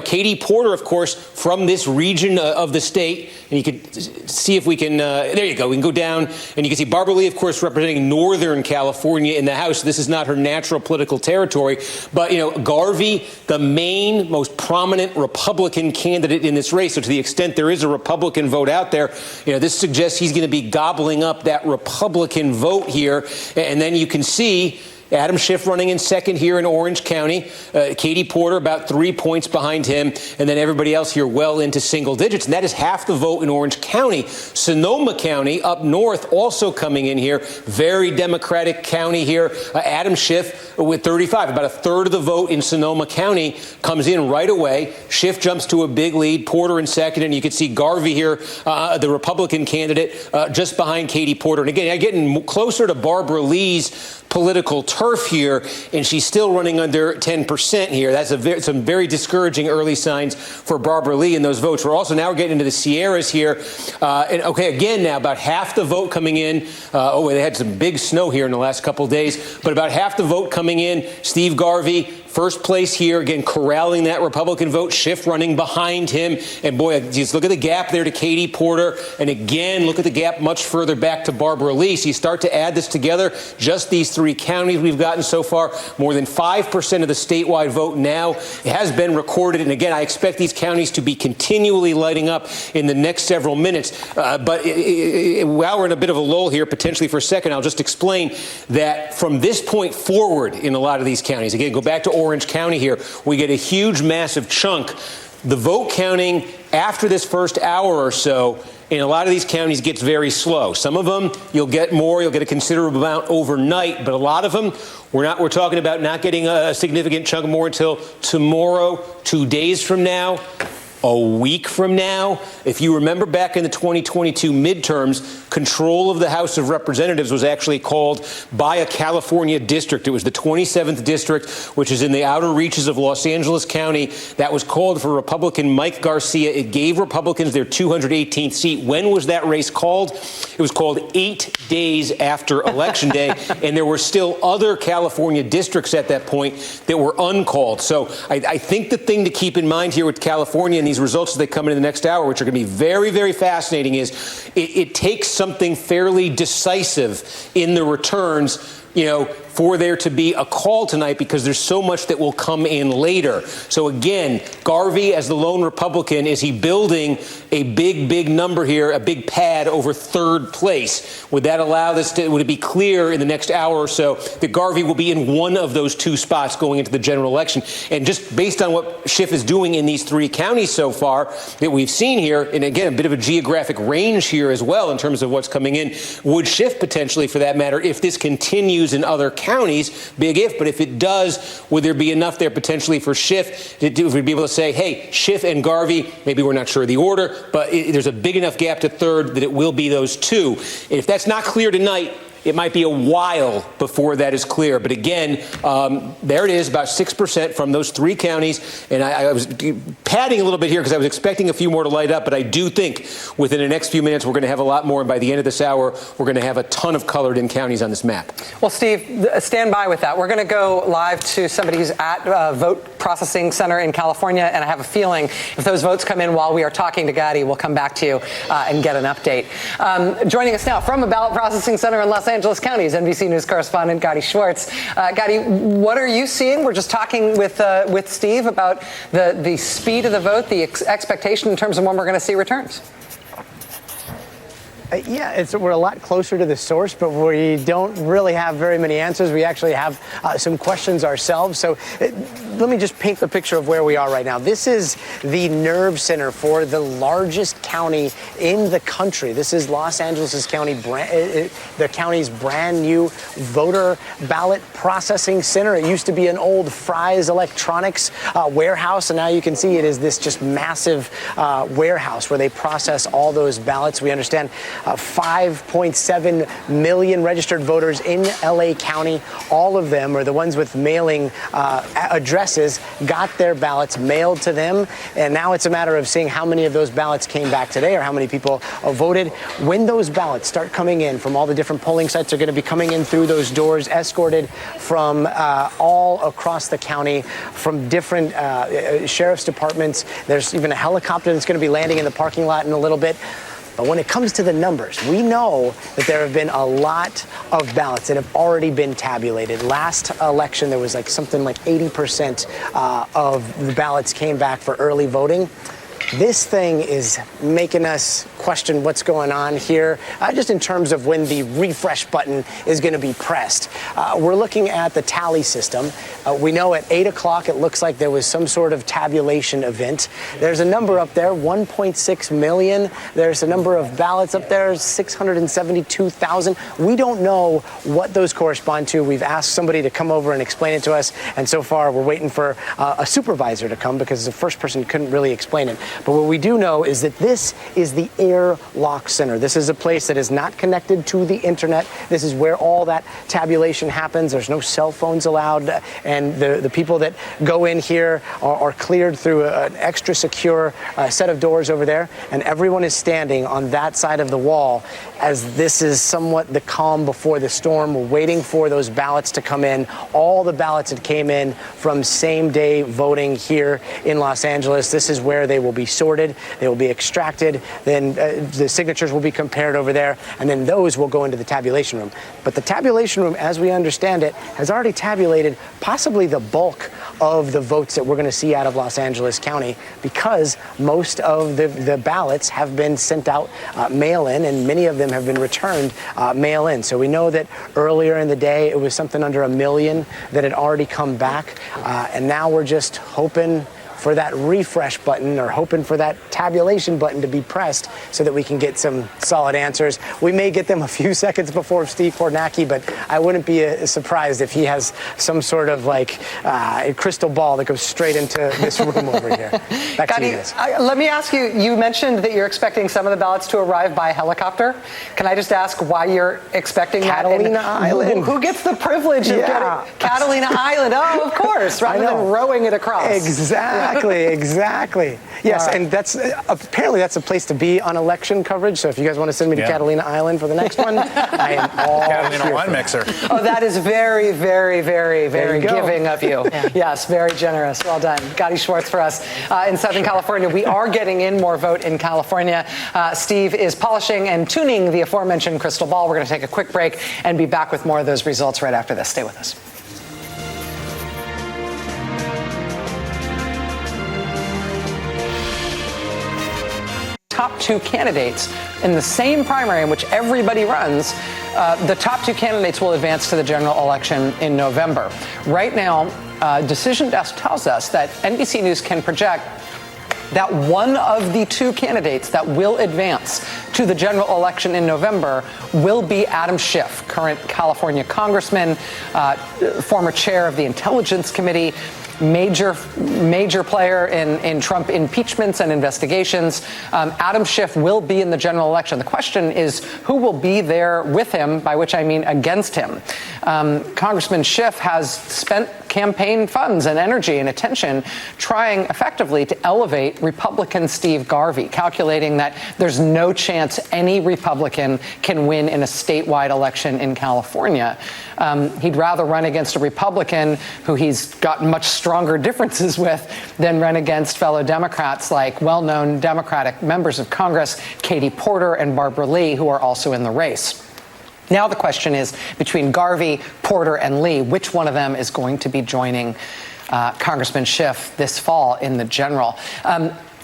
Katie Porter, of course, from this region of the state. And you could see if we can, there you go, we can go down. And you can see Barbara Lee, of course, representing Northern California in the House. This is not her natural political territory. But, Garvey, the main, most prominent Republican candidate in this race. So to the extent there is a Republican vote out there, this suggests he's going to be gobbling up that Republican vote here. And then you can see Adam Schiff running in second here in Orange County. Katie Porter about 3 points behind him. And then everybody else here well into single digits. And that is half the vote in Orange County. Sonoma County up north also coming in here. Very Democratic county here. Adam Schiff with 35. About a third of the vote in Sonoma County comes in right away. Schiff jumps to a big lead. Porter in second. And you can see Garvey here, the Republican candidate, just behind Katie Porter. And again, getting closer to Barbara Lee's political turf here, and she's still running under 10% here. That's some very discouraging early signs for Barbara Lee in those votes. We're also now getting into the Sierras here. And okay, again, now about half the vote coming in. They had some big snow here in the last couple of days, but about half the vote coming in. Steve Garvey, first place here, again, corralling that Republican vote. Schiff running behind him. And boy, just look at the gap there to Katie Porter. And again, look at the gap much further back to Barbara Lee. So you start to add this together, just these three counties we've gotten so far, more than 5% of the statewide vote now has been recorded. And again, I expect these counties to be continually lighting up in the next several minutes. But while we're in a bit of a lull here, potentially for a second, I'll just explain that from this point forward in a lot of these counties, again, go back to Orange County here, we get a huge, massive chunk. The vote counting after this first hour or so in a lot of these counties gets very slow. Some of them you'll get a considerable amount overnight, but a lot of them we're talking about not getting a significant chunk more until tomorrow, 2 days from now, a week from now. If you remember back in the 2022 midterms, control of the House of Representatives was actually called by a California district. It was the 27th district, which is in the outer reaches of Los Angeles County. That was called for Republican Mike Garcia. It gave Republicans their 218th seat. When was that race called? It was called 8 days after Election Day, and there were still other California districts at that point that were uncalled. So I think the thing to keep in mind here with California and these results as they come in the next hour, which are going to be very, very fascinating, is it takes something fairly decisive in the returns, for there to be a call tonight, because there's so much that will come in later. So again, Garvey as the lone Republican, is he building a big number here, a big pad over third place? Would that allow would it be clear in the next hour or so that Garvey will be in one of those two spots going into the general election? And just based on what Schiff is doing in these three counties so far that we've seen here, and again, a bit of a geographic range here as well in terms of what's coming in, would Schiff potentially, for that matter, if this continues in other counties, big if, but if it does, would there be enough there potentially for Schiff to be able to say, hey, Schiff and Garvey, maybe we're not sure of the order, but there's a big enough gap to third that it will be those two. If that's not clear tonight, it might be a while before that is clear. But again, there it is, about 6% from those three counties. And I was padding a little bit here because I was expecting a few more to light up. But I do think within the next few minutes, we're going to have a lot more. And by the end of this hour, we're going to have a ton of colored in counties on this map. Well, Steve, stand by with that. We're going to go live to somebody who's at Vote Processing Center in California. And I have a feeling if those votes come in while we are talking to Gadi, we'll come back to you and get an update. Joining us now from a ballot processing center in Los Angeles County is NBC News correspondent Gadi Schwartz. Gadi, what are you seeing? We're just talking with Steve about the speed of the vote, the expectation in terms of when we're going to see returns. We're a lot closer to the source, but we don't really have very many answers. We actually have some questions ourselves. So let me just paint the picture of where we are right now. This is the nerve center for the largest county in the country. This is Los Angeles County, the county's brand new voter ballot processing center. It used to be an old Fry's Electronics warehouse, and now you can see it is this just massive warehouse where they process all those ballots. We understand 5.7 million registered voters in LA County. All of them are the ones with mailing address addresses got their ballots mailed to them. And now it's a matter of seeing how many of those ballots came back today or how many people voted. When those ballots start coming in from all the different polling sites, are going to be coming in through those doors, escorted from all across the county, from different sheriff's departments. There's even a helicopter that's going to be landing in the parking lot in a little bit. But when it comes to the numbers, we know that there have been a lot of ballots that have already been tabulated. Last election, there was like something like 80% of the ballots came back for early voting. This thing is making us question what's going on here, just in terms of when the refresh button is going to be pressed. We're looking at the tally system. We know at 8 o'clock it looks like there was some sort of tabulation event. There's a number up there, 1.6 million. There's a number of ballots up there, 672,000. We don't know what those correspond to. We've asked somebody to come over and explain it to us, and so far we're waiting for a supervisor to come because the first person couldn't really explain it. But what we do know is that this is the airlock center. This is a place that is not connected to the internet. This is where all that tabulation happens. There's no cell phones allowed, and the people that go in here are cleared through an extra secure set of doors over there, and everyone is standing on that side of the wall as this is somewhat the calm before the storm. We're waiting for those ballots to come in. All the ballots that came in from same-day voting here in Los Angeles. This is where they will be sorted, they will be extracted, then the signatures will be compared over there, and then those will go into the tabulation room. But the tabulation room, as we understand it, has already tabulated possibly the bulk of the votes that we're going to see out of Los Angeles County, because most of the ballots have been sent out mail-in, and many of them have been returned mail-in. So we know that earlier in the day it was something under 1 million that had already come back, and now we're just hoping for that refresh button, or hoping for that tabulation button to be pressed so that we can get some solid answers. We may get them a few seconds before Steve Kornacki, but I wouldn't be surprised if he has some sort of like a crystal ball that goes straight into this room over here. Back to you guys. Let me ask you, you mentioned that you're expecting some of the ballots to arrive by helicopter. Can I just ask why you're expecting Catalina that? Island. Who gets the privilege of getting Catalina Island? Oh, of course, rather than rowing it across. Exactly. Yes, right. And that's apparently that's a place to be on election coverage. So if you guys want to send me to Catalina Island for the next one, I am all Catalina wine mixer. Oh, that is very, very, very, very giving of you. Yes, very generous. Well done. Gotti Schwartz for us in Southern California. We are getting in more vote in California. Steve is polishing and tuning the aforementioned crystal ball. We're going to take a quick break and be back with more of those results right after this. Stay with us. Top two candidates in the same primary in which everybody runs, the top two candidates will advance to the general election in November. Right now, Decision Desk tells us that NBC News can project that one of the two candidates that will advance to the general election in November will be Adam Schiff, current California congressman, former chair of the Intelligence Committee, major player in Trump impeachments and investigations. Adam Schiff will be in the general election. The question is who will be there with him, by which I mean against him. Congressman Schiff has spent campaign funds and energy and attention trying effectively to elevate Republican Steve Garvey, calculating that there's no chance any Republican can win in a statewide election in California. He'd rather run against a Republican who he's got much stronger differences with than run against fellow Democrats like well-known Democratic members of Congress, Katie Porter and Barbara Lee, who are also in the race. Now the question is, between Garvey, Porter, and Lee, which one of them is going to be joining Congressman Schiff this fall in the general?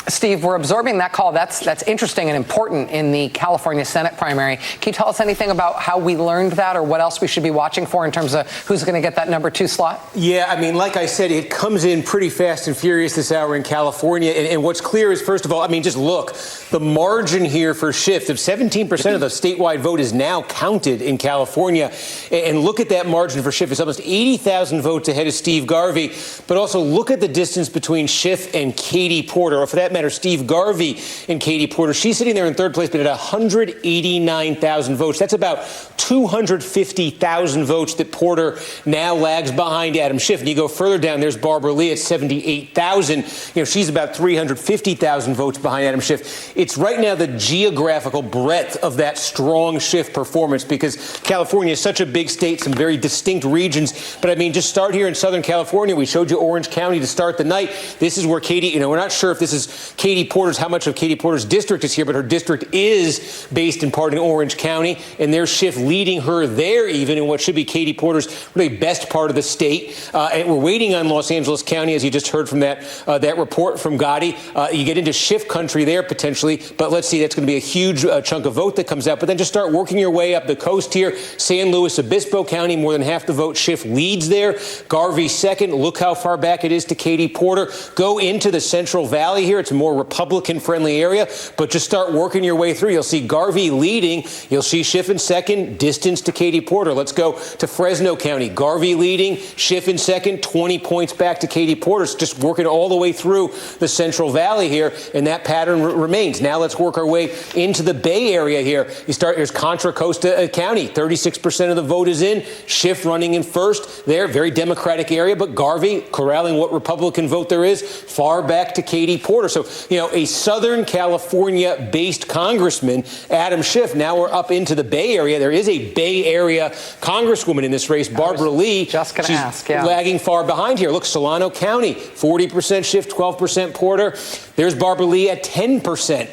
Steve, we're absorbing that call. That's interesting and important in the California Senate primary. Can you tell us anything about how we learned that, or what else we should be watching for in terms of who's going to get that number 2 slot? Yeah, I mean, like I said, it comes in pretty fast and furious this hour in California. And what's clear is, first of all, I mean, just look, the margin here for Schiff of 17% of the statewide vote is now counted in California. And look at that margin for Schiff. It's almost 80,000 votes ahead of Steve Garvey. But also look at the distance between Schiff and Katie Porter, or for that matter, matter, Steve Garvey and Katie Porter. She's sitting there in third place, but at 189,000 votes. That's about 250,000 votes that Porter now lags behind Adam Schiff. And you go further down, there's Barbara Lee at 78,000. She's about 350,000 votes behind Adam Schiff. It's right now the geographical breadth of that strong Schiff performance, because California is such a big state, some very distinct regions. But I mean, just start here in Southern California. We showed you Orange County to start the night. This is where Katie, we're not sure if this is Katie Porter's, how much of Katie Porter's district is here, but her district is based in part in Orange County, and there's Schiff leading her there, even in what should be Katie Porter's really best part of the state. And we're waiting on Los Angeles County, as you just heard from that report from Gotti. You get into Schiff country there potentially, but let's see, that's going to be a huge chunk of vote that comes out. But then just start working your way up the coast here. San Luis Obispo County, more than half the vote. Schiff leads there. Garvey second. Look how far back it is to Katie Porter. Go into the Central Valley here. It's a more Republican-friendly area, but just start working your way through. You'll see Garvey leading. You'll see Schiff in second, distance to Katie Porter. Let's go to Fresno County. Garvey leading, Schiff in second, 20 points back to Katie Porter. It's just working all the way through the Central Valley here, and that pattern remains. Now let's work our way into the Bay Area here. Here's Contra Costa County. 36% of the vote is in. Schiff running in first there. Very Democratic area, but Garvey corralling what Republican vote there is far back to Katie Porter. So, a Southern California-based congressman, Adam Schiff. Now we're up into the Bay Area. There is a Bay Area congresswoman in this race, Barbara Lee. Just going to ask, lagging far behind here. Look, Solano County, 40% Schiff, 12% Porter. There's Barbara Lee at 10%.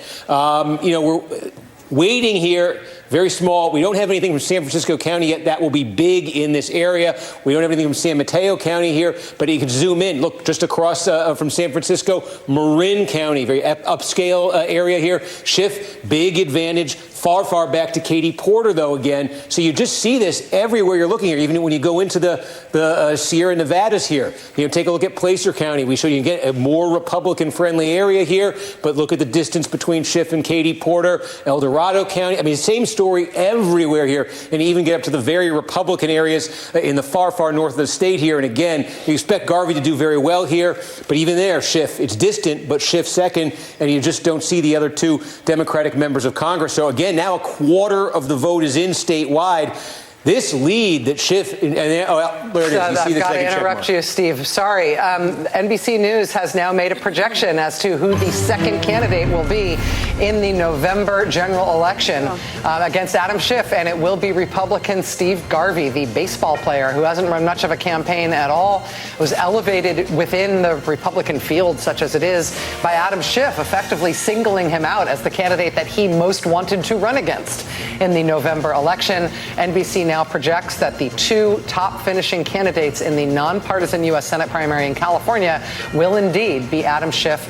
We're waiting here. Very small. We don't have anything from San Francisco County yet. That will be big in this area. We don't have anything from San Mateo County here, but you can zoom in. Look, just across from San Francisco, Marin County, very upscale area here. Schiff, big advantage. Far, far back to Katie Porter, though, again. So you just see this everywhere you're looking here, even when you go into the Sierra Nevadas here. Take a look at Placer County. We show you get a more Republican-friendly area here, but look at the distance between Schiff and Katie Porter. El Dorado County. I mean, same story everywhere here, and even get up to the very Republican areas in the far, far north of the state here. And again, you expect Garvey to do very well here, but even there, Schiff, it's distant, but Schiff second, and you just don't see the other two Democratic members of Congress. So again, now a quarter of the vote is in statewide. This lead that Schiff, there it is. You see the got to interrupt you, Steve. Sorry. NBC News has now made a projection as to who the second candidate will be in the November general election against Adam Schiff, and it will be Republican Steve Garvey, the baseball player who hasn't run much of a campaign at all, was elevated within the Republican field, such as it is, by Adam Schiff, effectively singling him out as the candidate that he most wanted to run against in the November election. NBC now projects that the two top finishing candidates in the nonpartisan U.S. Senate primary in California will indeed be Adam Schiff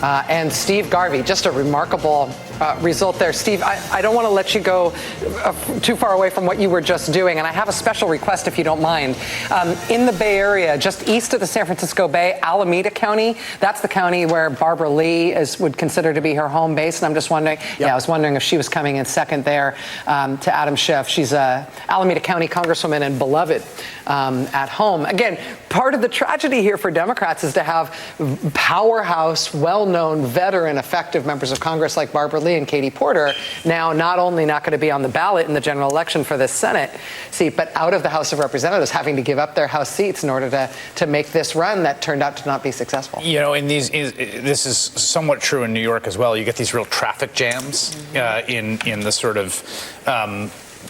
and Steve Garvey. Just a remarkable result there. Steve, I don't want to let you go too far away from what you were just doing, and I have a special request if you don't mind. In the Bay Area, just east of the San Francisco Bay, Alameda County, that's the county where Barbara Lee would consider to be her home base, and I'm just wondering, I was wondering if she was coming in second there to Adam Schiff. She's a Alameda County congresswoman and beloved at home. Again, part of the tragedy here for Democrats is to have powerhouse, well-known, veteran, effective members of Congress like Barbara Lee and Katie Porter now not only not going to be on the ballot in the general election for this Senate seat, but out of the House of Representatives, having to give up their House seats in order to make this run that turned out to not be successful. This is somewhat true in New York as well. You get these real traffic jams in the sort of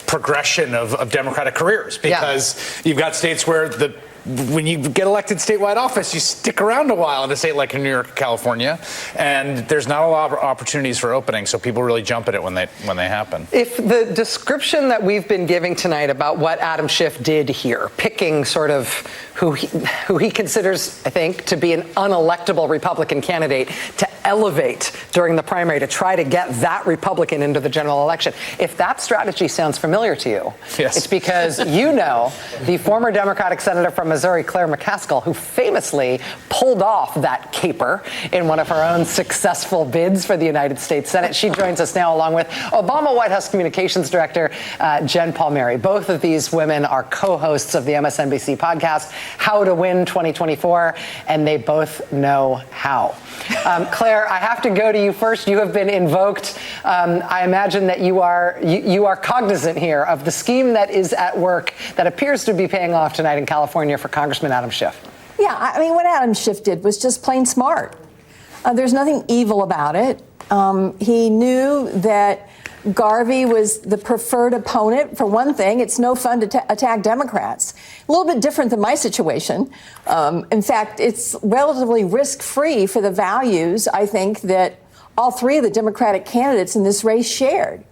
progression of Democratic careers, because you've got states where when you get elected statewide office, you stick around a while in a state like New York, California, and there's not a lot of opportunities for openings, so people really jump at it when they happen. If the description that we've been giving tonight about what Adam Schiff did here, picking sort of who he considers, I think, to be an unelectable Republican candidate to elevate during the primary to try to get that Republican into the general election, if that strategy sounds familiar to you, it's because the former Democratic senator from Missouri, Claire McCaskill, who famously pulled off that caper in one of her own successful bids for the United States Senate. She joins us now along with Obama White House Communications Director Jen Palmieri. Both of these women are co-hosts of the MSNBC podcast, How to Win 2024, and they both know how. Claire, I have to go to you first. You have been invoked. I imagine that you are cognizant here of the scheme that is at work that appears to be paying off tonight in California for Congressman Adam Schiff. Yeah, I mean, what Adam Schiff did was just plain smart. There's nothing evil about it. He knew that Garvey was the preferred opponent. For one thing, it's no fun to attack Democrats. A little bit different than my situation. In fact, it's relatively risk-free for the values, I think, that all three of the Democratic candidates in this race shared.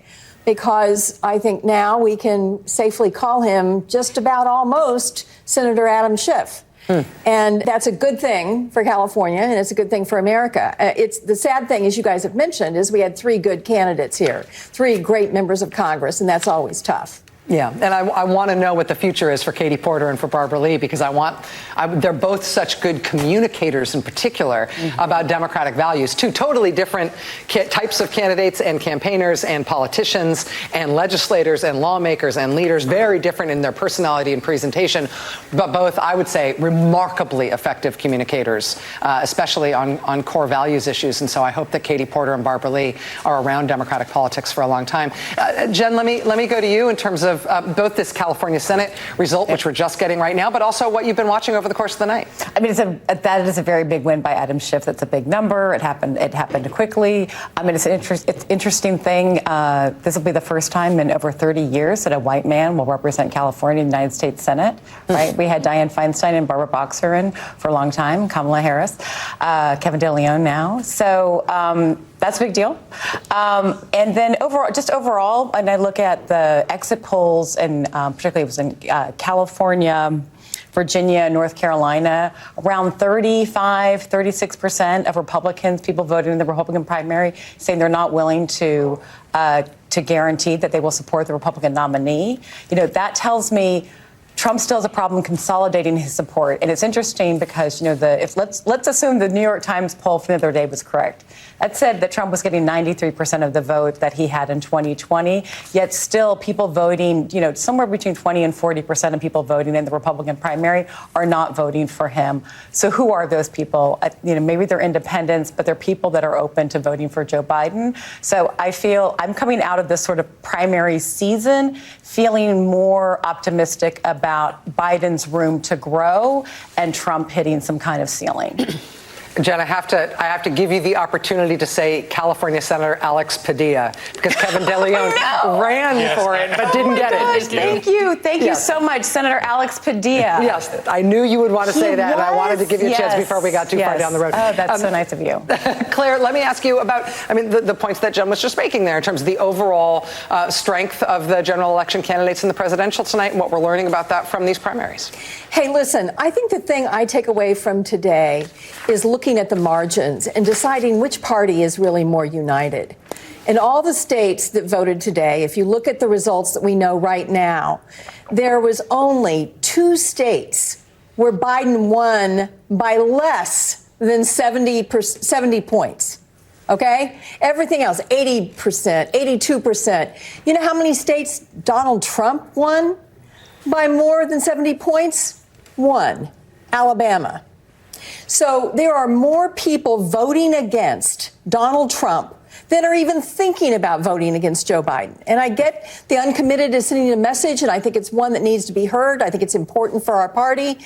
Because I think now we can safely call him just about almost Senator Adam Schiff. And that's a good thing for California, and it's a good thing for America. It's the sad thing, as you guys have mentioned, is we had three good candidates here, three great members of Congress, and that's always tough. Yeah, and I want to know what the future is for Katie Porter and for Barbara Lee, because they're both such good communicators in particular about Democratic values. Two totally different types of candidates and campaigners and politicians and legislators and lawmakers and leaders, very different in their personality and presentation, but both, I would say, remarkably effective communicators, especially on core values issues. And so I hope that Katie Porter and Barbara Lee are around Democratic politics for a long time. Jen, let me go to you in terms of both this California Senate result, which we're just getting right now, but also what you've been watching over the course of the night. I mean, that is a very big win by Adam Schiff. That's a big number. It happened quickly. I mean, it's an interesting thing. This will be the first time in over 30 years that a white man will represent California in the United States Senate, right? We had Dianne Feinstein and Barbara Boxer in for a long time, Kamala Harris, Kevin De Leon now. So that's a big deal. And then overall, and I look at the exit polls, and particularly it was in California, Virginia, North Carolina, around 36% of Republicans, people voting in the Republican primary, saying they're not willing to guarantee that they will support the Republican nominee. You know, that tells me Trump still has a problem consolidating his support. And it's interesting because, let's assume the New York Times poll from the other day was correct. That said that Trump was getting 93% of the vote that he had in 2020, yet still people voting, somewhere between 20 and 40% of people voting in the Republican primary are not voting for him. So who are those people? Maybe they're independents, but they're people that are open to voting for Joe Biden. So I feel I'm coming out of this sort of primary season feeling more optimistic about Biden's room to grow and Trump hitting some kind of ceiling. Jen, I have to give you the opportunity to say California Senator Alex Padilla, because Kevin De Leon ran for it but didn't get it. Thank you so much, Senator Alex Padilla. Yes, I knew you would want to say that, and I wanted to give you a chance before we got too far down the road. Oh, that's so nice of you. Claire, let me ask you about, the points that Jen was just making there in terms of the overall strength of the general election candidates in the presidential tonight and what we're learning about that from these primaries. Hey, listen, I think the thing I take away from today is looking at the margins and deciding which party is really more united. In all the states that voted today, if you look at the results that we know right now, there was only 2 states where Biden won by less than 70 points. Okay? Everything else, 80%, 82%. You know how many states Donald Trump won by more than 70 points? 1, Alabama. So there are more people voting against Donald Trump than are even thinking about voting against Joe Biden. And I get the uncommitted is sending a message, and I think it's one that needs to be heard. I think it's important for our party.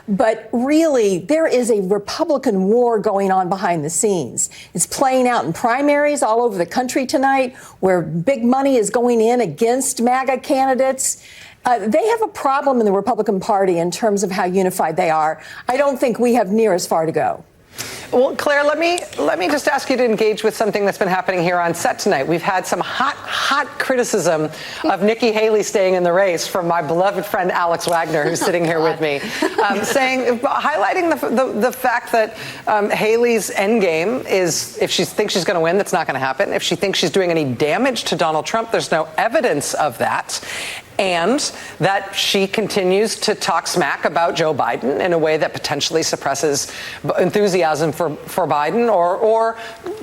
But really, there is a Republican war going on behind the scenes. It's playing out in primaries all over the country tonight, where big money is going in against MAGA candidates. They have a problem in the Republican Party in terms of how unified they are. I don't think we have near as far to go. Well, Claire, let me just ask you to engage with something that's been happening here on set tonight. We've had some hot criticism of Nikki Haley staying in the race from my beloved friend Alex Wagner, who's sitting here with me, highlighting the fact that Haley's endgame is, if she thinks she's going to win, that's not going to happen. If she thinks she's doing any damage to Donald Trump, there's no evidence of that. and that she continues to talk smack about Joe Biden in a way that potentially suppresses enthusiasm for Biden, or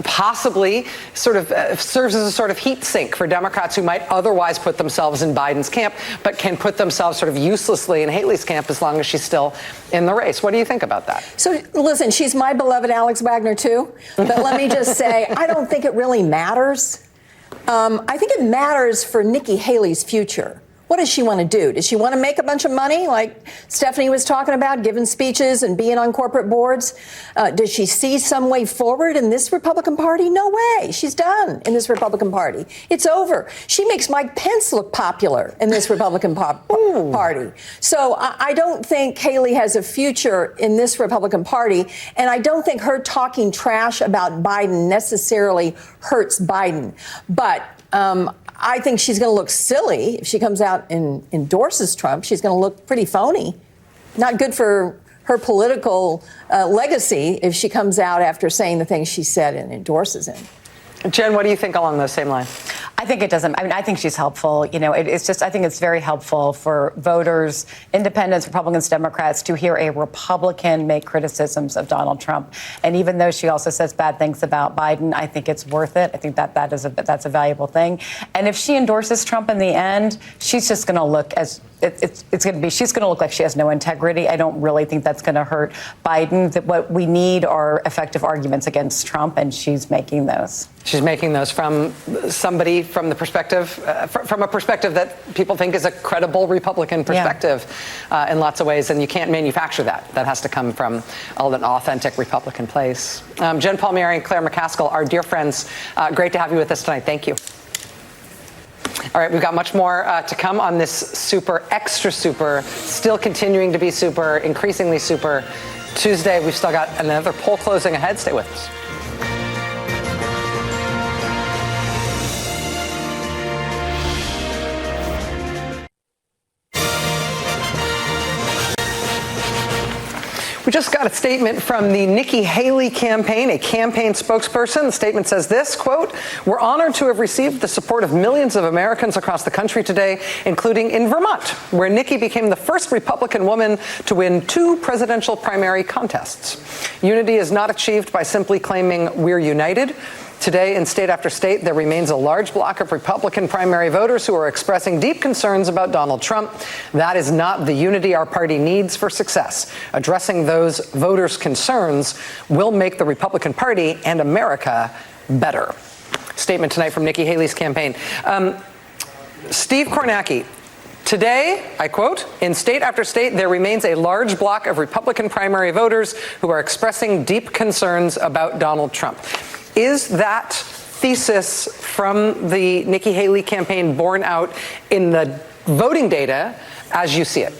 possibly sort of serves as a sort of heat sink for Democrats who might otherwise put themselves in Biden's camp, but can put themselves sort of uselessly in Haley's camp as long as she's still in the race. What do you think about that? So listen, she's my beloved Alex Wagner too, but let me just say, I don't think it really matters. I think it matters for Nikki Haley's future. What does she want to do? Does she want to make a bunch of money like Stephanie was talking about, giving speeches and being on corporate boards? Does she see some way forward in this Republican Party? No way. She's done in this Republican Party. It's over. She makes Mike Pence look popular in this Republican Party. So I don't think Haley has a future in this Republican Party, and I don't think her talking trash about Biden necessarily hurts Biden. But I think she's going to look silly if she comes out and endorses Trump. She's going to look pretty phony. Not good for her political legacy if she comes out after saying the things she said and endorses him. Jen, what do you think along those same lines? I think it doesn't. I mean, I think she's helpful. You know, it's just, I think it's very helpful for voters, independents, Republicans, Democrats, to hear a Republican make criticisms of Donald Trump. And even though she also says bad things about Biden, I think it's worth it. I think that's a valuable thing. And if she endorses Trump in the end, she's just going to look as she's going to look like she has no integrity. I don't really think that's going to hurt Biden. That what we need are effective arguments against Trump, and she's making those. She's making those from somebody from the perspective, from a perspective that people think is a credible Republican perspective in lots of ways, and you can't manufacture that. That has to come from an authentic Republican place. Jen Palmieri and Claire McCaskill, our dear friends, great to have you with us tonight. Thank you. All right, we've got much more to come on this super, extra super, still continuing to be super, increasingly super Tuesday. We've still got another poll closing ahead. Stay with us. We just got a statement from the Nikki Haley campaign, a campaign spokesperson. The statement says this, quote, "We're honored to have received the support of millions of Americans across the country today, including in Vermont, where Nikki became the first Republican woman to win 2 presidential primary contests. Unity is not achieved by simply claiming we're united. Today, in state after state, there remains a large block of Republican primary voters who are expressing deep concerns about Donald Trump. That is not the unity our party needs for success. Addressing those voters' concerns will make the Republican Party and America better." Statement tonight from Nikki Haley's campaign. Steve Kornacki. Today, I quote, "In state after state, there remains a large block of Republican primary voters who are expressing deep concerns about Donald Trump." Is that thesis from the Nikki Haley campaign borne out in the voting data as you see it?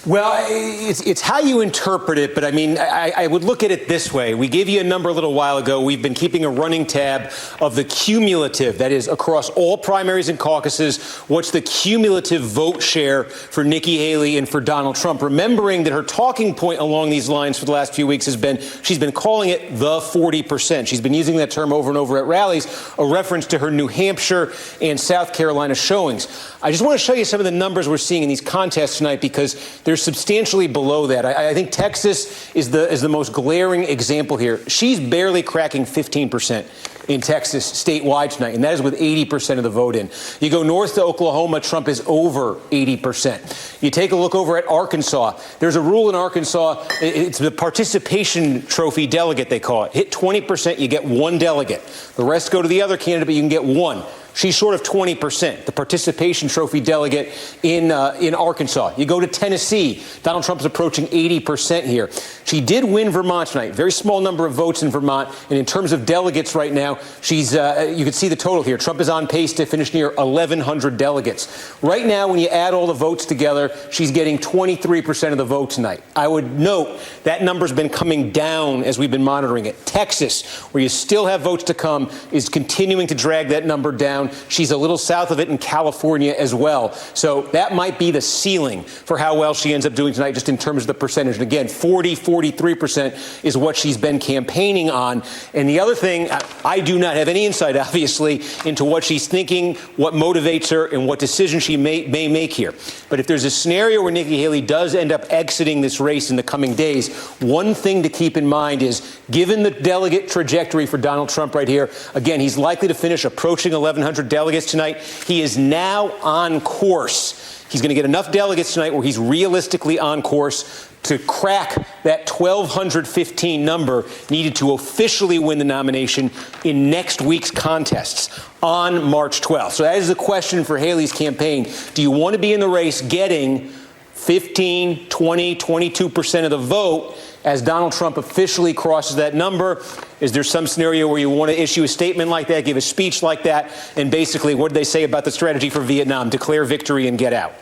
Well, it's how you interpret it, but I mean, I would look at it this way. We gave you a number a little while ago. We've been keeping a running tab of the cumulative, that is, across all primaries and caucuses, what's the cumulative vote share for Nikki Haley and for Donald Trump, remembering that her talking point along these lines for the last few weeks has been, she's been calling it the 40%. She's been using that term over and over at rallies, a reference to her New Hampshire and South Carolina showings. I just want to show you some of the numbers we're seeing in these contests tonight, because they're substantially below that. I think Texas is the most glaring example here. She's barely cracking 15% in Texas statewide tonight, and that is with 80% of the vote in. You go north to Oklahoma, Trump is over 80%. You take a look over at Arkansas. There's a rule in Arkansas, it's the participation trophy delegate, they call it. Hit 20%, you get 1 delegate. The rest go to the other candidate, but you can get 1. She's short of 20%, the participation trophy delegate in Arkansas. You go to Tennessee. Donald Trump is approaching 80% here. She did win Vermont tonight. Very small number of votes in Vermont. And in terms of delegates right now, she's you can see the total here. Trump is on pace to finish near 1,100 delegates. Right now, when you add all the votes together, she's getting 23% of the vote tonight. I would note that number's been coming down as we've been monitoring it. Texas, where you still have votes to come, is continuing to drag that number down. down. She's a little south of it in California as well. So that might be the ceiling for how well she ends up doing tonight, just in terms of the percentage. And again, 43% is what she's been campaigning on. And the other thing, I do not have any insight, obviously, into what she's thinking, what motivates her, and what decisions she may make here. But if there's a scenario where Nikki Haley does end up exiting this race in the coming days, one thing to keep in mind is, given the delegate trajectory for Donald Trump right here, again, he's likely to finish approaching 1,100 delegates tonight. He is now on course. He's going to get enough delegates tonight where he's realistically on course to crack that 1,215 number needed to officially win the nomination in next week's contests on March 12th. So that is the question for Haley's campaign. Do you want to be in the race getting 15, 20, 22% of the vote as Donald Trump officially crosses that number? Is there some scenario where you want to issue a statement like that, give a speech like that, and basically, what did they say about the strategy for Vietnam? Declare victory and get out.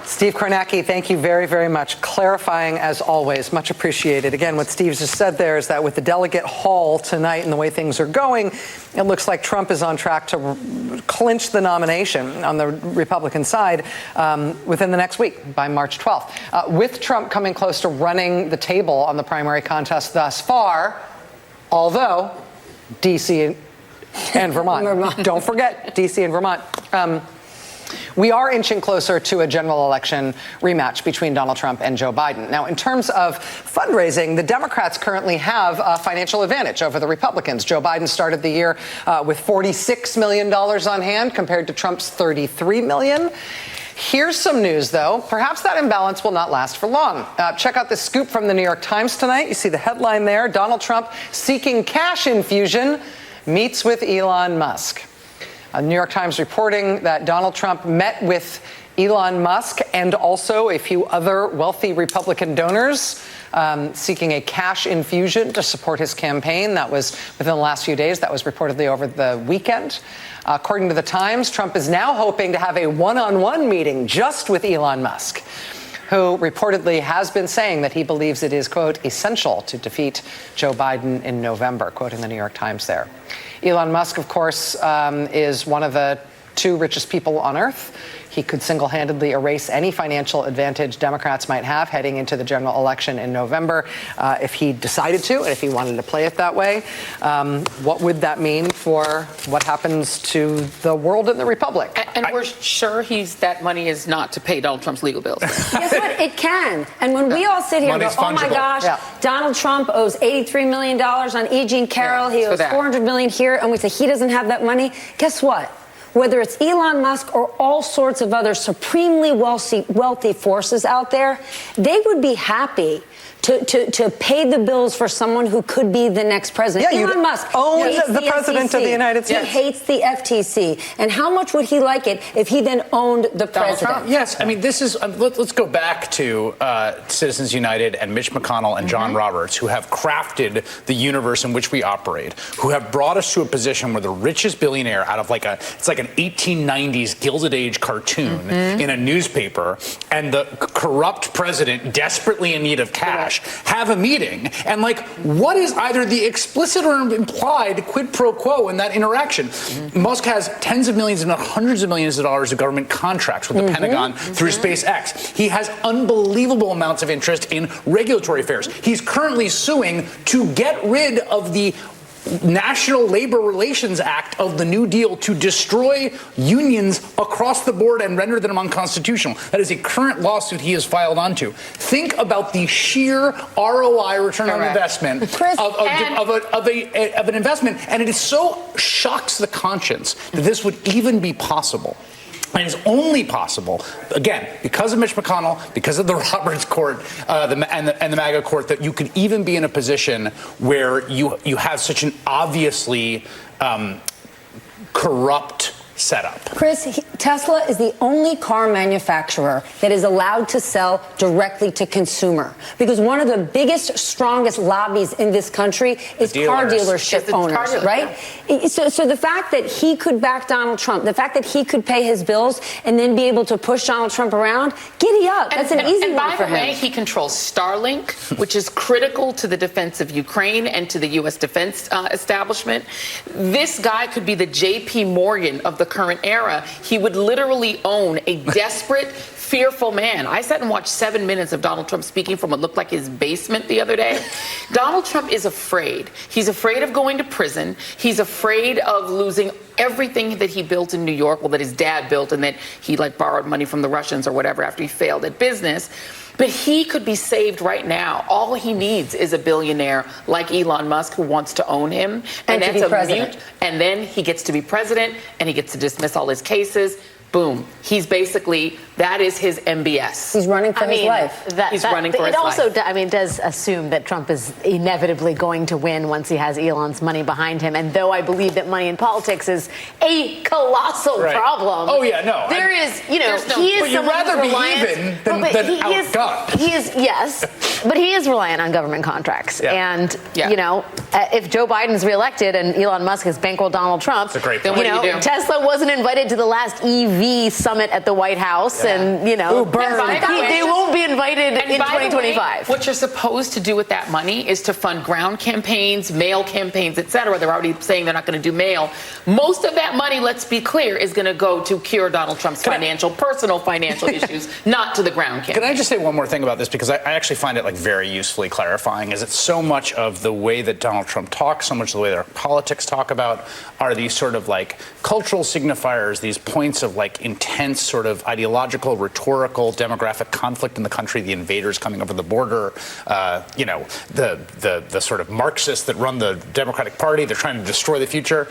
Steve Kornacki, thank you very, very much. Clarifying as always, much appreciated. Again, what Steve just said there is that with the delegate haul tonight and the way things are going, it looks like Trump is on track to clinch the nomination on the Republican side within the next week, by March 12th. With Trump coming close to running the table on the primary contest thus far, although D.C. and Vermont. Don't forget D.C. and Vermont. We are inching closer to a general election rematch between Donald Trump and Joe Biden. Now, in terms of fundraising, the Democrats currently have a financial advantage over the Republicans. Joe Biden started the year with $46 million on hand compared to Trump's $33 million. Here's some news, though. Perhaps that imbalance will not last for long. Check out this scoop from the New York Times tonight. You see the headline there. Donald Trump seeking cash infusion meets with Elon Musk. New York Times reporting that Donald Trump met with Elon Musk and also a few other wealthy Republican donors seeking a cash infusion to support his campaign. That was within the last few days. That was reportedly over the weekend. According to the Times, Trump is now hoping to have a one-on-one meeting just with Elon Musk, who reportedly has been saying that he believes it is, quote, essential to defeat Joe Biden in November, quoting the New York Times there. Elon Musk, of course, is one of the two richest people on earth. He could single-handedly erase any financial advantage Democrats might have heading into the general election in November if he decided to, and if he wanted to play it that way. What would that mean for what happens to the world and the Republic? And we're sure that money is not to pay Donald Trump's legal bills. Guess what? It can. And when we all sit here and go, oh my gosh, Donald Trump owes $83 million on E. Jean Carroll, he owes $400 million here, and we say he doesn't have that money, guess what? Whether it's Elon Musk or all sorts of other supremely wealthy forces out there, they would be happy to pay the bills for someone who could be the next president. Elon Musk owns the president FTC. of the United States. He hates the FTC. And how much would he like it if he then owned the president? Yes, I mean, this is, let's go back to Citizens United and Mitch McConnell and John Roberts, who have crafted the universe in which we operate, who have brought us to a position where the richest billionaire out of it's like an 1890s Gilded Age cartoon in a newspaper, and the corrupt president desperately in need of cash have a meeting, and what is either the explicit or implied quid pro quo in that interaction? Musk has tens of millions, if not hundreds of millions of dollars of government contracts with the Pentagon through SpaceX. He has unbelievable amounts of interest in regulatory affairs. He's currently suing to get rid of the National Labor Relations Act of the New Deal to destroy unions across the board and render them unconstitutional. That is a current lawsuit he has filed onto. Think about the sheer ROI, return on investment, of an investment, and it is so shocks the conscience that this would even be possible. And it's only possible, again, because of Mitch McConnell, because of the Roberts Court and the MAGA Court, that you could even be in a position where you have such an obviously corrupt setup. Chris, Tesla is the only car manufacturer that is allowed to sell directly to consumer, because one of the biggest, strongest lobbies in this country is car dealership owners, right? So the fact that he could back Donald Trump, the fact that he could pay his bills and then be able to push Donald Trump around, giddy up. That's an easy one for him. And by the way, he controls Starlink, which is critical to the defense of Ukraine and to the U.S. defense establishment. This guy could be the J.P. Morgan of the current era. He would literally own a desperate, fearful man. I sat and watched 7 minutes of Donald Trump speaking from what looked like his basement the other day. Donald Trump is afraid. He's afraid of going to prison. He's afraid of losing everything that he built in New York, well, that his dad built, and that he borrowed money from the Russians or whatever after he failed at business. But he could be saved right now. All he needs is a billionaire like Elon Musk who wants to own him. And that's to be president. And then he gets to be president and he gets to dismiss all his cases. Boom. He's basically, that is his MBS. He's running for his life. He's running for his life. It also, does assume that Trump is inevitably going to win once he has Elon's money behind him. And though I believe that money in politics is a colossal problem. Oh, yeah, no. There is, he is but someone you'd rather who's be reliant, even than outgunned. He is, yes, but he is reliant on government contracts. Yeah. And, if Joe Biden's reelected and Elon Musk has bankrolled Donald Trump, That's a great point. Then what do you do? Tesla wasn't invited to the last EV summit at the White House, and they won't be invited in 2025. What you're supposed to do with that money is to fund ground campaigns, mail campaigns, etc. They're already saying they're not going to do mail. Most of that money, let's be clear, is going to go to cure Donald Trump's personal financial issues, not to the ground campaign. Can I just say one more thing about this, because I actually find it very usefully clarifying, is that so much of the way that Donald Trump talks, so much of the way that our politics talk about, are these sort of cultural signifiers, these points of intense sort of ideological, rhetorical, demographic conflict in the country, the invaders coming over the border, the sort of Marxists that run the Democratic Party, they're trying to destroy the future.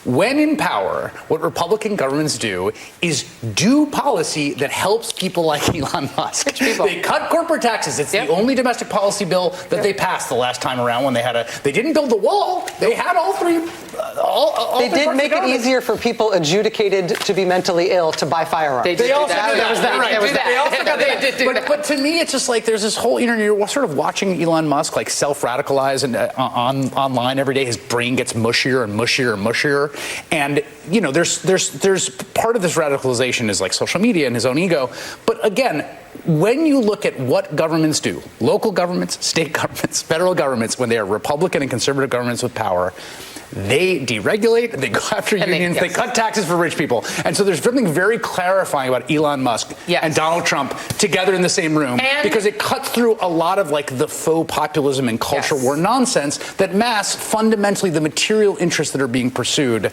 When in power, what Republican governments do is do policy that helps people like Elon Musk. They cut corporate taxes. It's the only domestic policy bill that they passed the last time around when they didn't build the wall. They had all three. They did make it easier for people adjudicated to be mentally ill to buy firearms. They also did that. But to me, it's just there's this whole, you're sort of watching Elon Musk self-radicalize and online every day. His brain gets mushier and mushier and mushier. And, there's part of this radicalization is social media and his own ego. But again, when you look at what governments do, local governments, state governments, federal governments, when they are Republican and conservative governments with power, they deregulate, they go after unions, they cut taxes for rich people. And so there's something very clarifying about Elon Musk and Donald Trump together in the same room, because it cuts through a lot of the faux populism and culture war nonsense that masks fundamentally the material interests that are being pursued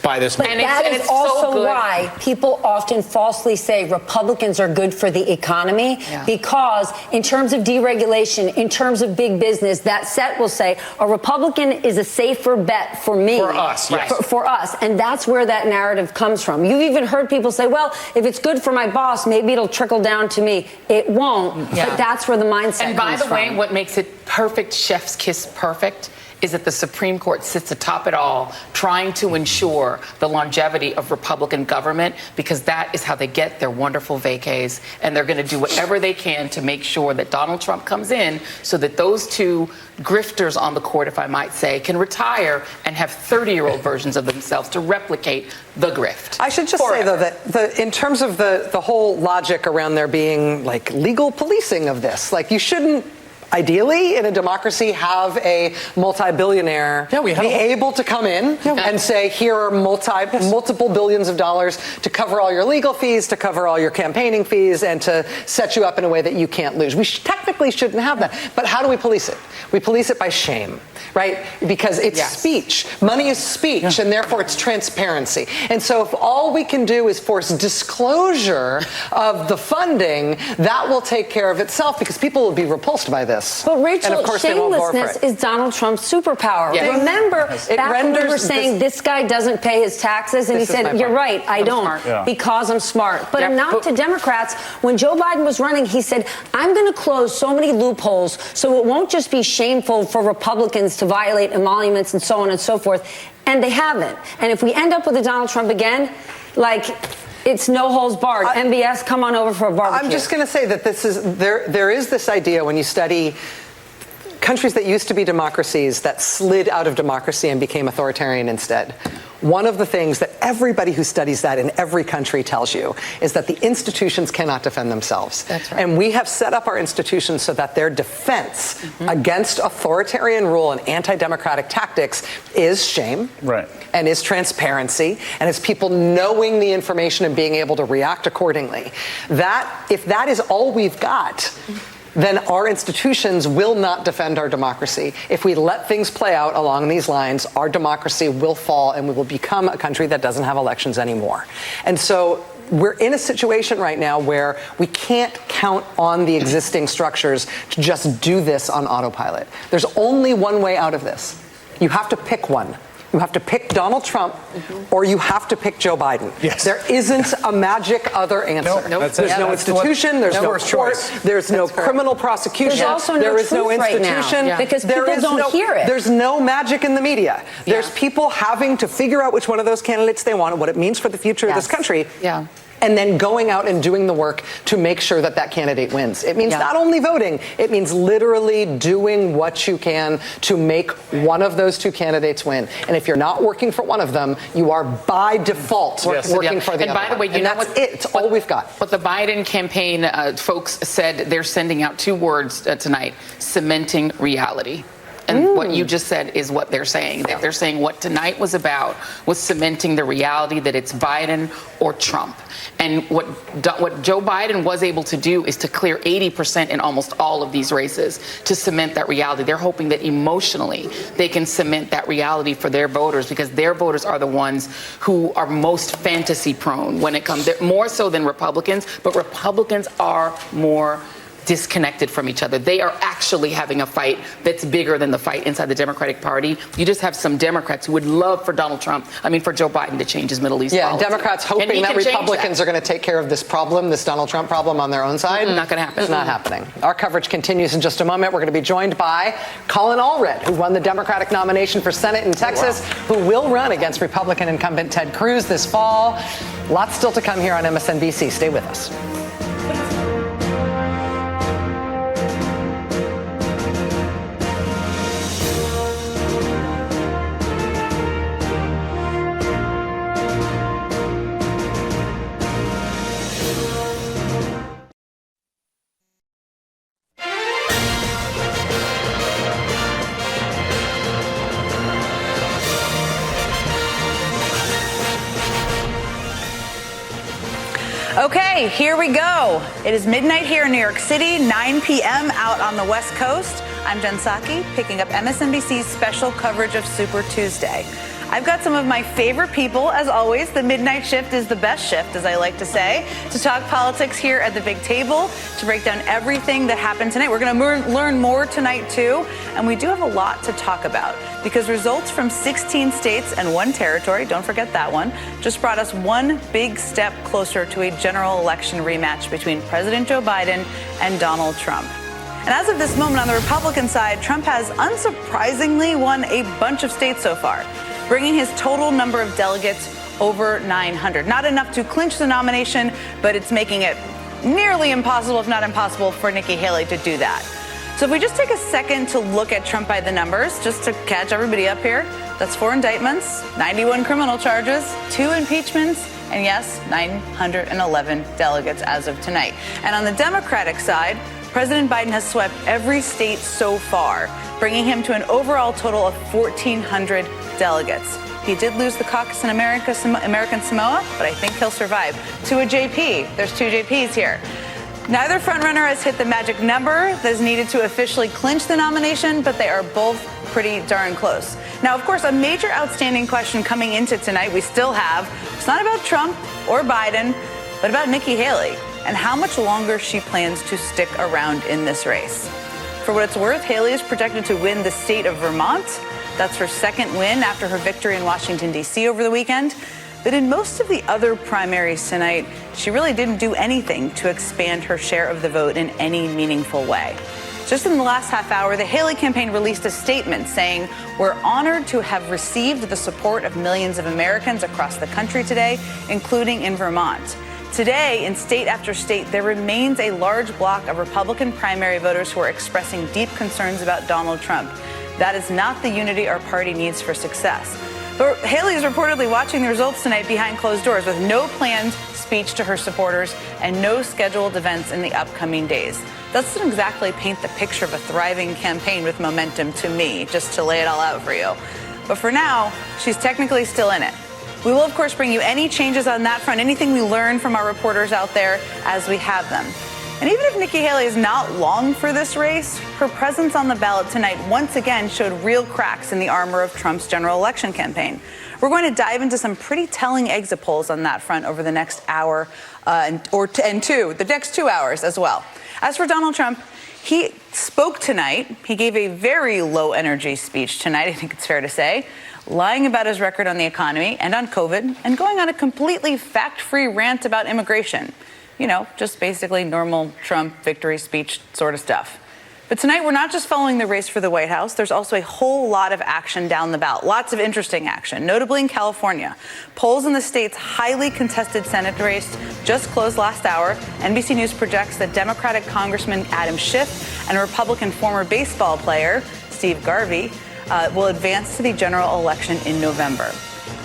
by this man. But that is also why people often falsely say Republicans are good for the economy, because in terms of deregulation, in terms of big business, that set will say a Republican is a safer bet for me. For us, yes. For us. And that's where that narrative comes from. You've even heard people say, well, if it's good for my boss, maybe it'll trickle down to me. It won't. But that's where the mindset comes from. And by the way, what makes it perfect, chef's kiss perfect, is that the Supreme Court sits atop it all, trying to ensure the longevity of Republican government, because that is how they get their wonderful vacays. And they're going to do whatever they can to make sure that Donald Trump comes in so that those two grifters on the court, if I might say, can retire and have 30-year-old versions of themselves to replicate the grift. I should just say, though, that in terms of the whole logic around there being legal policing of this, you shouldn't, ideally, in a democracy, have a multi-billionaire be able to come in and say, here are multiple billions of dollars to cover all your legal fees, to cover all your campaigning fees, and to set you up in a way that you can't lose. We technically shouldn't have that. But how do we police it? We police it by shame, right? Because it's speech. Money is speech, and therefore it's transparency. And so if all we can do is force disclosure of the funding, that will take care of itself, because people will be repulsed by this. But Rachel, shamelessness is Donald Trump's superpower. Yes. Remember, back when we were saying this guy doesn't pay his taxes, and he said, you're right, I don't, because I'm smart. But not to Democrats. When Joe Biden was running, he said, I'm going to close so many loopholes so it won't just be shameful for Republicans to violate emoluments and so on and so forth. And they haven't. And if we end up with a Donald Trump again, Like, it's no holds barred. MBS, come on over for a barbecue. I'm just going to say that there is this idea when you study countries that used to be democracies that slid out of democracy and became authoritarian instead. One of the things that everybody who studies that in every country tells you is that the institutions cannot defend themselves. That's right. And we have set up our institutions so that their defense against authoritarian rule and anti-democratic tactics is shame. Right. And is transparency, and is people knowing the information and being able to react accordingly. If that is all we've got, then our institutions will not defend our democracy. If we let things play out along these lines, our democracy will fall and we will become a country that doesn't have elections anymore. And so we're in a situation right now where we can't count on the existing structures to just do this on autopilot. There's only one way out of this. You have to pick one. You have to pick Donald Trump or you have to pick Joe Biden. Yes. There isn't a magic other answer. Nope. There's no institution, there's no court, there's no criminal prosecution, There's also no there is no truth right now, institution. because There people is don't hear it. There's no magic in the media. There's people having to figure out which one of those candidates they want and what it means for the future of this country. Yeah. And then going out and doing the work to make sure that that candidate wins. It means not only voting, it means literally doing what you can to make one of those two candidates win. And if you're not working for one of them, you are by default working for the other. And by the way, you know what? It's all we've got. What the Biden campaign folks said, they're sending out two words tonight: cementing reality. And what you just said is what they're saying. They're saying what tonight was about was cementing the reality that it's Biden or Trump. And what Joe Biden was able to do is to clear 80% in almost all of these races to cement that reality. They're hoping that emotionally they can cement that reality for their voters, because their voters are the ones who are most fantasy prone when it comes, more so than Republicans, but Republicans are more disconnected from each other. They are actually having a fight that's bigger than the fight inside the Democratic Party. You just have some Democrats who would love for for Joe Biden to change his Middle East policy. Democrats hoping that Republicans are going to take care of this problem, this Donald Trump problem, on their own side. Not going to happen. It's not happening. Our coverage continues in just a moment. We're going to be joined by Colin Allred, who won the Democratic nomination for Senate in Texas, who will run against Republican incumbent Ted Cruz this fall. Lots still to come here on MSNBC. Stay with us. Okay, here we go. It is midnight here in New York City, 9 p.m. out on the West Coast. I'm Jen Psaki, picking up MSNBC's special coverage of Super Tuesday. I've got some of my favorite people, as always. The midnight shift is the best shift, as I like to say, to talk politics here at the big table, to break down everything that happened tonight. We're going to learn more tonight, too, and we do have a lot to talk about, because results from 16 states and one territory, don't forget that one, just brought us one big step closer to a general election rematch between President Joe Biden and Donald Trump. And as of this moment on the Republican side, Trump has unsurprisingly won a bunch of states so far, bringing his total number of delegates over 900. Not enough to clinch the nomination, but it's making it nearly impossible, if not impossible, for Nikki Haley to do that. So if we just take a second to look at Trump by the numbers, just to catch everybody up here, that's 4 indictments, 91 criminal charges, 2 impeachments, and yes, 911 delegates as of tonight. And on the Democratic side, President Biden has swept every state so far, bringing him to an overall total of 1,400 delegates. He did lose the caucus in American Samoa, but I think he'll survive. To a JP. There's 2 JPs here. Neither frontrunner has hit the magic number that is needed to officially clinch the nomination, but they are both pretty darn close. Now, of course, a major outstanding question coming into tonight we still have, it's not about Trump or Biden, but about Nikki Haley and how much longer she plans to stick around in this race. For what it's worth, Haley is projected to win the state of Vermont. That's her second win after her victory in Washington, D.C. over the weekend. But in most of the other primaries tonight, she really didn't do anything to expand her share of the vote in any meaningful way. Just in the last half hour, the Haley campaign released a statement saying, "We're honored to have received the support of millions of Americans across the country today, including in Vermont." Today, in state after state, there remains a large block of Republican primary voters who are expressing deep concerns about Donald Trump. That is not the unity our party needs for success. But Haley is reportedly watching the results tonight behind closed doors with no planned speech to her supporters and no scheduled events in the upcoming days. Doesn't exactly paint the picture of a thriving campaign with momentum to me, just to lay it all out for you. But for now, she's technically still in it. We will, of course, bring you any changes on that front, anything we learn from our reporters out there as we have them. And even if Nikki Haley is not long for this race, her presence on the ballot tonight once again showed real cracks in the armor of Trump's general election campaign. We're going to dive into some pretty telling exit polls on that front over the next hour the next 2 hours as well. As for Donald Trump, he spoke tonight. He gave a very low energy speech tonight, I think it's fair to say, lying about his record on the economy and on COVID and going on a completely fact-free rant about immigration. You know, just basically normal Trump victory speech sort of stuff. But tonight, we're not just following the race for the White House. There's also a whole lot of action down the ballot, lots of interesting action, notably in California. Polls in the state's highly contested Senate race just closed last hour. NBC News projects that Democratic Congressman Adam Schiff and Republican former baseball player Steve Garvey will advance to the general election in November.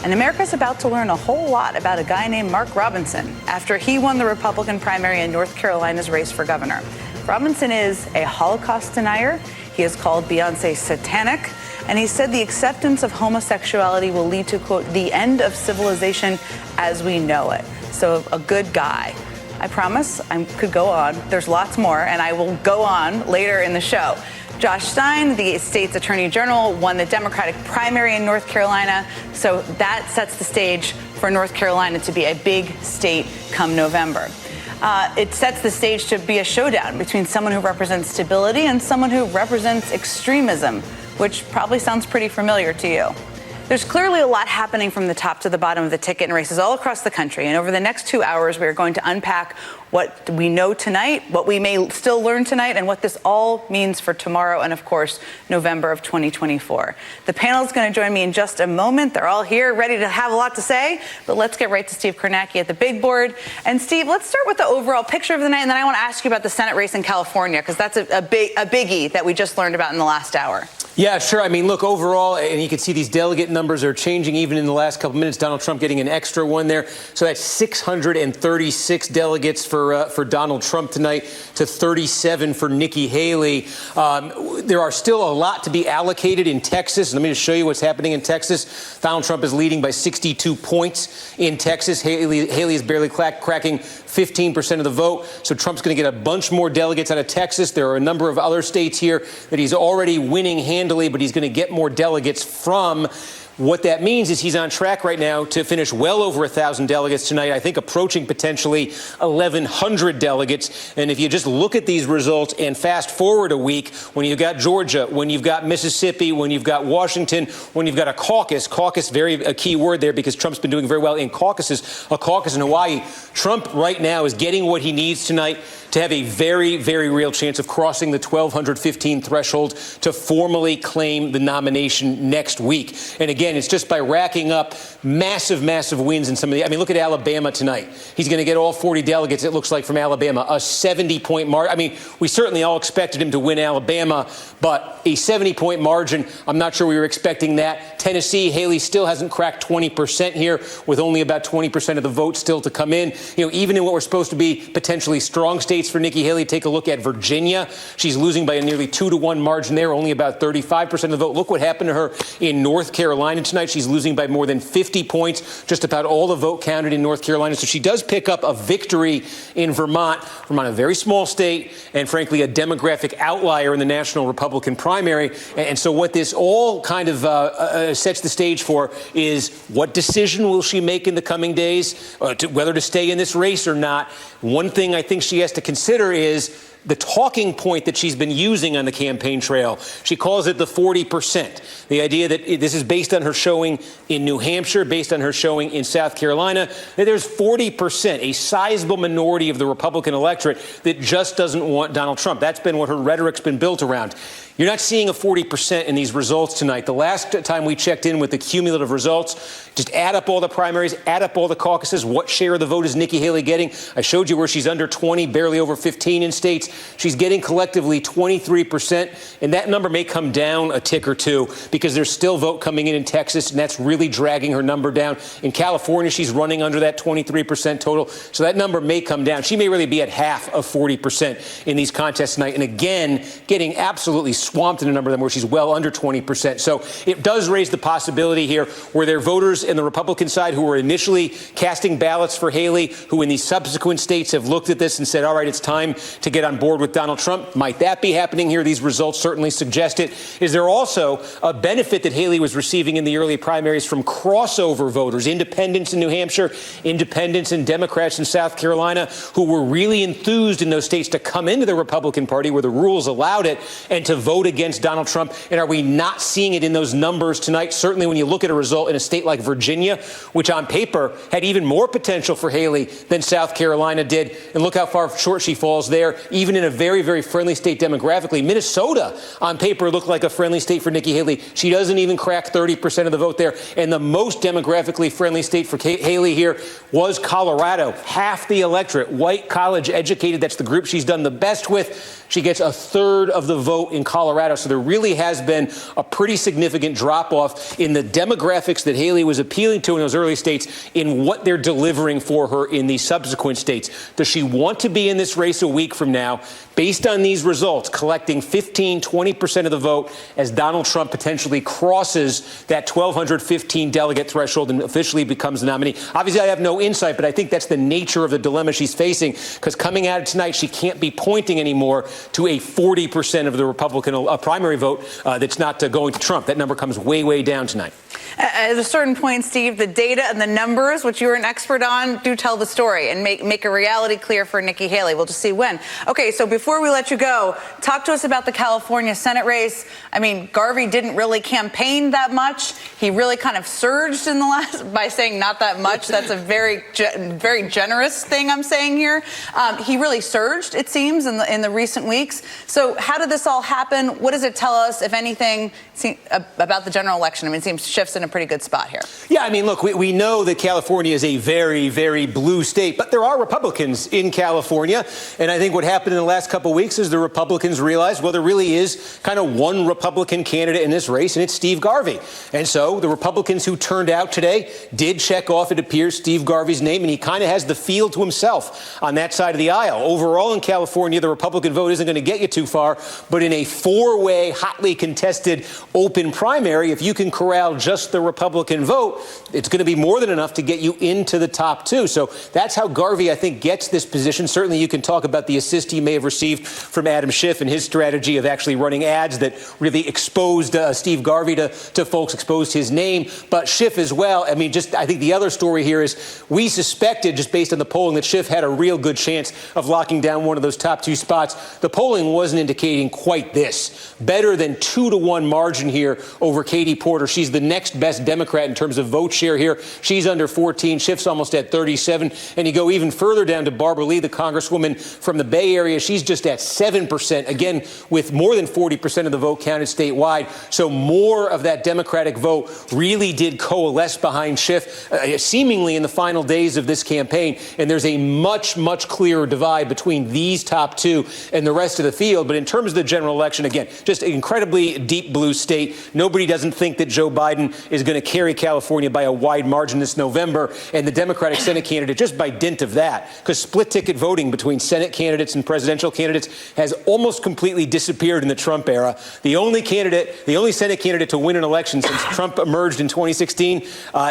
And America's about to learn a whole lot about a guy named Mark Robinson after he won the Republican primary in North Carolina's race for governor. Robinson is a Holocaust denier. He has called Beyonce satanic, and he said the acceptance of homosexuality will lead to, quote, the end of civilization as we know it. So a good guy. I promise I could go on. There's lots more, and I will go on later in the show. Josh Stein, the state's attorney general, won the Democratic primary in North Carolina. So that sets the stage for North Carolina to be a big state come November. It sets the stage to be a showdown between someone who represents stability and someone who represents extremism, which probably sounds pretty familiar to you. There's clearly a lot happening from the top to the bottom of the ticket in races all across the country. And over the next 2 hours, we are going to unpack what we know tonight, what we may still learn tonight, and what this all means for tomorrow and, of course, November of 2024. The panel is going to join me in just a moment. They're all here, ready to have a lot to say. But let's get right to Steve Kornacki at the big board. And, Steve, let's start with the overall picture of the night, and then I want to ask you about the Senate race in California, because that's a biggie that we just learned about in the last hour. Yeah, sure. I mean, look, overall, and you can see these delegate numbers are changing even in the last couple minutes. Donald Trump getting an extra one there. So that's 636 delegates for Donald Trump tonight to 37 for Nikki Haley. There are still a lot to be allocated in Texas. Let me just show you what's happening in Texas. Donald Trump is leading by 62 points in Texas. Haley is barely cracking 15% of the vote. So Trump's going to get a bunch more delegates out of Texas. There are a number of other states here that he's already winning handily, but he's going to get more delegates from. What that means is he's on track right now to finish well over 1,000 delegates tonight, I think approaching potentially 1,100 delegates. And if you just look at these results and fast forward a week, when you've got Georgia, when you've got Mississippi, when you've got Washington, when you've got a caucus, a key word there because Trump's been doing very well in caucuses, a caucus in Hawaii, Trump right now is getting what he needs tonight to have a very, very real chance of crossing the 1,215 threshold to formally claim the nomination next week. And again, it's just by racking up massive, massive wins in some of the, I mean, look at Alabama tonight. He's going to get all 40 delegates, it looks like, from Alabama, a 70-point margin. I mean, we certainly all expected him to win Alabama, but a 70-point margin, I'm not sure we were expecting that. Tennessee, Haley still hasn't cracked 20% here, with only about 20% of the vote still to come in. You know, even in what were supposed to be potentially strong states for Nikki Haley, take a look at Virginia. She's losing by a nearly 2-to-1 margin there, only about 35% of the vote. Look what happened to her in North Carolina tonight. She's losing by more than 50 points, just about all the vote counted in North Carolina. So she does pick up a victory in Vermont, a very small state, and frankly, a demographic outlier in the national Republican primary. And so what this all kind of sets the stage for is what decision will she make in the coming days, whether to stay in this race or not. One thing I think she has to consider is the talking point that she's been using on the campaign trail. She calls it the 40%. The idea that this is based on her showing in New Hampshire, based on her showing in South Carolina, that there's 40%, a sizable minority of the Republican electorate that just doesn't want Donald Trump. That's been what her rhetoric's been built around. You're not seeing a 40% in these results tonight. The last time we checked in with the cumulative results, just add up all the primaries, add up all the caucuses. What share of the vote is Nikki Haley getting? I showed you where she's under 20, barely over 15 in states. She's getting collectively 23%, and that number may come down a tick or two because there's still vote coming in Texas, and that's really dragging her number down. In California, she's running under that 23% total, so that number may come down. She may really be at half of 40% in these contests tonight, and again, getting absolutely swamped in a number of them where she's well under 20%. So it does raise the possibility here where there are voters in the Republican side who were initially casting ballots for Haley, who in these subsequent states have looked at this and said, all right, it's time to get on board with Donald Trump. Might that be happening here? These results certainly suggest it. Is there also a benefit that Haley was receiving in the early primaries from crossover voters, independents in New Hampshire, independents and Democrats in South Carolina, who were really enthused in those states to come into the Republican Party where the rules allowed it and to vote against Donald Trump? And are we not seeing it in those numbers tonight? Certainly when you look at a result in a state like Virginia, which on paper had even more potential for Haley than South Carolina did. And look how far short she falls there, even in a very, very friendly state demographically. Minnesota, on paper, looked like a friendly state for Nikki Haley. She doesn't even crack 30% of the vote there. And the most demographically friendly state for Haley here was Colorado. Half the electorate, white, college educated. That's the group she's done the best with. She gets a third of the vote in Colorado. So there really has been a pretty significant drop-off in the demographics that Haley was appealing to in those early states in what they're delivering for her in these subsequent states. Does she want to be in this race a week from now, based on these results, collecting 15, 20% of the vote as Donald Trump potentially crosses that 1,215 delegate threshold and officially becomes the nominee? Obviously, I have no insight, but I think that's the nature of the dilemma she's facing, because coming at it tonight, she can't be pointing anymore to a 40% of the Republican primary vote that's not going to Trump. That number comes way, way down tonight. At a certain point, Steve, the data and the numbers, which you're an expert on, do tell the story and make a reality clear for Nikki Haley. We'll just see when. Okay, so before we let you go, talk to us about the California Senate race. I mean, Garvey didn't really campaign that much. He really kind of surged in the last by saying not that much. That's a very generous thing I'm saying here. He really surged, it seems, in the recent weeks. So how did this all happen? What does it tell us, if anything, about the general election? I mean, it seems Schiff's in a pretty good spot here. Yeah, I mean, look, we know that California is a very, very blue state, but there are Republicans in California. And I think what happened in the last couple of weeks is the Republicans realized, well, there really is kind of one Republican candidate in this race, and it's Steve Garvey. And so the Republicans who turned out today did check off, it appears, Steve Garvey's name, and he kind of has the field to himself on that side of the aisle. Overall in California, the Republican vote isn't going to get you too far, but in a four-way, hotly contested open primary, if you can corral just the Republican vote, it's going to be more than enough to get you into the top two. So that's how Garvey, I think, gets this position. Certainly you can talk about the assist he may have received from Adam Schiff and his strategy of actually running ads that really exposed Steve Garvey to folks, exposed his name. But Schiff as well. I mean, I think the other story here is we suspected, just based on the polling, that Schiff had a real good chance of locking down one of those top two spots. The polling wasn't indicating quite this. Better than 2-to-1 margin here over Katie Porter. She's the next best Democrat in terms of vote share here. She's under 14. Schiff's almost at 37. And you go even further down to Barbara Lee, the congresswoman from the Bay Area. She's just at 7%, again, with more than 40% of the vote counted statewide. So more of that Democratic vote really did coalesce behind Schiff, seemingly in the final days of this campaign. And there's a much, much clearer divide between these top two and the rest of the field. But in terms of the general election, again, just an incredibly deep blue state. Nobody doesn't think that Joe Biden is going to carry California by a wide margin this November. And the Democratic Senate candidate, just by dint of that, because split ticket voting between Senate candidates and presidential candidates has almost completely disappeared in the Trump era. The only Senate candidate to win an election since Trump emerged in 2016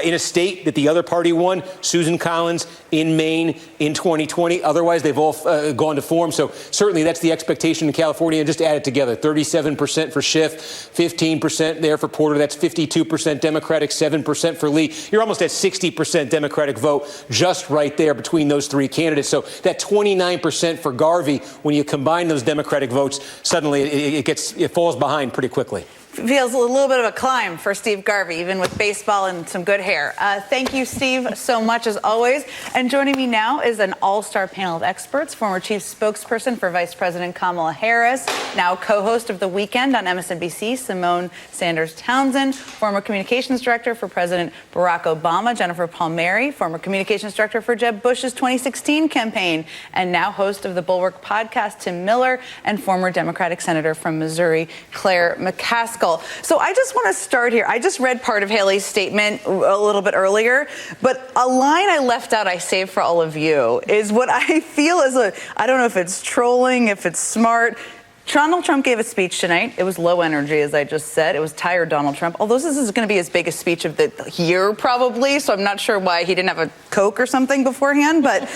in a state that the other party won, Susan Collins in Maine in 2020. Otherwise, they've all gone to form. So certainly that's the expectation in California. And just add it together, 37 47% for Schiff, 15% there for Porter. That's 52% Democratic, 7% for Lee. You're almost at 60% Democratic vote just right there between those three candidates. So that 29% for Garvey, when you combine those Democratic votes, suddenly it falls behind pretty quickly. Feels a little bit of a climb for Steve Garvey, even with baseball and some good hair. Thank you, Steve, so much as always. And joining me now is an all-star panel of experts, former chief spokesperson for Vice President Kamala Harris, now co-host of The Weekend on MSNBC, Simone Sanders Townsend, former communications director for President Barack Obama, Jennifer Palmieri, former communications director for Jeb Bush's 2016 campaign, and now host of the Bulwark podcast, Tim Miller, and former Democratic Senator from Missouri, Claire McCaskill. So I just want to start here. I just read part of Haley's statement a little bit earlier, but a line I left out I saved for all of you is what I feel is I don't know if it's trolling, if it's smart. Donald Trump gave a speech tonight. It was low energy, as I just said. It was tired Donald Trump, although this is going to be his biggest speech of the year probably, so I'm not sure why he didn't have a Coke or something beforehand, but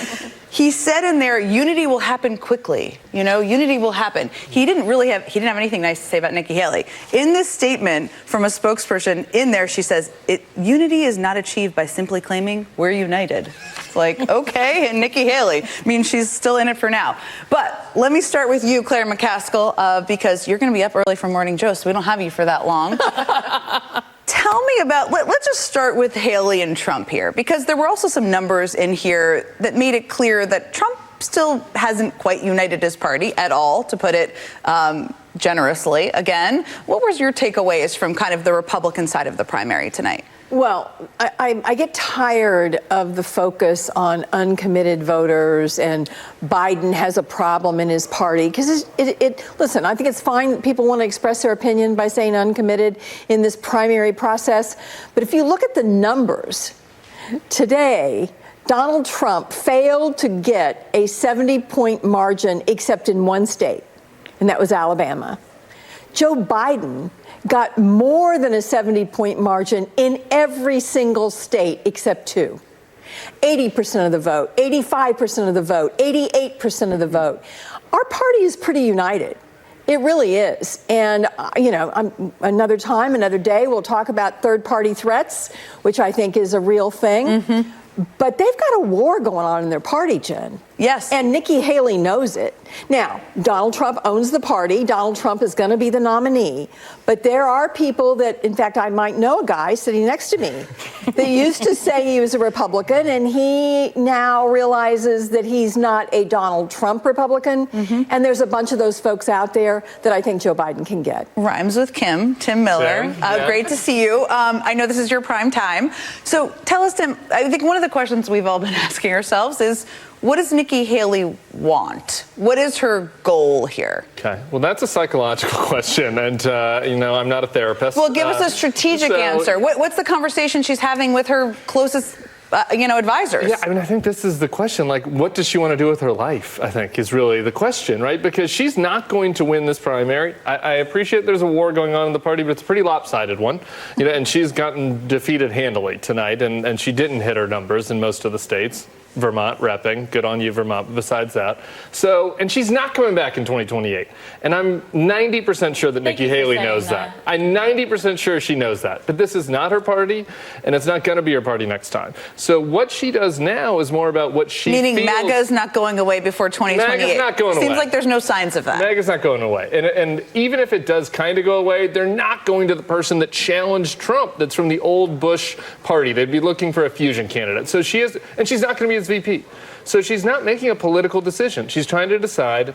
he said in there, unity will happen quickly. Unity will happen. He didn't have anything nice to say about Nikki Haley. In this statement from a spokesperson in there, she says, unity is not achieved by simply claiming we're united. It's like, okay, and Nikki Haley. I mean, she's still in it for now. But let me start with you, Claire McCaskill, because you're going to be up early for Morning Joe, so we don't have you for that long. Tell me about, let's just start with Haley and Trump here, because there were also some numbers in here that made it clear that Trump still hasn't quite united his party at all, to put it generously. Again, what was your takeaways from kind of the Republican side of the primary tonight? Well, I get tired of the focus on uncommitted voters and Biden has a problem in his party. Because listen, I think it's fine that people want to express their opinion by saying uncommitted in this primary process. But if you look at the numbers, today, Donald Trump failed to get a 70-point margin except in one state, and that was Alabama. Joe Biden got more than a 70-point margin in every single state except two. 80% of the vote, 85% of the vote, 88% of the vote. Our party is pretty united. It really is. And, another time, another day, we'll talk about third-party threats, which I think is a real thing. Mm-hmm. But they've got a war going on in their party, Jen. Yes. And Nikki Haley knows it. Now, Donald Trump owns the party. Donald Trump is going to be the nominee. But there are people that, in fact, I might know a guy sitting next to me that used to say he was a Republican, and he now realizes that he's not a Donald Trump Republican. Mm-hmm. And there's a bunch of those folks out there that I think Joe Biden can get. Rhymes with Kim, Tim Miller. Yeah. Great to see you. I know this is your prime time. So tell us, Tim, I think one of the questions we've all been asking ourselves is, what does Nikki Haley want? What is her goal here? Okay, well, that's a psychological question, and I'm not a therapist. Well, give us a strategic answer. What's the conversation she's having with her closest, advisors? Yeah, I think this is the question. Like, what does she want to do with her life? I think is really the question, right? Because she's not going to win this primary. I appreciate there's a war going on in the party, but it's a pretty lopsided one. And she's gotten defeated handily tonight, and she didn't hit her numbers in most of the states. Vermont repping. Good on you, Vermont. Besides that. So, and she's not coming back in 2028. And I'm 90% sure that Nikki Haley knows that. I'm 90% sure she knows that. But this is not her party, and it's not going to be her party next time. So what she does now is more about what she Meaning feels. MAGA's not going away before 2028. MAGA's not going away. Seems like there's no signs of that. MAGA's not going away. And even if it does kind of go away, they're not going to the person that challenged Trump that's from the old Bush party. They'd be looking for a fusion candidate. So she is, and she's not going to be his VP. So she's not making a political decision. She's trying to decide,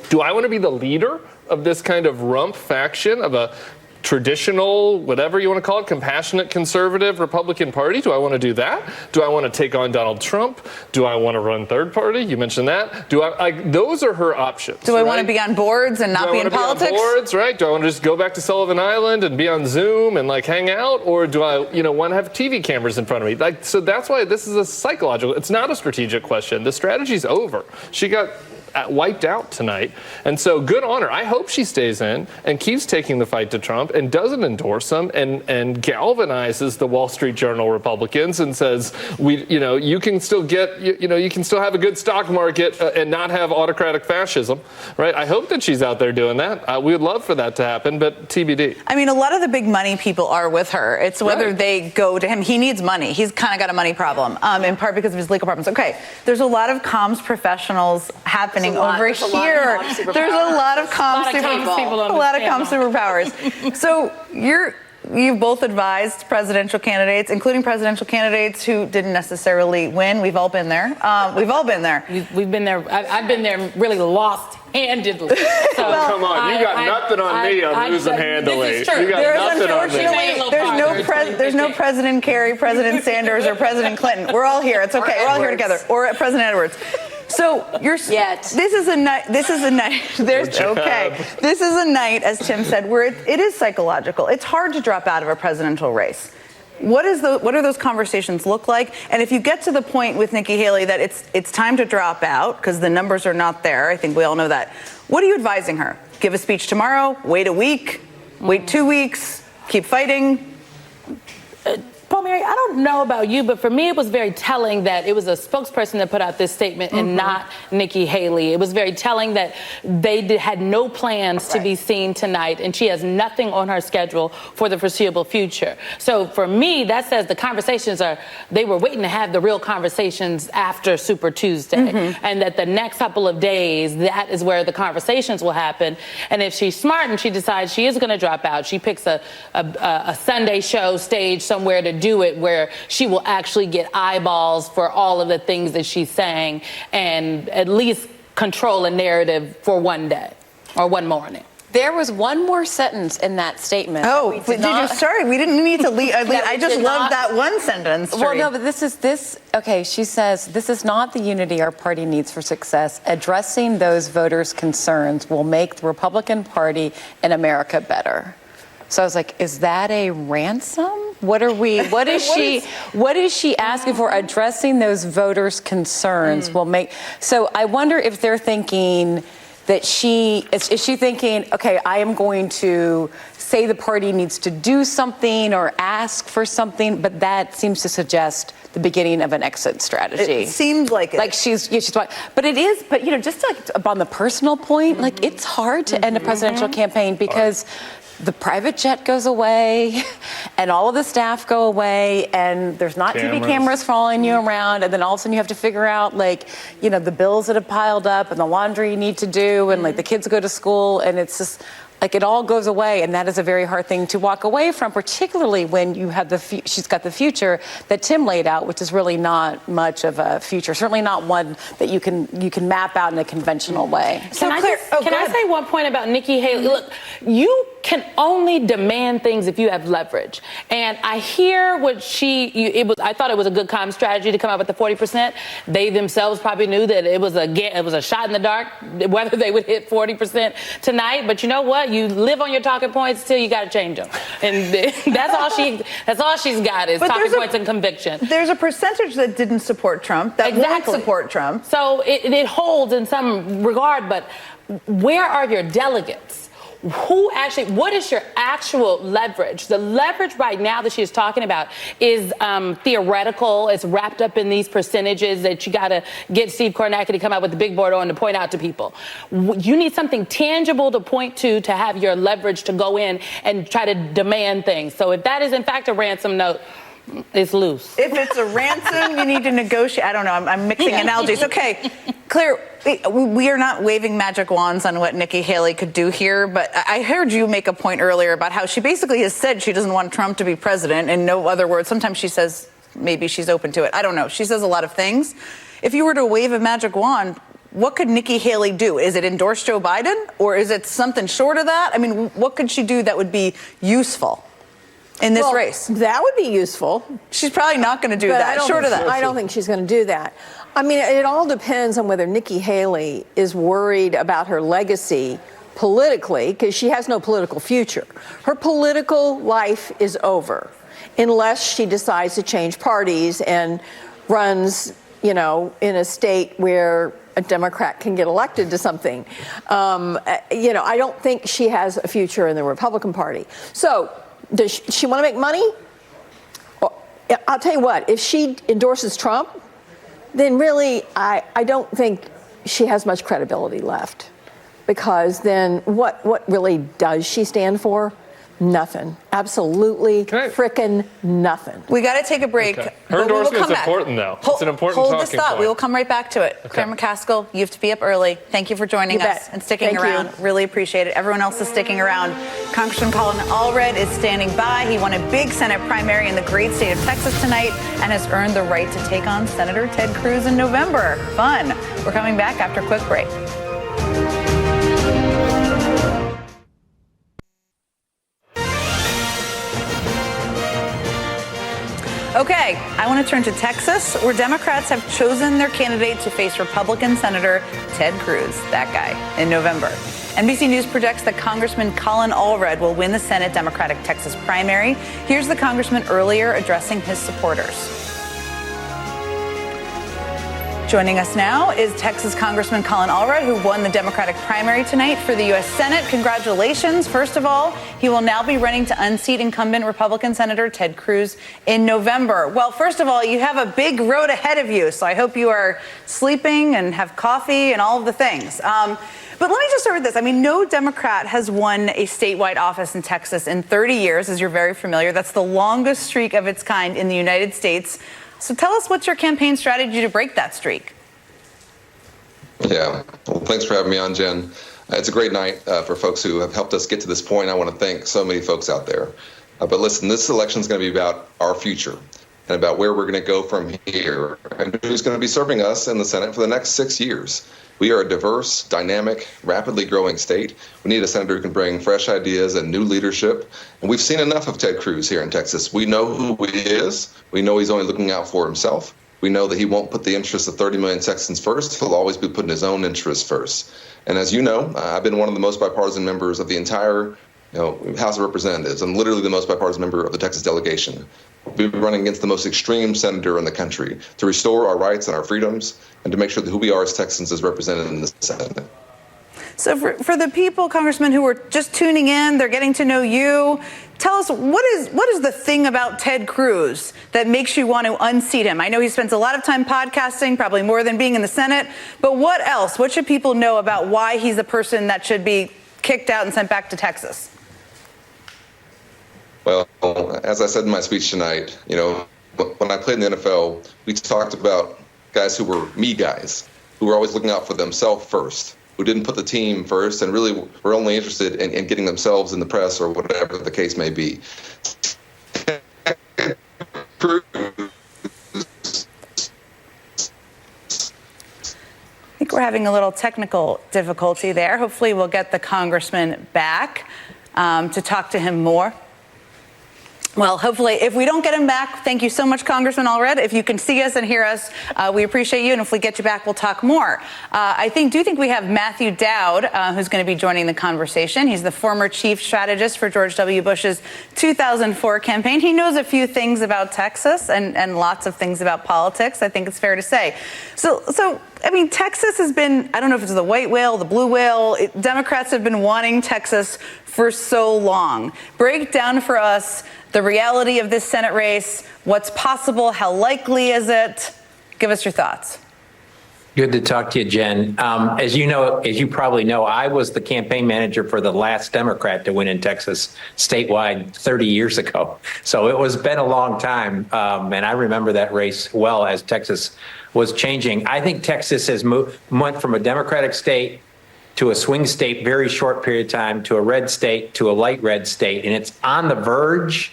do I want to be the leader of this kind of rump faction of a traditional, whatever you want to call it, compassionate conservative Republican Party? Do I want to do that? Do I want to take on Donald Trump? Do I want to run third party? You mentioned that. Those are her options. Do I want to be on boards and not be in politics? Do I want to be on boards, right? Do I want to just go back to Sullivan Island and be on Zoom and hang out? Or do I, want to have TV cameras in front of me? So that's why this is a psychological, it's not a strategic question. The strategy's over. She got wiped out tonight. And so good on her. I hope she stays in and keeps taking the fight to Trump and doesn't endorse him and galvanizes the Wall Street Journal Republicans and says, you can still get, you can still have a good stock market and not have autocratic fascism, right? I hope that she's out there doing that. We would love for that to happen, but TBD. I mean, a lot of the big money people are with her. It's whether they go to him. He needs money. He's kind of got a money problem, in part because of his legal problems. Okay, there's a lot of comms professionals happening over here. There's a lot of comms superpowers. So you've both advised presidential candidates, including presidential candidates who didn't necessarily win. We've all been there. We've all been there. We've been there. I've been there really lost handedly. So come on, you got nothing on me on losing handily. This is true. You got nothing on me. There's no President Kerry, President Sanders, or President Clinton. We're all here. It's okay. We're all here together. Or President Edwards. So this is a night. This is a night. This is a night, as Tim said, where it is psychological. It's hard to drop out of a presidential race. What do those conversations look like? And if you get to the point with Nikki Haley that it's time to drop out because the numbers are not there, I think we all know that. What are you advising her? Give a speech tomorrow? Wait a week? Wait 2 weeks? Keep fighting? Paul Mary, I don't know about you, but for me, it was very telling that it was a spokesperson that put out this statement and not Nikki Haley. It was very telling that they had no plans to be seen tonight, and she has nothing on her schedule for the foreseeable future. So for me, that says the conversations they were waiting to have the real conversations after Super Tuesday, and that the next couple of days, that is where the conversations will happen. And if she's smart and she decides she is going to drop out, she picks a Sunday show stage somewhere to do it where she will actually get eyeballs for all of the things that she's saying and at least control a narrative for one day or one morning. There was one more sentence in that statement. Oh, sorry, we didn't need to leave. I just loved that one sentence. Well, no, but okay, she says, this is not the unity our party needs for success. Addressing those voters' concerns will make the Republican Party in America better. So I was like, is that a ransom? What is she asking for? Addressing those voters' concerns will make. So I wonder if they're thinking that is she thinking, okay, I am going to say the party needs to do something or ask for something, but that seems to suggest the beginning of an exit strategy. It seems like it. Like she's but it is, but just like on the personal point, like it's hard to end a presidential campaign because the private jet goes away and all of the staff go away and there's not TV cameras following you around, and then all of a sudden you have to figure out the bills that have piled up and the laundry you need to do and the kids go to school, and it's just it all goes away, and that is a very hard thing to walk away from, particularly when you have she's got the future that Tim laid out, which is really not much of a future, certainly not one that you can map out in a conventional way. Can I say one point about Nikki Haley? Look, you can only demand things if you have leverage, and I hear what I thought it was a good comm strategy to come out with the 40%. They themselves probably knew that it was a shot in the dark whether they would hit 40% tonight. But you know what? You live on your talking points till you got to change them, and that's all she's got is talking points and conviction. There's a percentage that didn't support Trump, that won't support Trump. So it holds in some regard, but where are your delegates? What is your actual leverage? The leverage right now that she's talking about is theoretical. It's wrapped up in these percentages that you got to get Steve Kornacki to come out with the big board on to point out to people. You need something tangible to point to have your leverage to go in and try to demand things. So if that is in fact a ransom note, it's loose. If it's a ransom, you need to negotiate. I don't know. I'm mixing analogies. Okay, Claire, we are not waving magic wands on what Nikki Haley could do here, but I heard you make a point earlier about how she basically has said she doesn't want Trump to be president. In no other words, sometimes she says maybe she's open to it. I don't know. She says a lot of things. If you were to wave a magic wand, what could Nikki Haley do? Is it endorse Joe Biden, or is it something short of that? I mean, what could she do that would be useful in this race? That would be useful. She's probably not going to do that. Short of that. I don't think she's going to do that. I mean, it all depends on whether Nikki Haley is worried about her legacy politically, because she has no political future. Her political life is over unless she decides to change parties and runs, in a state where a Democrat can get elected to something. I don't think she has a future in the Republican Party. So does she want to make money? I'll tell you what, if she endorses Trump, then really I don't think she has much credibility left. Because then what really does she stand for? Nothing. Absolutely frickin' nothing. We got to take a break. Okay. Her endorsement is important, though. It's an important hold talking this thought. point. We will come right back to it. Okay. Claire McCaskill, you have to be up early. Thank you for joining You us bet. and sticking Thank around. you. Really appreciate it. Everyone else is sticking around. Congressman Colin Allred is standing by. He won a big Senate primary in the great state of Texas tonight and has earned the right to take on Senator Ted Cruz in November. Fun. We're coming back after a quick break. Okay, I want to turn to Texas, where Democrats have chosen their candidate to face Republican Senator Ted Cruz, that guy, in November. NBC News projects that Congressman Colin Allred will win the Senate Democratic Texas primary. Here's the congressman earlier addressing his supporters. Joining us now is Texas Congressman Colin Allred, who won the Democratic primary tonight for the U.S. Senate. Congratulations. First of all, he will now be running to unseat incumbent Republican Senator Ted Cruz in November. Well, first of all, you have a big road ahead of you, so I hope you are sleeping and have coffee and all of the things. But let me just start with this. I mean, no Democrat has won a statewide office in Texas in 30 years, as you're very familiar. That's the longest streak of its kind in the United States. So tell us, what's your campaign strategy to break that streak? Yeah, well, thanks for having me on, Jen. It's a great night for folks who have helped us get to this point. I want to thank so many folks out there. But listen, this election is going to be about our future and about where we're going to go from here and who's going to be serving us in the Senate for the next 6 years. We are a diverse, dynamic, rapidly growing state. We need a senator who can bring fresh ideas and new leadership. And we've seen enough of Ted Cruz here in Texas. We know who he is. We know he's only looking out for himself. We know that he won't put the interests of 30 million Texans first. He'll always be putting his own interests first. And as you know, I've been one of the most bipartisan members of the entire House of Representatives. I'm literally the most bipartisan member of the Texas delegation. We'll be running against the most extreme senator in the country to restore our rights and our freedoms and to make sure that who we are as Texans is represented in the Senate. So for the people, Congressman, who are just tuning in, they're getting to know you, tell us, what is the thing about Ted Cruz that makes you want to unseat him? I know he spends a lot of time podcasting, probably more than being in the Senate, but what else? What should people know about why he's the person that should be kicked out and sent back to Texas? Well, as I said in my speech tonight, when I played in the NFL, we talked about guys who were me guys, who were always looking out for themselves first, who didn't put the team first and really were only interested in getting themselves in the press or whatever the case may be. I think we're having a little technical difficulty there. Hopefully we'll get the congressman back to talk to him more. Well, hopefully, if we don't get him back, thank you so much, Congressman Allred. If you can see us and hear us, we appreciate you. And if we get you back, we'll talk more. I do think we have Matthew Dowd, who's going to be joining the conversation. He's the former chief strategist for George W. Bush's 2004 campaign. He knows a few things about Texas and lots of things about politics, I think it's fair to say. So I mean, Texas has been, I don't know if it's the white whale, the blue whale. Democrats have been wanting Texas for so long. Break down for us the reality of this Senate race, what's possible, how likely is it? Give us your thoughts. Good to talk to you, Jen. As you probably know, I was the campaign manager for the last Democrat to win in Texas statewide 30 years ago. So it was been a long time. And I remember that race well as Texas was changing. I think Texas has went from a Democratic state to a swing state, very short period of time, to a red state, to a light red state. And it's on the verge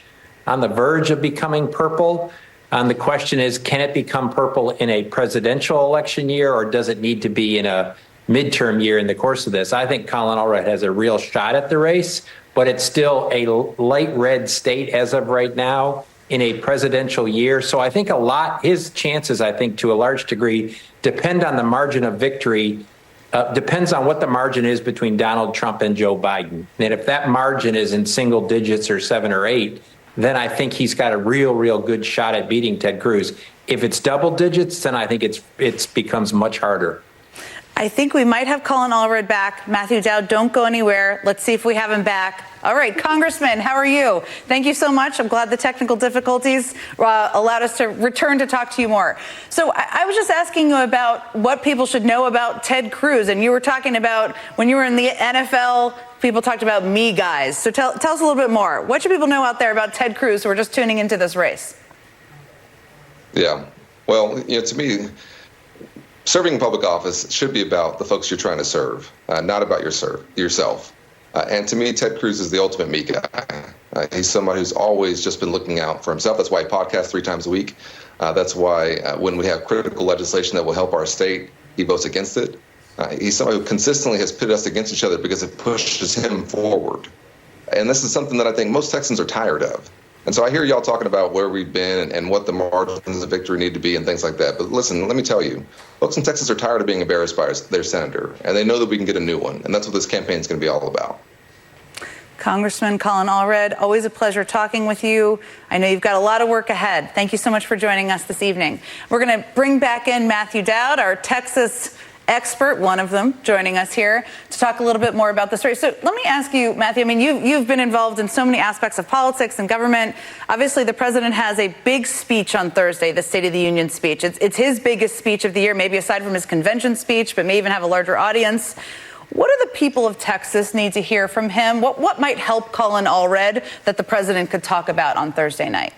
of becoming purple. The question is, can it become purple in a presidential election year, or does it need to be in a midterm year in the course of this? I think Colin Allred has a real shot at the race, but it's still a light red state as of right now in a presidential year. So I think his chances, I think, to a large degree, depend on the margin of victory. Depends on what the margin is between Donald Trump and Joe Biden. And if that margin is in single digits or 7 or 8, then I think he's got a real good shot at beating Ted Cruz. If it's double digits, then I think it becomes much harder. I think we might have Colin Allred back. Matthew Dowd, don't go anywhere. Let's see if we have him back. All right, Congressman, how are you? Thank you so much. I'm glad the technical difficulties allowed us to return to talk to you more. So I was just asking you about what people should know about Ted Cruz. And you were talking about when you were in the NFL, people talked about me guys. So tell us a little bit more. What should people know out there about Ted Cruz who are just tuning into this race? Yeah, well, to me, serving in public office should be about the folks you're trying to serve, not about yourself. And to me, Ted Cruz is the ultimate me guy. He's somebody who's always just been looking out for himself. That's why he podcasts 3 times a week. That's why when we have critical legislation that will help our state, he votes against it. He's somebody who consistently has pitted us against each other because it pushes him forward. And this is something that I think most Texans are tired of. And so I hear y'all talking about where we've been and what the margins of victory need to be and things like that. But listen, let me tell you, folks in Texas are tired of being embarrassed by their senator, and they know that we can get a new one. And that's what this campaign is going to be all about. Congressman Colin Allred, always a pleasure talking with you. I know you've got a lot of work ahead. Thank you so much for joining us this evening. We're going to bring back in Matthew Dowd, our Texas expert, one of them, joining us here to talk a little bit more about this race. So let me ask you, Matthew, I mean, you've been involved in so many aspects of politics and government. Obviously, the president has a big speech on Thursday, the State of the Union speech. It's his biggest speech of the year, maybe aside from his convention speech, but may even have a larger audience. What do the people of Texas need to hear from him? What might help Colin Allred that the president could talk about on Thursday night?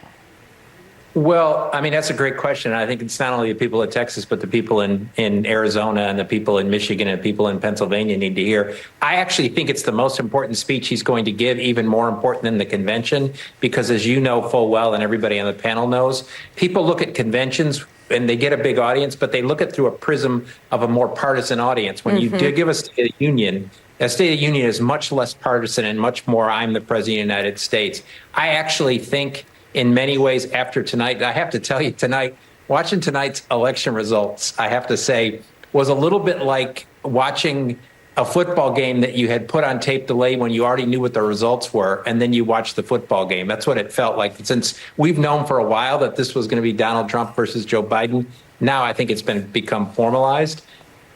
Well, I mean, that's a great question. I think it's not only the people of Texas, but the people in Arizona and the people in Michigan and people in Pennsylvania need to hear. I actually think it's the most important speech he's going to give, even more important than the convention, because as you know full well and everybody on the panel knows, people look at conventions and they get a big audience, but they look at through a prism of a more partisan audience. When you do give a State of the Union, a State of the Union is much less partisan and much more, I'm the President of the United States. I actually think in many ways after tonight, I have to tell you tonight, watching tonight's election results, I have to say, was a little bit like watching a football game that you had put on tape delay when you already knew what the results were, and then you watched the football game. That's what it felt like. Since we've known for a while that this was going to be Donald Trump versus Joe Biden, now I think it's become formalized.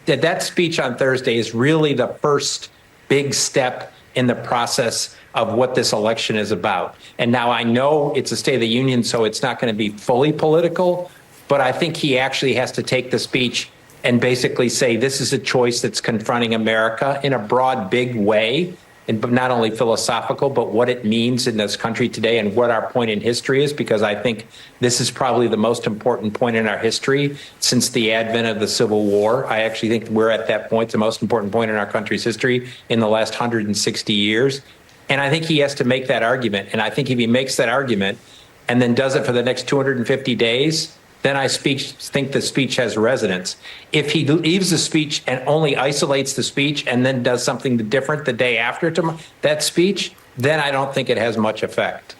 That speech on Thursday is really the first big step in the process of what this election is about. And now I know it's a State of the Union, so it's not going to be fully political, but I think he actually has to take the speech and basically say this is a choice that's confronting America in a broad, big way, and not only philosophical, but what it means in this country today and what our point in history is, because I think this is probably the most important point in our history since the advent of the Civil War. I actually think we're at that point, the most important point in our country's history in the last 160 years. And I think he has to make that argument. And I think if he makes that argument and then does it for the next 250 days, then I think the speech has resonance. If he leaves the speech and only isolates the speech and then does something different the day after that speech, then I don't think it has much effect.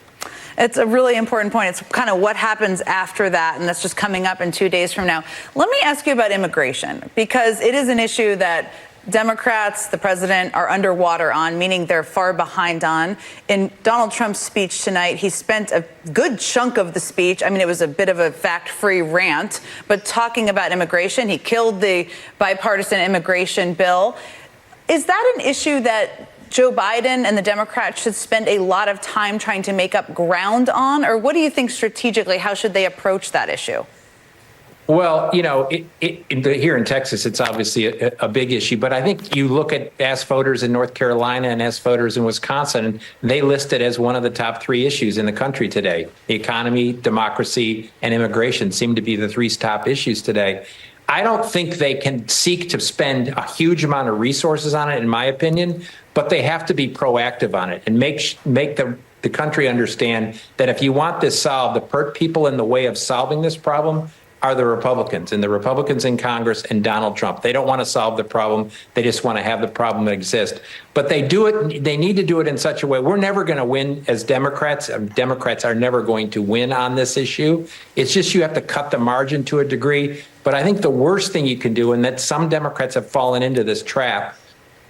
It's a really important point. It's kind of what happens after that, and that's just coming up in 2 days from now. Let me ask you about immigration, because it is an issue that Democrats, the president, are underwater on, meaning they're far behind on. In Donald Trump's speech tonight, he spent a good chunk of the speech. I mean, it was a bit of a fact-free rant, but talking about immigration. He killed the bipartisan immigration bill. Is that an issue that Joe Biden and the Democrats should spend a lot of time trying to make up ground on? Or what do you think strategically, how should they approach that issue? Well, you know, here in Texas, it's obviously a big issue. But I think you look at Ask Voters in North Carolina and Ask Voters in Wisconsin, and they list it as one of the top 3 issues in the country today. The economy, democracy, and immigration seem to be the 3 top issues today. I don't think they can seek to spend a huge amount of resources on it, in my opinion, but they have to be proactive on it and make the country understand that if you want this solved, the people in the way of solving this problem are the Republicans, and the Republicans in Congress and Donald Trump. They don't want to solve the problem. They just want to have the problem exist. But they do it. They need to do it in such a way. We're never going to win as Democrats. Democrats are never going to win on this issue. It's just you have to cut the margin to a degree. But I think the worst thing you can do, and that some Democrats have fallen into this trap,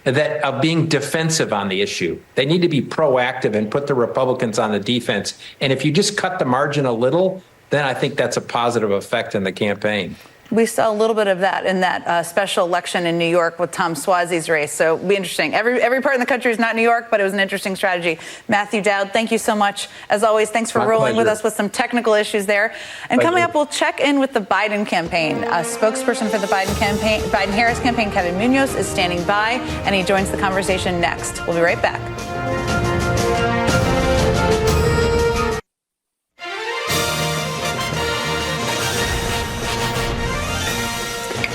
that of being defensive on the issue. They need to be proactive and put the Republicans on the defense. And if you just cut the margin a little, then I think that's a positive effect in the campaign. We saw a little bit of that in that special election in New York with Tom Suozzi's race. So it'll be interesting. Every part in the country is not New York, but it was an interesting strategy. Matthew Dowd, thank you so much. As always, thanks for rolling with us with some technical issues there. And coming up, we'll check in with the Biden campaign. A spokesperson for the Biden-Harris campaign, Kevin Munoz, is standing by, and he joins the conversation next. We'll be right back.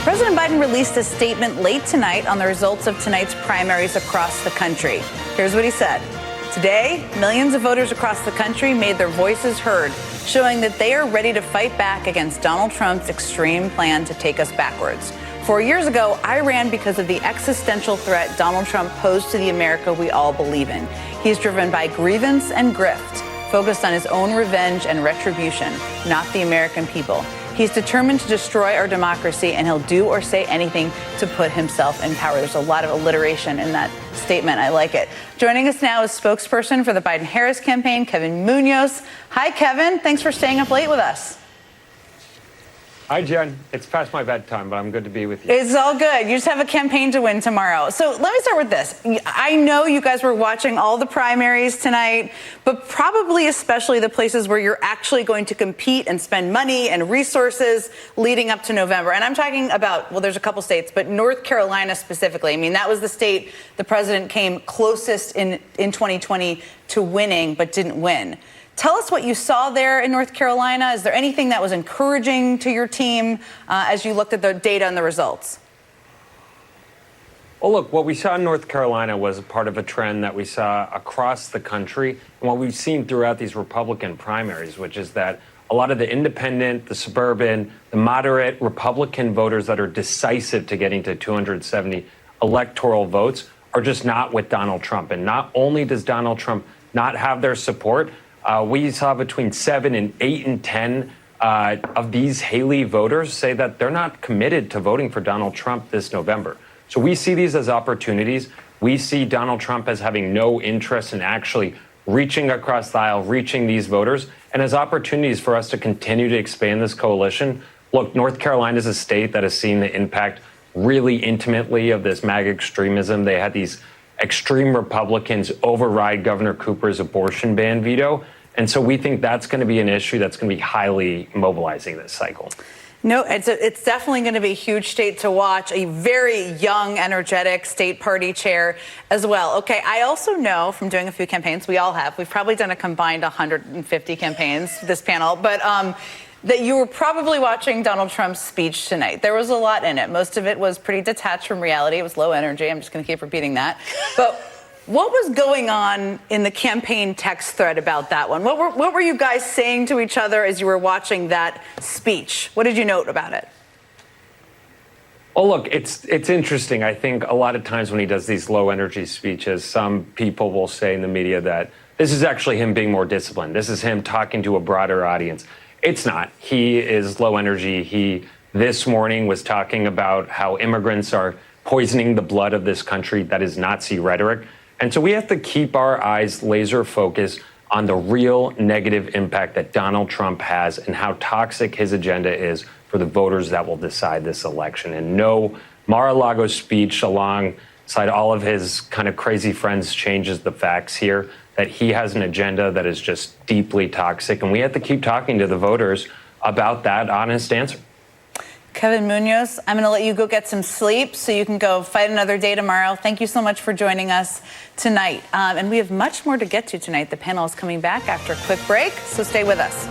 President Biden released a statement late tonight on the results of tonight's primaries across the country. Here's what he said. Today, millions of voters across the country made their voices heard, showing that they are ready to fight back against Donald Trump's extreme plan to take us backwards. 4 years ago, I ran because of the existential threat Donald Trump posed to the America we all believe in. He's driven by grievance and grift, focused on his own revenge and retribution, not the American people. He's determined to destroy our democracy, and he'll do or say anything to put himself in power. There's a lot of alliteration in that statement. I like it. Joining us now is spokesperson for the Biden-Harris campaign, Kevin Munoz. Hi, Kevin. Thanks for staying up late with us. Hi, Jen. It's past my bedtime, but I'm good to be with you. It's all good. You just have a campaign to win tomorrow. So let me start with this. I know you guys were watching all the primaries tonight, but probably especially the places where you're actually going to compete and spend money and resources leading up to November. And I'm talking about, well, there's a couple states, but North Carolina specifically. I mean, that was the state the president came closest in 2020 to winning, but didn't win. Tell us what you saw there in North Carolina. Is there anything that was encouraging to your team as you looked at the data and the results? Well, look, what we saw in North Carolina was part of a trend that we saw across the country and what we've seen throughout these Republican primaries, which is that a lot of the independent, the suburban, the moderate Republican voters that are decisive to getting to 270 electoral votes are just not with Donald Trump. And not only does Donald Trump not have their support, we saw between 7 and 8 and 10 of these Haley voters say that they're not committed to voting for Donald Trump this November. So we see these as opportunities. We see Donald Trump as having no interest in actually reaching across the aisle, reaching these voters, and as opportunities for us to continue to expand this coalition. Look, North Carolina is a state that has seen the impact really intimately of this MAGA extremism. They had these extreme Republicans override Governor Cooper's abortion ban veto. And so we think that's going to be an issue that's going to be highly mobilizing this cycle. No, it's definitely going to be a huge state to watch, a very young, energetic state party chair as well. Okay, I also know from doing a few campaigns, we all have, we've probably done a combined 150 campaigns, this panel, but that you were probably watching Donald Trump's speech tonight. There was a lot in it. Most of it was pretty detached from reality. It was low energy. I'm just going to keep repeating that. But what was going on in the campaign text thread about that one? What were you guys saying to each other as you were watching that speech? What did you note about it? Oh, look, it's interesting. I think a lot of times when he does these low energy speeches, some people will say in the media that this is actually him being more disciplined. This is him talking to a broader audience. It's not. He is low energy. He this morning was talking about how immigrants are poisoning the blood of this country. That is Nazi rhetoric. And so we have to keep our eyes laser focused on the real negative impact that Donald Trump has and how toxic his agenda is for the voters that will decide this election. And no Mar-a-Lago speech alongside all of his kind of crazy friends changes the facts here, that he has an agenda that is just deeply toxic. And we have to keep talking to the voters about that honest answer. Kevin Munoz, I'm going to let you go get some sleep so you can go fight another day tomorrow. Thank you so much for joining us tonight. And we have much more to get to tonight. The panel is coming back after a quick break, so stay with us.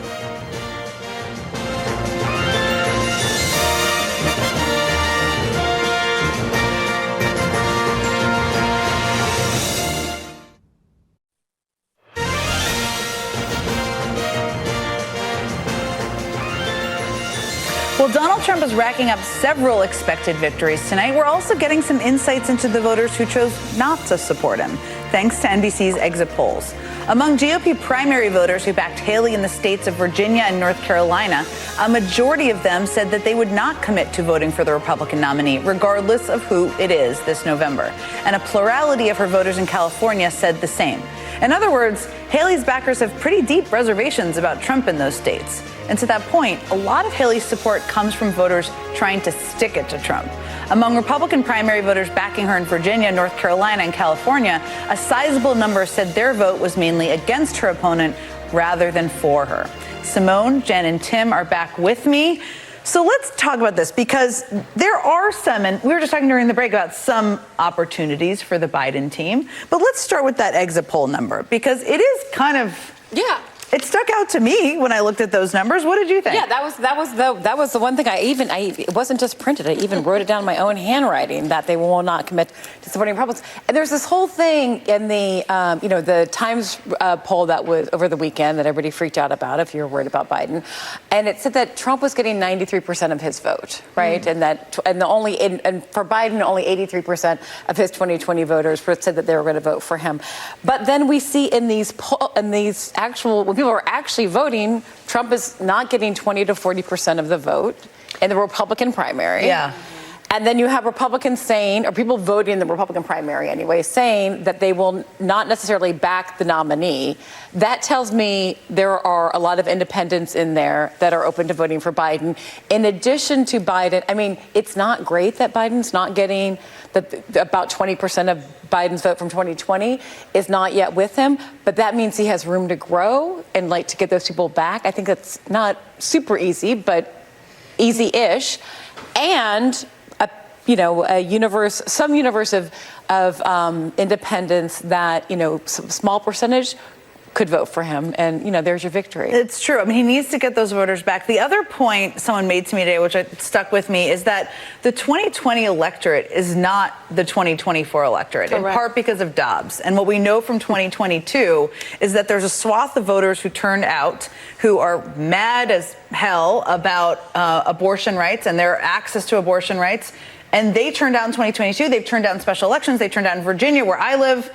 Well, Donald Trump is racking up several expected victories tonight. We're also getting some insights into the voters who chose not to support him, thanks to NBC's exit polls. Among GOP primary voters who backed Haley in the states of Virginia and North Carolina, a majority of them said that they would not commit to voting for the Republican nominee, regardless of who it is this November. And a plurality of her voters in California said the same. In other words, Haley's backers have pretty deep reservations about Trump in those states. And to that point, a lot of Haley's support comes from voters trying to stick it to Trump. Among Republican primary voters backing her in Virginia, North Carolina, and California, a sizable number said their vote was mainly against her opponent rather than for her. Simone, Jen, and Tim are back with me. So let's talk about this, because there are some, and we were just talking during the break about some opportunities for the Biden team. But let's start with that exit poll number, because it is kind of, it stuck out to me when I looked at those numbers. What did you think? Yeah, that was the one thing it wasn't just printed. I even wrote it down in my own handwriting that they will not commit to supporting Republicans. And there's this whole thing in the the Times poll that was over the weekend that everybody freaked out about if you're worried about Biden, and it said that Trump was getting 93% of his vote, right, and for Biden only 83% of his 2020 voters said that they were going to vote for him. But then we see in these actual when people are actually voting, Trump is not getting 20 to 40% of the vote in the Republican primary. Yeah. And then you have Republicans saying, or people voting in the Republican primary anyway, saying that they will not necessarily back the nominee. That tells me there are a lot of independents in there that are open to voting for Biden. In addition to Biden, I mean, it's not great that Biden's not getting about 20% of Biden's vote from 2020 is not yet with him, but that means he has room to grow and to get those people back. I think that's not super easy, but easy-ish. And some universe of independents that, some small percentage could vote for him, and there's your victory. It's true. I mean, he needs to get those voters back. The other point someone made to me today, which stuck with me, is that the 2020 electorate is not the 2024 electorate, Correct. in part because of Dobbs. And what we know from 2022 is that there's a swath of voters who turned out who are mad as hell about abortion rights and their access to abortion rights. And they turned out in 2022. They've turned out in special elections. They turned out in Virginia, where I live.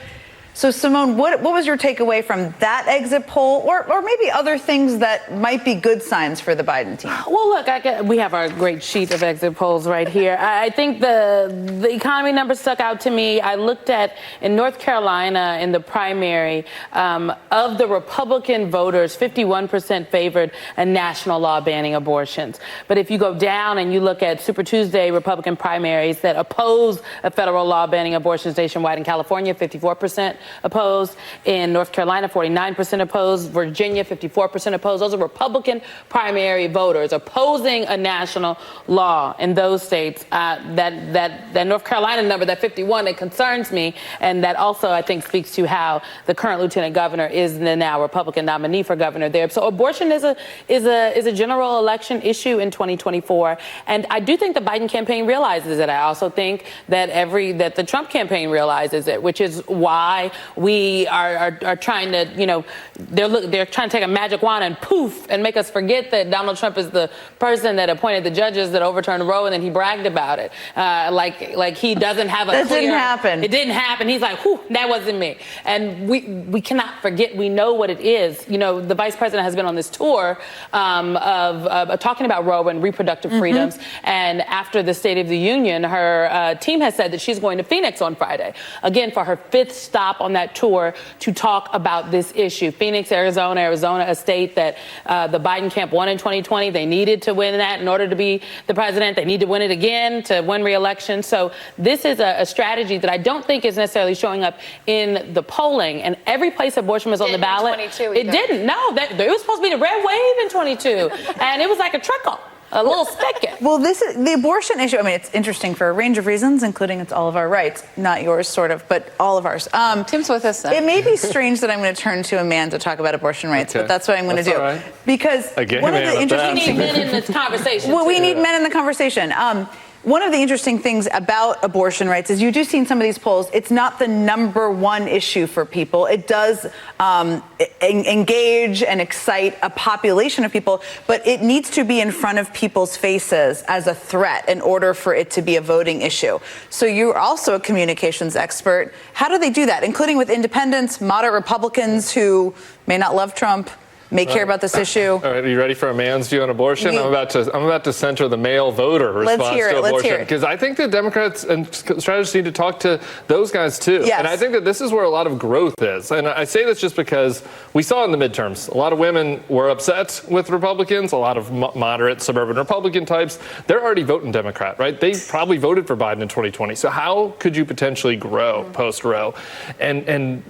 So, Simone, what was your takeaway from that exit poll, or maybe other things that might be good signs for the Biden team? Well, look, we have our great sheet of exit polls right here. I think the economy numbers stuck out to me. I looked at, in North Carolina, in the primary, of the Republican voters, 51% favored a national law banning abortions. But if you go down and you look at Super Tuesday Republican primaries that oppose a federal law banning abortions nationwide, in California, 54% opposed. In North Carolina, 49% opposed. Virginia, 54% opposed. Those are Republican primary voters opposing a national law in those states. That North Carolina number, that 51, it concerns me, and that also I think speaks to how the current lieutenant governor is the now Republican nominee for governor there. So abortion is a general election issue in 2024, and I do think the Biden campaign realizes it. I also think that the Trump campaign realizes it, which is why we are trying to, they're trying to take a magic wand and poof and make us forget that Donald Trump is the person that appointed the judges that overturned Roe, and then he bragged about it. Like he doesn't have a That didn't happen. It didn't happen. He's like, whew, that wasn't me. And we cannot forget, we know what it is. The vice president has been on this tour of talking about Roe and reproductive freedoms. And after the State of the Union, her team has said that she's going to Phoenix on Friday, again, for her 5th stop on that tour to talk about this issue. Phoenix, Arizona, a state that the Biden camp won in 2020. They needed to win that in order to be the president. They need to win it again to win re-election. So this is a strategy that I don't think is necessarily showing up in the polling. And every place abortion was on the ballot, it didn't. No, it was supposed to be the red wave in 22. And it was like a trickle. A little spigot. Well, this is the abortion issue. I mean, it's interesting for a range of reasons, including it's all of our rights, not yours, sort of, but all of ours. Tim's with us. It may be strange that I'm going to turn to a man to talk about abortion rights, but that's what I'm going to do. All right. Because one of the interesting We need men in this conversation. Well, we need men in the conversation. One of the interesting things about abortion rights is you do see in some of these polls, it's not the number one issue for people. It does engage and excite a population of people, but it needs to be in front of people's faces as a threat in order for it to be a voting issue. So you're also a communications expert. How do they do that, including with independents, moderate Republicans who may not love Trump? may care about this issue. All right, are you ready for a man's view on abortion? I'm about to center the male voter response to abortion, because I think that Democrats and strategists need to talk to those guys too. Yes. And I think that this is where a lot of growth is. And I say this just because we saw in the midterms, a lot of women were upset with Republicans, a lot of moderate suburban Republican types. They're already voting Democrat, right? They probably voted for Biden in 2020. So how could you potentially grow post-Roe? And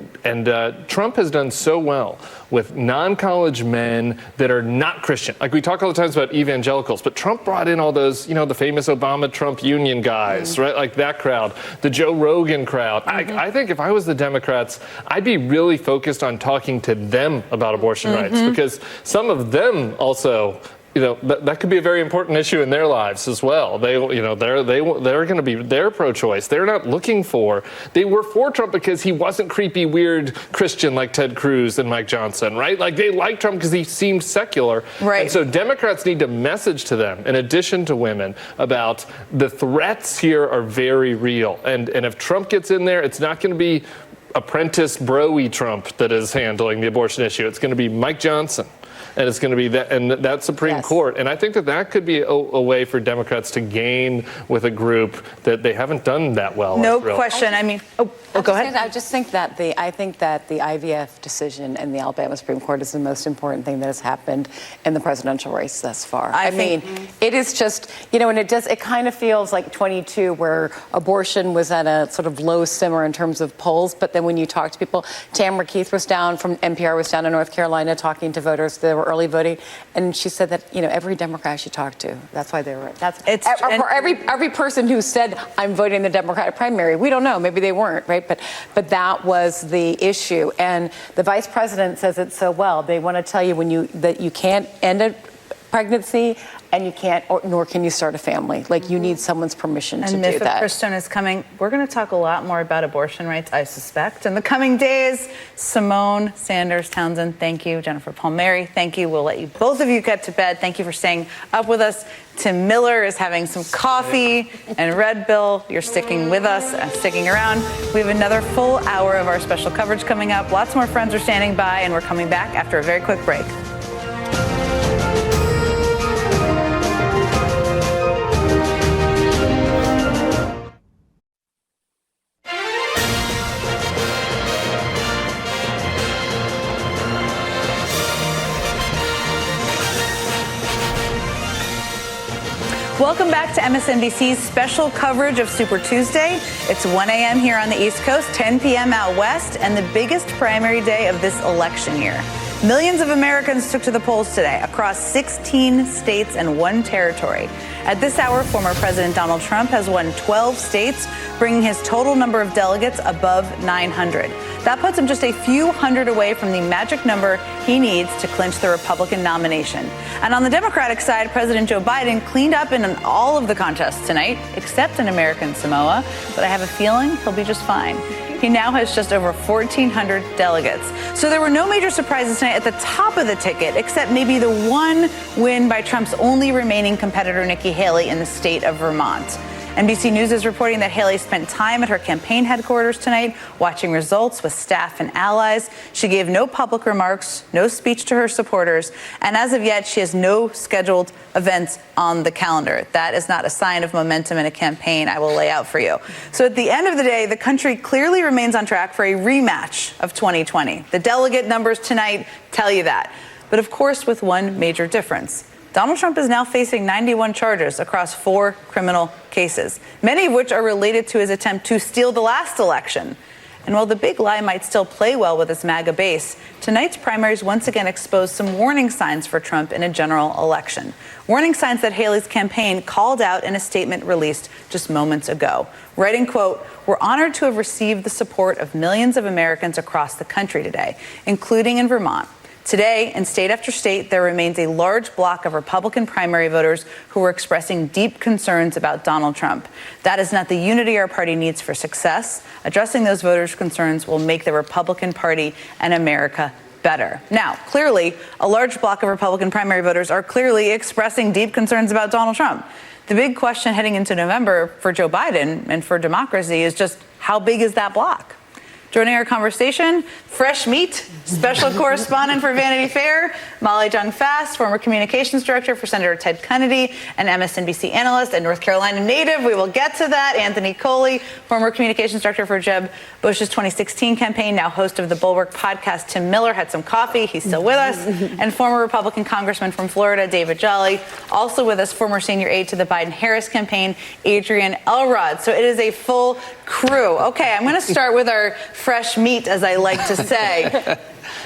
Trump has done so well with non-college men that are not Christian. Like, we talk all the time about evangelicals, but Trump brought in all those, the famous Obama-Trump union guys, right? Like that crowd, the Joe Rogan crowd. I think if I was the Democrats, I'd be really focused on talking to them about abortion rights, because some of them also, that could be a very important issue in their lives as well. They're going to be, they're pro-choice. They're not looking for, they were for Trump because he wasn't creepy, weird Christian like Ted Cruz and Mike Johnson, right? Like, they liked Trump because he seemed secular. Right. And so Democrats need to message to them, in addition to women, about the threats here are very real. And if Trump gets in there, it's not going to be apprentice bro-y Trump that is handling the abortion issue. It's going to be Mike Johnson. And it's going to be that Supreme Court. And I think that could be a way for Democrats to gain with a group that they haven't done that well. No question. I mean, go ahead. I just think that the IVF decision in the Alabama Supreme Court is the most important thing that has happened in the presidential race thus far. I mean, it is just, and it kind of feels like 22, where abortion was at a sort of low simmer in terms of polls. But then when you talk to people, Tamara Keith was down from NPR, was down in North Carolina talking to voters that were early voting, and she said that every Democrat she talked to, that's why they were. For every person who said I'm voting the Democratic primary, we don't know, maybe they weren't, right? But that was the issue, and the vice president says it so well. They want to tell you that you can't end a pregnancy, and you can't, nor can you start a family. Like, you need someone's permission to do that. And Miff Kristone is coming. We're going to talk a lot more about abortion rights, I suspect, in the coming days. Simone Sanders Townsend, thank you. Jennifer Palmieri, thank you. We'll let you, both of you, get to bed. Thank you for staying up with us. Tim Miller is having some coffee, and Red Bill, you're sticking with us and sticking around. We have another full hour of our special coverage coming up. Lots more friends are standing by, and we're coming back after a very quick break. Welcome back to MSNBC's special coverage of Super Tuesday. It's 1 a.m. here on the East Coast, 10 p.m. out west, and the biggest primary day of this election year. Millions of Americans took to the polls today across 16 states and 1 territory. At this hour, former President Donald Trump has won 12 states, bringing his total number of delegates above 900. That puts him just a few hundred away from the magic number he needs to clinch the Republican nomination. And on the Democratic side, President Joe Biden cleaned up in all of the contests tonight, except in American Samoa, but I have a feeling he'll be just fine. He now has just over 1,400 delegates. So there were no major surprises tonight at the top of the ticket, except maybe the one win by Trump's only remaining competitor, Nikki Haley, in the state of Vermont. NBC News is reporting that Haley spent time at her campaign headquarters tonight, watching results with staff and allies. She gave no public remarks, no speech to her supporters, and as of yet, she has no scheduled events on the calendar. That is not a sign of momentum in a campaign I will lay out for you. So at the end of the day, the country clearly remains on track for a rematch of 2020. The delegate numbers tonight tell you that. But of course, with one major difference. Donald Trump is now facing 91 charges across 4 criminal cases, many of which are related to his attempt to steal the last election. And while the big lie might still play well with his MAGA base, tonight's primaries once again exposed some warning signs for Trump in a general election. Warning signs that Haley's campaign called out in a statement released just moments ago, writing, quote, "We're honored to have received the support of millions of Americans across the country today, including in Vermont. Today, in state after state, there remains a large block of Republican primary voters who are expressing deep concerns about Donald Trump. That is not the unity our party needs for success. Addressing those voters' concerns will make the Republican Party and America better." Now, clearly, a large block of Republican primary voters are clearly expressing deep concerns about Donald Trump. The big question heading into November for Joe Biden and for democracy is just how big is that block? Joining our conversation, fresh meat, special correspondent for Vanity Fair, Molly Jong-Fast, former communications director for Senator Ted Kennedy, an MSNBC analyst and North Carolina native. We will get to that. Anthony Coley, former communications director for Jeb Bush's 2016 campaign, now host of the Bulwark podcast. Tim Miller had some coffee. He's still with us. And former Republican congressman from Florida, David Jolly, also with us, former senior aide to the Biden-Harris campaign, Adrian Elrod. So it is a full crew. Okay, I'm going to start with our fresh meat, as I like to say.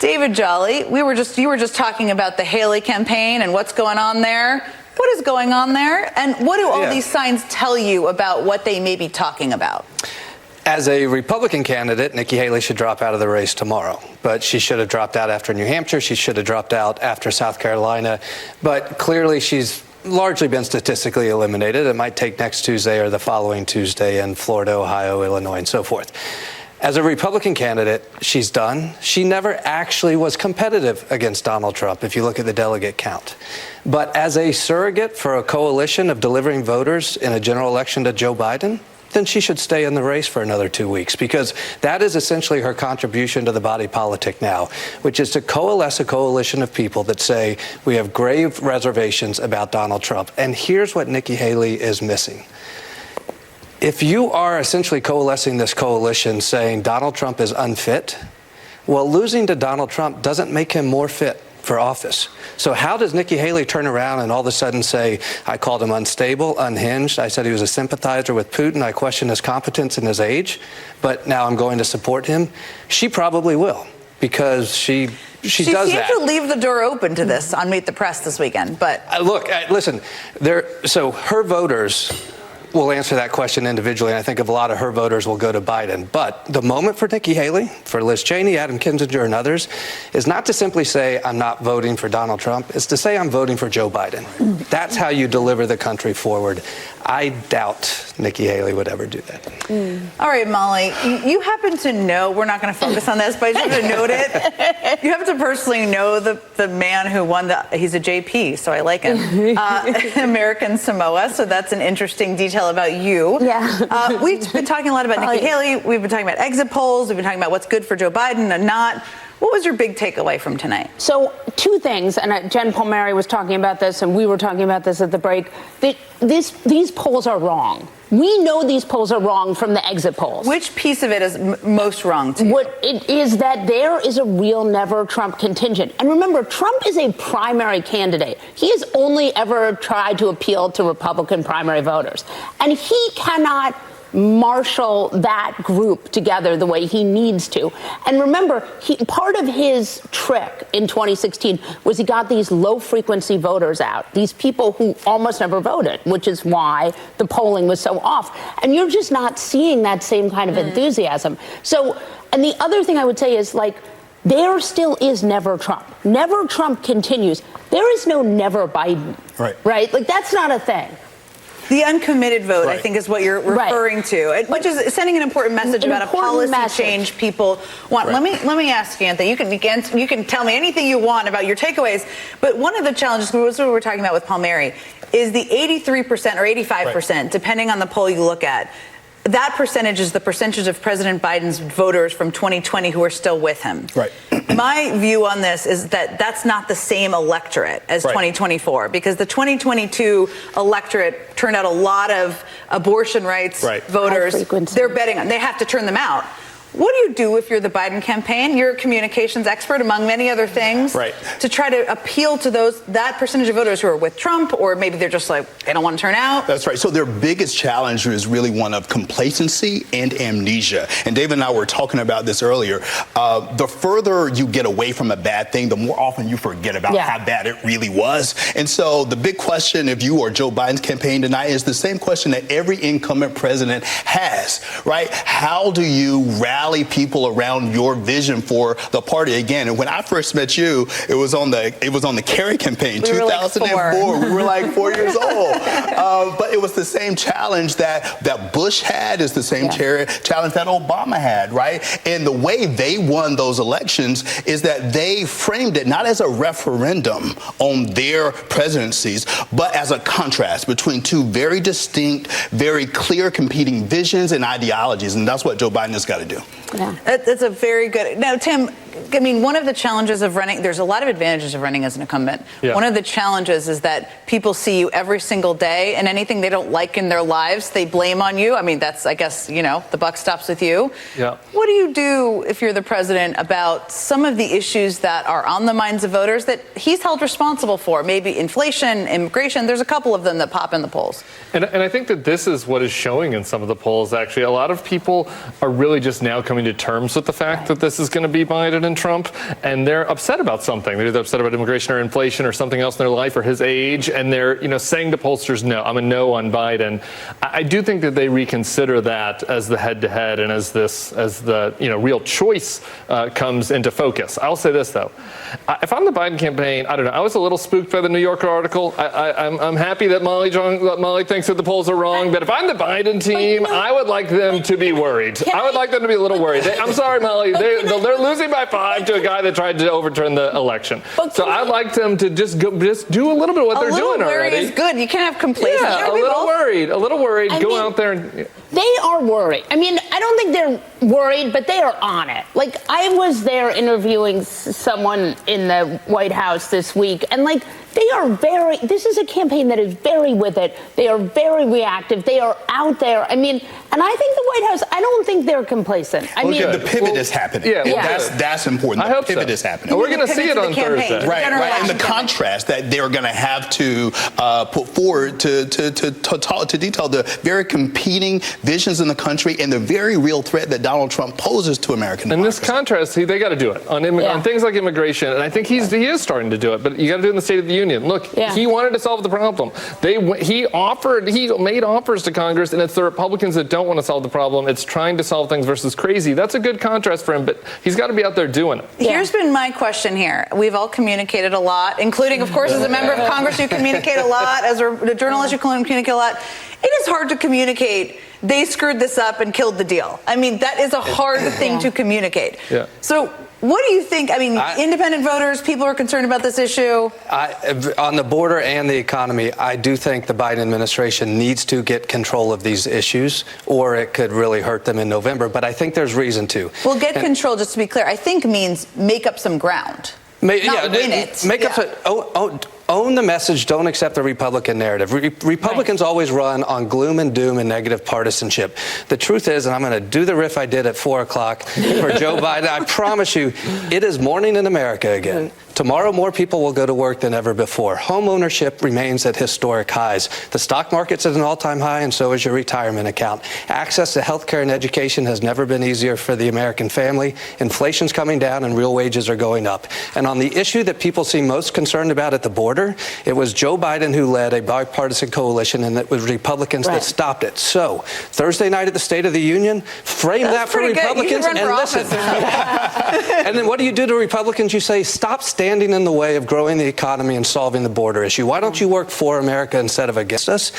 David Jolly, you were just talking about the Haley campaign and what's going on there. What is going on there? And what do all these signs tell you about what they may be talking about? As a Republican candidate, Nikki Haley should drop out of the race tomorrow. But she should have dropped out after New Hampshire. She should have dropped out after South Carolina. But clearly she's largely been statistically eliminated. It might take next Tuesday or the following Tuesday in Florida, Ohio, Illinois, and so forth. As a Republican candidate, she's done. She never actually was competitive against Donald Trump, if you look at the delegate count. But as a surrogate for a coalition of delivering voters in a general election to Joe Biden, then she should stay in the race for another 2 weeks, because that is essentially her contribution to the body politic now, which is to coalesce a coalition of people that say we have grave reservations about Donald Trump. And here's what Nikki Haley is missing. If you are essentially coalescing this coalition saying Donald Trump is unfit, well, losing to Donald Trump doesn't make him more fit for office. So how does Nikki Haley turn around and all of a sudden say, I called him unstable, unhinged, I said he was a sympathizer with Putin, I question his competence and his age, but now I'm going to support him? She probably will, because she does that. She seemed to leave the door open to this on Meet the Press this weekend, but... Look, listen, so her voters will answer that question individually, and I think a lot of her voters will go to Biden. But the moment for Nikki Haley, for Liz Cheney, Adam Kinzinger, and others, is not to simply say, I'm not voting for Donald Trump. It's to say, I'm voting for Joe Biden. That's how you deliver the country forward. I doubt Nikki Haley would ever do that. All right, Molly, you happen to know, we're not going to focus on this, but I just want to note it. You happen to personally know the man who won he's a JP, so I like him, American Samoa, so that's an interesting detail about you. Yeah. We've been talking a lot about Nikki Haley. We've been talking about exit polls. We've been talking about what's good for Joe Biden and not. What was your big takeaway from tonight? So, two things, and Jen Palmieri was talking about this, and we were talking about this at the break. These polls are wrong. We know these polls are wrong from the exit polls. Which piece of it is most wrong to you? What it is that there is a real never Trump contingent. And remember, Trump is a primary candidate. He has only ever tried to appeal to Republican primary voters. And he cannot marshal that group together the way he needs to. And remember, part of his trick in 2016 was he got these low-frequency voters out, these people who almost never voted, which is why the polling was so off. And you're just not seeing that same kind of enthusiasm. So, and the other thing I would say is, like, there still is never Trump. Never Trump continues. There is no never Biden. Right? Like, that's not a thing. The uncommitted vote, I think, is what you're referring to, which is sending an important message about a policy change people want. Let me ask you, Anthony. You can tell me anything you want about your takeaways, but one of the challenges, what we were talking about with Palmieri, is the 83% or 85%, depending on the poll you look at. That percentage is the percentage of President Biden's voters from 2020 who are still with him. My view on this is that that's not the same electorate as 2024, because the 2022 electorate turned out a lot of abortion rights voters. They're betting on, they have to turn them out. What do you do if you're the Biden campaign? You're a communications expert, among many other things, to try to appeal to that percentage of voters who are with Trump, or maybe they're just like, they don't want to turn out? That's right. So their biggest challenge is really one of complacency and amnesia. And David and I were talking about this earlier. The further you get away from a bad thing, the more often you forget about how bad it really was. And so the big question, if you are Joe Biden's campaign tonight, is the same question that every incumbent president has, right? How do you rally people around your vision for the party again? And when I first met you, it was on the Kerry campaign, 2004. We were like 4 years old. But it was the same challenge that Bush had, is the same challenge that Obama had, right? And the way they won those elections is that they framed it not as a referendum on their presidencies, but as a contrast between two very distinct, very clear competing visions and ideologies. And that's what Joe Biden has got to do. Yeah. That's a very good. Now, Tim, I mean, one of the challenges of running, there's a lot of advantages of running as an incumbent. Yeah. One of the challenges is that people see you every single day, and anything they don't like in their lives, they blame on you. I mean, that's, I guess, the buck stops with you. Yeah. What do you do if you're the president about some of the issues that are on the minds of voters that he's held responsible for? Maybe inflation, immigration. There's a couple of them that pop in the polls. And I think that this is what is showing in some of the polls, actually. A lot of people are really just now coming to terms with the fact that this is going to be Biden and Trump, and they're upset about something. They're either upset about immigration or inflation or something else in their life or his age, and they're saying to pollsters, no, I'm a no on Biden. I do think that they reconsider that as the head-to-head and as the real choice comes into focus. I'll say this, though. If I'm the Biden campaign, I don't know. I was a little spooked by the New Yorker article. I'm happy that Molly thinks that the polls are wrong, but if I'm the Biden team, I would like them to be worried. I would like them to be a little worried. I'm sorry, Molly. They're losing by 5 to a guy that tried to overturn the election. So I'd like them to just do a little bit of what they're doing already. A little worry is good. You can't have complacency. Yeah, a little worried. Go out there and... They are worried. I mean, I don't think they're worried, but they are on it. Like, I was there interviewing someone in the White House this week, and they are this is a campaign that is very with it. They are very reactive. They are out there. I mean, and I think the White House, I don't think they're complacent. The pivot is happening. That's important. The pivot is happening. We're going to see it on Thursday. Right. And the contrast that they're going to have to put forward to detail the very competing visions in the country and the very real threat that Donald Trump poses to American democracy. And this contrast, they got to do it on things like immigration, and I think he is starting to do it. But you got to do it in the State of the Union. Look, he wanted to solve the problem. He made offers to Congress, and it's the Republicans that don't want to solve the problem. It's trying to solve things versus crazy. That's a good contrast for him, but he's got to be out there doing it. Here's been my question here. We've all communicated a lot, including, of course, as a member of Congress, you communicate a lot. As a journalist, you communicate a lot. It is hard to communicate. They screwed this up and killed the deal. I mean, that is a hard thing to communicate. Yeah. So what do you think? I mean, independent voters, people are concerned about this issue. On the border and the economy, I do think the Biden administration needs to get control of these issues, or it could really hurt them in November. But I think there's reason to. Well, get control, just to be clear, I think means make up some ground. Not win it. Make up own the message, don't accept the Republican narrative. Republicans always run on gloom and doom and negative partisanship. The truth is, and I'm going to do the riff I did at 4 o'clock for Joe Biden, I promise you, it is morning in America again. Tomorrow, more people will go to work than ever before. Home ownership remains at historic highs. The stock market's at an all-time high, and so is your retirement account. Access to health care and education has never been easier for the American family. Inflation's coming down, and real wages are going up. And on the issue that people seem most concerned about at the border, it was Joe Biden who led a bipartisan coalition, and it was Republicans that stopped it. So, Thursday night at the State of the Union, frame that for Republicans and listen. And then what do you do to Republicans? You say, stop standing in the way of growing the economy and solving the border issue. Why don't you work for America instead of against us?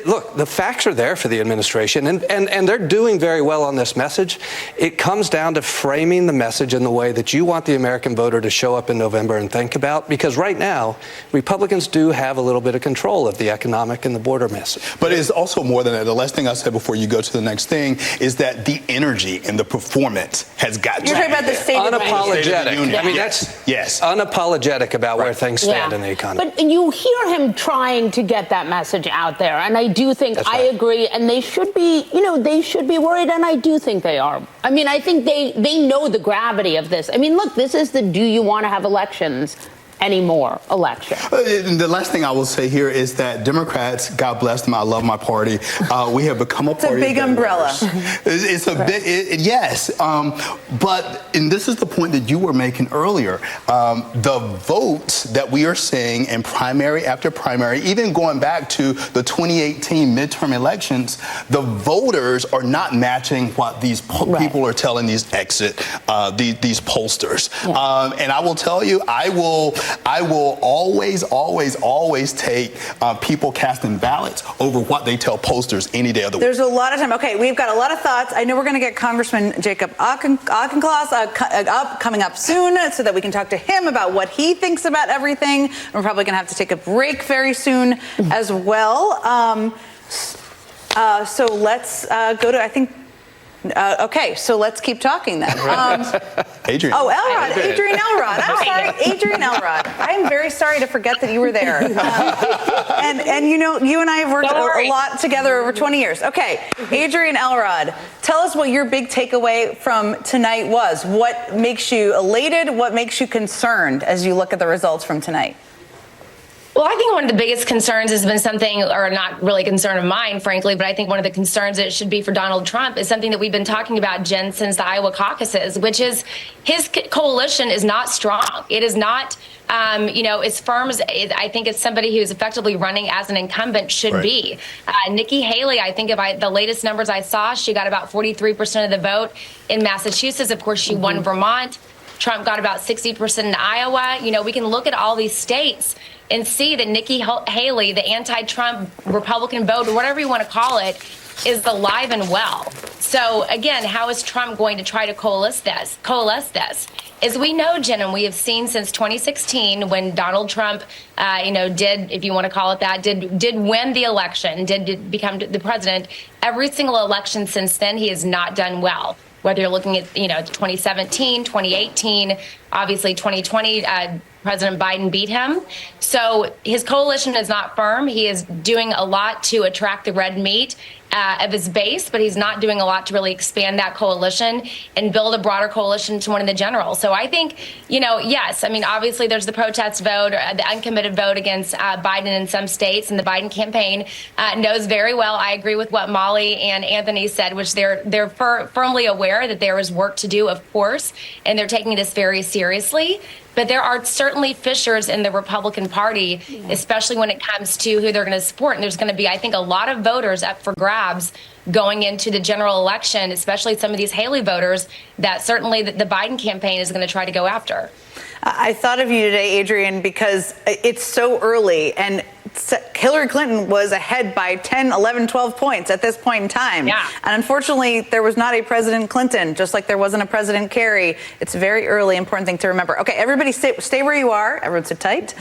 Look, the facts are there for the administration, and they're doing very well on this message. It comes down to framing the message in the way that you want the American voter to show up in November and think about, because right now, Republicans do have a little bit of control of the economic and the border message. But it's also more than that. The last thing I said before you go to the next thing is that the energy and the performance has got You're talking about the State of the Union. I mean, that's unapologetic about where things stand in the economy. But you hear him trying to get that message out there. And I do think, I agree, and they should be, they should be worried, and I do think they are. I mean, I think they know the gravity of this. I mean, look, this is the do you want to have elections anymore election. The last thing I will say here is that Democrats, God bless them, I love my party, we have become a party. It's a big umbrella. It's a big, yes. And this is the point that you were making earlier. The votes that we are seeing in primary after primary, even going back to the 2018 midterm elections, the voters are not matching what these people are telling these these pollsters. Yeah. And I will tell you, I will always take people casting ballots over what they tell pollsters any day of the week. There's a lot of time. Okay, we've got a lot of thoughts. I know we're going to get Congressman Jacob Auchincloss coming up soon so that we can talk to him about what he thinks about everything. We're probably going to have to take a break very soon as well. So let's go to, I think, Okay, so let's keep talking then. Adrian. Oh, Elrod, Adrian Elrod. I'm sorry, Adrian Elrod. I am very sorry to forget that you were there. And you know, you and I have worked a lot together over 20 years. Okay, Adrian Elrod, tell us what your big takeaway from tonight was. What makes you elated? What makes you concerned as you look at the results from tonight? Well, I think one of the biggest concerns has been something, or not really a concern of mine, frankly, but I think one of the concerns that it should be for Donald Trump is something that we've been talking about, Jen, since the Iowa caucuses, which is his coalition is not strong. It is not, as firm as I think it's somebody who's effectively running as an incumbent should be. Nikki Haley, I think the latest numbers I saw, she got about 43% of the vote in Massachusetts. Of course, she won Vermont. Trump got about 60% in Iowa. We can look at all these states and see that Nikki Haley, the anti-Trump Republican vote, or whatever you want to call it, is alive and well. So again, how is Trump going to try to coalesce this? As we know, Jen, and we have seen since 2016 when Donald Trump, did, if you want to call it that, did win the election, did become the president. Every single election since then, he has not done well. Whether you're looking at, 2017, 2018, obviously 2020, President Biden beat him. So his coalition is not firm. He is doing a lot to attract the red meat of his base, but he's not doing a lot to really expand that coalition and build a broader coalition to win in the general. So I think, yes, obviously there's the protest vote, or the uncommitted vote against Biden in some states, and the Biden campaign knows very well. I agree with what Molly and Anthony said, which they're firmly aware that there is work to do, of course, and they're taking this very seriously. But there are certainly fissures in the Republican Party, especially when it comes to who they're going to support. And there's going to be, I think, a lot of voters up for grabs going into the general election, especially some of these Haley voters that certainly the Biden campaign is going to try to go after. I thought of you today, Adrian, because it's so early, and Hillary Clinton was ahead by 10, 11, 12 points at this point in time. Yeah. And unfortunately, there was not a President Clinton, just like there wasn't a President Kerry. It's a very early, important thing to remember. Okay, everybody stay where you are. Everyone sit tight.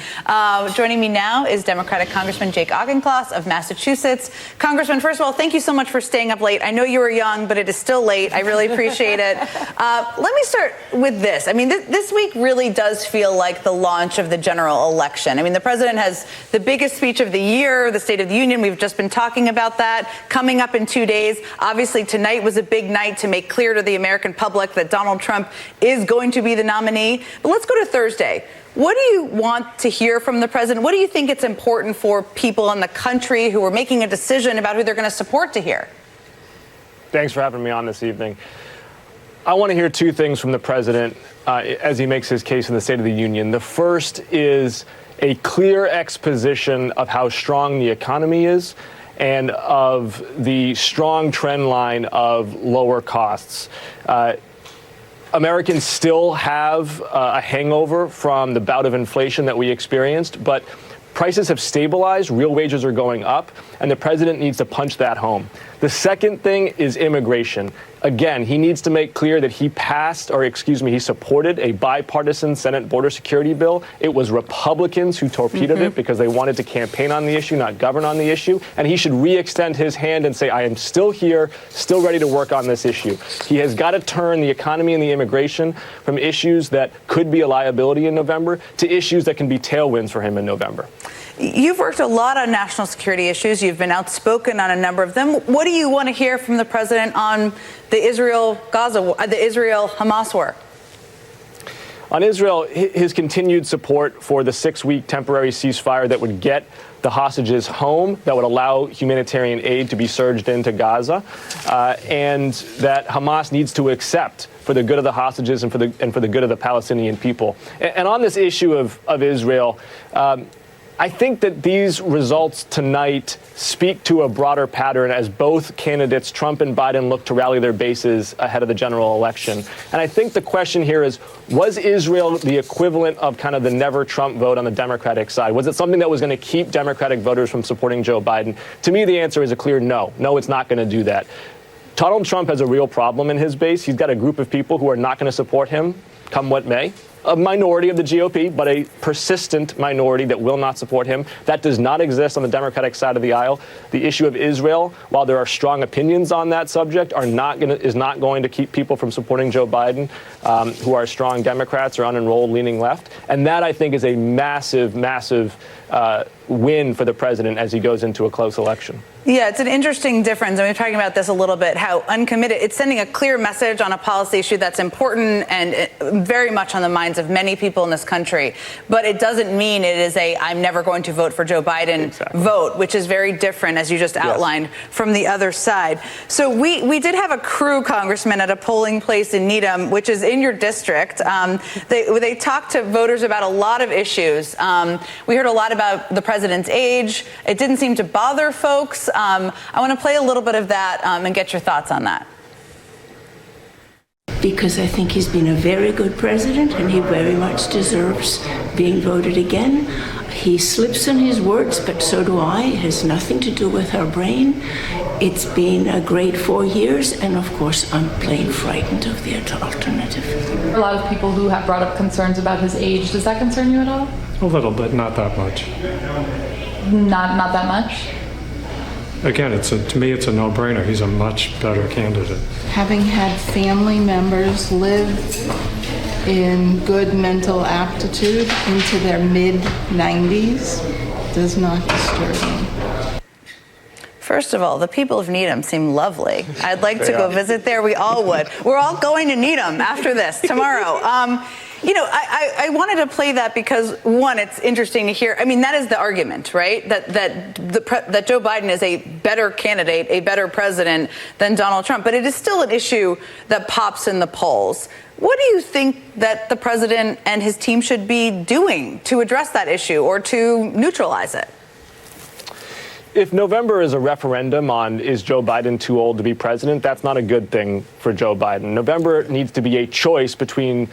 Joining me now is Democratic Congressman Jake Auchincloss of Massachusetts. Congressman, first of all, thank you so much for staying up late. I know you were young, but it is still late. I really appreciate it. Let me start with this. This week really does feel like the launch of the general election. The president has the biggest speech of the year, the State of the Union. We've just been talking about that coming up in 2 days. Obviously, tonight was a big night to make clear to the American public that Donald Trump is going to be the nominee. But let's go to Thursday. What do you want to hear from the president? What do you think it's important for people in the country who are making a decision about who they're going to support to hear? Thanks for having me on this evening. I want to hear two things from the president as he makes his case in the State of the Union. The first is a clear exposition of how strong the economy is and of the strong trend line of lower costs. Americans still have a hangover from the bout of inflation that we experienced, but prices have stabilized, real wages are going up, and the president needs to punch that home. The second thing is immigration. Again, he needs to make clear that he supported a bipartisan Senate border security bill. It was Republicans who torpedoed it because they wanted to campaign on the issue, not govern on the issue. And he should re-extend his hand and say, I am still here, still ready to work on this issue. He has got to turn the economy and the immigration from issues that could be a liability in November to issues that can be tailwinds for him in November. You've worked a lot on national security issues. You've been outspoken on a number of them. What do you want to hear from the president on the Israel-Hamas war? On Israel, his continued support for the 6-week temporary ceasefire that would get the hostages home, that would allow humanitarian aid to be surged into Gaza, and that Hamas needs to accept for the good of the hostages and for the good of the Palestinian people. And on this issue of Israel, I think that these results tonight speak to a broader pattern as both candidates, Trump and Biden, look to rally their bases ahead of the general election. And I think the question here is, was Israel the equivalent of kind of the never Trump vote on the Democratic side? Was it something that was going to keep Democratic voters from supporting Joe Biden? To me, the answer is a clear no. No, it's not going to do that. Donald Trump has a real problem in his base. He's got a group of people who are not going to support him, come what may. a minority of the GOP, but a persistent minority that will not support him. That does not exist on the Democratic side of the aisle. The issue of Israel, while there are strong opinions on that subject, is not going to keep people from supporting Joe Biden who are strong Democrats or unenrolled leaning left. And that, I think, is a massive, massive win for the president as he goes into a close election. Yeah, it's an interesting difference, and we're talking about this a little bit, how uncommitted. It's sending a clear message on a policy issue that's important and very much on the minds of many people in this country. But it doesn't mean it is a I'm never going to vote for Joe Biden vote, which is very different, as you just outlined, from the other side. So we did have a crew, Congressman, at a polling place in Needham, which is in your district. They talked to voters about a lot of issues. We heard a lot about the president's age. It didn't seem to bother folks. I want to play a little bit of that and get your thoughts on that. Because I think he's been a very good president and he very much deserves being voted again. He slips on his words, but so do I. It has nothing to do with our brain. It's been a great 4 years, and of course, I'm plain frightened of the alternative. A lot of people who have brought up concerns about his age. Does that concern you at all? A little bit, not that much. Not that much? Again, to me, it's a no-brainer. He's a much better candidate. Having had family members live in good mental aptitude into their mid-90s does not disturb me. First of all, the people of Needham seem lovely. I'd like to go visit there. We all would. We're all going to Needham after this tomorrow. You know, I wanted to play that because, one, it's interesting to hear. I mean, that is the argument, right? That Joe Biden is a better candidate, a better president than Donald Trump. But it is still an issue that pops in the polls. What do you think that the president and his team should be doing to address that issue or to neutralize it? If November is a referendum on is Joe Biden too old to be president, that's not a good thing for Joe Biden. November needs to be a choice between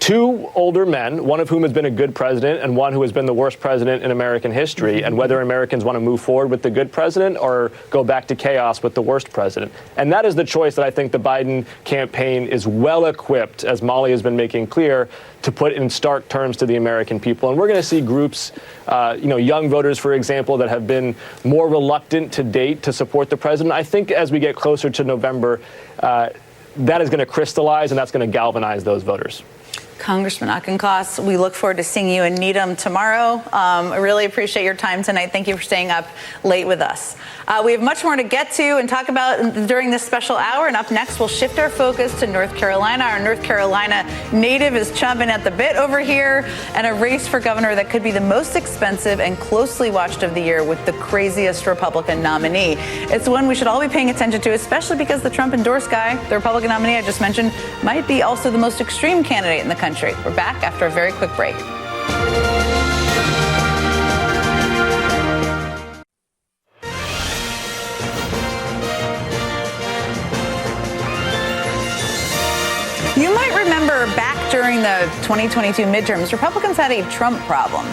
two older men, one of whom has been a good president and one who has been the worst president in American history, and whether Americans want to move forward with the good president or go back to chaos with the worst president. And that is the choice that I think the Biden campaign is well equipped, as Molly has been making clear, to put in stark terms to the American people. And we're going to see groups, young voters, for example, that have been more reluctant to date to support the president. I think as we get closer to November, that is going to crystallize and that's going to galvanize those voters. Congressman Auchincloss, we look forward to seeing you in Needham tomorrow. I really appreciate your time tonight. Thank you for staying up late with us. We have much more to get to and talk about during this special hour. And up next, we'll shift our focus to North Carolina. Our North Carolina native is chomping at the bit over here, and a race for governor that could be the most expensive and closely watched of the year with the craziest Republican nominee. It's one we should all be paying attention to, especially because the Trump-endorsed guy, the Republican nominee I just mentioned, might be also the most extreme candidate in the country. We're back after a very quick break. You might remember back during the 2022 midterms, Republicans had a Trump problem.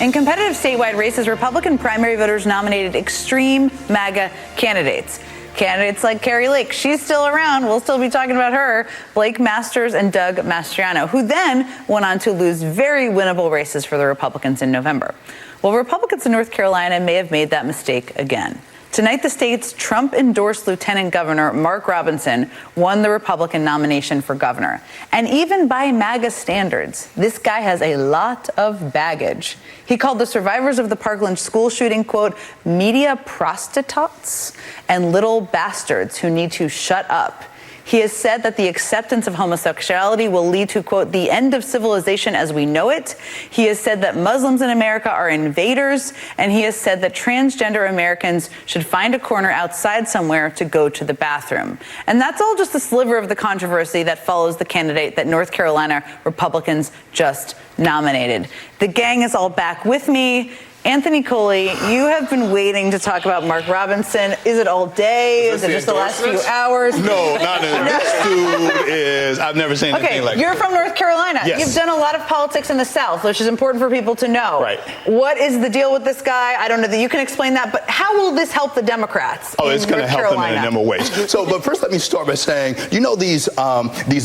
In competitive statewide races, Republican primary voters nominated extreme MAGA candidates. Candidates like Carrie Lake, she's still around. We'll still be talking about her. Blake Masters and Doug Mastriano, who then went on to lose very winnable races for the Republicans in November. Well, Republicans in North Carolina may have made that mistake again. Tonight, the state's Trump-endorsed Lieutenant Governor Mark Robinson won the Republican nomination for governor. And even by MAGA standards, this guy has a lot of baggage. He called the survivors of the Parkland school shooting, quote, media prostitutes and little bastards who need to shut up. He has said that the acceptance of homosexuality will lead to, quote, the end of civilization as we know it. He has said that Muslims in America are invaders. And he has said that transgender Americans should find a corner outside somewhere to go to the bathroom. And that's all just a sliver of the controversy that follows the candidate that North Carolina Republicans just nominated. The gang is all back with me Anthony Coley, you have been waiting to talk about Mark Robinson. Is it all day? Is it just the last few hours? No, not this dude is. I've never seen anything like. You're from North Carolina. Yes. You've done a lot of politics in the South, which is important for people to know. Right. What is the deal with this guy? I don't know that you can explain that, but how will this help the Democrats? Oh, it's going to help them in a number of ways. So, but first, let me start by saying, you know, these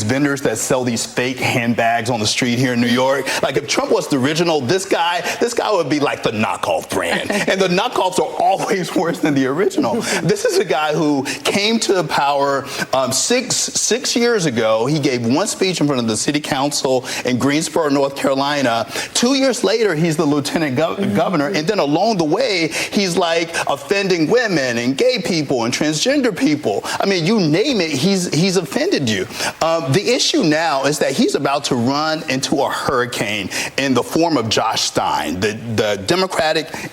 vendors that sell these fake handbags on the street here in New York. Like, if Trump was the original, this guy would be like the knockoff brand, and the knockoffs are always worse than the original. This is a guy who came to power six years ago. He gave one speech in front of the city council in Greensboro, North Carolina. 2 years later, he's the lieutenant governor, and then along the way, he's like offending women and gay people and transgender people. I mean, you name it, he's offended you. The issue now is that he's about to run into a hurricane in the form of Josh Stein, the Democratic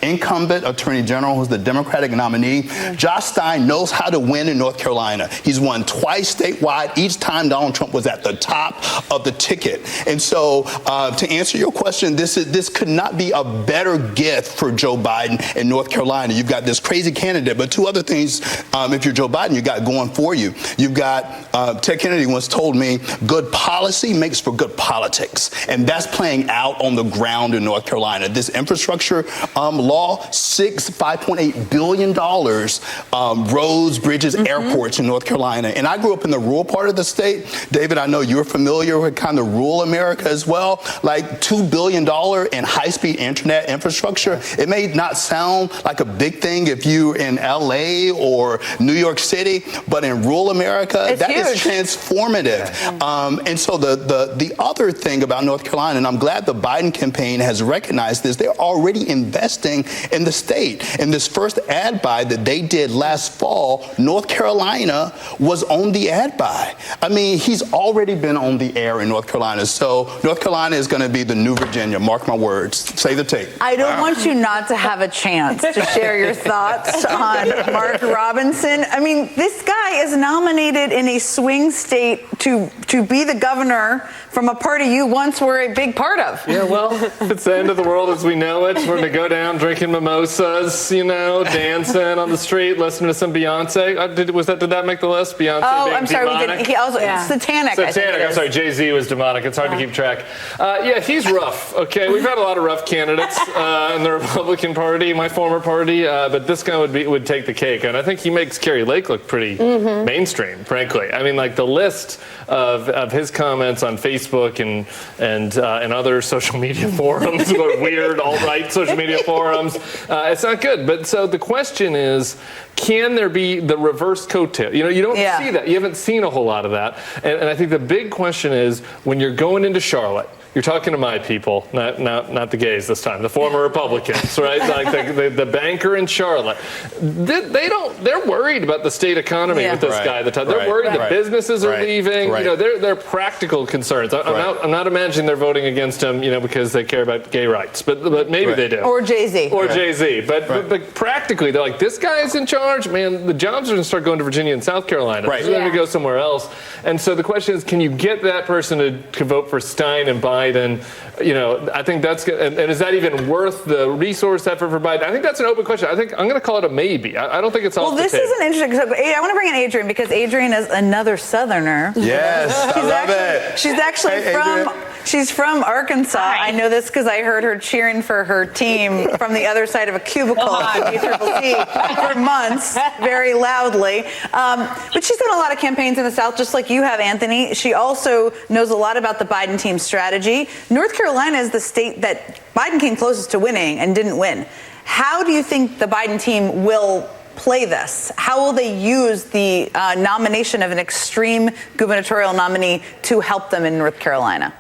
incumbent attorney general, who's the Democratic nominee. Josh Stein knows how to win in North Carolina. He's won twice statewide, each time Donald Trump was at the top of the ticket. And so to answer your question, this could not be a better gift for Joe Biden in North Carolina. You've got this crazy candidate, but two other things, if you're Joe Biden, you got going for you. You've got, Ted Kennedy once told me, good policy makes for good politics. And that's playing out on the ground in North Carolina. This infrastructure law, $5.8 billion, roads, bridges, airports in North Carolina. And I grew up in the rural part of the state. David, I know you're familiar with kind of rural America as well. Like $2 billion in high-speed internet infrastructure. It may not sound like a big thing if you're in LA or New York City, but in rural America, it's that huge. Is transformative. And so the other thing about North Carolina, and I'm glad the Biden campaign has recognized this, they're already investing in the state. In this first ad buy that they did last fall, North Carolina was on the ad buy. I mean, he's already been on the air in North Carolina. So North Carolina is going to be the new Virginia. Mark my words. Say the tape. I don't want you not to have a chance to share your thoughts on Mark Robinson. I mean, this guy is nominated in a swing state to be the governor from a party you once were a big part of. Yeah, well, it's the end of the world as we know it. We're going to go down drinking mimosas, you know, dancing on the street, listening to some Beyonce. Did that make the list? Beyonce being I'm sorry, demonic? we did. He also satanic. Satanic. I'm sorry, Jay-Z was demonic. It's hard to keep track. Yeah, he's rough. Okay, we've had a lot of rough candidates in the Republican Party, my former party, but this guy would take the cake, and I think he makes Carrie Lake look pretty mainstream, frankly. I mean, like the list of his comments on Facebook and other social media forums, weird alt-right social media forums, it's not good. But so the question is, can there be the reverse coattail? You know, you don't see that. You haven't seen a whole lot of that. And I think the big question is, when you're going into Charlotte, you're talking to my people, not the gays this time, the former Republicans, right? Like the banker in Charlotte. They're worried about the state economy with this guy at the time. They're worried that businesses are leaving. You know, they're practical concerns. I'm not imagining they're voting against him, you know, because they care about gay rights, but maybe they do. Or Jay-Z. Or Jay-Z. But practically, they're like, this guy's in charge, man. The jobs are going to start going to Virginia and South Carolina. They're going to go somewhere else. And so the question is, can you get that person to vote for Stein and Biden? You know, I think that's good. And is that even worth the resource effort for Biden? I think that's an open question. I think I'm going to call it a maybe. I don't think it's off the table. Well, this is an interesting. I want to bring in Adrienne because Adrienne is another Southerner. Yes, I love it. She's actually she's from Arkansas. I know this because I heard her cheering for her team from the other side of a cubicle at DCCC for months, very loudly. But she's done a lot of campaigns in the South, just like you have, Anthony. She also knows a lot about the Biden team's strategy. North Carolina is the state that Biden came closest to winning and didn't win. How do you think the Biden team will play this? How will they use the nomination of an extreme gubernatorial nominee to help them in North Carolina?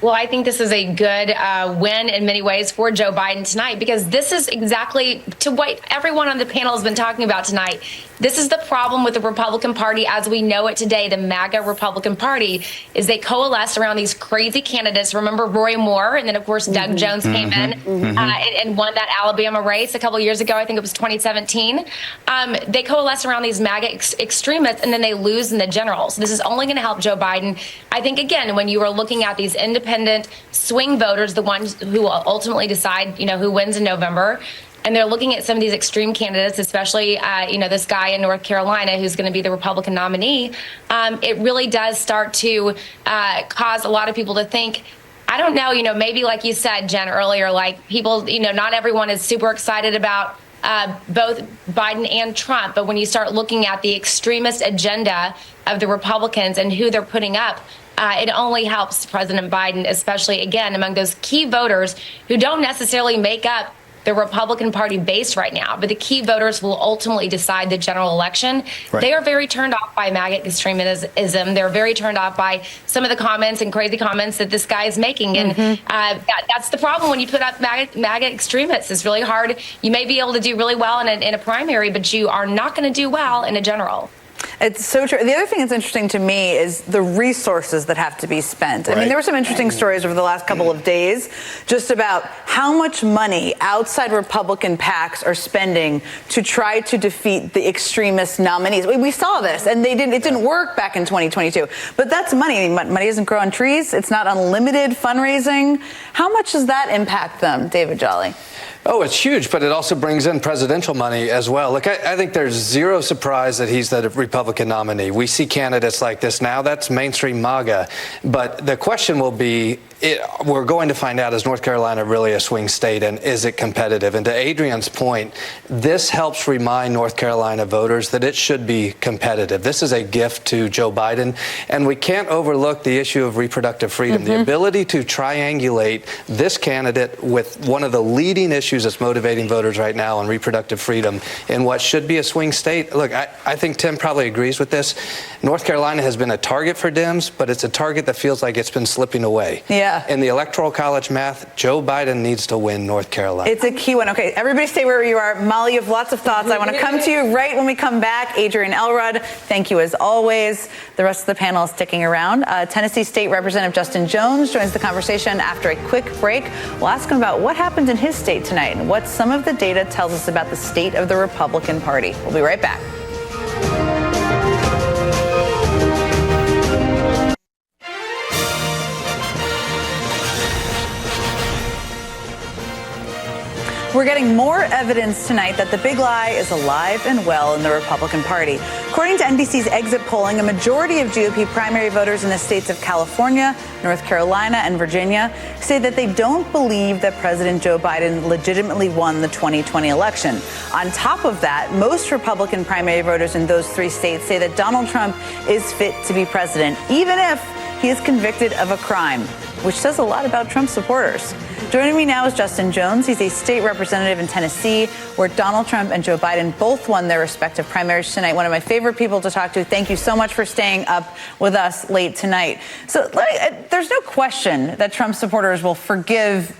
Well, I think this is a good win in many ways for Joe Biden tonight, because this is exactly to what everyone on the panel has been talking about tonight. This is the problem with the Republican Party as we know it today. The MAGA Republican Party is they coalesce around these crazy candidates. Remember Roy Moore, and then of course Doug Jones came in and won that Alabama race a couple years ago. I think it was 2017. They coalesce around these MAGA extremists, and then they lose in the general. So this is only going to help Joe Biden. I think again, when you are looking at these independent swing voters, the ones who will ultimately decide, who wins in November. And they're looking at some of these extreme candidates, especially, this guy in North Carolina who's going to be the Republican nominee. It really does start to cause a lot of people to think, I don't know, maybe like you said, Jen, earlier, like people, not everyone is super excited about both Biden and Trump. But when you start looking at the extremist agenda of the Republicans and who they're putting up, it only helps President Biden, especially, again, among those key voters who don't necessarily make up the Republican Party base right now, but the key voters will ultimately decide the general election. Right. They are very turned off by MAGA extremism. They're very turned off by some of the comments and crazy comments that this guy is making. And that's the problem when you put up MAGA extremists. It's really hard. You may be able to do really well in a primary, but you are not going to do well in a general. It's so true. The other thing that's interesting to me is the resources that have to be spent. I mean, there were some interesting stories over the last couple of days just about how much money outside Republican PACs are spending to try to defeat the extremist nominees. We saw this, and it didn't work back in 2022. But that's money. I mean, money doesn't grow on trees. It's not unlimited fundraising. How much does that impact them, David Jolly? Oh, it's huge, but it also brings in presidential money as well. Look, I think there's zero surprise that he's the Republican nominee. We see candidates like this now. That's mainstream MAGA. But the question will be, we're going to find out, is North Carolina really a swing state, and is it competitive? And to Adrian's point, this helps remind North Carolina voters that it should be competitive. This is a gift to Joe Biden, and we can't overlook the issue of reproductive freedom. The ability to triangulate this candidate with one of the leading issues that's motivating voters right now on reproductive freedom in what should be a swing state. Look, I think Tim probably agrees with this. North Carolina has been a target for Dems, but it's a target that feels like it's been slipping away. Yeah. In the Electoral College math, Joe Biden needs to win North Carolina. It's a key one. Okay, everybody stay where you are. Molly, you have lots of thoughts. I want to come to you right when we come back. Adrian Elrod, thank you as always. The rest of the panel is sticking around. Tennessee State Representative Justin Jones joins the conversation after a quick break. We'll ask him about what happened in his state tonight and what some of the data tells us about the state of the Republican Party. We'll be right back. We're getting more evidence tonight that the big lie is alive and well in the Republican Party. According to NBC's exit polling, a majority of GOP primary voters in the states of California, North Carolina, and Virginia say that they don't believe that President Joe Biden legitimately won the 2020 election. On top of that, most Republican primary voters in those three states say that Donald Trump is fit to be president, even if he is convicted of a crime, which says a lot about Trump supporters. Joining me now is Justin Jones. He's a state representative in Tennessee, where Donald Trump and Joe Biden both won their respective primaries tonight. One of my favorite people to talk to. Thank you so much for staying up with us late tonight. So there's no question that Trump supporters will forgive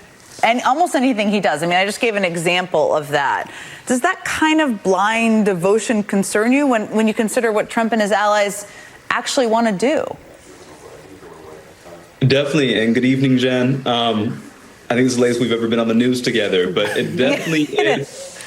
almost anything he does. I mean, I just gave an example of that. Does that kind of blind devotion concern you when you consider what Trump and his allies actually want to do? Definitely, and good evening, Jen. I think it's the latest we've ever been on the news together, but it definitely is.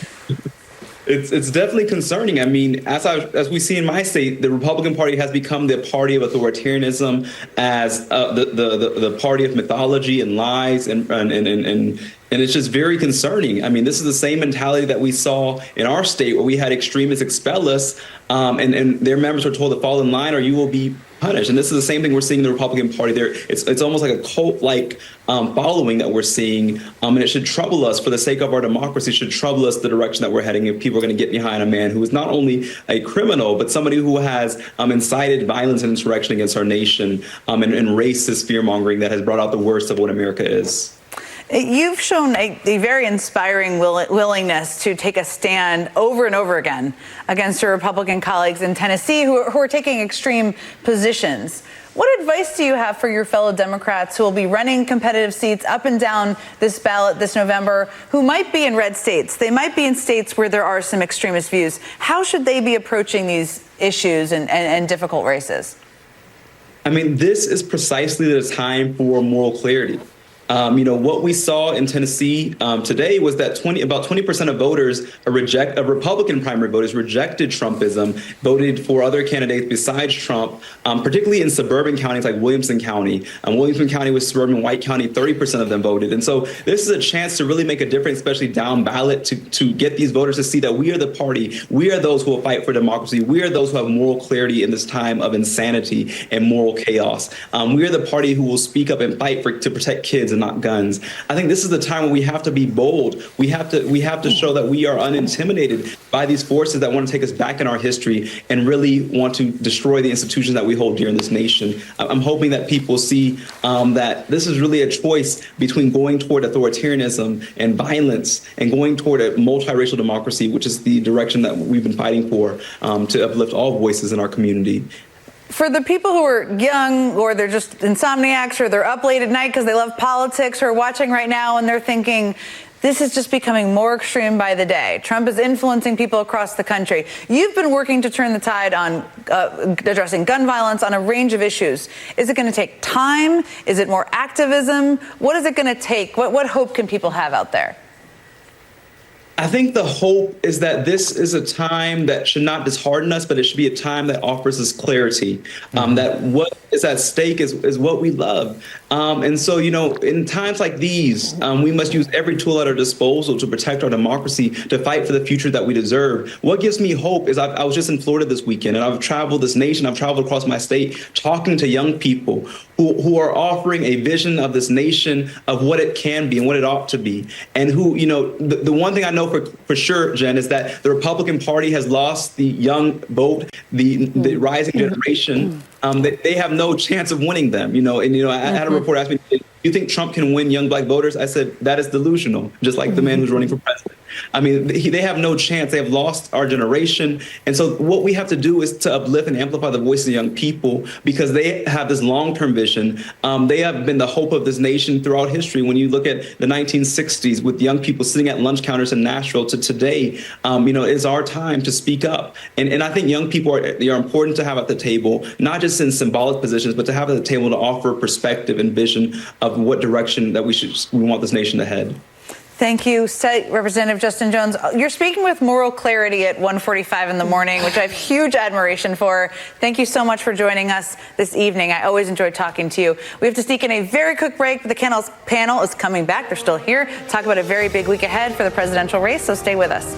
It's definitely concerning. I mean, as we see in my state, the Republican Party has become the party of authoritarianism, as the party of mythology and lies, and it's just very concerning. I mean, this is the same mentality that we saw in our state, where we had extremists expel us, and their members were told to fall in line or you will be punished. And this is the same thing we're seeing in the Republican Party. It's almost like a cult-like following that we're seeing, and it should trouble us for the sake of our democracy. It should trouble us the direction that we're heading if people are going to get behind a man who is not only a criminal, but somebody who has incited violence and insurrection against our nation, and racist fear-mongering that has brought out the worst of what America is. You've shown a very inspiring willingness to take a stand over and over again against your Republican colleagues in Tennessee who are taking extreme positions. What advice do you have for your fellow Democrats who will be running competitive seats up and down this ballot this November, who might be in red states? They might be in states where there are some extremist views. How should they be approaching these issues and difficult races? I mean, this is precisely the time for moral clarity. What we saw in Tennessee today was that about 20% of voters Republican primary voters rejected Trumpism, voted for other candidates besides Trump, particularly in suburban counties like Williamson County. Williamson County was suburban white county, 30% of them voted. And so this is a chance to really make a difference, especially down ballot, to get these voters to see that we are the party. We are those who will fight for democracy. We are those who have moral clarity in this time of insanity and moral chaos. We are the party who will speak up and fight to protect kids and not guns. I think this is the time when we have to be bold. We have to show that we are unintimidated by these forces that want to take us back in our history and really want to destroy the institutions that we hold dear in this nation. I'm hoping that people see that this is really a choice between going toward authoritarianism and violence and going toward a multiracial democracy, which is the direction that we've been fighting for, to uplift all voices in our community. For the people who are young, or they're just insomniacs, or they're up late at night because they love politics, or are watching right now and they're thinking, this is just becoming more extreme by the day. Trump is influencing people across the country. You've been working to turn the tide on addressing gun violence on a range of issues. Is it going to take time? Is it more activism? What is it going to take? What hope can people have out there? I think the hope is that this is a time that should not dishearten us, but it should be a time that offers us clarity, that what is at stake is what we love. And so, in times like these, we must use every tool at our disposal to protect our democracy, to fight for the future that we deserve. What gives me hope is I was just in Florida this weekend, and I've traveled this nation. I've traveled across my state talking to young people who are offering a vision of this nation, of what it can be and what it ought to be. And who, the one thing I know for sure, Jen, is that the Republican Party has lost the young vote, the rising generation. They have no chance of winning them, I had a reporter ask me, you think Trump can win young black voters? I said, that is delusional, just like the man who's running for president. I mean, they have no chance. They have lost our generation. And so what we have to do is to uplift and amplify the voices of young people, because they have this long-term vision. They have been the hope of this nation throughout history. When you look at the 1960s with young people sitting at lunch counters in Nashville to today, it's our time to speak up. And I think young people are important to have at the table, not just in symbolic positions, but to have at the table to offer perspective and vision of what direction that we want this nation to head. Thank you, State Representative Justin Jones. You're speaking with moral clarity at 1:45 in the morning, which I have huge admiration for. Thank you so much for joining us this evening. I always enjoy talking to you. We have to sneak in a very quick break, but the panel is coming back. They're still here. Talk about a very big week ahead for the presidential race, so stay with us.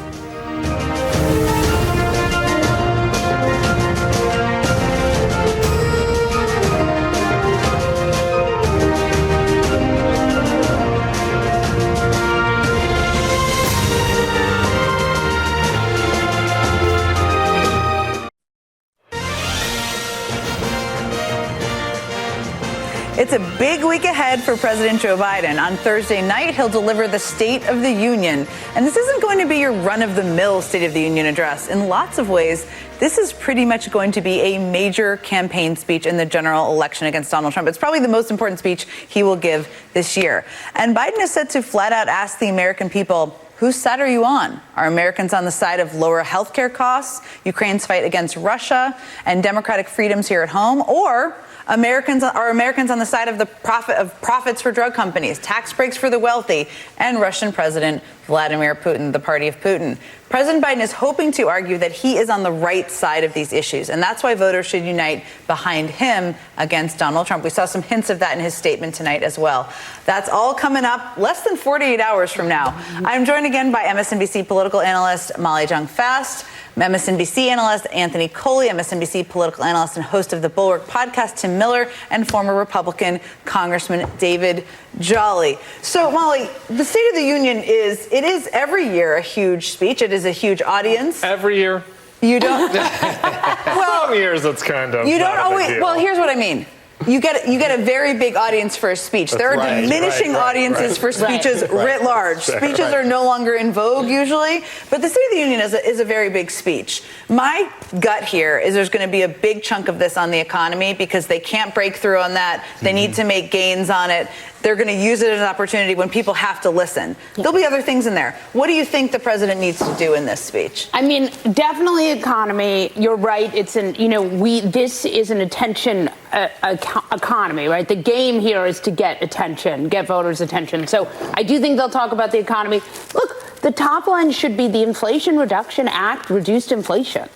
It's a big week ahead for President Joe Biden. On Thursday night, he'll deliver the State of the Union. And this isn't going to be your run-of-the-mill State of the Union address. In lots of ways, this is pretty much going to be a major campaign speech in the general election against Donald Trump. It's probably the most important speech he will give this year. And Biden is set to flat out ask the American people, whose side are you on? Are Americans on the side of lower health care costs, Ukraine's fight against Russia, and democratic freedoms here at home? Or are Americans on the side of profits for drug companies, tax breaks for the wealthy, and Russian President Vladimir Putin, the party of Putin? President Biden is hoping to argue that he is on the right side of these issues, and that's why voters should unite behind him against Donald Trump. We saw some hints of that in his statement tonight as well. That's all coming up less than 48 hours from now. I'm joined again by MSNBC political analyst Molly Jong-Fast, MSNBC analyst Anthony Coley, MSNBC political analyst and host of the Bulwark podcast Tim Miller, and former Republican Congressman David Jolly. So, Molly, the State of the Union is every year a huge speech. It is a huge audience. Every year? You don't. Well, some years it's kind of. You don't always. Well, here's what I mean. you get a very big audience for a speech. There are diminishing audiences for speeches writ large. Speeches are no longer in vogue usually, but the State of the Union is a very big speech. My gut here is there's going to be a big chunk of this on the economy because they can't break through on that. They need to make gains on it. They're going to use it as an opportunity when people have to listen. There'll be other things in there. What do you think the president needs to do in this speech? I mean, definitely economy. You're right. It's this is an attention economy, right? The game here is to get attention, get voters' attention. So I do think they'll talk about the economy. Look, the top line should be the Inflation Reduction Act reduced inflation.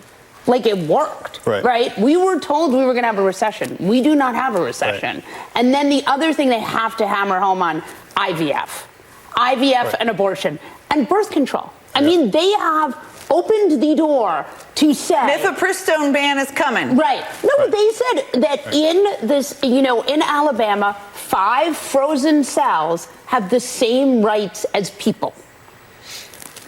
Like, it worked, right? We were told we were going to have a recession. We do not have a recession. Right. And then the other thing they have to hammer home on, IVF and abortion and birth control. I mean, they have opened the door to say mifepristone ban is coming. Right. No, they said that in this, in Alabama, 5 frozen cells have the same rights as people.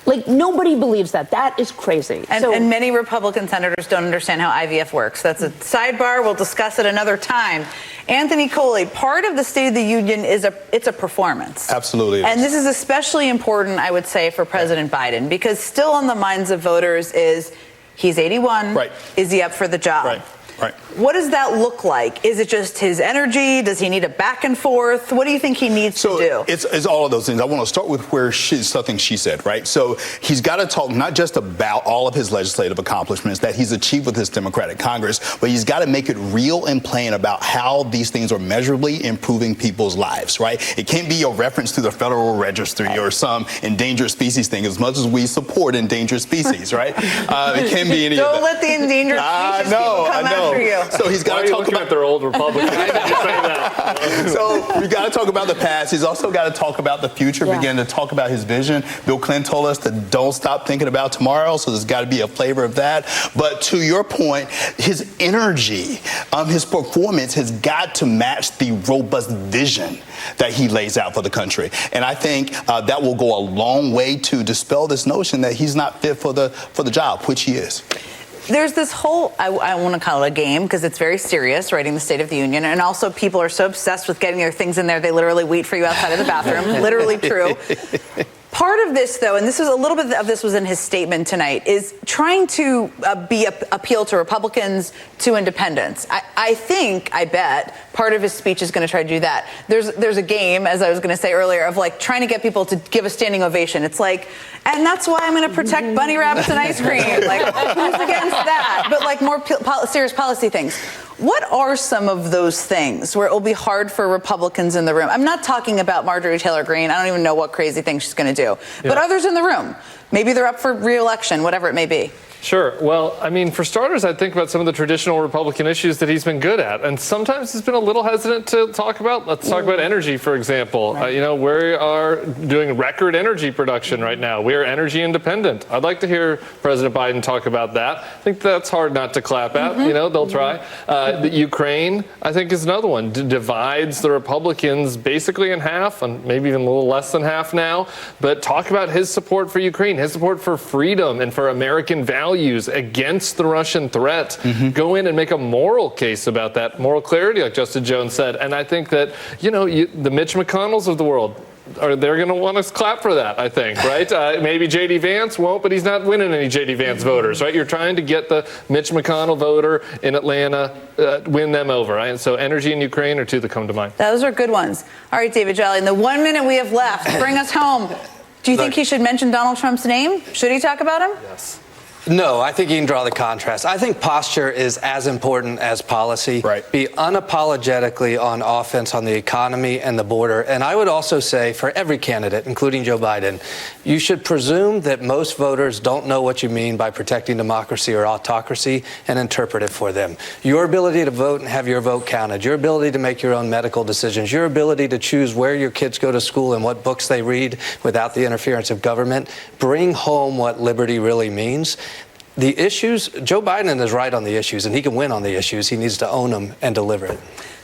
Like, nobody believes that. That is crazy. And many Republican senators don't understand how IVF works. That's a sidebar. We'll discuss it another time. Anthony Coley, part of the State of the Union is it's a performance. Absolutely. And this is especially important, I would say, for President Biden, because still on the minds of voters is he's 81. Right. Is he up for the job? Right. Right. What does that look like? Is it just his energy? Does he need a back and forth? What do you think he needs to do? It's all of those things. I want to start with something she said, right? So he's got to talk not just about all of his legislative accomplishments that he's achieved with his Democratic Congress, but he's got to make it real and plain about how these things are measurably improving people's lives, right? It can't be a reference to the Federal Registry or some endangered species thing, as much as we support endangered species, right? It can't be any of that. Don't let the endangered species people come after you. So he's got to talk about their old Republicans. So we got to talk about the past. He's also got to talk about the future, begin to talk about his vision. Bill Clinton told us to don't stop thinking about tomorrow, so there's got to be a flavor of that. But to your point, his energy, his performance has got to match the robust vision that he lays out for the country. And I think that will go a long way to dispel this notion that he's not fit for the job, which he is. There's this whole, I want to call it a game because it's very serious, writing the State of the Union. And also people are so obsessed with getting their things in there, they literally wait for you outside of the bathroom. Literally true. Part of this, though, and this was a little bit of this was in his statement tonight, is trying to appeal to Republicans, to independents. I bet, part of his speech is going to try to do that. There's a game, as I was going to say earlier, of like trying to get people to give a standing ovation. It's like, and that's why I'm going to protect bunny rabbits and ice cream. Like, who's against that? But like more serious policy things. What are some of those things where it will be hard for Republicans in the room? I'm not talking about Marjorie Taylor Greene. I don't even know what crazy thing she's going to do. But others in the room, maybe they're up for re-election, whatever it may be. Sure. Well, I mean, for starters, I'd think about some of the traditional Republican issues that he's been good at. And sometimes he's been a little hesitant to talk about. Let's talk about energy, for example. Right. We are doing record energy production right now. We are energy independent. I'd like to hear President Biden talk about that. I think that's hard not to clap at. They'll try. The Ukraine, I think, is another one. Divides the Republicans basically in half, and maybe even a little less than half now. But talk about his support for Ukraine, his support for freedom and for American values against the Russian threat. Go in and make a moral case about that, moral clarity, like Justin Jones said. And I think that, the Mitch McConnells of the world, they're going to want us to clap for that, I think, right? Maybe J.D. Vance won't, but he's not winning any J.D. Vance voters, right? You're trying to get the Mitch McConnell voter in Atlanta, win them over, right? And so energy and Ukraine are two that come to mind. Those are good ones. All right, David Jolly, in the 1 minute we have left, bring us home. Do you think he should mention Donald Trump's name? Should he talk about him? Yes. No, I think you can draw the contrast. I think posture is as important as policy. Right. Be unapologetically on offense on the economy and the border. And I would also say for every candidate, including Joe Biden, you should presume that most voters don't know what you mean by protecting democracy or autocracy and interpret it for them. Your ability to vote and have your vote counted, your ability to make your own medical decisions, your ability to choose where your kids go to school and what books they read without the interference of government, bring home what liberty really means. The issues, Joe Biden is right on the issues, and he can win on the issues. He needs to own them and deliver it.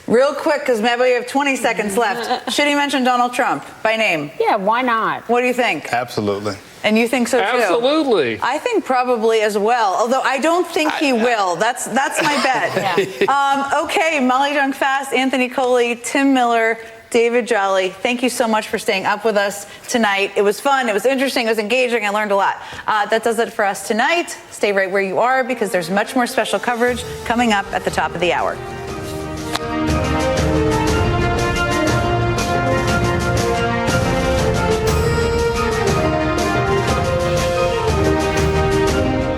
Real quick, because maybe we have 20 seconds left. Should he mention Donald Trump by name? Yeah, why not? What do you think? Absolutely. And you think so too? Absolutely. I think probably as well, although I don't think he will. That's my bet. Okay, Molly Jong Fast, Anthony Coley, Tim Miller, David Jolly, thank you so much for staying up with us tonight. It was fun, it was interesting, it was engaging, I learned a lot. That does it for us tonight. Stay right where you are because there's much more special coverage coming up at the top of the hour.